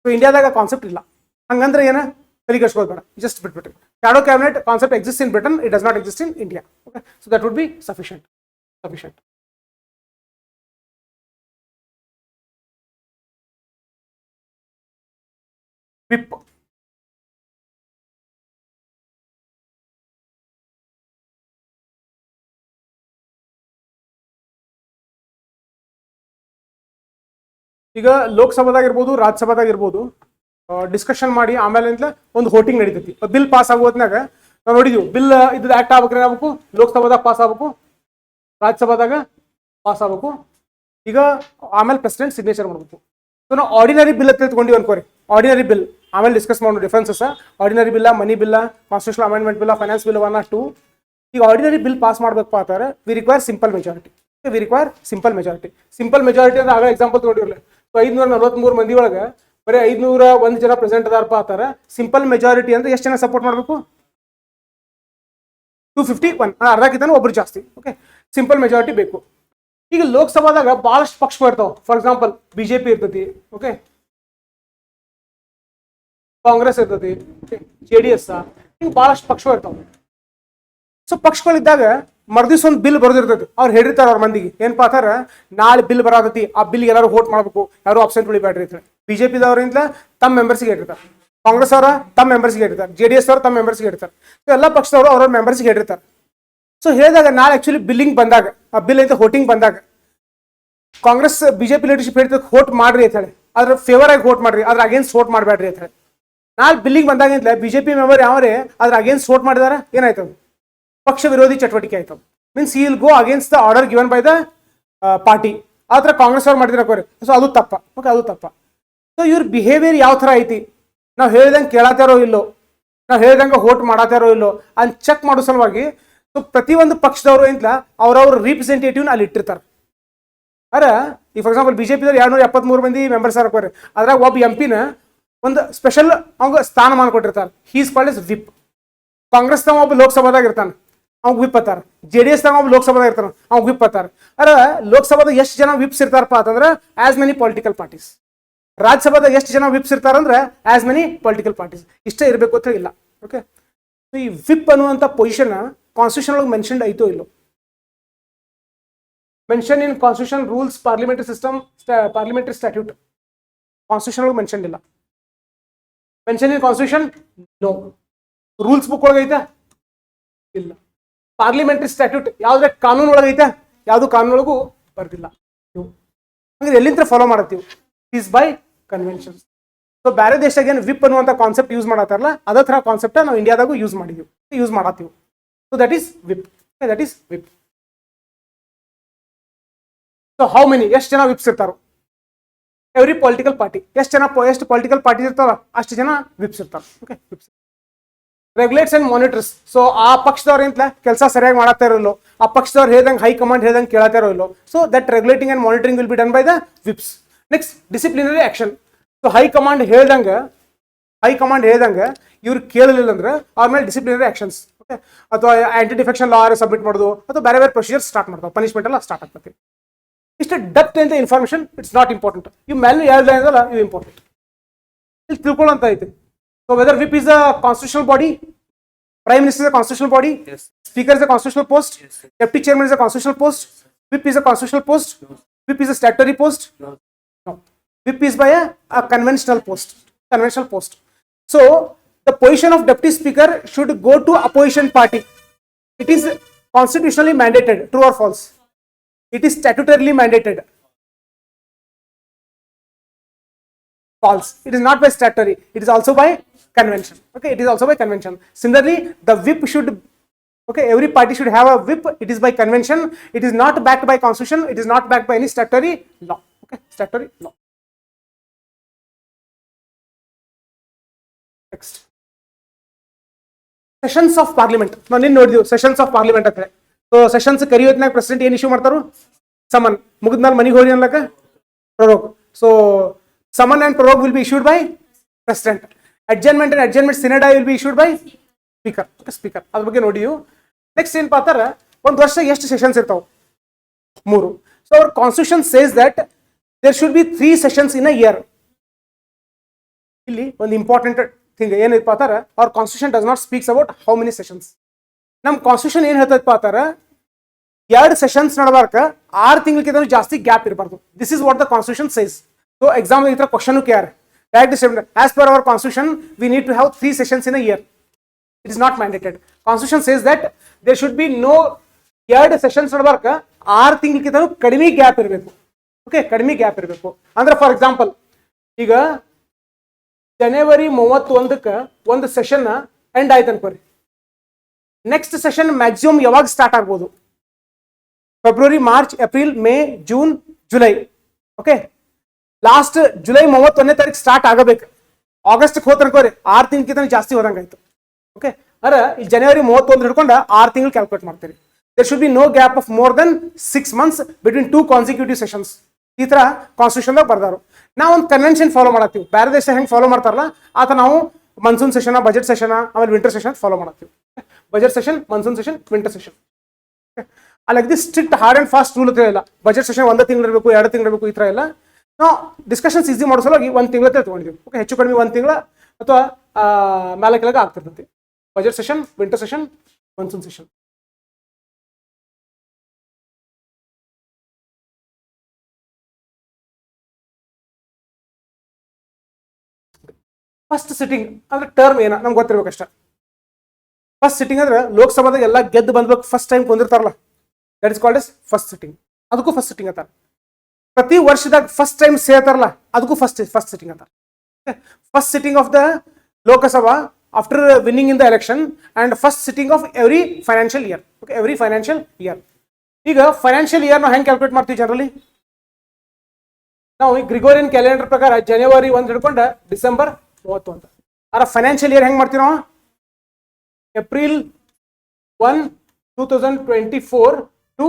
ಸೊ ಇಂಡಿಯಾದಾಗ ಕಾನ್ಸೆಪ್ಟ್ ಇಲ್ಲ. ಹಂಗಂದ್ರೆ ಏನ ತಲೆ ಕೆಡಿಸ್ಕೊಳ್ಳೋದು ಬೇಡ, ಜಸ್ಟ್ ಬಿಟ್ಬಿಟ್ರಿ. Shadow cabinet concept exist in Britain, it does not exist in India. Okay, so that would be sufficient. Whip ಈಗ ಲೋಕಸಭಾದಾಗಿರ್ಬೋದು ರಾಜ್ಯಸಭಾದಾಗಿರ್ಬೋದು ಡಿಸ್ಕಷನ್ ಮಾಡಿ ಆಮೇಲೆ ಒಂದು ವೋಟಿಂಗ್ ನಡೀತೈತಿ. ಬಿಲ್ ಪಾಸ್ ಆಗೋದ್ನಾಗ ನಾವು ನೋಡಿದ್ವಿ, ಬಿಲ್ ಇದು ಆಕ್ಟ್ ಆಗ್ಬೇಕು, ಏನಾಗಬೇಕು, ಲೋಕಸಭಾದಾಗ ಪಾಸ್ ಆಗ್ಬೇಕು, ರಾಜ್ಯಸಭಾದಾಗ ಪಾಸ್ ಆಗ್ಬೇಕು. ಈಗ ಆಮೇಲೆ ಪ್ರೆಸಿಡೆಂಟ್ ಸಿಗ್ನೇಚರ್ ಮಾಡ್ಬೇಕು. ಸೊ ನಾವು ಆರ್ಡಿನರಿ ಬಿಲ್ ಅಂತ ತಿಳ್ಕೊಂಡಿವಿ ಅನ್ಕೋರಿ. ಆರ್ಡಿನರಿ ಬಿಲ್ ಆಮೇಲೆ ಡಿಸ್ಕಸ್ ಮಾಡೋಣ ಡಿಫ್ರೆನ್ಸಸ್. ಆರ್ಡಿನರಿ ಬಿಲ್ಲ, ಮನಿ ಬಿಲ್ಲ, ಕಾನ್ಸ್ಟಿಟ್ಯೂಷನಲ್ ಅಮೆಂಡ್ಮೆಂಟ್ ಬಿಲ್ಲ, ಫೈನಾನ್ಸ್ ಬಿಲ್ 1 or 2. ಈಗ ಆರ್ಡಿನರಿ ಬಿಲ್ ಪಾಸ್ ಮಾಡ್ಬೇಕು ಅಂತಾರೆ we require simple majority. Simple majority ಅಂದ್ರೆ ಆಗ ಎಕ್ಸಾಂಪಲ್ ತಗೊಂಡಿರಲಿಲ್ಲ. ಸೊ 543 ಮಂದಿ ಒಳಗೆ ಬರೀ 501 ಜನ ಪ್ರೆಸೆಂಟ್ ಅದಾರಪ್ಪ ಅಂತಾರೆ. ಸಿಂಪಲ್ ಮೆಜಾರಿಟಿ ಅಂದ್ರೆ ಎಷ್ಟು ಜನ ಸಪೋರ್ಟ್ ಮಾಡಬೇಕು? 251, ಅರ್ಧಕ್ಕಿಂತ ಒಬ್ರು ಜಾಸ್ತಿ. ಓಕೆ, ಸಿಂಪಲ್ ಮೆಜಾರಿಟಿ ಬೇಕು. ಈಗ ಲೋಕಸಭಾದಾಗ ಬಹಳಷ್ಟು ಪಕ್ಷಗಳು ಇರ್ತಾವ. ಫಾರ್ ಎಕ್ಸಾಂಪಲ್ ಬಿಜೆಪಿ ಇರ್ತೈತಿ, ಓಕೆ, ಕಾಂಗ್ರೆಸ್ ಇರ್ತೈತಿ, JDS, ಹಿಂಗೆ ಬಹಳಷ್ಟು ಪಕ್ಷಗಳು ಇರ್ತಾವ. ಸೊ ಪಕ್ಷಗಳಿದ್ದಾಗ ಮರ್ದಿವ್ಸ ಒಂದು ಬಿಲ್ ಬರೆದಿರ್ತೈತಿ. ಅವ್ರು ಹೇಳಿರ್ತಾರೆ ಅವ್ರ ಮಂದಿಗೆ ಏನಪ್ಪಾ ಅಂತಾರ, ನಾಳೆ ಬಿಲ್ ಬರತೈತಿ, ಆ ಬಿಲ್ಗೆ ಎಲ್ಲರೂ ವೋಟ್ ಮಾಡಬೇಕು, ಯಾರು ಅಬ್ಸೆಂಟ್ ಉಳಿಬೇಡ್ರಿ ಅಂತ. ಬಿಜೆಪಿದವ್ರಿಂದ ತಮ್ಮ ಮೆಂಬರ್ಸ್ಗೆ ಹೇಳಿರ್ತಾರೆ, ಕಾಂಗ್ರೆಸ್ ಅವರ ತಮ್ಮ ಮೆಂಬರ್ಸ್ಗೆ ಹೇಳಿರ್ತಾರೆ, JDS ಅವರು ತಮ್ಮ ಮೆಂಬರ್ಸ್ಗೆ ಹೇಳಿರ್ತಾರೆ. ಸೊ ಎಲ್ಲ ಪಕ್ಷದವರು ಅವ್ರ ಮೆಂಬರ್ಸ್ಗೆ ಹೇಳಿರ್ತಾರೆ. ಸೊ ಹೇಳಿದಾಗ ನಾಳೆ ಆಕ್ಚುಲಿ ಬಿಲ್ಲಿಂಗ್ ಬಂದಾಗ, ಆ ಬಿಲ್ ಅಂತ ವೋಟಿಂಗ್ ಬಂದಾಗ ಕಾಂಗ್ರೆಸ್ ಬಿಜೆಪಿ ಲೀಡರ್ಶಿಪ್ ಹೇಳ್ತಾರೆ ವೋಟ್ ಮಾಡ್ರಿ ಅಂತ ಹೇಳಿ, ಅದ್ರ ಫೇವರ್ ಆಗಿ ವೋಟ್ ಮಾಡ್ರಿ, ಅದ್ರ ಅಗೇನ್ಸ್ಟ್ ವೋಟ್ ಮಾಡಬೇಡ್ರಿ ಅಂತ ಹೇಳಿ. ನಾಳೆ ಬಿಲ್ಲಿಂಗ್ ಬಂದಾಗ ಅಂತ ಬಿಜೆಪಿ ಮೆಂಬರ್ ಯಾವರೇ ಅದ್ರ ಅಗೇನ್ಸ್ಟ್ ವೋಟ್ ಮಾಡಿದಾರ ಏನಾಯ್ತದ? ಪಕ್ಷ ವಿರೋಧಿ ಚಟುವಟಿಕೆ ಆಯ್ತು. ಮೀನ್ಸ್ ಈ will go against the order given by the party. ಆ ಥರ ಕಾಂಗ್ರೆಸ್ ಅವ್ರು ಮಾಡಿದ್ರೆ ಸೊ ಅದು ತಪ್ಪ. ಓಕೆ, ಅದು ತಪ್ಪ. ಸೊ ಇವ್ರ ಬಿಹೇವಿಯರ್ ಯಾವ ಥರ ಐತಿ, ನಾವು ಹೇಳ್ದಂಗೆ ಕೇಳತ್ತಾರೋ ಇಲ್ಲೋ, ನಾವು ಹೇಳ್ದಂಗೆ ವೋಟ್ ಮಾಡತ್ತಾರೋ ಇಲ್ಲೋ ಅಂತ ಚೆಕ್ ಮಾಡೋ ಸಲುವಾಗಿ ಸೊ ಪ್ರತಿಯೊಂದು ಪಕ್ಷದವರು ಅಂತ ಅವ್ರವ್ರ ರಿಪ್ರೆಸೆಂಟೇಟಿವ್ನ ಅಲ್ಲಿ ಇಟ್ಟಿರ್ತಾರೆ. ಅರೆ ಈ ಫಾರ್ ಎಕ್ಸಾಂಪಲ್ ಬಿಜೆಪಿದವ್ರು 273 ಮಂದಿ ಮೆಂಬರ್ಸ್ ಹಾಕೋರಿ, ಅದ್ರಾಗ ಒಬ್ಬ MP ನ ಒಂದು ಸ್ಪೆಷಲ್ ಅವಾಗ ಸ್ಥಾನಮಾನ ಕೊಟ್ಟಿರ್ತಾರೆ. He's called as whip. Congress ತಾವ ಒಬ್ಬ ಲೋಕಸಭಾದಾಗ ಇರ್ತಾನೆ, ಅವ್ಗೆ ವಿಪ್ ಅತ್ತಾರ. JDS ತಾವ ಒಬ್ಬ ಲೋಕಸಭಾದಾಗ ಇರ್ತಾನೆ, ಅವ್ಗೆ ವಿಪ್ ಅತ್ತಾರ. ಅರೆ ಲೋಕಸಭಾದಾಗ ಎಷ್ಟು ಜನ ವಿಪ್ಸ್ ಇರ್ತಾರಪ್ಪ ಅಂತಂದ್ರೆ ಆಸ್ ಮೆನಿ ಪೊಲಿಟಿಕಲ್ ಪಾರ್ಟೀಸ್. ರಾಜ್ಯಸಭಾದಾಗ ಎಷ್ಟು ಜನ ವಿಪ್ಸ್ ಇರ್ತಾರಂದ್ರೆ ಆಸ್ ಮೆನಿ ಪೊಲಿಟಿಕಲ್ ಪಾರ್ಟೀಸ್. ಇಷ್ಟೇ ಇರಬೇಕು ಅಂತ ಇಲ್ಲ. ಓಕೆ, ಈ ವಿಪ್ ಅನ್ನುವಂಥ ಪೊಸಿಷನ್ ಕಾನ್ಸ್ಟಿಟ್ಯೂಷನ್ ಒಳಗೆ ಮೆನ್ಷನ್ಡ್ ಐತೋ ಇಲ್ಲೋ? Mention in constitution rules, parliamentary system, parliamentary statute. Constitution ಒಳಗೆ ಮೆನ್ಷನ್ ಇಲ್ಲ. Mention in constitution no. Rules book ಒಳಗೆ ಐತಾ? ಇಲ್ಲ. ಪಾರ್ಲಿಮೆಂಟರಿ ಸ್ಟ್ಯಾಟ್ಯೂಟ್ ಯಾವ್ದ್ರೆ ಕಾನೂನು ಒಳಗೆ ಐತಾ? ಯಾವುದು ಕಾನೂನೊಳಗೂ ಬರ್ದಿಲ್ಲ. ಹಂಗೆ ಎಲ್ಲಿಂದ ಫಾಲೋ ಮಾಡತ್ತೀವಿ? Is by conventions. ಸೊ ಬೇರೆ ದೇಶದಾಗ ಏನು ವಿಪ್ ಅನ್ನುವಂಥ ಕಾನ್ಸೆಪ್ಟ್ ಯೂಸ್ ಮಾಡತ್ತಾರಲ್ಲ, ಅದೇ ಥರ ಕಾನ್ಸೆಪ್ಟ ನಾವು ಇಂಡಿಯಾದಾಗೂ ಯೂಸ್ ಮಾಡಿದೀವಿ, ಯೂಸ್ ಮಾಡತ್ತೀವಿ. So that is whip. That is whip. So how many, ಎಷ್ಟು ಜನ ವಿಪ್ಸ್ ಇರ್ತಾರೋ? Every political party. ಎಷ್ಟು ಪೊಲಿಟಿಕಲ್ ಪಾರ್ಟೀಸ್ ಇರ್ತಾವ ಅಷ್ಟು ಜನ ವಿಪ್ಸ್ ಇರ್ತಾರೆ. Okay, whips regulates and monitors. So ಆ ಪಕ್ಷದವ್ರ ಏನ್ಲ ಕೆಲಸ ಸರಿಯಾಗಿ ಮಾಡತ್ತಾ ಇರೋಲ್ಲ, ಆ ಪಕ್ಷದವ್ರು ಹೇಳ್ದಂಗೆ ಹೈಕಮಾಂಡ್ ಹೇಳ್ದಂಗೆ ಕೇಳತ್ತಾ ಇರೋಲ್ಲ. So that regulating and monitoring will be done by the ವಿಪ್ಸ್. Next disciplinary action. So high command ಹೇಳ್ದಂಗೆ ಇವ್ರು ಕೇಳಲಿಲ್ಲ ಅಂದ್ರೆ ಅವ್ರ ಮೇಲೆ ಡಿಸಿಪ್ಲಿನರಿ ಆಕ್ಷನ್ಸ್, ಓಕೆ, ಅಥವಾ ಆಂಟಿ ಡಿಫೆಕ್ಷನ್ ಲಾ ಸಬ್ಮಿಟ್ ಮಾಡೋದು ಅಥವಾ ಬೇರೆ ಬೇರೆ ಪ್ರೊಸೀಜರ್ ಸ್ಟಾರ್ಟ್ ಮಾಡ್ತಾವೆ, ಪನಿಷ್ಮೆಂಟ್ ಎಲ್ಲ ಸ್ಟಾರ್ಟ್ ಆಗ್ತದೆ. ಇಷ್ಟು ಡೆಪ್ತ್ ಅಂತ ಇನ್ಫಾರ್ಮೇಶನ್ ಇಟ್ಸ್ ನಾಟ್ ಇಂಪಾರ್ಟೆಂಟ್. ಇವು ಮೇಲೆ ಹೇಳ್ದಂಗಲ್ಲ ಇವು ಇಂಪಾರ್ಟೆಂಟ್, ಇಲ್ಲಿ ತಿಳ್ಕೊಳ್ಳೋಂತ ಐತಿ. So whether whip is a constitutional body, Prime Minister is a constitutional body. Yes. Speaker is a constitutional post. Yes. Deputy Chairman is a constitutional post. Whip is a constitutional post. No. Whip is a statutory post. No. Whip is by a conventional post. So the position of Deputy Speaker should go to opposition party. It is constitutionally mandated. True or false? It is statutorily mandated. False. It is not by statutory. It is also by convention. Okay, it is also by convention. Similarly, the whip should, okay, every party should have a whip. It is by convention. It is not backed by constitution. It is not backed by any statutory law. Okay, statutory law. Next, sessions of parliament. Now ನೀನು ನೋಡಿದ್ವಿ sessions of parliament ಅಂತ. So sessions ಕರಿಯೋದ್ನಾಗ president ಏನು issue ಮಾಡ್ತಾರೋ, summon ಮುಗಿದ್ಮೇಲೆ ಮನೆಗೆ ಹೋಗಿ ಅನ್ಲಕ್ಕ ಪ್ರೊರೋಗ್. So summon and prorogue will be issued by president. Adjournment and adjournment synodi will be issued by speaker. Okay, speaker. ಅದ್ರ ಬಗ್ಗೆ ನೋಡಿ. ನೆಕ್ಸ್ಟ್ ಏನಪ್ಪಾ ಅಂತಾರೆ, ಒಂದು ವರ್ಷ ಎಷ್ಟು ಸೆಷನ್ಸ್ ಇರ್ತಾವೆ? 3. So our constitution says that there should be 3 sessions in a year. ಇಲ್ಲಿ ಒಂದು ಇಂಪಾರ್ಟೆಂಟ್ ಥಿಂಗ್ ಏನೈತಪ್ಪ ಅಂತಾರೆ, our constitution does not speaks about how many sessions. ನಮ್ಮ ಕಾನ್ಸ್ಟಿಟ್ಯೂಷನ್ ಏನು ಹೇಳ್ತೈತಪ್ಪ ಅಂತಾರೆ, 2 ಸೆಷನ್ಸ್ ನಡಬಾರ್ಕ 6 ತಿಂಗಳಿಗಿಂತ ಜಾಸ್ತಿ ಗ್ಯಾಪ್ ಇರಬಾರ್ದು. This is what the constitution says. So exam ಈ ತರ question care as per our constitution we need to have 3 sessions in a year. It is not mandated. Constitution says that there should be no 2 sessions ನಡಬಾರ್ಕ 6 ತಿಂಗಳಿಗಿಂತ ಕಡಿಮೆ gap ಇರಬೇಕು. Okay, ಕಡಿಮೆ gap ಇರಬೇಕು ಅಂದ್ರೆ for example ಈಗ ಜನವರಿ 31ಕ್ಕೆ ಒಂದು session end ಆಯ್ತು ಅನ್ಕೋರಿ, ನೆಕ್ಸ್ಟ್ ಸೆಷನ್ ಮ್ಯಾಕ್ಸಿಮಮ್ ಯಾವಾಗ ಸ್ಟಾರ್ಟ್ ಆಗ್ಬೋದು? February, March, April, May, June, July. Okay, last July 31ನೇ ತಾರೀಕು ಸ್ಟಾರ್ಟ್ ಆಗಬೇಕು. ಆಗಸ್ಟ್ ಹೋತ್ ಅನ್ಕೋರಿ 6 ತಿಂಗಳಿಗಿಂತ ಜಾಸ್ತಿ ಹೋದಂಗಾಯ್ತು. ಓಕೆ, ಅರೆ ಈ ಜನವರಿ 31 ಹಿಡ್ಕೊಂಡು 6 ತಿಂಗಳು ಕ್ಯಾಲ್ಕುಲೇಟ್ ಮಾಡ್ತೀರಿ. There should be no gap of more than 6 months between 2 consecutive sessions. ಈ ತರ ಕಾನ್ಸ್ಟಿಟ್ಯೂಷನ್ ಬರ್ದಾರು. ನಾವು ಒಂದು ಕನ್ವೆನ್ಷನ್ ಫಾಲೋ ಮಾಡತ್ತೀವಿ, ಬೇರೆ ದೇಶ ಹೆಂಗೆ ಫಾಲೋ ಮಾಡ್ತಾರಲ್ಲ ಆತ ನಾವು ಮನ್ಸೂನ್ ಸೆಷನ್, ಬಜೆಟ್ ಸೆಷನ್, ಆಮೇಲೆ ವಿಂಟರ್ ಸೆಷನ್ ಫಾಲೋ ಮಾಡತ್ತೀವಿ. Budget session, monsoon session, winter session. ಅಲ್ಲ strict hard and fast rule ಇಲ್ಲ. ಬಜೆಟ್ ಸೆಷನ್ 1 ತಿಂಗಳು ಇರಬೇಕು, 2 ತಿಂಗಳು ಇರಬೇಕು, ಈ ತರ ಎಲ್ಲ. ನಾವು ಡಿಸ್ಕಷನ್ಸ್ ಈಸಿ ಮಾಡೋ ಸಲುವಾಗಿ 1 ತಿಂಗಳ ತಗೊಂಡಿದ್ದೀವಿ. ಓಕೆ, ಹೆಚ್ಚು ಕಡಿಮೆ 1 ತಿಂಗಳ ಅಥವಾ ಮೇಲೆ ಕೆಳಗೆ ಆಗ್ತಿರ್ತೈತಿ. Budget session, winter session, monsoon session. First sitting ಅಂದ್ರೆ ಟರ್ಮ್ ಏನ ನಮ್ಗೆ ಗೊತ್ತಿರ್ಬೇಕಷ್ಟ. ಫಸ್ಟ್ ಸಿಟ್ಟಿಂಗ್ ಅಂದ್ರೆ ಲೋಕಸಭಾದಾಗ ಎಲ್ಲ ಗೆದ್ದು ಬಂದ್ಬೇಕು, ಫಸ್ಟ್ ಟೈಮ್ ಕುಂದಿರ್ತಾರಲ್ಲ, that is called as first sitting. ಅದಕ್ಕೂ ಫಸ್ಟ್ ಸಿಟ್ಟಿಂಗ್ ಅಂತಾರೆ. ಪ್ರತಿ ವರ್ಷದಾಗ ಫಸ್ಟ್ ಟೈಮ್ ಸೇರ್ತಾರಲ್ಲ ಅದಕ್ಕೂ ಫಸ್ಟ್ ಸಿಟ್ಟಿಂಗ್ ಅಂತಾರೆ. First sitting of the Lok Sabha after winning in the election and first sitting of every financial year. Okay, every financial year. ಈಗ financial year ನಾವು ಹೆಂಗೆ ಕ್ಯಾಲ್ಕುಲೇಟ್ ಮಾಡ್ತೀವಿ ಜನರಲಿ? ನಾವು ಈ ಗ್ರಿಗೋರಿಯನ್ ಕ್ಯಾಲೆಂಡರ್ ಪ್ರಕಾರ ಜನವರಿ 1 ಹಿಡ್ಕೊಂಡು ಡಿಸೆಂಬರ್ 30 ಅಂತ. ಆದ್ರೆ ಫೈನಾನ್ಷಿಯಲ್ ಇಯರ್ ಹೆಂಗೆ ಮಾಡ್ತೀವಿ ನಾವು? April 1, 2024 to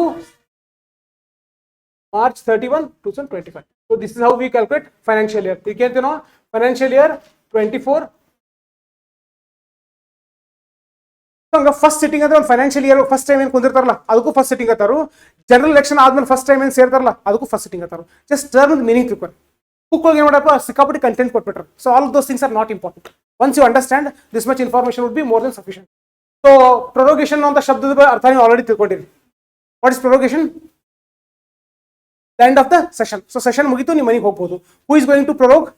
March 31, 2025. So this is how we calculate financial year. You can know financial year 24. So first sitting ಅಂದ್ರೆ ಫೈನಾನ್ಷಿಯಲ್ ಇಯರ್ ಫಸ್ಟ್ ಟೈಮ್ ಏನು ಕುಂದಿರ್ತಾರಲ್ಲ ಅದಕ್ಕೂ ಫಸ್ಟ್ ಸಿಟ್ಟಿಂಗ್ ಅಂತಾರು. ಜನರಲ್ ಎಲೆಕ್ಷನ್ ಆದ್ಮೇಲೆ ಫಸ್ಟ್ ಟೈಮ್ ಏನು ಸೇರ್ತಾರಲ್ಲ ಅದಕ್ಕೂ ಫಸ್ಟ್ ಸಿಟ್ಟಿಂಗ್ ಅಂತಾರು. ಜಸ್ಟ್ ಟರ್ಮ್ ಮೀನಿಂಗ್ ತಿಳ್ಕೊಂಡು ಬುಕ್ಗಳಿಗೆ ಏನು ಮಾಡಪ್ಪ ಸಿಕ್ಕಾಪಟ್ಟಿ ಕಂಟೆಂಟ್ ಕೊಟ್ಬಿಟ್ರು. So all those things are not important. Once you understand this much information would be more than sufficient. So prorogation ಅಂತ ಶಬ್ದದ ಅರ್ಥ ನೀವು ಆಲ್ರೆಡಿ ತಿಳ್ಕೊಂಡಿರಿ. What is prorogation? The end of the session. So session ಮುಗಿತು ನೀವು ಮನೆಗೆ ಹೋಗ್ಬೋದು. Who is going to prorogue?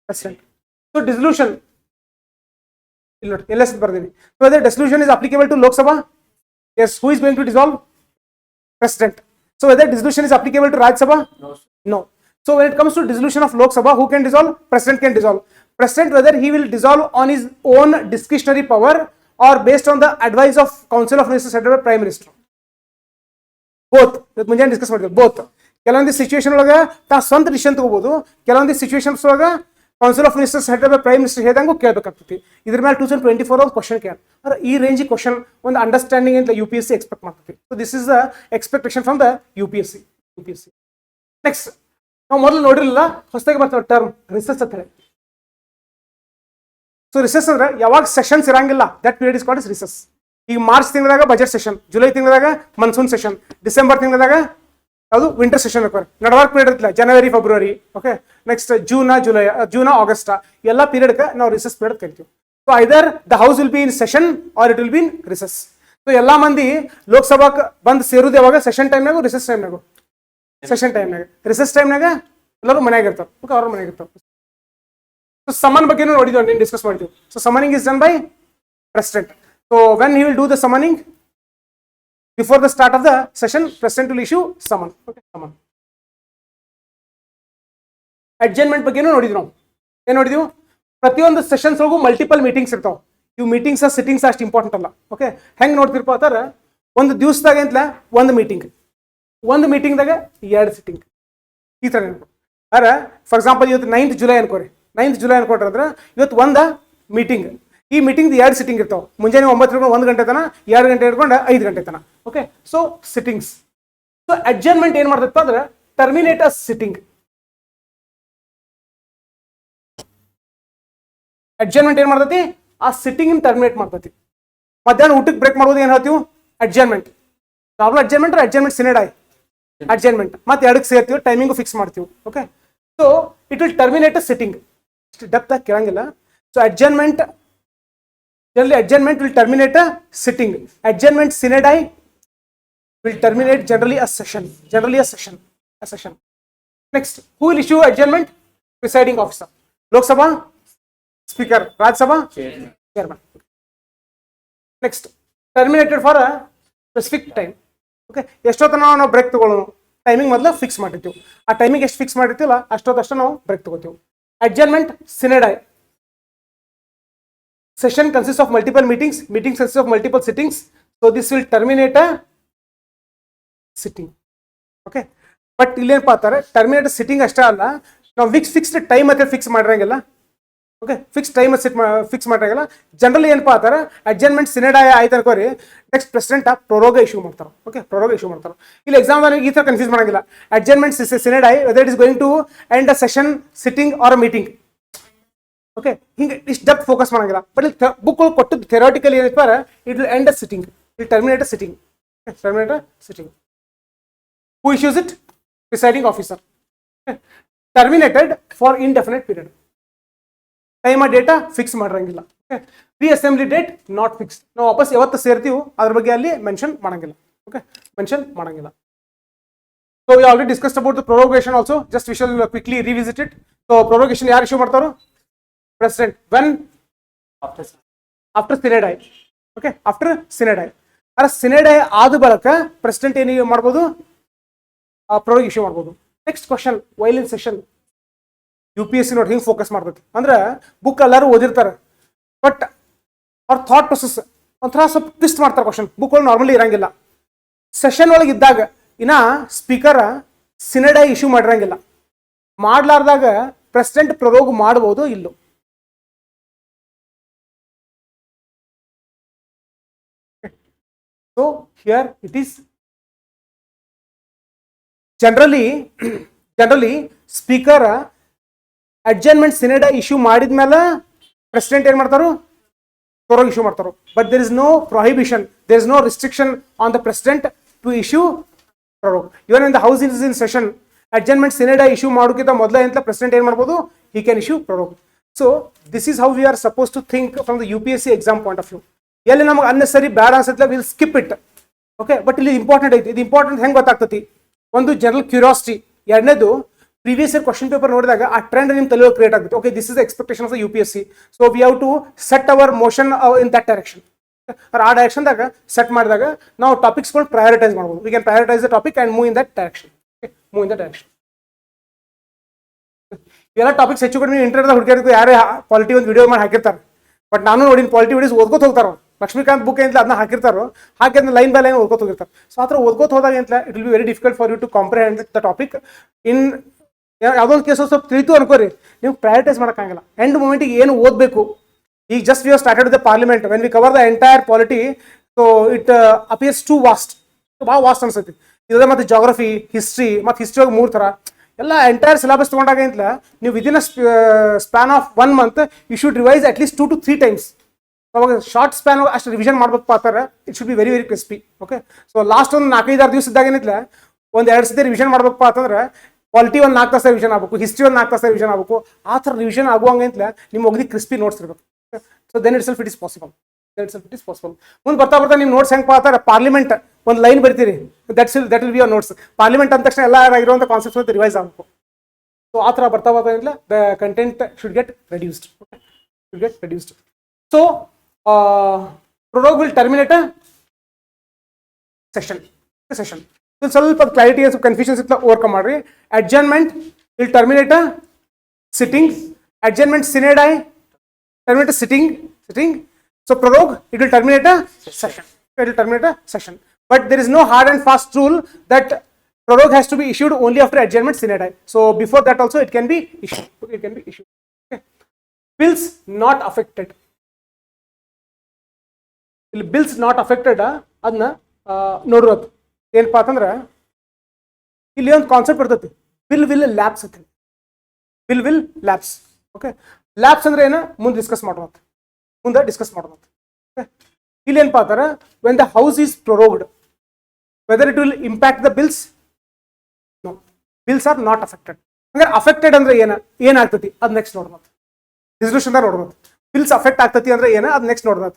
President. So dissolution. ಇಲ್ಲಿ ನೋಡಿ LS ಬರ್ದೀನಿ. So whether dissolution is applicable to Lok Sabha? Yes. Who is going to dissolve? President. So whether dissolution is applicable to Rajya Sabha? No. So when it comes to dissolution of Lok Sabha, who can dissolve? President can dissolve. President, whether he will dissolve on his own discretionary power or based on the advice of Council of Ministers headed by Prime Minister. Both. ಮುಂಜಾನೆ discuss ಮಾಡಿದ್ವಿ. Both. ಕೆಲವೊಂದು situation ಒಳಗೆ ತಾ ಸ್ವಂತ decision ತಗೋಬಹುದು, ಕೆಲವೊಂದು situations ಒಳಗೆ council of ministers head by prime minister ಹೇಳ್ದಂಗೂ ಕೇಳಬೇಕಾಗ್ತೈತಿ. ಇದ್ರ ಮೇಲೆ 2024 ಒಂದು ಕ್ವಶನ್ ಕೇಳ ಅಂದ್ರೆ ಈ ರೇಂಜ್ ಕ್ವಶನ್ ಒಂದು ಅಂಡರ್ಸ್ಟ್ಯಾಂಡಿಂಗ್ ಅಂತ UPSC ಎಕ್ಸ್ಪೆಕ್ಟ್ ಮಾಡ್ತೀವಿ. So this is the expectation from the UPSC. Next ನಾವು ಮೊದಲು ನೋಡಿರಲಿಲ್ಲ, ಹೊಸದಾಗಿ ಬರ್ತಾವೆ ಟರ್ಮ್ ರಿಸೆಸ್ ಅಂತ ಹೇಳಿ. ಸೊ ರಿಸೆಸ್ ಅಂದ್ರೆ ಯಾವಾಗ ಸೆಷನ್ಸ್ ಇರಂಗಿಲ್ಲ, that period is called recess. ಈಗ ಮಾರ್ಚ್ ತಿಂಗಳದಾಗ ಬಜೆಟ್ ಸೆಷನ್, ಜುಲೈ ತಿಂಗಳದಾಗ ಮನ್ಸೂನ್ ಸೆಷನ್, ಡಿಸೆಂಬರ್ ತಿಂಗಳದಾಗ ಅದು ವಿಂಟರ್ ಸೆಷನ್ ಇರ್ತಾರೆ. ನಡವರ್ಕ್ ಪೀರಿಯಡ್ ಇರ್ತಿಲ್ಲ, January February, okay. Next June August ಎಲ್ಲ ಪೀರಿಯಡ್ಗೆ ನಾವು ರಿಸೆಸ್ ಪೀರಿಯಡ್ ಕರಿತೀವಿ. So either the house will be in session or it will be in recess. So ಎಲ್ಲ ಮಂದಿ ಲೋಕಸಭಾಕ್ಕೆ ಬಂದು ಸೇರುದು ಯಾವಾಗ? ಸೆಷನ್ ಟೈಮ್ನಾಗು ರಿಸೆಸ್ ಟೈಮ್ನಾಗು. ಸೆಷನ್ ಟೈಮ್ನಾಗ, ರಿಸೆಸ್ ಟೈಮ್ನಾಗ ಎಲ್ಲರೂ ಮನೆಯಾಗ ಇರ್ತಾರೆ, ಓಕೆ, ಅವ್ರ ಮನೆಯಾಗ ಇರ್ತಾರೆ. ಸೊ ಸಮನ್ ಬಗ್ಗೆನೂ ನೋಡಿದ್ವಿ, ನೀನು ಡಿಸ್ಕಸ್ ಮಾಡಿದ್ವಿ. So summoning is done by president. So when he will do the summoning? Before the start of the session, President will issue summon. Okay, summon. Adjournment ಬಗ್ಗೆ ನೋಡಿದ್ವಿ ನಾವು. ಏನು ನೋಡಿದ್ವಿ? ಪ್ರತಿಯೊಂದು ಸೆಷನ್ಸ್ ಒಳಗೂ ಮಲ್ಟಿಪಲ್ ಮೀಟಿಂಗ್ಸ್ ಇರ್ತಾವೆ. ಇವು ಮೀಟಿಂಗ್ಸ್ ಸಿಟ್ಟಿಂಗ್ಸ್ ಅಷ್ಟು ಇಂಪಾರ್ಟೆಂಟ್ ಅಲ್ಲ. ಓಕೆ, ಹೆಂಗೆ ನೋಡ್ತಿರ್ಪ ಅಂತಾರೆ, ಒಂದು ದಿವಸದಾಗ ಅಂತಲೇ ಒಂದು ಮೀಟಿಂಗ್, ಒಂದು ಮೀಟಿಂಗ್ದಾಗ 2 ಸಿಟ್ಟಿಂಗ್, ಈ ಥರ ಅರೆ ಫಾರ್ ಎಕ್ಸಾಂಪಲ್ ಇವತ್ತು 9th ಜುಲೈ ಅನ್ಕೋರಿ. 9th ಜುಲೈ ಅನ್ಕೊಟ್ರೆ ಅಂದ್ರೆ ಇವತ್ತು ಒಂದು ಮೀಟಿಂಗ್, ಈ ಮೀಟಿಂಗ್ 2 ಸಿಟ್ಟಿಂಗ್ ಇರ್ತಾವೆ. ಮುಂಜಾನೆ 9 ಹಿಡ್ಕೊಂಡು 1 ಗಂಟೆ ತನ, 2 ಗಂಟೆ ಹಿಡ್ಕೊಂಡು 5 ಗಂಟೆ ತನ. Okay, so sittings. So adjournment ಏನ್ ಮಾಡ್ತೈತೆ ಅಂದ್ರೆ ಟರ್ಮಿನೇಟ್ ಅ ಸಿಟ್ಟಿಂಗ್. ಅಡ್ಜರ್ನ್ಮೆಂಟ್ ಏನ್ ಮಾಡ್ತೈತಿ? ಆ ಸಿಟ್ಟಿಂಗ್ ಟರ್ಮಿನೇಟ್ ಮಾಡ್ತೈತಿ. ಮಧ್ಯಾಹ್ನ ಊಟಕ್ಕೆ ಬ್ರೇಕ್ ಮಾಡೋದು ಏನ್ ಹೇಳ್ತೀವಿ? Adjournment. Problem adjournment adjournment sine die adjournment ಮತ್ತೆ 2ಕ್ಕೆ ಸೇರ್ತೀವಿ, ಟೈಮಿಂಗು ಫಿಕ್ಸ್ ಮಾಡ್ತೀವಿ. Okay, so it will terminate a sitting. ಇಷ್ಟು ಡೆಪ್ತ್ ಆಗಿ ಕೇಳಂಗಿಲ್ಲ. So adjournment, generally adjournment will terminate a sitting. Adjournment sine die will terminate generally a session. A session. Next, who will issue adjournment? Presiding officer. Lok Sabha Speaker, Raj Sabha Chairman. Next, terminated for a specific time. Okay, ಎಷ್ಟೊತ್ತನ ನಾವು break ತಗೊಳ್ಳೋಣ? Timing ಮೊದಲು fix ಮಾಡಿರ್ತೀವಿ. ಆ timing ಎಷ್ಟು fix ಮಾಡಿರ್ತೀವಲ್ಲ ಅಷ್ಟೊತ್ತಷ್ಟು ನಾವು break ತಗೋತೀವಿ. Adjournment sine die. Session consists of multiple meetings. Meetings consists of multiple sittings. So this will terminate a sitting. Okay. But illenpa anತಾರೆ terminate a sitting ಅಷ್ಟೇ ಅಲ್ಲ, ನಾವು ಫಿಕ್ಸ್ಡ್ ಟೈಮ್ ಮತ್ತೆ ಫಿಕ್ಸ್ ಮಾಡಿರಂಗಿಲ್ಲ. ಓಕೆ, ಫಿಕ್ಸ್ ಟೈಮ್ ಫಿಕ್ಸ್ ಮಾಡಿರಂಗಿಲ್ಲ. Generally ಏನಪ್ಪಾ ಅಂತಾರೆ, adjournment sine die ಆಯ್ತು ಅನ್ಕೋರಿ, ನೆಕ್ಸ್ಟ್ ಪ್ರೆಸಿಡೆಂಟ್ ಪ್ರೊರೋಗ ಇಶ್ಯೂ ಮಾಡ್ತಾರೆ. ಓಕೆ, ಪ್ರೊರೋಗ ಇಶ್ಯೂ ಮಾಡ್ತಾರೆ. ಇಲ್ಲಿ ಎಕ್ಸಾಮ್ ಈ ಥರ ಕನ್ಫ್ಯೂಸ್ ಮಾಡಂಗಿಲ್ಲ. Adjournment sine die whether it is going to end a session, sitting or a meeting. Okay, ಹಿಂಗೆ ಇಷ್ಟು ಡೆಪ್ತ್ ಫೋಕಸ್ ಮಾಡಂಗಿಲ್ಲ. ಬಟ್ ಇಲ್ಲಿ ಬುಕ್ ಕೊಟ್ಟದ್ದು ಥೆರಾಟಿಕಲಿ ಏನಪ್ಪ, it will end a sitting, it terminate a sitting. Terminate a sitting. Who issues it? Presiding officer. Terminated for indefinite period. Time data fix ಮಾಡಿರಂಗಿಲ್ಲ. Okay, reassembly date not fix. ನಾವು ವಾಪಸ್ ಯಾವತ್ತು ಸೇರ್ತೀವೋ ಅದ್ರ ಬಗ್ಗೆ ಅಲ್ಲಿ mention ಮಾಡಂಗಿಲ್ಲ. Okay, mention ಮಾಡಂಗಿಲ್ಲ. So we already discussed about the prorogation also. Just we shall quickly revisit it. So prorogation ಯಾರು ಇಶ್ಯೂ ಮಾಡ್ತಾರೋ? President. When? After sine die. Okay, after sine die. ಅರ sine die ಆದ ಬಳಿಕ president ಏನು ಮಾಡ್ಬೋದು? ಪ್ರೊರೋಗ issue ಮಾಡ್ಬೋದು. Next question, while ಇನ್ session. UPSC ನೋಡಿ ಹಿಂಗೆ ಫೋಕಸ್ ಮಾಡ್ತೈತಿ ಅಂದ್ರೆ ಬುಕ್ ಎಲ್ಲರೂ ಓದಿರ್ತಾರೆ, ಬಟ್ ಅವ್ರ ಥಾಟ್ ಪ್ರೊಸೆಸ್ ಒಂಥರ ಸ್ವಲ್ಪ ಟ್ವಿಸ್ಟ್ ಮಾಡ್ತಾರೆ. ಕ್ವಶನ್ ಬುಕ್ ಒಳಗೆ ನಾರ್ಮಲಿ ಇರಂಗಿಲ್ಲ. ಸೆಷನ್ ಒಳಗೆ ಇದ್ದಾಗ ಇನ್ನ ಸ್ಪೀಕರ್ sine die ಇಶ್ಯೂ ಮಾಡಿರಂಗಿಲ್ಲ. ಮಾಡ್ಲಾರ್ದಾಗ ಪ್ರೆಸಿಡೆಂಟ್ ಪ್ರೊರೋಗ ಮಾಡ್ಬೋದು ಇಲ್ಲೋ. So here it is generally speaker adjournment sine die issue ಮಾಡಿದ್ಮೇಲೆ ಪ್ರೆಸಿಡೆಂಟ್ ಏನು ಮಾಡ್ತಾರೋ? ಪ್ರೊರೋಗ ಇಶ್ಯೂ ಮಾಡ್ತಾರೋ. But there is no prohibition, there is no restriction on the president to issue ಪ್ರೊರೋಗ. even when the house is in session, adjournment sine die issue ಮಾಡೋಕ್ಕಿಂತ ಮೊದಲೇ ಅಂತ president ಏನು ಮಾಡ್ಬೋದು? he can issue ಪ್ರೊರೋಗ. So this is how we are supposed to think from the UPSC exam point of view. ಎಲ್ಲಿ ನಮಗೆ unnecessary ಬ್ಯಾಡ್ ಅನ್ಸತ್ಲೆ will skip it. Okay, but ಇಲ್ಲಿ ಇಂಪಾರ್ಟೆಂಟ್ ಐತಿ. ಇದು ಇಂಪಾರ್ಟೆಂಟ್ ಹೆಂಗೆ ಗೊತ್ತಾಗ್ತತಿ? ಒಂದು ಜನರಲ್ ಕ್ಯೂರಿಯಾಸಿಟಿ, ಎರಡನೇದು ಪ್ರೀವಿಯಸ್ ಇಯರ್ ಕ್ವಶನ್ ಪೇಪರ್ ನೋಡಿದಾಗ ಆ ಟ್ರೆಂಡ್ ನಿಮ್ಮ ತಲೆಯೊಳಗೆ ಕ್ರಿಯೇಟ್ ಆಗುತ್ತೆ. Okay, this is the expectation of the UPSC. So we have to set our motion in that direction. ಆ ಡೈರೆಕ್ಷನ್ದಾಗ ಸೆಟ್ ಮಾಡಿದಾಗ ನಾವು ಟಾಪಿಕ್ಸ್ಗಳು ಪ್ರಯಾರಿಟೈಸ್ ಮಾಡ್ಬೋದು. We can prioritise the topic and move in that direction. Move in that direction. ಇವೆಲ್ಲ topics ಹೆಚ್ಚು ಕಡಿಮೆ internet ಹುಡುಕಿರ್ತೀವಿ. ಯಾರೇ ಪಾಲಿಟಿ ಒಂದು ವಿಡಿಯೋ ಮಾಡಿ ಹಾಕಿರ್ತಾರೆ, ಬಟ್ ನಾನು ನೋಡಿ ಪಾಲಿಟಿ ವಿಡಿಯೋಸ್ ಓದ್ಕೋತ ಹೋಗ್ತಾರ. ಲಕ್ಷ್ಮೀಕಾಂತ್ ಬುಕ್ ಏನಿಲ್ಲ ಅದನ್ನ ಹಾಕಿರ್ತಾರೋ ಹಾಕಿ ಅದನ್ನ ಲೈನ್ ಬೈ ಲೈನ್ ಓದ್ಕೋತ ಹೋಗಿರ್ತಾರೆ. ಸೊ ಆ ಥರ ಓದ್ಕೋತ ಹೋದಾಗ ಏನಿಲ್ಲ it will be very difficult for you to comprehend the topic. ಇನ್ ಯಾವುದೊಂದು ಕೇಸ್ ಸ್ವಲ್ಪ ತಿಳಿತು ಅನ್ಕೋರಿ, ನೀವು ಪ್ರಯಾರಿಟೈಸ್ ಮಾಡೋಕ್ಕಾಗಲ್ಲ. ಎಂಡ್ ಮೂಮೆಂಟಿಗೆ ಏನು ಓದಬೇಕು, ಈಗ just we are started the parliament, when we cover the entire polity, so it appears to vast, ಭಾಳ ವಾಸ್ಟ್ ಅನ್ಸುತ್ತೆ. ಇದ್ರೆ ಮತ್ತು ಜಾಗ್ರಫಿ, ಹಿಸ್ಟ್ರಿ, ಮತ್ತು ಹಿಸ್ಟ್ರಿಯಾಗ 3 ಥರ ಎಲ್ಲ ಎಂಟೈರ್ ಸಿಲೆಬಸ್ ತೊಗೊಂಡಾಗ ಏನಿಲ್ಲ ನೀವು within a span of 1 month you should revise at least 2 to 3 times. ಅವಾಗ ಶಾರ್ಟ್ ಸ್ಪ್ಯಾನ್ ಅಷ್ಟು ರಿವಿಷನ್ ಮಾಡ್ಬೇಕು ಅಂತಾರೆ. It should be very very crispy. Okay, so last ಒಂದು 4-5-6 ದಿವಸ ಇದ್ದಾಗ ಏನಿಲ್ಲ ಒಂದು 2 ಸತಿ ರಿವಿಷನ್ ಮಾಡ್ಬೇಕಪ್ಪ ಅಂತಂದ್ರೆ ಪಾಲಿಟಿ ಒಂದು 4 ತಾಸು ರಿವಿಷನ್ ಆಗಬೇಕು, ಹಿಸ್ಟ್ರಿ ಒಂದು 4 ತಾಸು ರಿವಿಷನ್ ಆಗಬೇಕು. ಆ ಥರ ರಿವಿಷನ್ ಆಗುವಂಗಿಂತಲೇ ನಿಮ್ಮ ಒಗದಿ ಕ್ರಿಸ್ಪಿ ನೋಟ್ಸ್ ಇರಬೇಕು. So then itself it is possible. ಮುಂದೆ ಬರ್ತಾ ಬರ್ತಾ ನಿಮ್ಮ ನೋಟ್ಸ್ ಹೆಂಗೆ ಪಾತಾರೆ, ಪಾರ್ಲಿಮೆಂಟ್ ಒಂದು ಲೈನ್ ಬರ್ತೀರಿ, that will be your notes. Parliament ಅಂದ ತಕ್ಷಣ ಎಲ್ಲ ಇರುವಂಥ ಕಾನ್ಸೆಪ್ಟ್ಸ್ ಅಂತ ರಿವೈಸ್ ಆಗಬೇಕು. ಸೊ ಆ ಥರ ಬರ್ತಾ ಬರ್ತಾ ಏನಿಲ್ಲ the content should get reduced. So prologue will terminate a session. ಸ್ವಲ್ಪ ಕ್ಲಾರಿಟಿ ಕನ್ಫ್ಯೂಷನ್ಸ್ ಇತ್ತು ಓವರ್ಕಮ್ ಮಾಡ್ರಿ. Adjournment will terminate a sitting. Adjournment sine die terminate a sitting. So prologue it will terminate a session. But there is no hard and fast rule that prologue has to be issued only after adjournment sine die. So before that also it can be issued. Okay. Bills not affected. ಇಲ್ಲಿ bills not affected ಅದನ್ನ ನೋಡಿರೋದು ಏನಪ್ಪ ಅಂತಂದ್ರೆ ಇಲ್ಲಿ ಒಂದು concept ಇರ್ತೈತಿ, bill will lapse ಅಂತ. Bill will lapse. Okay, lapse ಅಂದ್ರೆ ಏನು ಮುಂದೆ ಡಿಸ್ಕಸ್ ಮಾಡೋಣ. ಓಕೆ, ಇಲ್ಲಿ ಏನಪ್ಪ ಅಂತಾರೆ when the house is prorogued whether it will impact the bills. No, bills are not affected. ಅಂದ್ರೆ ಅಫೆಕ್ಟೆಡ್ ಅಂದ್ರೆ ಏನಾಗ್ತತಿ ಅದು ನೆಕ್ಸ್ಟ್ ನೋಡೋಣ. ರಿಸಲ್ಯೂಷನ್ ನೋಡೋಣ. ಬಿಲ್ಸ್ ಅಫೆಕ್ಟ್ ಆಗ್ತತಿ ಅಂದ್ರೆ ಏನು ಅದು ನೆಕ್ಸ್ಟ್ ನೋಡೋಣ.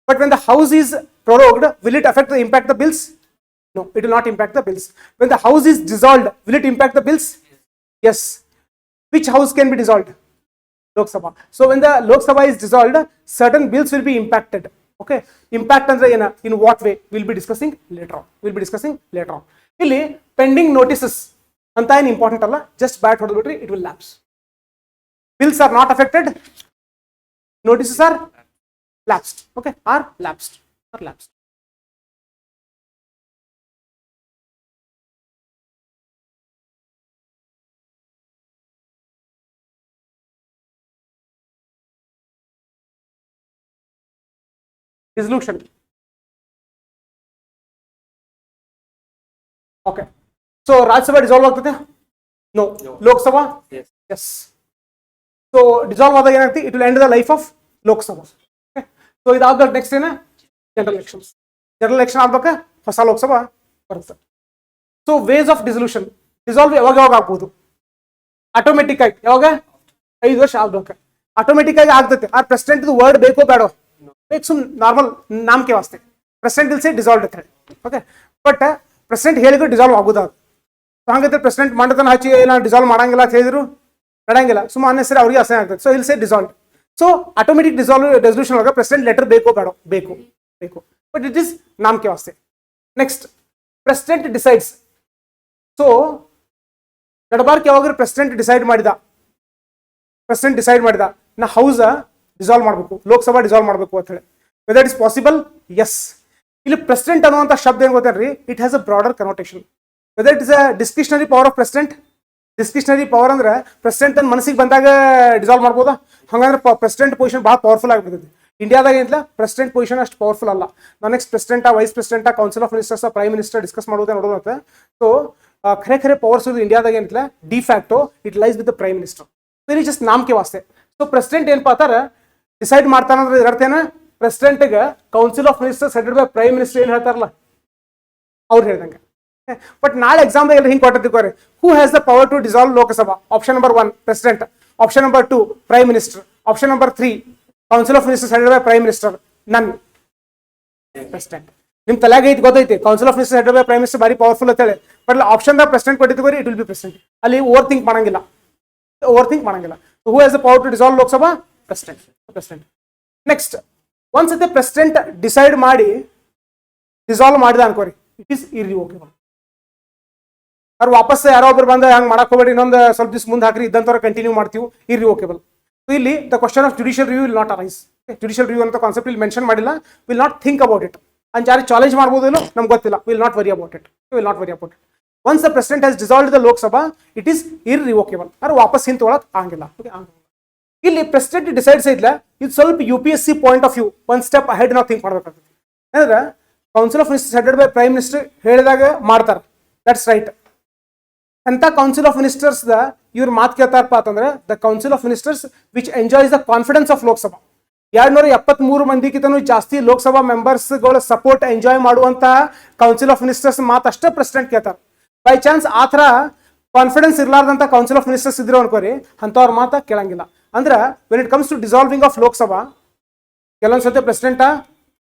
But when the house is prorogued, will it impact the bills? No, it will not impact the bills. When the house is dissolved, will it impact the bills? Yes. Which house can be dissolved? Lok Sabha. So when the Lok Sabha is dissolved, certain bills will be impacted. Okay, impact andre ena, in what way we'll be discussing later on. Illi pending notices anta ಏನು important alla, just bat ಹೊಡೆದ್ಬಿಟ್ರಿ it will lapse. Bills are not affected, notices are lapsed. Okay, are lapsed. Dissolution. Okay, so Rajya Sabha dissolve ಆಗ್ತದೆ? No. Lok Sabha? Yes. So dissolve ಆದಾಗ ಏನಾಗ್ತದೆ, it will end the life of Lok Sabha. So ಇದಾದ next ಏನ general election ಆಗ್ಬೇಕಾ ಹೊಸ ಲೋಕಸಭಾ ಬರುತ್ತೆ. So ways of dissolution, dissolve ಯಾವಾಗ ಆಗ್ಬೋದು? ಆಟೋಮೆಟಿಕ್ ಆಗಿ ಯಾವಾಗ 5 ವರ್ಷ ಆಗ್ಬೇಕು, ಆಟೋಮೆಟಿಕ್ ಆಗಿ ಆಗ್ತೈತೆ. ಆ ಪ್ರೆಸಿಡೆಂಟ್ ವರ್ಡ್ ಬೇಕೋ ಬೇಡೋ, ಬೇಕು ಸುಮ್ ನಾರ್ಮಲ್ ನಾಮಕೆ ವಾಸ್ತೆ ಪ್ರೆಸಿಡೆಂಟ್ ಇಲ್ಸೆ ಡಿಸಾಲ್ವ್ ಅಂತ ಹೇಳಿ. ಓಕೆ, ಬಟ್ ಪ್ರೆಸಿಡೆಂಟ್ ಹೇಳಿದ್ರು ಡಿಸಾಲ್ವ್ ಆಗೋದು. ಹಂಗೈತೆ ಪ್ರೆಸಿಡೆಂಟ್ ಮಂಡತನ ಹಚ್ಚಿ ನಾನು ಡಿಸಾಲ್ವ್ ಮಾಡಂಗಿಲ್ಲ ಅಂತ ಹೇಳಿದ್ರು ನಡಂಗಿಲ್ಲ, ಸುಮ್ಮನೆ ಹೆಸರು ಅವ್ರಿಗೆ ಅಸಹ್ಯ ಆಗ್ತದೆ. ಸೊ ಇಲ್ಸೆ ಡಿಸಾಲ್ವ್. ಸೊ ಆಟೋಮೆಟಿಕ್ ರೆಸಲ್ಯೂಷನ್ ಒಳಗೆ ಪ್ರೆಸಿಡೆಂಟ್ ಲೆಟರ್ ಬೇಕೋ ಬೇಡ? ಬೇಕು, ಬಟ್ ಇಟ್ ಇಸ್ ನಾಮಕೆ ವಾಸ್ತೆ. Next president decides. ಸೊ ನಡಬಾರ್ಕ್ ಯಾವಾಗ ಪ್ರೆಸಿಡೆಂಟ್ ಡಿಸೈಡ್ ಮಾಡಿದ ನಾ ಹೌಸ್ ಡಿಸಾಲ್ವ್ ಮಾಡಬೇಕು, ಲೋಕಸಭಾ ಡಿಸಾಲ್ವ್ ಮಾಡಬೇಕು ಅಂತ ಹೇಳಿ, whether it is possible? Yes. ಇಲ್ಲಿ ಪ್ರೆಸಿಡೆಂಟ್ ಅನ್ನುವಂಥ ಶಬ್ದ ಏನು ಗೊತ್ತೇನ್ರಿ, it has a broader connotation. Whether it is a discretionary power of president. Discretionary power ಅಂದ್ರೆ ಪ್ರೆಸಿಡೆಂಟ್ ಅನ್ನ ಮನಸ್ಸಿಗೆ ಬಂದಾಗ ಡಿಸಾಲ್ವ್ ಮಾಡ್ಬೋದಾ? ಹಂಗಂದ್ರೆ ಪ್ರೆಸಿಡೆಂಟ್ ಪೊಸಿಷನ್ ಭಾಳ ಪವರ್ಫುಲ್ ಆಗಿಬಿಡ್ತೈತಿ. ಇಂಡಿಯಾದಾಗ ಏನಿಲ್ಲ ಪ್ರೆಸಿಡೆಂಟ್ ಪೊಸಿಷನ್ ಅಷ್ಟು ಪವರ್ಫುಲ್ ಅಲ್ಲ. ನೆಕ್ಸ್ಟ್ ಪ್ರೆಸಿಡೆಂಟಾ, ವೈಸ್ ಪ್ರೆಸಿಡೆಂಟಾ, council of ministers, prime minister discuss ಮಾಡೋದೇ ನೋಡೋದಂತೆ. ಸೊ ಖರೆ ಪವರ್ಸ್ ಇಂಡಿಯಾದಾಗ ಏನಿಲ್ಲ de facto it lies with the prime minister. Very just ನಾಮಕೆ ವಾಸ್ತೆ. ಸೊ ಪ್ರೆಸಿಡೆಂಟ್ ಏನಪ್ಪಾ ಅಂತಾರೆ ಡಿಸೈಡ್ ಮಾಡ್ತಾನಂದ್ರೆ ಇರ್ತೇನೆ ಪ್ರೆಸಿಡೆಂಟ್ಗೆ council of ministers headed by prime minister ಏನು ಹೇಳ್ತಾರಲ್ಲ ಅವ್ರು ಹೇಳ್ದಂಗೆ. ಬಟ್ ನಾಳೆ ಎಕ್ಸಾಮ್ದಾಗ ಎಲ್ಲ ಹಿಂಗೆ ಕೊಟ್ಟಿರ್ತಾರೆ, who has the power to dissolve Lok Sabha? Option number 1 president, option number 2 prime minister, option number 3 council of ministers headed by prime minister. ನನ್ ಪ್ರೆಸಿಡೆಂಟ್. ನಿಮ್ ತಲೆಗೆ ಐತಿ ಗೊತ್ತೈತಿ council of minister headed by prime minister ಬಾರಿ ಪವರ್ಫುಲ್ ಅಂತ ಹೇಳಿ. But option ದಾಗ president ಕೊಟ್ಟಿದ್ದೀವಿ, ಇಟ್ ವಿಲ್ ಬಿ ಪ್ರೆಸಿಡೆಂಟ್. ಅಲ್ಲಿ ಓವರ್ ಥಿಂಕ್ ಮಾಡಂಗಿಲ್ಲ. Who has the power to dissolve Lok Sabha? President. Next ಒಂದ್ಸತಿ ಪ್ರೆಸಿಡೆಂಟ್ ಡಿಸೈಡ್ ಮಾಡಿ ಡಿಸಾಲ್ವ್ ಮಾಡಿದ ಅನ್ಕೋರಿ, ಇಟ್ ಈಸ್ ಇರ್ರಿವೋಕೇಬಲ್. ಅವ್ರು ವಾಪಸ್ ಯಾರೋ ಒಬ್ರು ಬಂದ ಹಂಗೆ ಮಾಡಕ್ ಹೋಗ್ಬೇಡಿ, ಇನ್ನೊಂದು ಸ್ವಲ್ಪ ದಿವಸ ಮುಂದೆ ಹಾಕ್ರಿ, ಇದ್ದಂಥವ್ರು ಕಂಟಿನ್ಯೂ ಮಾಡ್ತೀವಿ, ಇರ್ರಿವೋಕೇಬಲ್. ಸೊ ಇಲ್ಲಿ the question of judicial review will not arise. Judicial review ಅಂತ ಕಾನ್ಸೆಪ್ಟ್ ಇಲ್ಲಿ ಮೆನ್ಷನ್ ಮಾಡಿಲ್ಲ. Will not think about it. And ಯಾರು ಚಾಲೆಂಜ್ ಮಾಡ್ಬೋದೇನೋ ನಮ್ಗೆ ಗೊತ್ತಿಲ್ಲ. Will not worry about it. Will not worry about it. Once the president has dissolved the Lok Sabha it is irrevocable. ಅಂದ್ರೆ ವಾಪಸ್ ಹಿಂತೊಳಕ್ ಆಗಿಲ್ಲ. ಇಲ್ಲಿ ಪ್ರೆಸಿಡೆಂಟ್ ಡಿಸೈಡ್ಸ್ ಐತ್ಲ, ಇದು ಸ್ವಲ್ಪ UPSC ಪಾಯಿಂಟ್ ಆಫ್ ವ್ಯೂ ಒಂದು ಸ್ಟೆಪ್ ಅಹೆಡ್ ನಾವು ಥಿಂಕ್ ಮಾಡ್ಬೇಕಾಗ್ತದೆ. ಅಂದ್ರೆ council of ministers headed by prime minister ಹೇಳಿದಾಗ ಮಾಡ್ತಾರೆ, ದಟ್ಸ್ ರೈಟ್. ಅಂತ ಕೌನ್ಸಿಲ್ ಆಫ್ ಮಿನಿಸ್ಟರ್ಸ್ ಇವ್ರ ಮಾತು ಕೇಳ್ತಾರಪ್ಪ ಅಂತಂದ್ರೆ the council of ministers which enjoys the confidence of Lok Sabha. 273 ಮಂದಿಗಿಂತನೂ ಜಾಸ್ತಿ ಲೋಕಸಭಾ ಮೆಂಬರ್ಸ್ಗಳ ಸಪೋರ್ಟ್ ಎಂಜಾಯ್ ಮಾಡುವಂತಹ ಕೌನ್ಸಿಲ್ ಆಫ್ ಮಿನಿಸ್ಟರ್ಸ್ ಮಾತು ಅಷ್ಟೇ ಪ್ರೆಸಿಡೆಂಟ್ ಕೇಳ್ತಾರೆ. ಬೈ ಚಾನ್ಸ್ ಆ ಥರ ಕಾನ್ಫಿಡೆನ್ಸ್ ಇರ್ಲಾರ್ದಂತ ಕೌನ್ಸಿಲ್ ಆಫ್ ಮಿನಿಸ್ಟರ್ಸ್ ಇದ್ರು ಅನ್ಕೋರಿ, ಅಂಥವ್ರ ಮಾತ ಕೇಳಂಗಿಲ್ಲ. ಅಂದ್ರೆ when it comes to dissolving of Lok Sabha ಕೆಲವೊಂದ್ಸತಿ ಪ್ರೆಸಿಡೆಂಟ್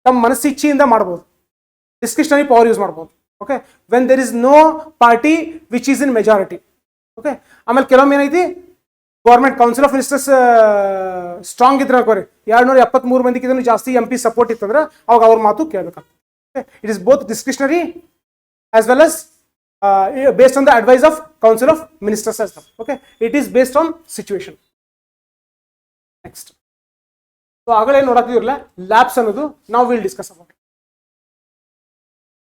ತಮ್ಮ ಮನಸ್ಸಿಚ್ಛೆಯಿಂದ ಮಾಡ್ಬೋದು, ಡಿಸ್ಕ್ರಿಷನರಿ ಪವರ್ ಯೂಸ್ ಮಾಡ್ಬೋದು. Okay, when there is no party which is in majority. Okay, ಆಮೇಲೆ ಕೆಲವೊಮ್ಮೆ ಏನೈತಿ government council of ministers strong ಇದ್ರೆ ಅನ್ಕೋರಿ, 273 ಮಂದಿಗಿಂತ ಜಾಸ್ತಿ MP ಸಪೋರ್ಟ್ ಇತ್ತಂದ್ರೆ ಅವಾಗ ಅವ್ರ ಮಾತು ಕೇಳಬೇಕಾಗ್ತದೆ. It is both discretionary as well as based on the advice of council of ministers as well. Okay, it is based on situation. Next, so agale ನೋಡಾತಿರಲ್ಲ lapse ಅನ್ನೋದು now we'll discuss about it.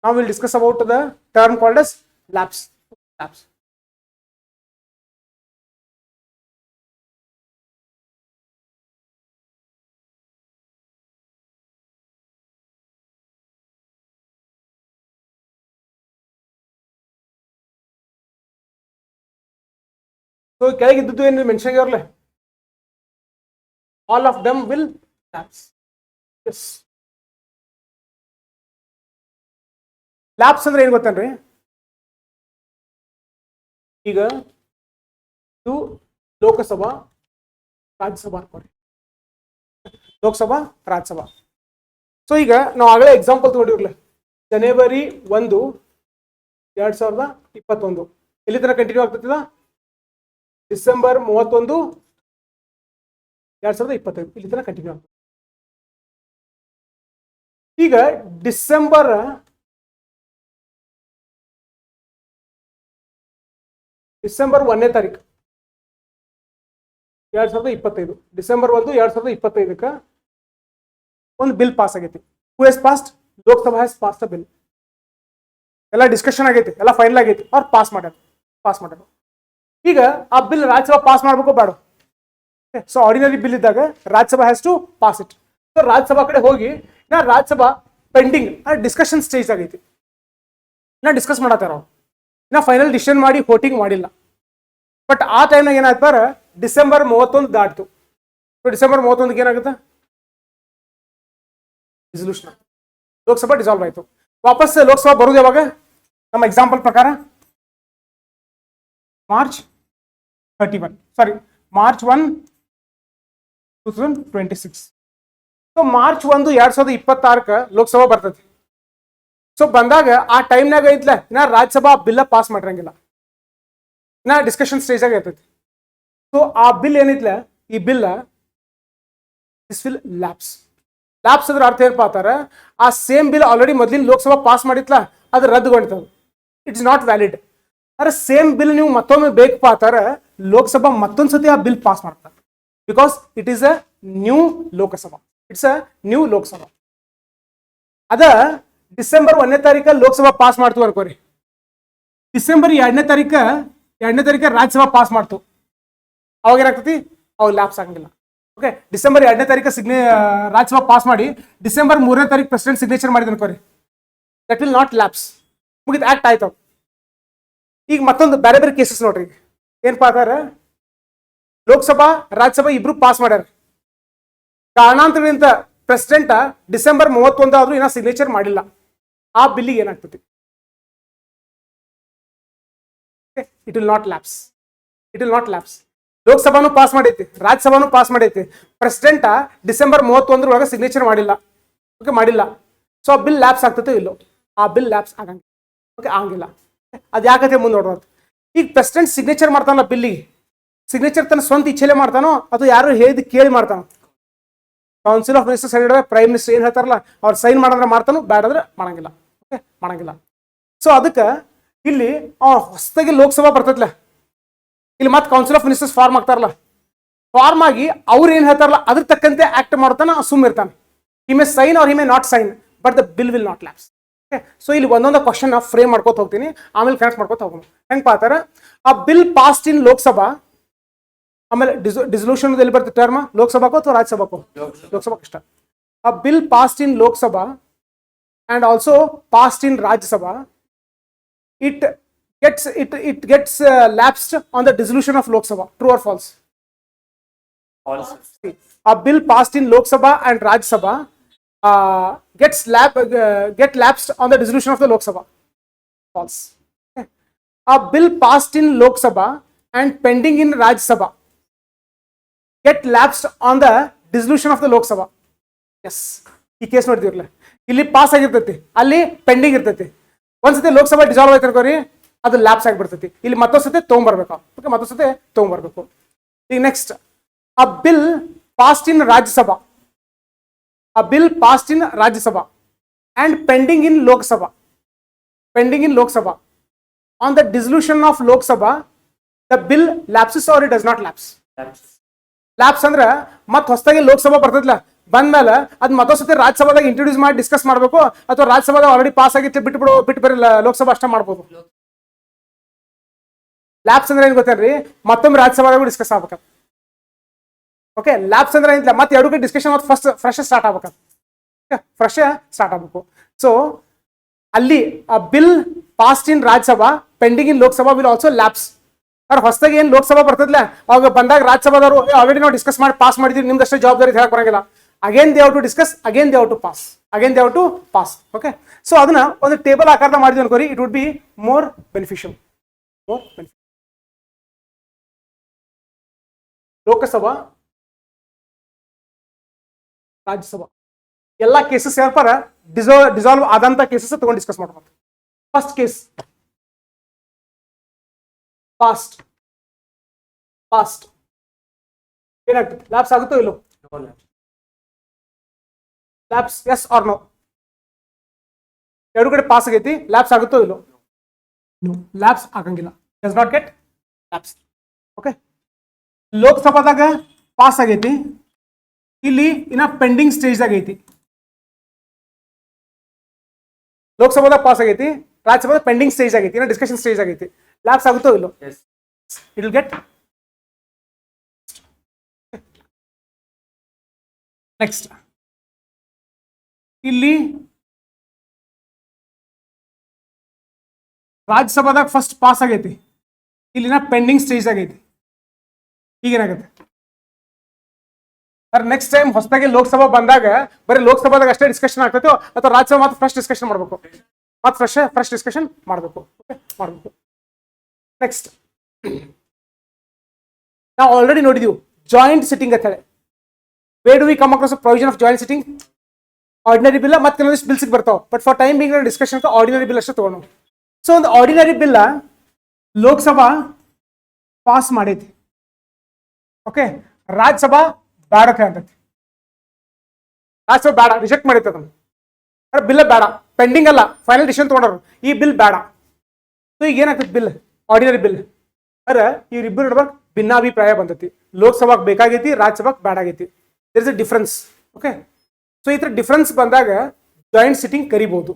Now we'll discuss about the term called as lapse. Lapse. So ಕೆಳಗಿದ್ದು ಏನು mention ಆಗಿರಲ್ಲ, all of them will lapse. Yes. Lapse ಅಂದ್ರೆ ಏನು ಗೊತ್ತೇನ್ರಿ, ಈಗ ಇದು Lok Sabha Rajya Sabha ಅನ್ಕೊಡಿ, Lok Sabha Rajya Sabha. So ಈಗ ನಾವು ಆಗಲೇ ಎಕ್ಸಾಂಪಲ್ ತಗೊಂಡಿರ್ಲಿ, ಜನವರಿ 1, 2021 ಎಲ್ಲಿ ತನಕ ಕಂಟಿನ್ಯೂ ಆಗ್ತದ, ಡಿಸೆಂಬರ್ 31, 2025 ಇಲ್ಲಿ ತನಕ ಕಂಟಿನ್ಯೂ ಆಗ್ತದೆ. ಈಗ ಡಿಸೆಂಬರ್ 1ನೇ ತಾರೀಕು 2025, ಡಿಸೆಂಬರ್ 1, 2025 ಒಂದು ಬಿಲ್ ಪಾಸ್ ಆಗೈತಿ. Who has passed? Lok Sabha has passed a bill. ಎಲ್ಲ ಡಿಸ್ಕಷನ್ ಆಗೈತಿ, ಎಲ್ಲ ಫೈನಲ್ ಆಗೈತಿ, ಅವ್ರು ಪಾಸ್ ಮಾಡ್ಯಾರ. ಈಗ ಆ ಬಿಲ್ ರಾಜ್ಯಸಭಾ ಪಾಸ್ ಮಾಡ್ಬೇಕು ಬೇಡ? ಸೊ ಆರ್ಡಿನರಿ ಬಿಲ್ ಇದ್ದಾಗ Rajya Sabha has to pass it. So Rajya Sabha ಕಡೆ ಹೋಗಿ ನಾ ರಾಜ್ಯಸಭಾ ಪೆಂಡಿಂಗ್ ಡಿಸ್ಕಷನ್ ಸ್ಟೇಜ್ ಆಗೈತಿ, ನಾ ಡಿಸ್ಕಸ್ ಮಾಡತ್ತಾರ, ನಾ ಫೈನಲ್ ಡಿಸಿಷನ್ ಮಾಡಿ ವೋಟಿಂಗ್ ಮಾಡಿಲ್ಲ. ಬಟ್ ಆ ಟೈಮ್ನಾಗ ಏನಾಯ್ತಾರ, ಡಿಸೆಂಬರ್ 31 ದಾಟ್ತು. ಸೊ ಡಿಸೆಂಬರ್ 31 ಏನಾಗುತ್ತೆ, ರಿಸಲ್ಯೂಷನ್, ಲೋಕಸಭಾ ಡಿಸಾಲ್ವ್ ಆಯ್ತು. ವಾಪಸ್ ಲೋಕಸಭಾ ಬರುದು ಯಾವಾಗ? ನಮ್ಮ ಎಕ್ಸಾಂಪಲ್ ಪ್ರಕಾರ ಮಾರ್ಚ್ 1, 2026. ಸೊ ಮಾರ್ಚ್ 1, 2026 ಲೋಕಸಭಾ ಬರ್ತೈತಿ. ಸೊ ಬಂದಾಗ ಆ ಟೈಮ್ನಾಗ ಐತ್ಲ ಇನ್ನ ರಾಜ್ಯಸಭಾ ಬಿಲ್ ಪಾಸ್ ಮಾಡಿರಂಗಿಲ್ಲ, ಇನ್ನ ಡಿಸ್ಕಷನ್ ಸ್ಟೇಜ್ ಆಗ ಇರ್ತೈತಿ. ಸೊ ಆ ಬಿಲ್ ಏನೈತ್ಲ, ಈ bill this will lapse. Lapse ಅದ್ರ ಅರ್ಥ ಏನಪ್ಪಾ ಅಂತಾರೆ, ಆ ಸೇಮ್ ಬಿಲ್ ಆಲ್ರೆಡಿ ಮೊದಲಿನ ಲೋಕಸಭಾ ಪಾಸ್ ಮಾಡಿತ್ಲ ಅದು ರದ್ದುಗೊಂಡಿರ್ತದೆ, ಇಟ್ಸ್ ನಾಟ್ ವ್ಯಾಲಿಡ್. ಅರೆ ಸೇಮ್ ಬಿಲ್ ನೀವು ಮತ್ತೊಮ್ಮೆ ಬೇಕಪ್ಪ ಅಂತಾರೆ ಲೋಕಸಭಾ ಮತ್ತೊಂದ್ಸತಿ ಆ ಬಿಲ್ ಪಾಸ್ ಮಾಡ್ತಾರೆ, because it is a new Lok Sabha, it's a new Lok Sabha. ಅದ ಡಿಸೆಂಬರ್ 1ನೇ ತಾರೀಕು ಲೋಕಸಭಾ ಪಾಸ್ ಮಾಡ್ತು ಅನ್ಕೋರಿ, ಡಿಸೆಂಬರ್ 2ನೇ ತಾರೀಕು ರಾಜ್ಯಸಭಾ ಪಾಸ್ ಮಾಡ್ತು, ಅವಾಗ ಏನಾಗ್ತತಿ, ಅವಾಗ ಲ್ಯಾಪ್ಸ್ ಆಗಂಗಿಲ್ಲ. ಓಕೆ, ಡಿಸೆಂಬರ್ 2ನೇ ತಾರೀಕು ರಾಜ್ಯಸಭಾ ಪಾಸ್ ಮಾಡಿ ಡಿಸೆಂಬರ್ 3ನೇ ತಾರೀಕು ಪ್ರೆಸಿಡೆಂಟ್ ಸಿಗ್ನೇಚರ್ ಮಾಡಿದ ಅನ್ಕೋರಿ, ದಟ್ ವಿಲ್ ನಾಟ್ ಲ್ಯಾಪ್ಸ್, ಮುಗಿದು ಆಕ್ಟ್ ಆಯ್ತು. ಈಗ ಮತ್ತೊಂದು ಬೇರೆ ಬೇರೆ ಕೇಸಸ್ ನೋಡ್ರಿ, ಏನಪ್ಪಾ ಅಂತಾರೆ, ಲೋಕಸಭಾ ರಾಜ್ಯಸಭಾ ಇಬ್ರು ಪಾಸ್ ಮಾಡ್ಯಾರ, ಕಾರಣಾಂತರದಿಂದ ಪ್ರೆಸಿಡೆಂಟ್ ಡಿಸೆಂಬರ್ 31 ಆದ್ರೂ ಏನೋ ಸಿಗ್ನೇಚರ್ ಮಾಡಿಲ್ಲ, ಆ ಬಿಲ್ಲಿಗೆ ಏನಾಗ್ತದೆ, ಇಟ್ ವಿಲ್ ನಾಟ್ ಲ್ಯಾಪ್ಸ್. ಲೋಕಸಭಾನು ಪಾಸ್ ಮಾಡೈತಿ, ರಾಜ್ಯಸಭಾನು ಪಾಸ್ ಮಾಡೈತಿ, ಪ್ರೆಸಿಡೆಂಟ್ ಡಿಸೆಂಬರ್ 31 ಒಳಗೆ ಸಿಗ್ನೇಚರ್ ಮಾಡಿಲ್ಲ. ಓಕೆ, ಮಾಡಿಲ್ಲ. ಸೊ ಆ ಬಿಲ್ ಲ್ಯಾಪ್ಸ್ ಆಗ್ತೈತೆ ಇಲ್ಲೋ, ಆ ಬಿಲ್ ಲ್ಯಾಪ್ಸ್ ಆಗಂಗಿಲ್ಲ. ಓಕೆ, ಆಗಂಗಿಲ್ಲ. ಅದು ಯಾಕತ್ತೆ ಮುಂದೆ ನೋಡೋದು. ಈಗ ಪ್ರೆಸಿಡೆಂಟ್ ಸಿಗ್ನೇಚರ್ ಮಾಡ್ತಾನಲ್ಲ ಬಿಲ್ಲಿಗೆ, ಸಿಗ್ನೇಚರ್ ತನ್ನ ಸ್ವಂತ ಇಚ್ಛೆಲೆ ಮಾಡ್ತಾನೋ ಅದು ಯಾರು ಹೇಳಿದ್ ಕೇಳಿ ಮಾಡ್ತಾನೋ? ಕೌನ್ಸಿಲ್ ಆಫ್ ಮಿನಿಸ್ಟರ್ಸ್ ಹೇಳಿದ್ರೆ ಪ್ರೈಮ್ ಮಿನಿಸ್ಟರ್ ಏನು ಹೇಳ್ತಾರಲ್ಲ ಅವ್ರು ಸೈನ್ ಮಾಡಂದ್ರೆ ಮಾಡ್ತಾನೋ, ಬೇಡಂದ್ರೆ ಮಾಡಂಗಿಲ್ಲ. ಓಕೆ, ಮಾಡಂಗಿಲ್ಲ. ಸೊ ಅದಕ್ಕೆ ಇಲ್ಲಿ ಹೊಸದಾಗಿ ಲೋಕಸಭಾ ಬರ್ತೈತ್ಲ, ಇಲ್ಲಿ ಮತ್ತೆ ಕೌನ್ಸಿಲ್ ಆಫ್ ಮಿನಿಸ್ಟರ್ಸ್ ಫಾರ್ಮ್ ಆಗ್ತಾರಲ್ಲ, ಫಾರ್ಮ್ ಆಗಿ ಅವ್ರು ಏನ್ ಹೇಳ್ತಾರಲ್ಲ ಅದ್ರ ತಕ್ಕಂತೆ ಆಕ್ಟ್ ಮಾಡ್ತಾನೆ, ಅಸುಮ್ ಇರ್ತಾನೆ. He may sign or he may not sign, but the bill will not lapse. Okay, so ಇಲ್ಲಿ ಒಂದೊಂದು ಕ್ವಶನ್ ಫ್ರೇಮ್ ಮಾಡ್ಕೋತ ಹೋಗ್ತೀನಿ, ಆಮೇಲೆ ಕನೆಕ್ಟ್ ಮಾಡ್ಕೋತ ಹೋಗೋಣ. ಹೆಂಗ್ ಪಾತಾರ, ಆ ಬಿಲ್ ಪಾಸ್ಟ್ ಇನ್ ಲೋಕಸಭಾ, ಆಮೇಲೆ ಡಿಸಲ್ಯೂಷನ್ ಎಲ್ಲಿ ಬರ್ತದೆ ಟರ್ಮ್, ಲೋಕಸಭಾಕೋ ಅಥವಾ ರಾಜ್ಯಸಭಾಕೋ? ಲೋಕಸಭಾ ಇಷ್ಟ. ಆ bill passed in Lok Sabha and also passed in Rajya Sabha, it gets lapsed on the dissolution of Lok Sabha. True or false? False. A bill passed in Lok Sabha and Rajya Sabha get lapsed on the dissolution of the Lok Sabha. False. Okay. A bill passed in Lok Sabha and pending in Rajya Sabha get lapsed on the dissolution of the Lok Sabha. Yes. ಈ case ನೋಡ್ತೀವ್ರಲ್ಲ, ಇಲ್ಲಿ pass ಆಗಿರ್ತೈತಿ, ಅಲ್ಲಿ pending ಇರ್ತೈತಿ. ಒಂದ್ಸತಿ Lok Sabha dissolve ಆಯ್ತು ಅನ್ಕೋರಿ, ಅದು lapse ಆಗಿಬಿಡ್ತೈತಿ. ಇಲ್ಲಿ ಮತ್ತೊಂದ್ಸತಿ ತೊಗೊಂಬರ್ಬೇಕು. ಓಕೆ, ಮತ್ತೊಂದ್ಸತಿ ತೊಗೊಂಬರ್ಬೇಕು. ಈಗ next, a bill passed in Rajya Sabha, a bill passed in Rajya Sabha and pending in Lok Sabha, pending in Lok Sabha on the dissolution of Lok Sabha, the bill lapses or it does not lapse? Lapse ಅಂದ್ರೆ ಮತ್ತೆ ಹೊಸದಾಗಿ ಲೋಕಸಭಾ ಬರ್ತೈತಿಲ್ಲ, ಬಂದ್ಮೇಲೆ ಅದ್ ಮತ್ತೊಂದ್ಸತಿ ರಾಜ್ಯಸಭಾದಾಗ ಇಂಟ್ರೊಡ್ಯೂಸ್ ಮಾಡಿ ಡಿಸ್ಕಸ್ ಮಾಡಬೇಕು, ಅಥವಾ ರಾಜ್ಯಸಭಾದಾಗ ಆಲ್ರೆಡಿ ಪಾಸ್ ಆಗಿತ್ತು ಬಿಟ್ಟು ಬರೀ ಲೋಕಸಭಾ ಅಷ್ಟೇ ಮಾಡ್ಬೋದು. ಲ್ಯಾಪ್ಸ್ ಅಂದ್ರೆ ಏನ್ ಗೊತ್ತೇನ್ರಿ, ಮತ್ತೊಮ್ಮೆ ರಾಜ್ಯಸಭಾದಾಗ ಡಿಸ್ಕಸ್ ಆಗ್ಬೇಕು. ಓಕೆ, ಲ್ಯಾಪ್ಸ್ ಅಂದ್ರೆ ಏನಿಲ್ಲ, ಮತ್ತೆ ಎರಡು ಡಿಸ್ಕಷನ್ ಫ್ರೆಶ್ ಸ್ಟಾರ್ಟ್ ಆಗ್ಬೇಕು, ಫ್ರೆಶ್ ಸ್ಟಾರ್ಟ್ ಆಗ್ಬೇಕು. ಸೊ ಅಲ್ಲಿ ಆ bill passed in Rajya Sabha pending in Lok Sabha will also lapse. ಅವ್ರು ಹೊಸದಾಗಿ ಏನ್ ಲೋಕಸಭಾ ಬರ್ತದಲ್ಲ, ಅವಾಗ ಬಂದಾಗ ರಾಜ್ಯಸಭಾದವರು ಆಲ್ರೆಡಿ ನಾವು ಡಿಸ್ಕಸ್ ಮಾಡಿ ಪಾಸ್ ಮಾಡಿದೀವಿ, ನಿಮ್ದಷ್ಟೇ ಜವಾಬ್ದಾರಿ ಹೇಳಕ್ ಬರಂಗಿಲ್ಲ. Again they have to discuss, again they have to pass, again they have to pass. Okay, so ಅದನ್ನ ಒಂದು ಟೇಬಲ್ ಆಕಾರದ ಮಾಡಿದ್ವಿ ಅನ್ಕೋರಿ, it would be more beneficial. Lok Sabha, Rajya Sabha ಎಲ್ಲ ಕೇಸಸ್ ಯಾರಪ್ಪಾರ ಡಿಸಾಲ್ವ್ ಆದಂತ ಕೇಸಸ್ ತಗೊಂಡು ಡಿಸ್ಕಸ್ ಮಾಡೋಣ. ಫಸ್ಟ್ ಕೇಸ್ ಪಾಸ್ಟ್, ಪಾಸ್ಟ್ ಏನಾಗ್ತದೆ, ಲ್ಯಾಪ್ಸ್ ಆಗುತ್ತೋ ಇಲ್ಲೋ? Lapse yes or no? ಎರಡು ಕಡೆ ಪಾಸ್ ಆಗೈತಿ, ಲ್ಯಾಪ್ಸ್ ಆಗುತ್ತೋ ಇಲ್ಲೋ? ಲ್ಯಾಪ್ಸ್ ಆಗಂಗಿಲ್ಲ, does not get lapse. Okay, ಲೋಕಸಭಾದಾಗ ಪಾಸ್ ಆಗೈತಿ, ಇಲ್ಲಿ ಇನ್ನ ಪೆಂಡಿಂಗ್ ಸ್ಟೇಜ್ ಆಗೈತಿ. ಲೋಕಸಭಾದಾಗ ಪಾಸ್ ಆಗೈತಿ, ರಾಜ್ಯಸಭಾದ ಪೆಂಡಿಂಗ್ ಸ್ಟೇಜ್ ಆಗೈತಿ, ಇನ್ನ ಡಿಸ್ಕಷನ್ ಸ್ಟೇಜ್ ಆಗೈತಿ. ಲ್ಯಾಪ್ಸ್ ಆಗುತ್ತೋ ಇಲ್ಲೋ? It will get. ನೆಕ್ಸ್ಟ್, ಇಲ್ಲಿ ರಾಜ್ಯಸಭಾದಾಗ ಫಸ್ಟ್ ಪಾಸ್ ಆಗೈತಿ, ಇಲ್ಲಿನ ಪೆಂಡಿಂಗ್ ಸ್ಟೇಜ್ ಆಗೈತಿ. ಈಗೇನಾಗುತ್ತೆ, ನೆಕ್ಸ್ಟ್ ಟೈಮ್ ಹೊಸದಾಗಿ ಲೋಕಸಭಾ ಬಂದಾಗ ಬರೀ ಲೋಕಸಭಾದಾಗ ಅಷ್ಟೇ ಡಿಸ್ಕಷನ್ ಆಗ್ತೈತೋ, ಅಥವಾ ರಾಜ್ಯಸಭಾ ಮತ್ತೆ ಫ್ರೆಶ್ ಡಿಸ್ಕಷನ್ ಮಾಡಬೇಕು, ಮತ್ತೆ ಫ್ರೆಶ್ ಡಿಸ್ಕಷನ್ ಮಾಡಬೇಕು. ಓಕೆ, ಮಾಡಬೇಕು. ನೆಕ್ಸ್ಟ್, ನಾವು ಆಲ್ರೆಡಿ ನೋಡಿದೀವಿ ಜಾಯಿಂಟ್ ಸಿಟ್ಟಿಂಗ್ ಅಂತ ಹೇಳಿ. Where do we come across provision of joint sitting? Ordinary bill ಮತ್ತೆ ಕೆಲವೊಂದಿಷ್ಟು ಬಿಲ್ಸ್ ಬರ್ತಾವೆ, but for time being discussion ordinary bill ಅಷ್ಟೇ ತಗೊಂಡು. ಸೊ ಒಂದು ಆರ್ಡಿನರಿ ಬಿಲ್ ಲೋಕಸಭಾ ಪಾಸ್ ಮಾಡೈತಿ, ಓಕೆ, ರಾಜ್ಯಸಭಾ ಬೇಡ ಅಂತೈತಿ. ರಾಜ್ಯಸಭಾ ಬೇಡ, ರಿಜೆಕ್ಟ್ ಮಾಡೈತಿ, ಅದನ್ನು ಬಿಲ್ ಬೇಡ, ಪೆಂಡಿಂಗ್ ಅಲ್ಲ, ಫೈನಲ್ ಡಿಸಿಷನ್ ತಗೊಂಡ್ರು, ಈ ಬಿಲ್ ಬೇಡ. ಸೊ ಈಗ ಏನಾಗ್ತದೆ, ಬಿಲ್ ಆರ್ಡಿನರಿ ಬಿಲ್ ಅರೆ ಇವ್ರಿಬ್ಬರು ನಡ್ಬೇಕು ಭಿನ್ನಾಭಿಪ್ರಾಯ ಬಂದೈತಿ. ಲೋಕಸಭಾಗೆ ಬೇಕಾಗೈತಿ, ರಾಜ್ಯಸಭಾಗೆ ಬೇಡ ಆಗೈತಿ. There is a difference. Okay, so ಈ ಥರ ಡಿಫ್ರೆನ್ಸ್ ಬಂದಾಗ ಜಾಯಿಂಟ್ ಸಿಟ್ಟಿಂಗ್ ಕರಿಬಹುದು.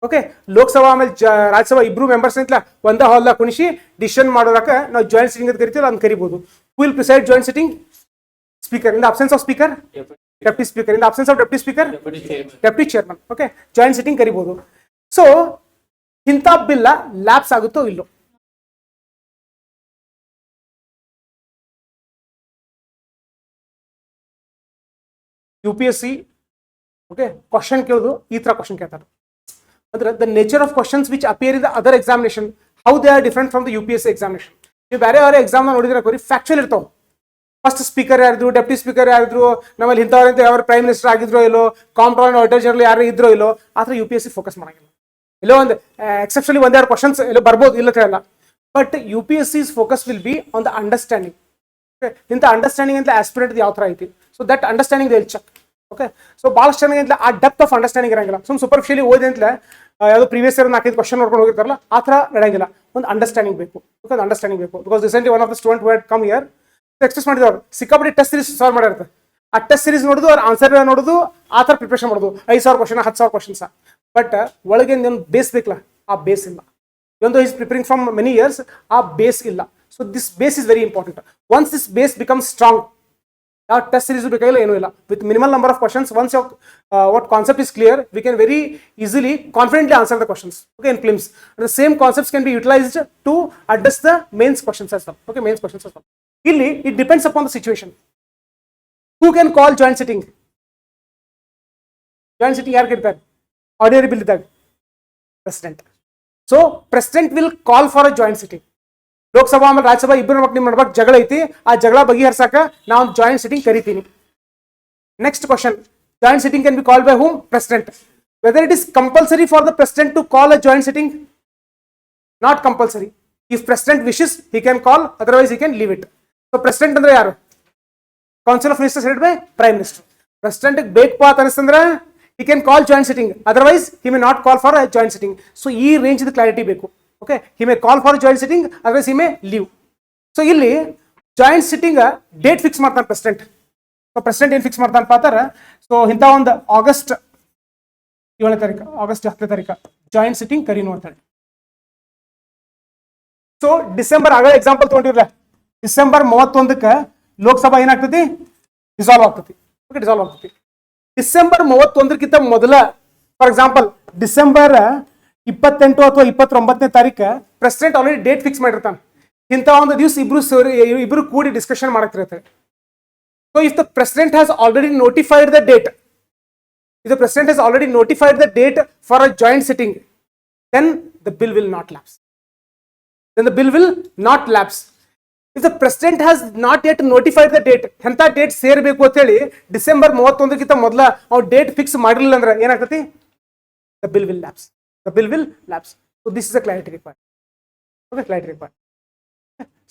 ಓಕೆ, ಲೋಕಸಭಾ ಆಮೇಲೆ ರಾಜ್ಯಸಭಾ ಇಬ್ರು ಮೆಂಬರ್ಸ್ ಅಂತ ಒಂದೇ ಹಾಲ್ದಾಗ ಕುಣಿಸಿ ಡಿಸಿಷನ್ ಮಾಡೋದಕ್ಕೆ ನಾವು ಜಾಯಿಂಟ್ ಸಿಟ್ಟಿಂಗ್ ಅಂತ ಕರಿತೀವಿ, ಅದನ್ನ ಕರಿಬಹುದು. ಹೂ will preside joint sitting? Speaker. In the absence of speaker, deputy speaker. In the absence of deputy speaker, deputy chairman. Okay, joint sitting ಕರಿಬಹುದು. ಸೊ ಇಂಥ ಬಿಲ್ ಲ್ಯಾಪ್ಸ್ ಆಗುತ್ತೋ ಇಲ್ಲೋ? UPSC ಓಕೆ ಕ್ವಶನ್ ಕೇಳೋದು ಈ ತರ ಕ್ವಶನ್ ಕೇಳ್ತಾರೆ. ಅಂದ್ರೆ the nature of questions which appear in the other examination, how they are different from the UPSC examination. ನೀವು ಬೇರೆ ಯಾರು ಎಕ್ಸಾಮ್ ನೋಡಿದ್ರೆ ಕೊರಿ ಫ್ಯಾಕ್ಚುಯಲ್ ಇರ್ತಾವೆ. ಫಸ್ಟ್ ಸ್ಪೀಕರ್ ಯಾರಿದ್ರು, ಡೆಪ್ಟಿ ಸ್ಪೀಕರ್ ಯಾರಿದ್ರು, ನಮ್ಮಲ್ಲಿ ಇಂಥವ್ರಂತ ಯಾವ ಪ್ರೈಮ್ ಮಿನಿಸ್ಟರ್ ಆಗಿದ್ರೋ ಇಲ್ಲೋ, ಕಾಂಪ್ಟ್ರೋಲರ್ ಆಡಿಟರ್ ಜನರಲ್ ಯಾರು ಇದ್ರೋ ಇಲ್ಲೋ, ಆ ಥರ UPSC ಫೋಕಸ್ ಮಾಡಂಗಿಲ್ಲ. ಎಲ್ಲೋ ಒಂದು ಎಕ್ಸೆಪ್ಷನ್ಲಿ ಒಂದೆರಡು ಕ್ವಶನ್ಸ್ ಎಲ್ಲೋ ಬರ್ಬೋದು, ಇಲ್ಲ ಹೇಳಲ್ಲ. But UPSC's focus will be on the understanding. ಇಂಥ ಅಂಡರ್ಸ್ಟ್ಯಾಂಡಿಂಗ್ ಅಂತ ಆಸ್ಪಿರೆಂಟ್ ಯಾವ ಥರ ಐತಿ, so that understanding they will check. Okay, so ಭಾಳಷ್ಟು ಚೆನ್ನಾಗಿ ಆ ಡೆಪ್ತ್ ಆಫ್ ಅಂಡರ್ಸ್ಟ್ಯಾಂಡಿಂಗ್ ಇರಂಗಿಲ್ಲ. ಸೂಪರ್ಫಿಷಿಯಲಿ ಓದಿ ಅಂತಲೇ ಯಾವುದೋ ಪ್ರೀವಿಯಸ್ ಇಯರ್ 4-5 ಕ್ವಶನ್ ನೋಡ್ಕೊಂಡು ಹೋಗಿರ್ತಾರಲ್ಲ, ಆ ಥರ ನಡೆಯಂಗಿಲ್ಲ. ಒಂದು ಅಂಡರ್ಸ್ಟ್ಯಾಂಡಿಂಗ್ ಬೇಕು, ಅಂಡರ್ಸ್ಟ್ಯಾಂಡಿಂಗ್ ಬೇಕು. Because recently one of the student who had come here, express ಮಾಡಿದವ್ರು ಸಿಕ್ಕಾಪಟ್ಟೆ ಟೆಸ್ಟ್ ಸೀರೀಸ್ ಸಾಲ್ವ್ ಮಾಡಿರ್ತಾರೆ. ಆ ಟೆಸ್ಟ್ ಸೀರೀಸ್ ನೋಡೋದು ಅವ್ರ ಆನ್ಸರ್ ನೋಡೋದು ಆ ಥರ ಪ್ರಿಪ್ರೇಷನ್ ಮಾಡೋದು 5,000 ಕ್ವಶನ್ 10,000 ಕ್ವಶನ್ಸ್. ಬಟ್ ಒಳಗೆ ಒಂದು ಬೇಸ್ ಬೇಕಲ್ಲ, ಆ ಬೇಸ್ ಇಲ್ಲ. ಒಂದು is preparing from many years, ಆ ಬೇಸ್ ಇಲ್ಲ. So this base is very important. Once this base becomes strong, ಯಾವ ಟೆಸ್ಟ್ ಸೀರೀಸ್ ಬೇಕಾಗಿಲ್ಲ, ಏನೂ ಇಲ್ಲ. With minimal number of questions, once your what concept is clear, we can very easily confidently answer the questions, okay, in films. The same concepts can be utilized to address the mains questions as well, okay, mains questions as well. Illi it depends upon the situation. Who can call joint sitting? Joint sitting yaar kirtare? Ordinary bill idag president. So president will call for a joint sitting. Lok Sabha ಆಮೇಲೆ ರಾಜ್ಯಸಭಾ ಇಬ್ಬರು ನಿಮ್ಮ ನಡ್ಬೇಕು ಜಗಳ ಐತಿ, ಆ ಜಗಳ ಬಗೆಹರ್ಸಕ ನಾವು joint sitting ಕರಿತೀನಿ. Next question, joint sitting can be called by whom? President. Whether it is compulsory for the president to call a joint sitting? Not compulsory. If president wishes he can call, otherwise he can leave it. So president ಅಂದ್ರೆ ಯಾರು? Council of ministers head by prime minister. President ಬೇಕಪ್ಪ ಅಂತ ಅನಿಸ್ತಂದ್ರೆ he can call joint sitting, otherwise he may not call for a joint sitting. So ಈ range clarity ಬೇಕು. Okay, he may call for a joint sitting, otherwise he may leave. So ಇಲ್ಲಿ joint sitting date fix ಮಾಡ್ತಾನೆ president. So president ಏನು fix ಮಾಡ್ತಾನಪ್ಪ ಅಂತಾರೆ, so ಇಂಥ ಒಂದು August 7ನೇ ತಾರೀಕು, August 10ನೇ ತಾರೀಕು ಜಾಯಿಂಟ್ ಸಿಟ್ಟಿಂಗ್ ಕರೀನು ಅಂತಾಳೆ. ಸೊ ಡಿಸೆಂಬರ್ ಆಗ ಎಕ್ಸಾಂಪಲ್ ತೊಗೊಂಡಿರಲ್ಲ, ಡಿಸೆಂಬರ್ 31ಕ್ಕೆ ಲೋಕಸಭಾ ಏನಾಗ್ತತಿ? ಡಿಸಾಲ್ವ್ ಆಗ್ತತಿ. ಓಕೆ, ಡಿಸಾಲ್ವ್ ಆಗ್ತತಿ. ಡಿಸೆಂಬರ್ 31ಕ್ಕಿಂತ ಮೊದಲ, ಫಾರ್ ಎಕ್ಸಾಂಪಲ್ ಡಿಸೆಂಬರ್ 28 ಅಥವಾ 29ನೇ ತಾರೀಕು ಪ್ರೆಸಿಡೆಂಟ್ ಆಲ್ರೆಡಿ ಡೇಟ್ ಫಿಕ್ಸ್ ಮಾಡಿರ್ತಾನೆ. ಇಂಥ ಒಂದು ದಿವಸ ಇಬ್ರು ಕೂಡಿ ಡಿಸ್ಕಷನ್ ಮಾಡಕ್ತಿರ್ತಾರೆ. So if the president has already notified the date, if the president has already notified the date for a joint sitting, then the bill will not lapse. Then the bill will not lapse. If the president has not yet notified the date, ಎಂತ date ಸೇರಬೇಕು ಅಂತ ಹೇಳಿ December 31ಕ್ಕಿಂತ ಮೊದಲ ಅವ್ರು date fix ಮಾಡಿರಲಿಲ್ಲ ಅಂದ್ರೆ ಏನಾಗ್ತತಿ? The bill will lapse. The bill will lapse. So this is a clarity required. Okay, clarity required.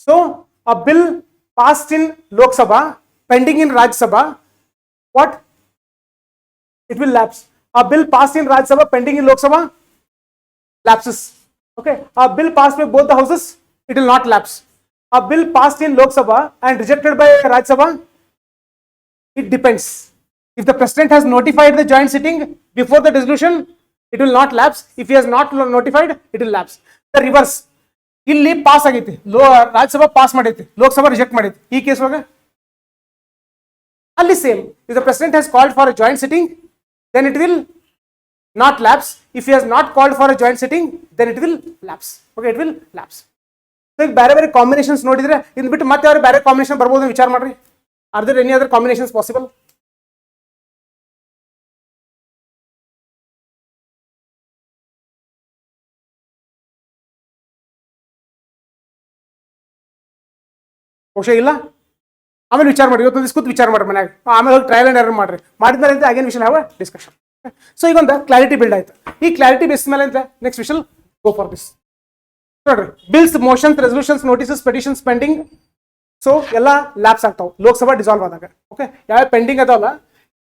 So a bill passed in Lok Sabha, pending in Rajya Sabha, what? It will lapse. A bill passed in Rajya Sabha, pending in Lok Sabha, lapses. Okay, a bill passed by both the houses, it will not lapse. A bill passed in Lok Sabha and rejected by Rajya Sabha, it depends. If the president has notified the joint sitting before the dissolution, it will not lapse. If he has not notified, it will lapse. The reverse. ಇಲ್ಲಿ pass ಆಗೈತಿ, Rajya Sabha pass ಮಾಡೈತಿ, Lok Sabha reject ಮಾಡೈತಿ. ಈ case ಒಳಗೆ ಅಲ್ಲಿ same. If the president has called for a joint sitting, then it will not lapse. If he has not called for a joint sitting, then it will lapse. Okay, it will lapse. So ಈಗ ಬೇರೆ ಬೇರೆ combinations ನೋಡಿದ್ರೆ ಇದ್ ಬಿಟ್ಟು ಮತ್ತೆ ಅವ್ರು ಬೇರೆ combination ಬರ್ಬೋದು ವಿಚಾರ ಮಾಡ್ರಿ. Are there any other combinations possible? ಬಹುಶಃ ಇಲ್ಲ. ಆಮೇಲೆ ವಿಚಾರ ಮಾಡಿ, ಇವತ್ತು ಕೂತು ವಿಚಾರ ಮಾಡ್ರಿ ಮನ್ಯಾಗ, ಆಮೇಲೆ ಹೋಗಿ ಟ್ರಯಲ್ ಅಂಡ್ ಎರರ್ ಮಾಡ್ರಿ. ಮಾಡಿದ್ಮೇಲೆ ಅಂತ again whistle have discussion. So ಈಗ ಒಂದು ಕ್ಲಾರಿಟಿ ಬಿಲ್ಡ್ ಆಯ್ತು. ಈ ಕ್ಲಾರಿಟಿ ಬೇಸ್ ಮೇಲೆ ಅಂತ next we shall go for this. ನೋಡ್ರಿ, bills, motions, resolutions, notices, petitions pending, so ಎಲ್ಲ ಲ್ಯಾಪ್ಸ್ ಆಗ್ತಾವ ಲೋಕಸಭಾ ಡಿಸಾಲ್ವ್ ಆದಾಗ. ಓಕೆ, ಯಾವ ಪೆಂಡಿಂಗ್ ಅದಾವಲ್ಲ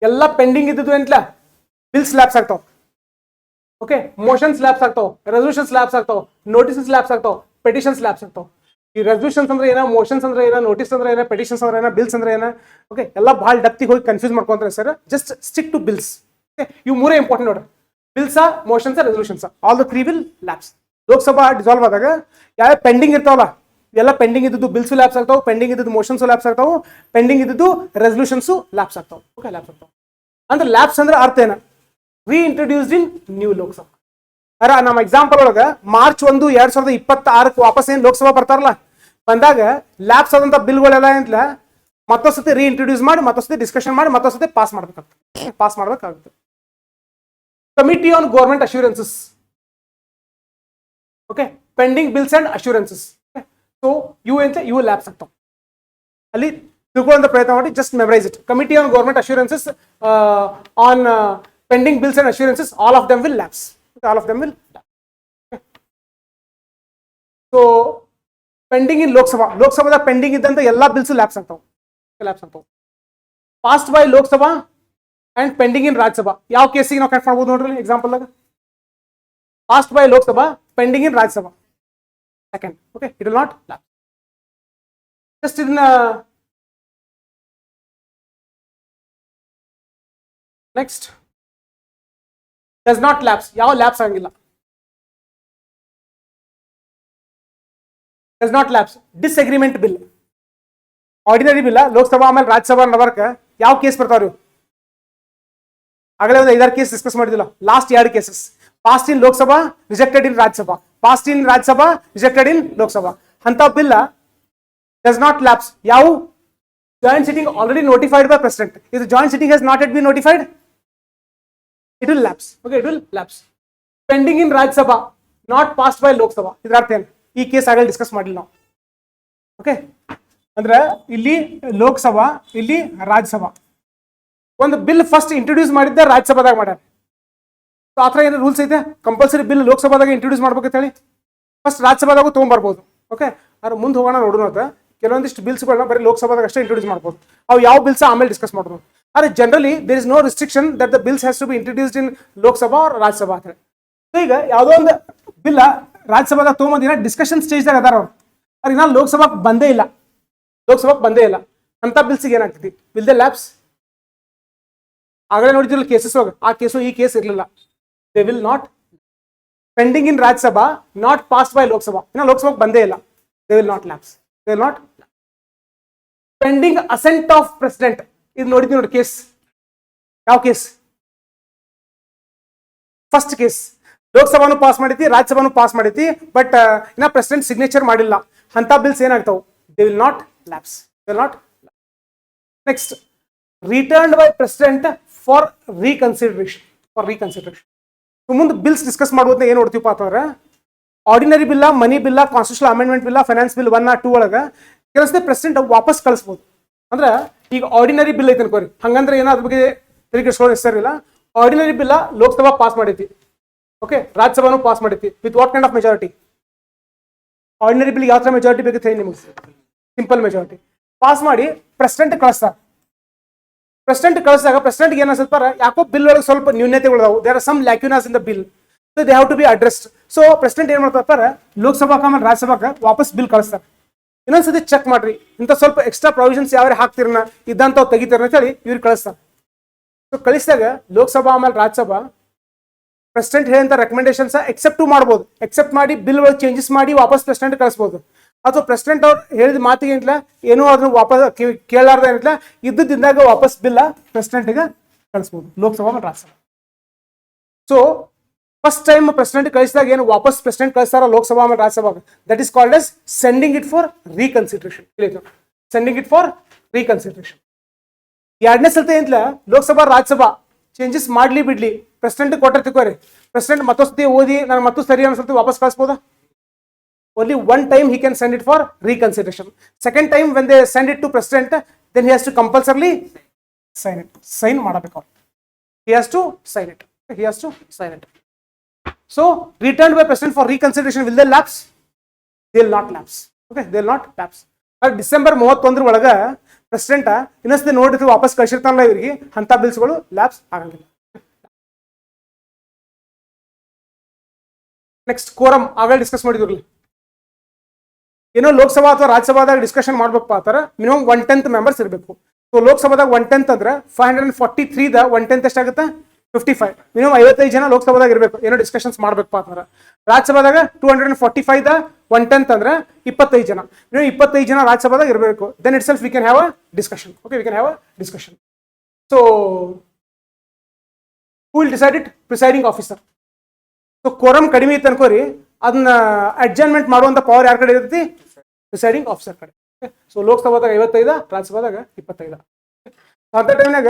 ಎಲ್ಲ ಪೆಂಡಿಂಗ್ ಇದ್ದು ಅಂತ ಬಿಲ್ಸ್ ಲ್ಯಾಪ್ಸ್ ಆಗ್ತಾವ. ಓಕೆ, ಮೋಷನ್ಸ್ ಲ್ಯಾಪ್ಸ್ ಆಗ್ತಾವ, ರೆಸಲ್ಯೂಷನ್ಸ್ ಲ್ಯಾಪ್ಸ್ ಆಗ್ತಾವ, ನೋಟಿಸಸ್ ಲ್ಯಾಪ್ಸ್ ಆಗ್ತಾವ, ಪೆಟಿಷನ್ಸ್ ಲ್ಯಾಪ್ಸ್ ಆಗ್ತಾವ. ಈ ರೆಸಲ್ಯೂಷನ್ಸ್ ಅಂದ್ರೆ ಏನ, ಮೋಷನ್ಸ್ ಅಂದ್ರೆ ಏನ, ನೋಟಿಸ್ ಅಂದ್ರೆ ಏನ, ಪೆಟಿಷನ್ಸ್ ಅಂದ್ರೆ ಏನ, ಬಿಲ್ಸ್ ಅಂದ್ರೆ ಏನ. ಓಕೆ, ಎಲ್ಲ ಭಾಳ ಡಪ್ತಿಗೆ ಹೋಗಿ ಕನ್ಫ್ಯೂಸ್ ಮಾಡ್ಕೊಂತಾರೆ sir. Just stick to bills. Okay, ಇವು ಮೂರೇ ಇಂಪಾರ್ಟೆಂಟ್ ನೋಡ್ರಿ. Bills, motions, resolutions, all the three will lapse. Lok Sabha dissolve ಆದಾಗ ಯಾವ ಪೆಂಡಿಂಗ್ ಇರ್ತಾವಲ್ಲ ಎಲ್ಲ ಪೆಂಡಿಂಗ್ ಇದ್ದು ಬಿಲ್ಸು ಲ್ಯಾಪ್ಸ್ ಆಗ್ತಾವ, ಪೆಂಡಿಂಗ್ ಇದ್ದು ಮೋಷನ್ಸು ಲ್ಯಾಪ್ಸ್ ಆಗ್ತಾವು, ಪೆಂಡಿಂಗ್ ಇದ್ದು ರೆಸಲ್ಯೂಷನ್ಸು ಲ್ಯಾಪ್ಸ್ ಆಗ್ತಾವ. ಓಕೆ, ಲ್ಯಾಪ್ಸ್ ಆಗ್ತಾವ ಅಂದ್ರೆ ಲ್ಯಾಪ್ಸ್ ಅಂದ್ರೆ ಅರ್ಥ ಏನ? Reintroduced in new Lok Sabha. ಅರ ನಮ್ಮ ಎಕ್ಸಾಂಪಲ್ ಒಳಗ ಮಾರ್ಚ್ 1, 2026 ವಾಪಸ್ ಏನ್ ಲೋಕಸಭಾ ಬರ್ತಾರಲ್ಲ, ಬಂದಾಗ ಲ್ಯಾಪ್ಸ್ ಆದಂತ ಬಿಲ್ಗಳೆಲ್ಲ ಅಂತ ಮತ್ತೊಂದ್ಸತಿ ರೀಇಂಟ್ರೊಡ್ಯೂಸ್ ಮಾಡಿ, ಮತ್ತೊಂದ್ಸತಿ ಡಿಸ್ಕಷನ್ ಮಾಡಿ, ಮತ್ತೊಂದ್ಸತಿ ಪಾಸ್ ಮಾಡ್ಬೇಕಾಗುತ್ತೆ. Committee on government assurances. Okay, pending bills and assurances. So ಇವು ಅಂತ ಇವು ಲ್ಯಾಪ್ಸ್ ಆಗ್ತಾವ. ಅಲ್ಲಿ ತಿಳ್ಕೊಳ್ಳೋ ಪ್ರಯತ್ನ ಮಾಡಿ, just memorise it. Committee on government assurances on pending bills and assurances, all of them will lapse. All of them will lapse. Okay. So pending in Lok Sabha, ಲೋಕಸಭಾದ pending ಇದ್ದಂತ ಎಲ್ಲಾ ಬಿಲ್ಸ್ ಲ್ಯಾಪ್ಸ್ ಆಗ್ತಾವ. Passed by Lok Sabha and pending in Rajya Sabha. ಯಾವ ಕೇಸಿಗೆ ನಾವು connect ಮಾಡ್ಬೋದು ನೋಡ್ರಿ example ಆಗ. Passed by Lok Sabha, pending in Rajya Sabha, second. Okay, it will not lapse. Just ಇದನ್ನ ನೆಕ್ಸ್ಟ್ ಡಸ್ ನಾಟ್ ಲ್ಯಾಪ್ಸ್. ಯಾವ ಲ್ಯಾಪ್ಸ್ ಆಗಂಗಿಲ್ಲ. Does not lapse. Disagreement bill. Ordinary bill Lok Sabha ಆಮೇಲೆ ರಾಜ್ಯಸಭಾ ನವರ್ಕ ಯಾವ ಕೇಸ್ ಬರ್ತಾವ್ರಿ? ಆಗಲೇ ಒಂದು 5-6 ಕೇಸ್ ಡಿಸ್ಕಸ್ ಮಾಡಿದಿಲ್ಲ. Last 2 cases passed in Lok Sabha, rejected in Rajya Sabha, passed in Rajya Sabha, rejected in Lok Sabha. ಅಂತ ಬಿಲ್ ಡಸ್ ನಾಟ್ ಲ್ಯಾಪ್ಸ್. ಯಾವ? Joint sitting already notified by president. ಇದು joint sitting has not yet been notified, it will lapse. Okay, it will lapse. Pending in Rajya Sabha, not passed by Lok Sabha. ಇದರ ಅರ್ಥ ಏನು? ಈ case ಆಗಲೇ discuss ಮಾಡಿಲ್ಲ ನಾವು. Okay, ಅಂದ್ರೆ ಇಲ್ಲಿ ಲೋಕಸಭಾ, ಇಲ್ಲಿ ರಾಜ್ಯಸಭಾ. ಒಂದು ಬಿಲ್ ಫಸ್ಟ್ ಇಂಟ್ರೊಡ್ಯೂಸ್ ಮಾಡಿದ್ದೆ ರಾಜ್ಯಸಭಾದಾಗ ಮಾಡ್ಯಾರ. ಆ ಥರ ಏನು ರೂಲ್ಸ್ ಐತೆ? ಕಂಪಲ್ಸರಿ ಬಿಲ್ ಲೋಕಸಭಾದಾಗ ಇಂಟ್ರೊಡ್ಯೂಸ್ ಮಾಡ್ಬೇಕಂತ ಹೇಳಿ ಫಸ್ಟ್ ರಾಜ್ಯಸಭಾದಾಗೂ ತೊಗೊಂಬರ್ಬೋದು. ಓಕೆ, ಅದ್ರ ಮುಂದೆ ಹೋಗೋಣ ನೋಡೋಣ. ಅಂತ ಕೆಲವೊಂದಿಷ್ಟು ಬಿಲ್ಸ್ಗಳನ್ನ ಬರೀ ಲೋಕಸಭಾದಾಗ ಅಷ್ಟೇ ಇಂಟ್ರೊಡ್ಯೂಸ್ ಮಾಡ್ಬೋದು. ಅವು ಯಾವ ಬಿಲ್ಸ್ ಆಮೇಲೆ ಡಿಸ್ಕಸ್ ಮಾಡೋದು. ಆದರೆ generally there is no restriction that the bills has to be introduced in Lok Sabha or Rajya Sabha ಅಂತ ಹೇಳಿ. ಸೊ ಈಗ ಯಾವುದೋ ಒಂದು ಬಿಲ್ ರಾಜ್ಯಸಭಾದಾಗ ತೊಗೊಂಬಂದಿನ ಡಿಸ್ಕಷನ್ ಸ್ಟೇಜ್ದಾಗ ಅದಾರ ಅವ್ರು. ಅವ್ರಿಗೆ ನಾನು ಲೋಕಸಭಾಕ್ಕೆ ಬಂದೇ ಇಲ್ಲ, ಲೋಕಸಭಾಕ್ಕೆ ಬಂದೇ ಇಲ್ಲ ಅಂತ ಬಿಲ್ಸಿಗೆ ಏನಾಗ್ತೈತಿ? Will the lapse? ಆಗಲೇ ನೋಡಿದ್ರಲ್ಲ ಕೇಸಸ್ ಹೋಗ, ಆ ಕೇಸು ಈ ಕೇಸ್ ಇರಲಿಲ್ಲ. They will not. Pending in Rajya Sabha, not passed by Lok Sabha. ಇನ್ನು ಲೋಕಸಭಾಕ್ಕೆ ಬಂದೇ ಇಲ್ಲ, they will not lapse. They will not. Pending asset of president, ಇದು ನೋಡಿದ್ವಿ ನೋಡಿ ಕೇಸ್. ಯಾವ ಕೇಸ್? ಫಸ್ಟ್ ಕೇಸ್ ಲೋಕಸಭಾನು ಪಾಸ್ ಮಾಡೈತಿ, ರಾಜ್ಯಸಭಾನು ಪಾಸ್ ಮಾಡೈತಿ, ಬಟ್ ಇನ್ನ ಪ್ರೆಸಿಡೆಂಟ್ ಸಿಗ್ನೇಚರ್ ಮಾಡಿಲ್ಲ. ಅಂತ bills ಏನಾಗ್ತಾವ? They will not lapse. They will not. Next, returned by president for reconsideration. For reconsideration ಮುಂದೆ ಬಿಲ್ಸ್ ಡಿಸ್ಕಸ್ ಮಾಡೋದನ್ನ ಏನು ನೋಡ್ತೀವಪ್ಪ ಅಂತಂದ್ರೆ, ಆರ್ಡಿನರಿ ಬಿಲ್ಲ, ಮನಿ ಬಿಲ್ಲ, ಕಾನ್ಸ್ಟಿಟ್ಯೂಷನಲ್ ಅಮೆಂಡ್ಮೆಂಟ್ ಬಿಲ್ಲ, ಫೈನಾನ್ಸ್ ಬಿಲ್ 1 or 2 ಒಳಗೆ ಕೆಲಸದ ಪ್ರೆಸಿಡೆಂಟ್ ವಾಪಸ್ ಕಳಿಸ್ಬೋದು. ಅಂದ್ರೆ ಈಗ ಆರ್ಡಿನರಿ ಬಿಲ್ ಐತೆ ಅನ್ಕೋರಿ, ಹಂಗಂದ್ರೆ ಏನೋ ಅದ್ರ ಬಗ್ಗೆ ತಿರುಗಿಸ್ಕೊಳ್ಳೋ ಹೆಸರಿಲ್ಲ. ಆರ್ಡಿನರಿ ಬಿಲ್ ಲೋಕಸಭಾ ಪಾಸ್ ಮಾಡೈತಿ, ಓಕೆ, ರಾಜ್ಯಸಭಾನು ಪಾಸ್ ಮಾಡೈತಿ. With what kind of majority? Ordinary bill ಯಾವ ಥರ ಮೆಜಾರಿಟಿ ಬೇಕಂತ ಹೇಳಿ ನಿಮಗೆ? Simple majority. ಪಾಸ್ ಮಾಡಿ ಪ್ರೆಸಿಡೆಂಟ್ ಕಳಿಸ್ತಾರೆ. ಪ್ರೆಸಿಡೆಂಟ್ ಕಳಿಸಿದಾಗ ಪ್ರೆಸಿಡೆಂಟ್ ಏನು ಅನ್ಸುತ್ತಾರ, ಯಾಕೋ ಬಿಲ್ ಒಳಗೆ ಸ್ವಲ್ಪ ನ್ಯೂನ್ಯತೆಗಳು, there are some ಲ್ಯಾಕ್ಯುನಾಸ್ in the bill, so they have to B addressed. So president ಏನು ಮಾಡ್ತಾರೆ, ಲೋಕಸಭಾಕ್ಕೆ ಆಮೇಲೆ ರಾಜ್ಯಸಭಾಕ್ಕೆ ವಾಪಸ್ ಬಿಲ್ ಕಳಿಸ್ತಾರೆ. ಇನ್ನೊಂದ್ಸತಿ ಚೆಕ್ ಮಾಡ್ರಿ, ಇಂಥ ಸ್ವಲ್ಪ ಎಕ್ಸ್ಟ್ರಾ ಪ್ರಾವಿಷನ್ಸ್ ಯಾವ್ಯಾರು ಹಾಕ್ತಿರನ ಇದ್ದಂಥವು ತೆಗಿತೀರ ಅಂತ ಹೇಳಿ ಇವ್ರಿಗೆ ಕಳಿಸ್ತಾರೆ. ಸೊ ಕಳಿಸಿದಾಗ ಲೋಕಸಭಾ ಆಮೇಲೆ ರಾಜ್ಯಸಭಾ ಪ್ರೆಸಿಡೆಂಟ್ ಹೇಳಿದಂಥ ರೆಕಮೆಂಡೇಶನ್ಸ್ ಎಕ್ಸೆಪ್ಟ್ ಮಾಡ್ಬೋದು. ಎಕ್ಸೆಪ್ಟ್ ಮಾಡಿ ಬಿಲ್ ಒಳಗೆ ಚೇಂಜಸ್ ಮಾಡಿ ವಾಪಸ್ ಪ್ರೆಸಿಡೆಂಟ್ ಕಳಿಸ್ಬೋದು. ಅಥವಾ ಪ್ರೆಸಿಡೆಂಟ್ ಅವ್ರು ಹೇಳಿದ ಮಾತಿಗೆ ಏನಿಲ್ಲ, ಏನೋ ಅದನ್ನ ವಾಪಸ್ ಕೇಳಾರ್ದ ಏನಿಲ್ಲ, ಇದ್ದಿದ್ದಾಗ ವಾಪಸ್ ಬಿಲ್ಲ ಪ್ರೆಸಿಡೆಂಟ್ಗೆ ಕಳಿಸ್ಬೋದು, ಲೋಕಸಭಾ ಮತ್ತು Rajya Sabha. So first time president ಕಳಿಸಿದಾಗ ಏನು ವಾಪಸ್ ಪ್ರೆಸಿಡೆಂಟ್ ಕಳಿಸ್ತಾರ ಲೋಕಸಭಾ ಮತ್ತು Rajya Sabha, that is called S sending it for reconsideration. Sending it for reconsideration. ಎರಡನೇ ಸಲ ಏನಿಲ್ಲ, ಲೋಕಸಭಾ ರಾಜ್ಯಸಭಾ ಚೇಂಜಸ್ ಮಾಡ್ಲಿ ಬಿಡ್ಲಿ ಪ್ರೆಸಿಡೆಂಟ್ ಕೊಟ್ಟರೆ ತಿಳ್ಕೋರಿ, ಪ್ರೆಸಿಡೆಂಟ್ ಮತ್ತೊಂದ್ಸತಿ ಓದಿ ನಾನು ಮತ್ತೂ ಸರಿ ಅನ್ಸತಿ ವಾಪಸ್ ಕಳಿಸ್ಬೋದಾ? Only one time he can send it for reconsideration. Second time when they send it to president, then he has to compulsorily sign it. Sign ಮಾಡಬೇಕು. He has to sign it. He has to sign it. So returned by president for reconsideration, will they lapse? They will not lapse. Okay, they will not lapse. But December 31 ಒಳಗೆ president ಇನ್ನೊಂದ್ಸತಿ ನೋಡಿದ್ರೆ ವಾಪಸ್ ಕಳಿಸಿರ್ತಾನಲ್ಲ ಇವರಿಗೆ, ಅಂತ ಬಿಲ್ಸ್ಗಳು lapse ಆಗಂಗಿಲ್ಲ. Next quorum ಆಗಲೇ discuss ಮಾಡಿದ್ರಲ್ಲ, ಏನೋ ಲೋಕಸಭಾ ಅಥವಾ ರಾಜ್ಯಸಭಾದಾಗ ಡಿಸ್ಕಷನ್ ಮಾಡ್ಬೇಕಪ್ಪ ಅಂತಾರೆ ಮಿನಿಮಮ್ 1/10 ಮೆಂಬರ್ಸ್ ಇರಬೇಕು. ಸೊ ಲೋಕಸಭಾದಾಗ 1/10 ಅಂದ್ರೆ 543 1/10 ಎಷ್ಟಾಗುತ್ತೆ? 55. ಮಿನಿಮಮ್ 55 ಜನ ಲೋಕಸಭಾದಾಗ ಇರಬೇಕು ಏನೋ ಡಿಸ್ಕಷನ್ಸ್ ಮಾಡ್ಬೇಕಪ್ಪ ಅಂತಾರೆ. ರಾಜ್ಯಸಭಾದಾಗ 245 1/10 ಅಂದ್ರೆ 25 ಜನ. ಮಿನಿಮಮ್ 25 ಜನ ರಾಜ್ಯಸಭಾದಾಗ ಇರಬೇಕು. Then itself we can have a discussion. Okay, we can have a discussion. So who will decide it? Presiding officer. So quorum ಕಡಿಮೆ ಇತ್ತು ಅನ್ಕೋರಿ, ಅದನ್ನ ಅಡ್ಜಸ್ಟ್ಮೆಂಟ್ ಮಾಡುವಂತ ಪವರ್ ಯಾರ ಕಡೆ ಇರ್ತೈತಿ? ಪ್ರಿಸೈಡಿಂಗ್ ಆಫೀಸರ್ ಕಡೆ. ಸೊ ಲೋಕಸಭಾದಾಗ 55, ರಾಜ್ಯಸಭಾದಾಗ 25. ಅಂತ ಟೈಮ್ನಾಗ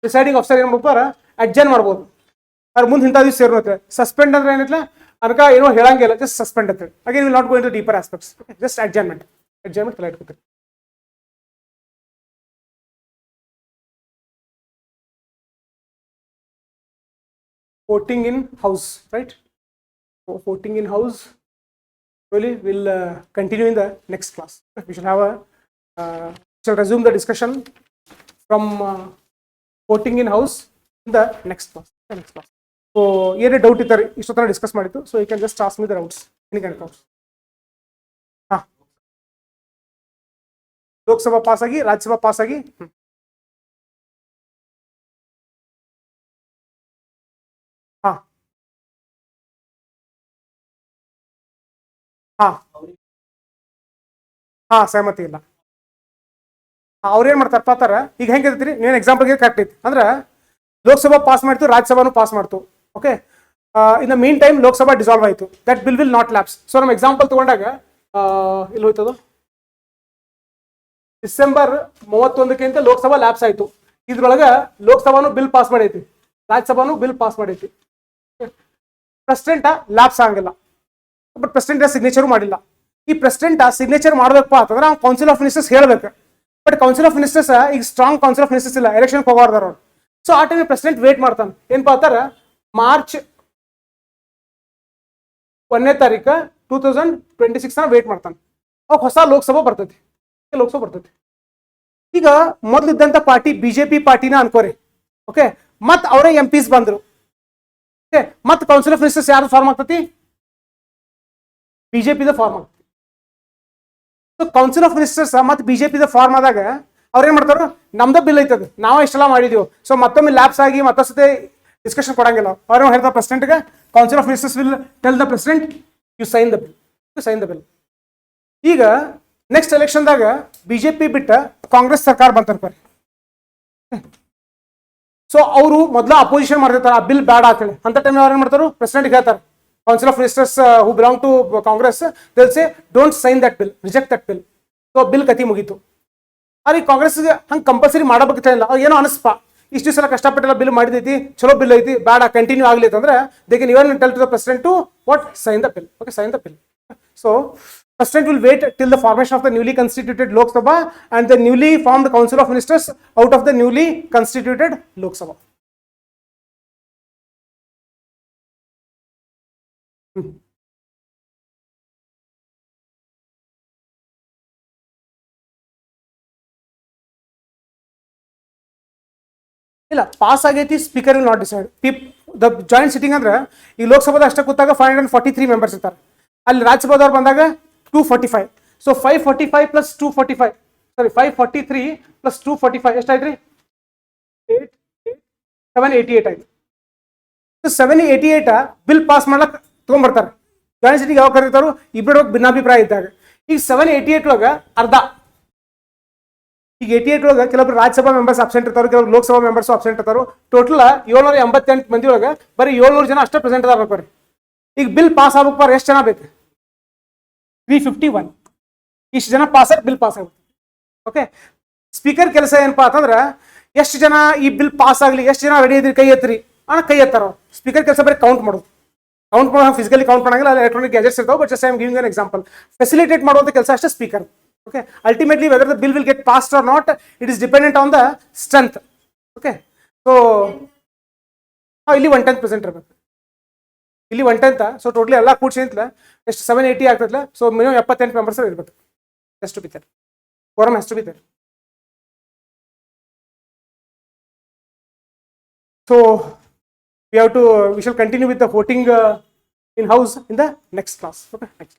ಪ್ರಿಸೈಡಿಂಗ್ ಆಫೀಸರ್ ಏನ್ ಮಾಡ್ತಾರೆ, ಅಡ್ಜಸ್ಟ್ ಮಾಡ್ಬೋದು. ಅದ್ರ ಮುಂದೆ ಇಂಥ ದಿವಸ ಸೇರಿರುತ್ತೆ. ಸಸ್ಪೆಂಡ್ ಅಂದ್ರೆ ಏನೈತ್ಲ ಅನ್ಕ ಏನೋ ಹೇಳಂಗಿಲ್ಲ, ಜಸ್ಟ್ ಸಸ್ಪೆಂಡ್ ಅಂತ ಹೇಳಿ. Again will not go in to deeper aspects. Just adjustment ತಲೆ ಇಟ್ಕೊತೀರಿ. voting in house, right? So voting in house really will continue in the next class. We shall have a shall resume the discussion from voting in house in the next class. So ಏನೇ doubt ಇದ್ದಾರೆ ಇಷ್ಟೊತ್ತನ discuss ಮಾಡಿತ್ತು. So you can just ask me the doubts, any kind of doubts. Lok Sabha pass ಆಗಿ Rajya Sabha pass ಆಗಿ ಹಾ ಹಾ ಸಹಮತಿ ಇಲ್ಲ. ಅವ್ರು ಏನ್ ಮಾಡ್ತಾರಪ್ಪ ಅಂತಾರ, ಈಗ ಹೆಂಗಿರ್ತೀರಿ ನೀವೇನು ಎಕ್ಸಾಂಪಲ್ಗೆ ಕರೆಕ್ಟ್ ಐತಿ ಅಂದ್ರೆ ಲೋಕಸಭಾ ಪಾಸ್ ಮಾಡ್ತು, ರಾಜ್ಯಸಭಾನು ಪಾಸ್ ಮಾಡ್ತು. Okay, in the mean time Lok Sabha dissolve ಆಯಿತು, that bill will not lapse. So ನಮ್ಮ ಎಕ್ಸಾಂಪಲ್ ತಗೊಂಡಾಗ ಇಲ್ಲಿ ಹೋಯ್ತದು ಡಿಸೆಂಬರ್ 31 ಲೋಕಸಭಾ ಲ್ಯಾಪ್ಸ್ ಆಯಿತು. ಇದ್ರೊಳಗೆ ಲೋಕಸಭಾನು ಬಿಲ್ ಪಾಸ್ ಮಾಡೈತಿ, ರಾಜ್ಯಸಭಾನು ಬಿಲ್ ಪಾಸ್ ಮಾಡೈತಿ. ಪ್ರೆಸಿಡೆಂಟ್ ಲ್ಯಾಪ್ಸ್ ಆಗಂಗಿಲ್ಲ, ಬಟ್ ಪ್ರೆಸಿಡೆಂಟ್ ಸಿಗ್ನೇಚರು ಮಾಡಿಲ್ಲ. ಈ ಪ್ರೆಸಿಡೆಂಟ್ ಸಿಗ್ನೇಚರ್ ಮಾಡಬೇಕಪ್ಪ ಅಂತಂದ್ರೆ ಅವ್ನು ಕೌನ್ಸಿಲ್ ಆಫ್ ಮಿನಿಸ್ಟರ್ಸ್ ಹೇಳ್ಬೇಕು. ಬಟ್ ಕೌನ್ಸಿಲ್ ಆಫ್ ಮಿನಿಸ್ಟರ್ಸ್ ಈಗ ಸ್ಟ್ರಾಂಗ್ ಕೌನ್ಸಿಲ್ ಆಫ್ ಮಿನಿಸ್ಟರ್ಸ್ ಇಲ್ಲ, ಎಲೆಕ್ಷನ್ ಹೋಗಾರ್ದಾರ ಅವ್ರು. ಸೊ ಆ ಟೈಮ್ ಪ್ರೆಸಿಡೆಂಟ್ ವೇಟ್ ಮಾಡ್ತಾನೆ. ಏನಪ್ಪ ಅಂತಾರ, ಮಾರ್ಚ್ 1ನೇ ತಾರೀಕು 2026 ವೇಟ್ ಮಾಡ್ತಾನೆ. ಅವಾಗ ಹೊಸ ಲೋಕಸಭಾ ಬರ್ತೈತಿ, ಲೋಕಸಭಾ ಬರ್ತೈತಿ. ಈಗ ಮೊದಲಿದ್ದಂತ ಪಾರ್ಟಿ ಬಿಜೆಪಿ ಪಾರ್ಟಿನ ಅನ್ಕೋರಿ. ಓಕೆ, ಮತ್ ಅವರೇ MPs ಬಂದ್ರು. ಓಕೆ, ಮತ್ ಕೌನ್ಸಿಲ್ ಆಫ್ ಮಿನಿಸ್ಟರ್ಸ್ ಯಾರು ಫಾರ್ಮ್ ಆಗ್ತತಿ, ಬಿಜೆಪಿ ಫಾರ್ಮ್ ಆಗ್ತತಿ. ಸೊ ಕೌನ್ಸಿಲ್ ಆಫ್ ಮಿನಿಸ್ಟರ್ಸ್ ಮತ್ತೆ ಬಿಜೆಪಿ ಫಾರ್ಮ್ ಆದಾಗ ಅವ್ರು ಏನ್ ಮಾಡ್ತಾರೋ, ನಮ್ದ ಬಿಲ್ ಐತದ, ನಾವ ಇಷ್ಟೆಲ್ಲ ಮಾಡಿದೀವಿ, ಸೊ ಮತ್ತೊಮ್ಮೆ ಲ್ಯಾಪ್ಸ್ ಆಗಿ ಮತ್ತೊಂದ್ಸತಿ ಡಿಸ್ಕಷನ್ ಕೊಡಂಗಿಲ್ಲ. ಅವ್ರು ಹೇಳ್ತಾರೆ ಪ್ರೆಸಿಡೆಂಟ್ಗೆ, council of ministers will tell the president you sign the bill, you sign the bill. ಈಗ ನೆಕ್ಸ್ಟ್ ಎಲೆಕ್ಷನ್ದಾಗ ಬಿಜೆಪಿ ಬಿಟ್ಟ ಕಾಂಗ್ರೆಸ್ ಸರ್ಕಾರ ಬಂತಾರೆ. ಸೊ ಅವರು ಮೊದಲ ಅಪೋಸಿಷನ್ ಮಾಡ್ತಿರ್ತಾರೆ, ಆ ಬಿಲ್ ಬೇಡ ಅಂತೇಳಿ. ಅಂತ ಟೈಮ್ ಅವ್ರು ಏನ್ ಮಾಡ್ತಾರೆ, ಪ್ರೆಸಿಡೆಂಟ್ ಹೇಳ್ತಾರೆ, council of ministers who belong to Congress they'll say don't sign that bill, reject that bill. So bill ಕತಿ ಮುಗೀತು. ಆದ್ರೆ ಕಾಂಗ್ರೆಸ್ಗೆ ಹಂಗೆ ಕಂಪಲ್ಸರಿ ಮಾಡಬೇಕಿಲ್ಲ, ಅವ್ರು ಏನೋ ಅನಿಸ್ಪ, ಇಷ್ಟು ಸಲ ಕಷ್ಟಪಟ್ಟೆಲ್ಲ ಬಿಲ್ ಮಾಡಿದೈತಿ, ಚಲೋ ಬಿಲ್ ಐತಿ, ಬೇಡ ಕಂಟಿನ್ಯೂ ಆಗಲಿ ಅಂತಂದ್ರೆ they can even tell to the president to what sign the bill. Okay, sign the bill. So President will wait till the formation of the newly constituted Lok Sabha and the newly formed Council of Ministers out of the newly constituted Lok Sabha. ಇಲ್ಲ, pass ಆಗೈತಿ, speaker will not decide. The joint sitting ಅಂದ್ರೆ ಈ ಲೋಕಸಭಾದ ಅಷ್ಟೇ ಕೂತಾಗ 543 members ಇರ್ತಾರೆ, ಅಲ್ಲಿ ರಾಜ್ಯಸಭಾದವ್ರು ಬಂದಾಗ 245. So 545 plus 245, ಸಾರಿ 543 plus 245 ಎಷ್ಟಾಯ್ತು ರೀ, 788 ಆಯ್ತು. 788 ಬಿಲ್ ಪಾಸ್ ಮಾಡ್ಲಕ್ ತಗೊಂಡ್ಬರ್ತಾರೆ. ಜಾಯಿಂಟ್ ಸಿಟಿಗೆ ಯಾವಾಗ ಕರೀತಾರು, ಇಬ್ಬರು ಭಿನ್ನಾಭಿಪ್ರಾಯ ಇದ್ದಾಗ. ಈಗ 788 ಒಳಗೆ ಅರ್ಧ, ಈಗ 88 ಒಳಗೆ ಕೆಲವೊಬ್ರು ರಾಜ್ಯಸಭಾ ಮೆಂಬರ್ಸ್ ಅಬ್ಸೆಂಟ್ ಇರ್ತಾರೆ, ಕೆಲವರು ಲೋಕಸಭಾ ಮೆಂಬರ್ಸ್ ಅಬ್ಸೆಂಟ್ ಇರ್ತಾರೆ. ಟೋಟಲ್ 788 ಮಂದಿ ಒಳಗೆ ಬರೀ 700 ಜನ ಅಷ್ಟೇ ಪ್ರೆಸೆಂಟ್ ಅದಾರ. ಈಗ ಬಿಲ್ ಪಾಸ್ ಆಗ್ಬೇಕು ಎಷ್ಟು ಜನ ಬೇಕು, 351. ಇಷ್ಟು ಜನ ಪಾಸ್ ಆಗಿ ಬಿಲ್ ಪಾಸ್ ಆಗುತ್ತೆ. ಓಕೆ, ಸ್ಪೀಕರ್ ಕೆಲಸ ಏನಪ್ಪಾ ಅಂತಂದ್ರೆ ಎಷ್ಟು ಜನ ಈ ಬಿಲ್ ಪಾಸ್ ಆಗಲಿ, ಎಷ್ಟು ಜನ ರೆಡಿ ಇದ್ರಿ ಕೈ ಎತ್ತಿರಿ ಕೈ ಎತ್ತಾರ. ಸ್ಪೀಕರ್ ಕೆಲಸ ಬರೀ ಕೌಂಟ್ ಮಾಡೋದು, ಫಿಸಿಕಲಿ ಕೌಂಟ್ ಮಾಡಂಗಿಲ್ಲ, ಎಲೆಕ್ಟ್ರಾನಿಕ್ ಗ್ಯಾಜೆಟ್ಸ್ ಇರ್ತಾವೆ. But just I am giving an example. Facilitate ಮಾಡುವಂತ ಕೆಲಸ ಅಷ್ಟೇ speaker. Okay, ultimately whether the bill will get passed or not, it is dependent on the strength. Okay, so ಇಲ್ಲಿ 110 present ಇರಬೇಕು, ಇಲ್ಲಿ 110. So totally ಎಲ್ಲ ಕೂಡ್ಸಿ ಅಂತಲ ಎಷ್ಟು 780 ಆಗ್ತದಲ್ಲ. ಸೊ ಮಿನಿಮಮ್ 78 ಮೆಂಬರ್ಸ್ ಇರ್ಬೇಕು. Has to be there. Quorum has to be there. So we shall continue with the voting in house in the next class. Okay, next.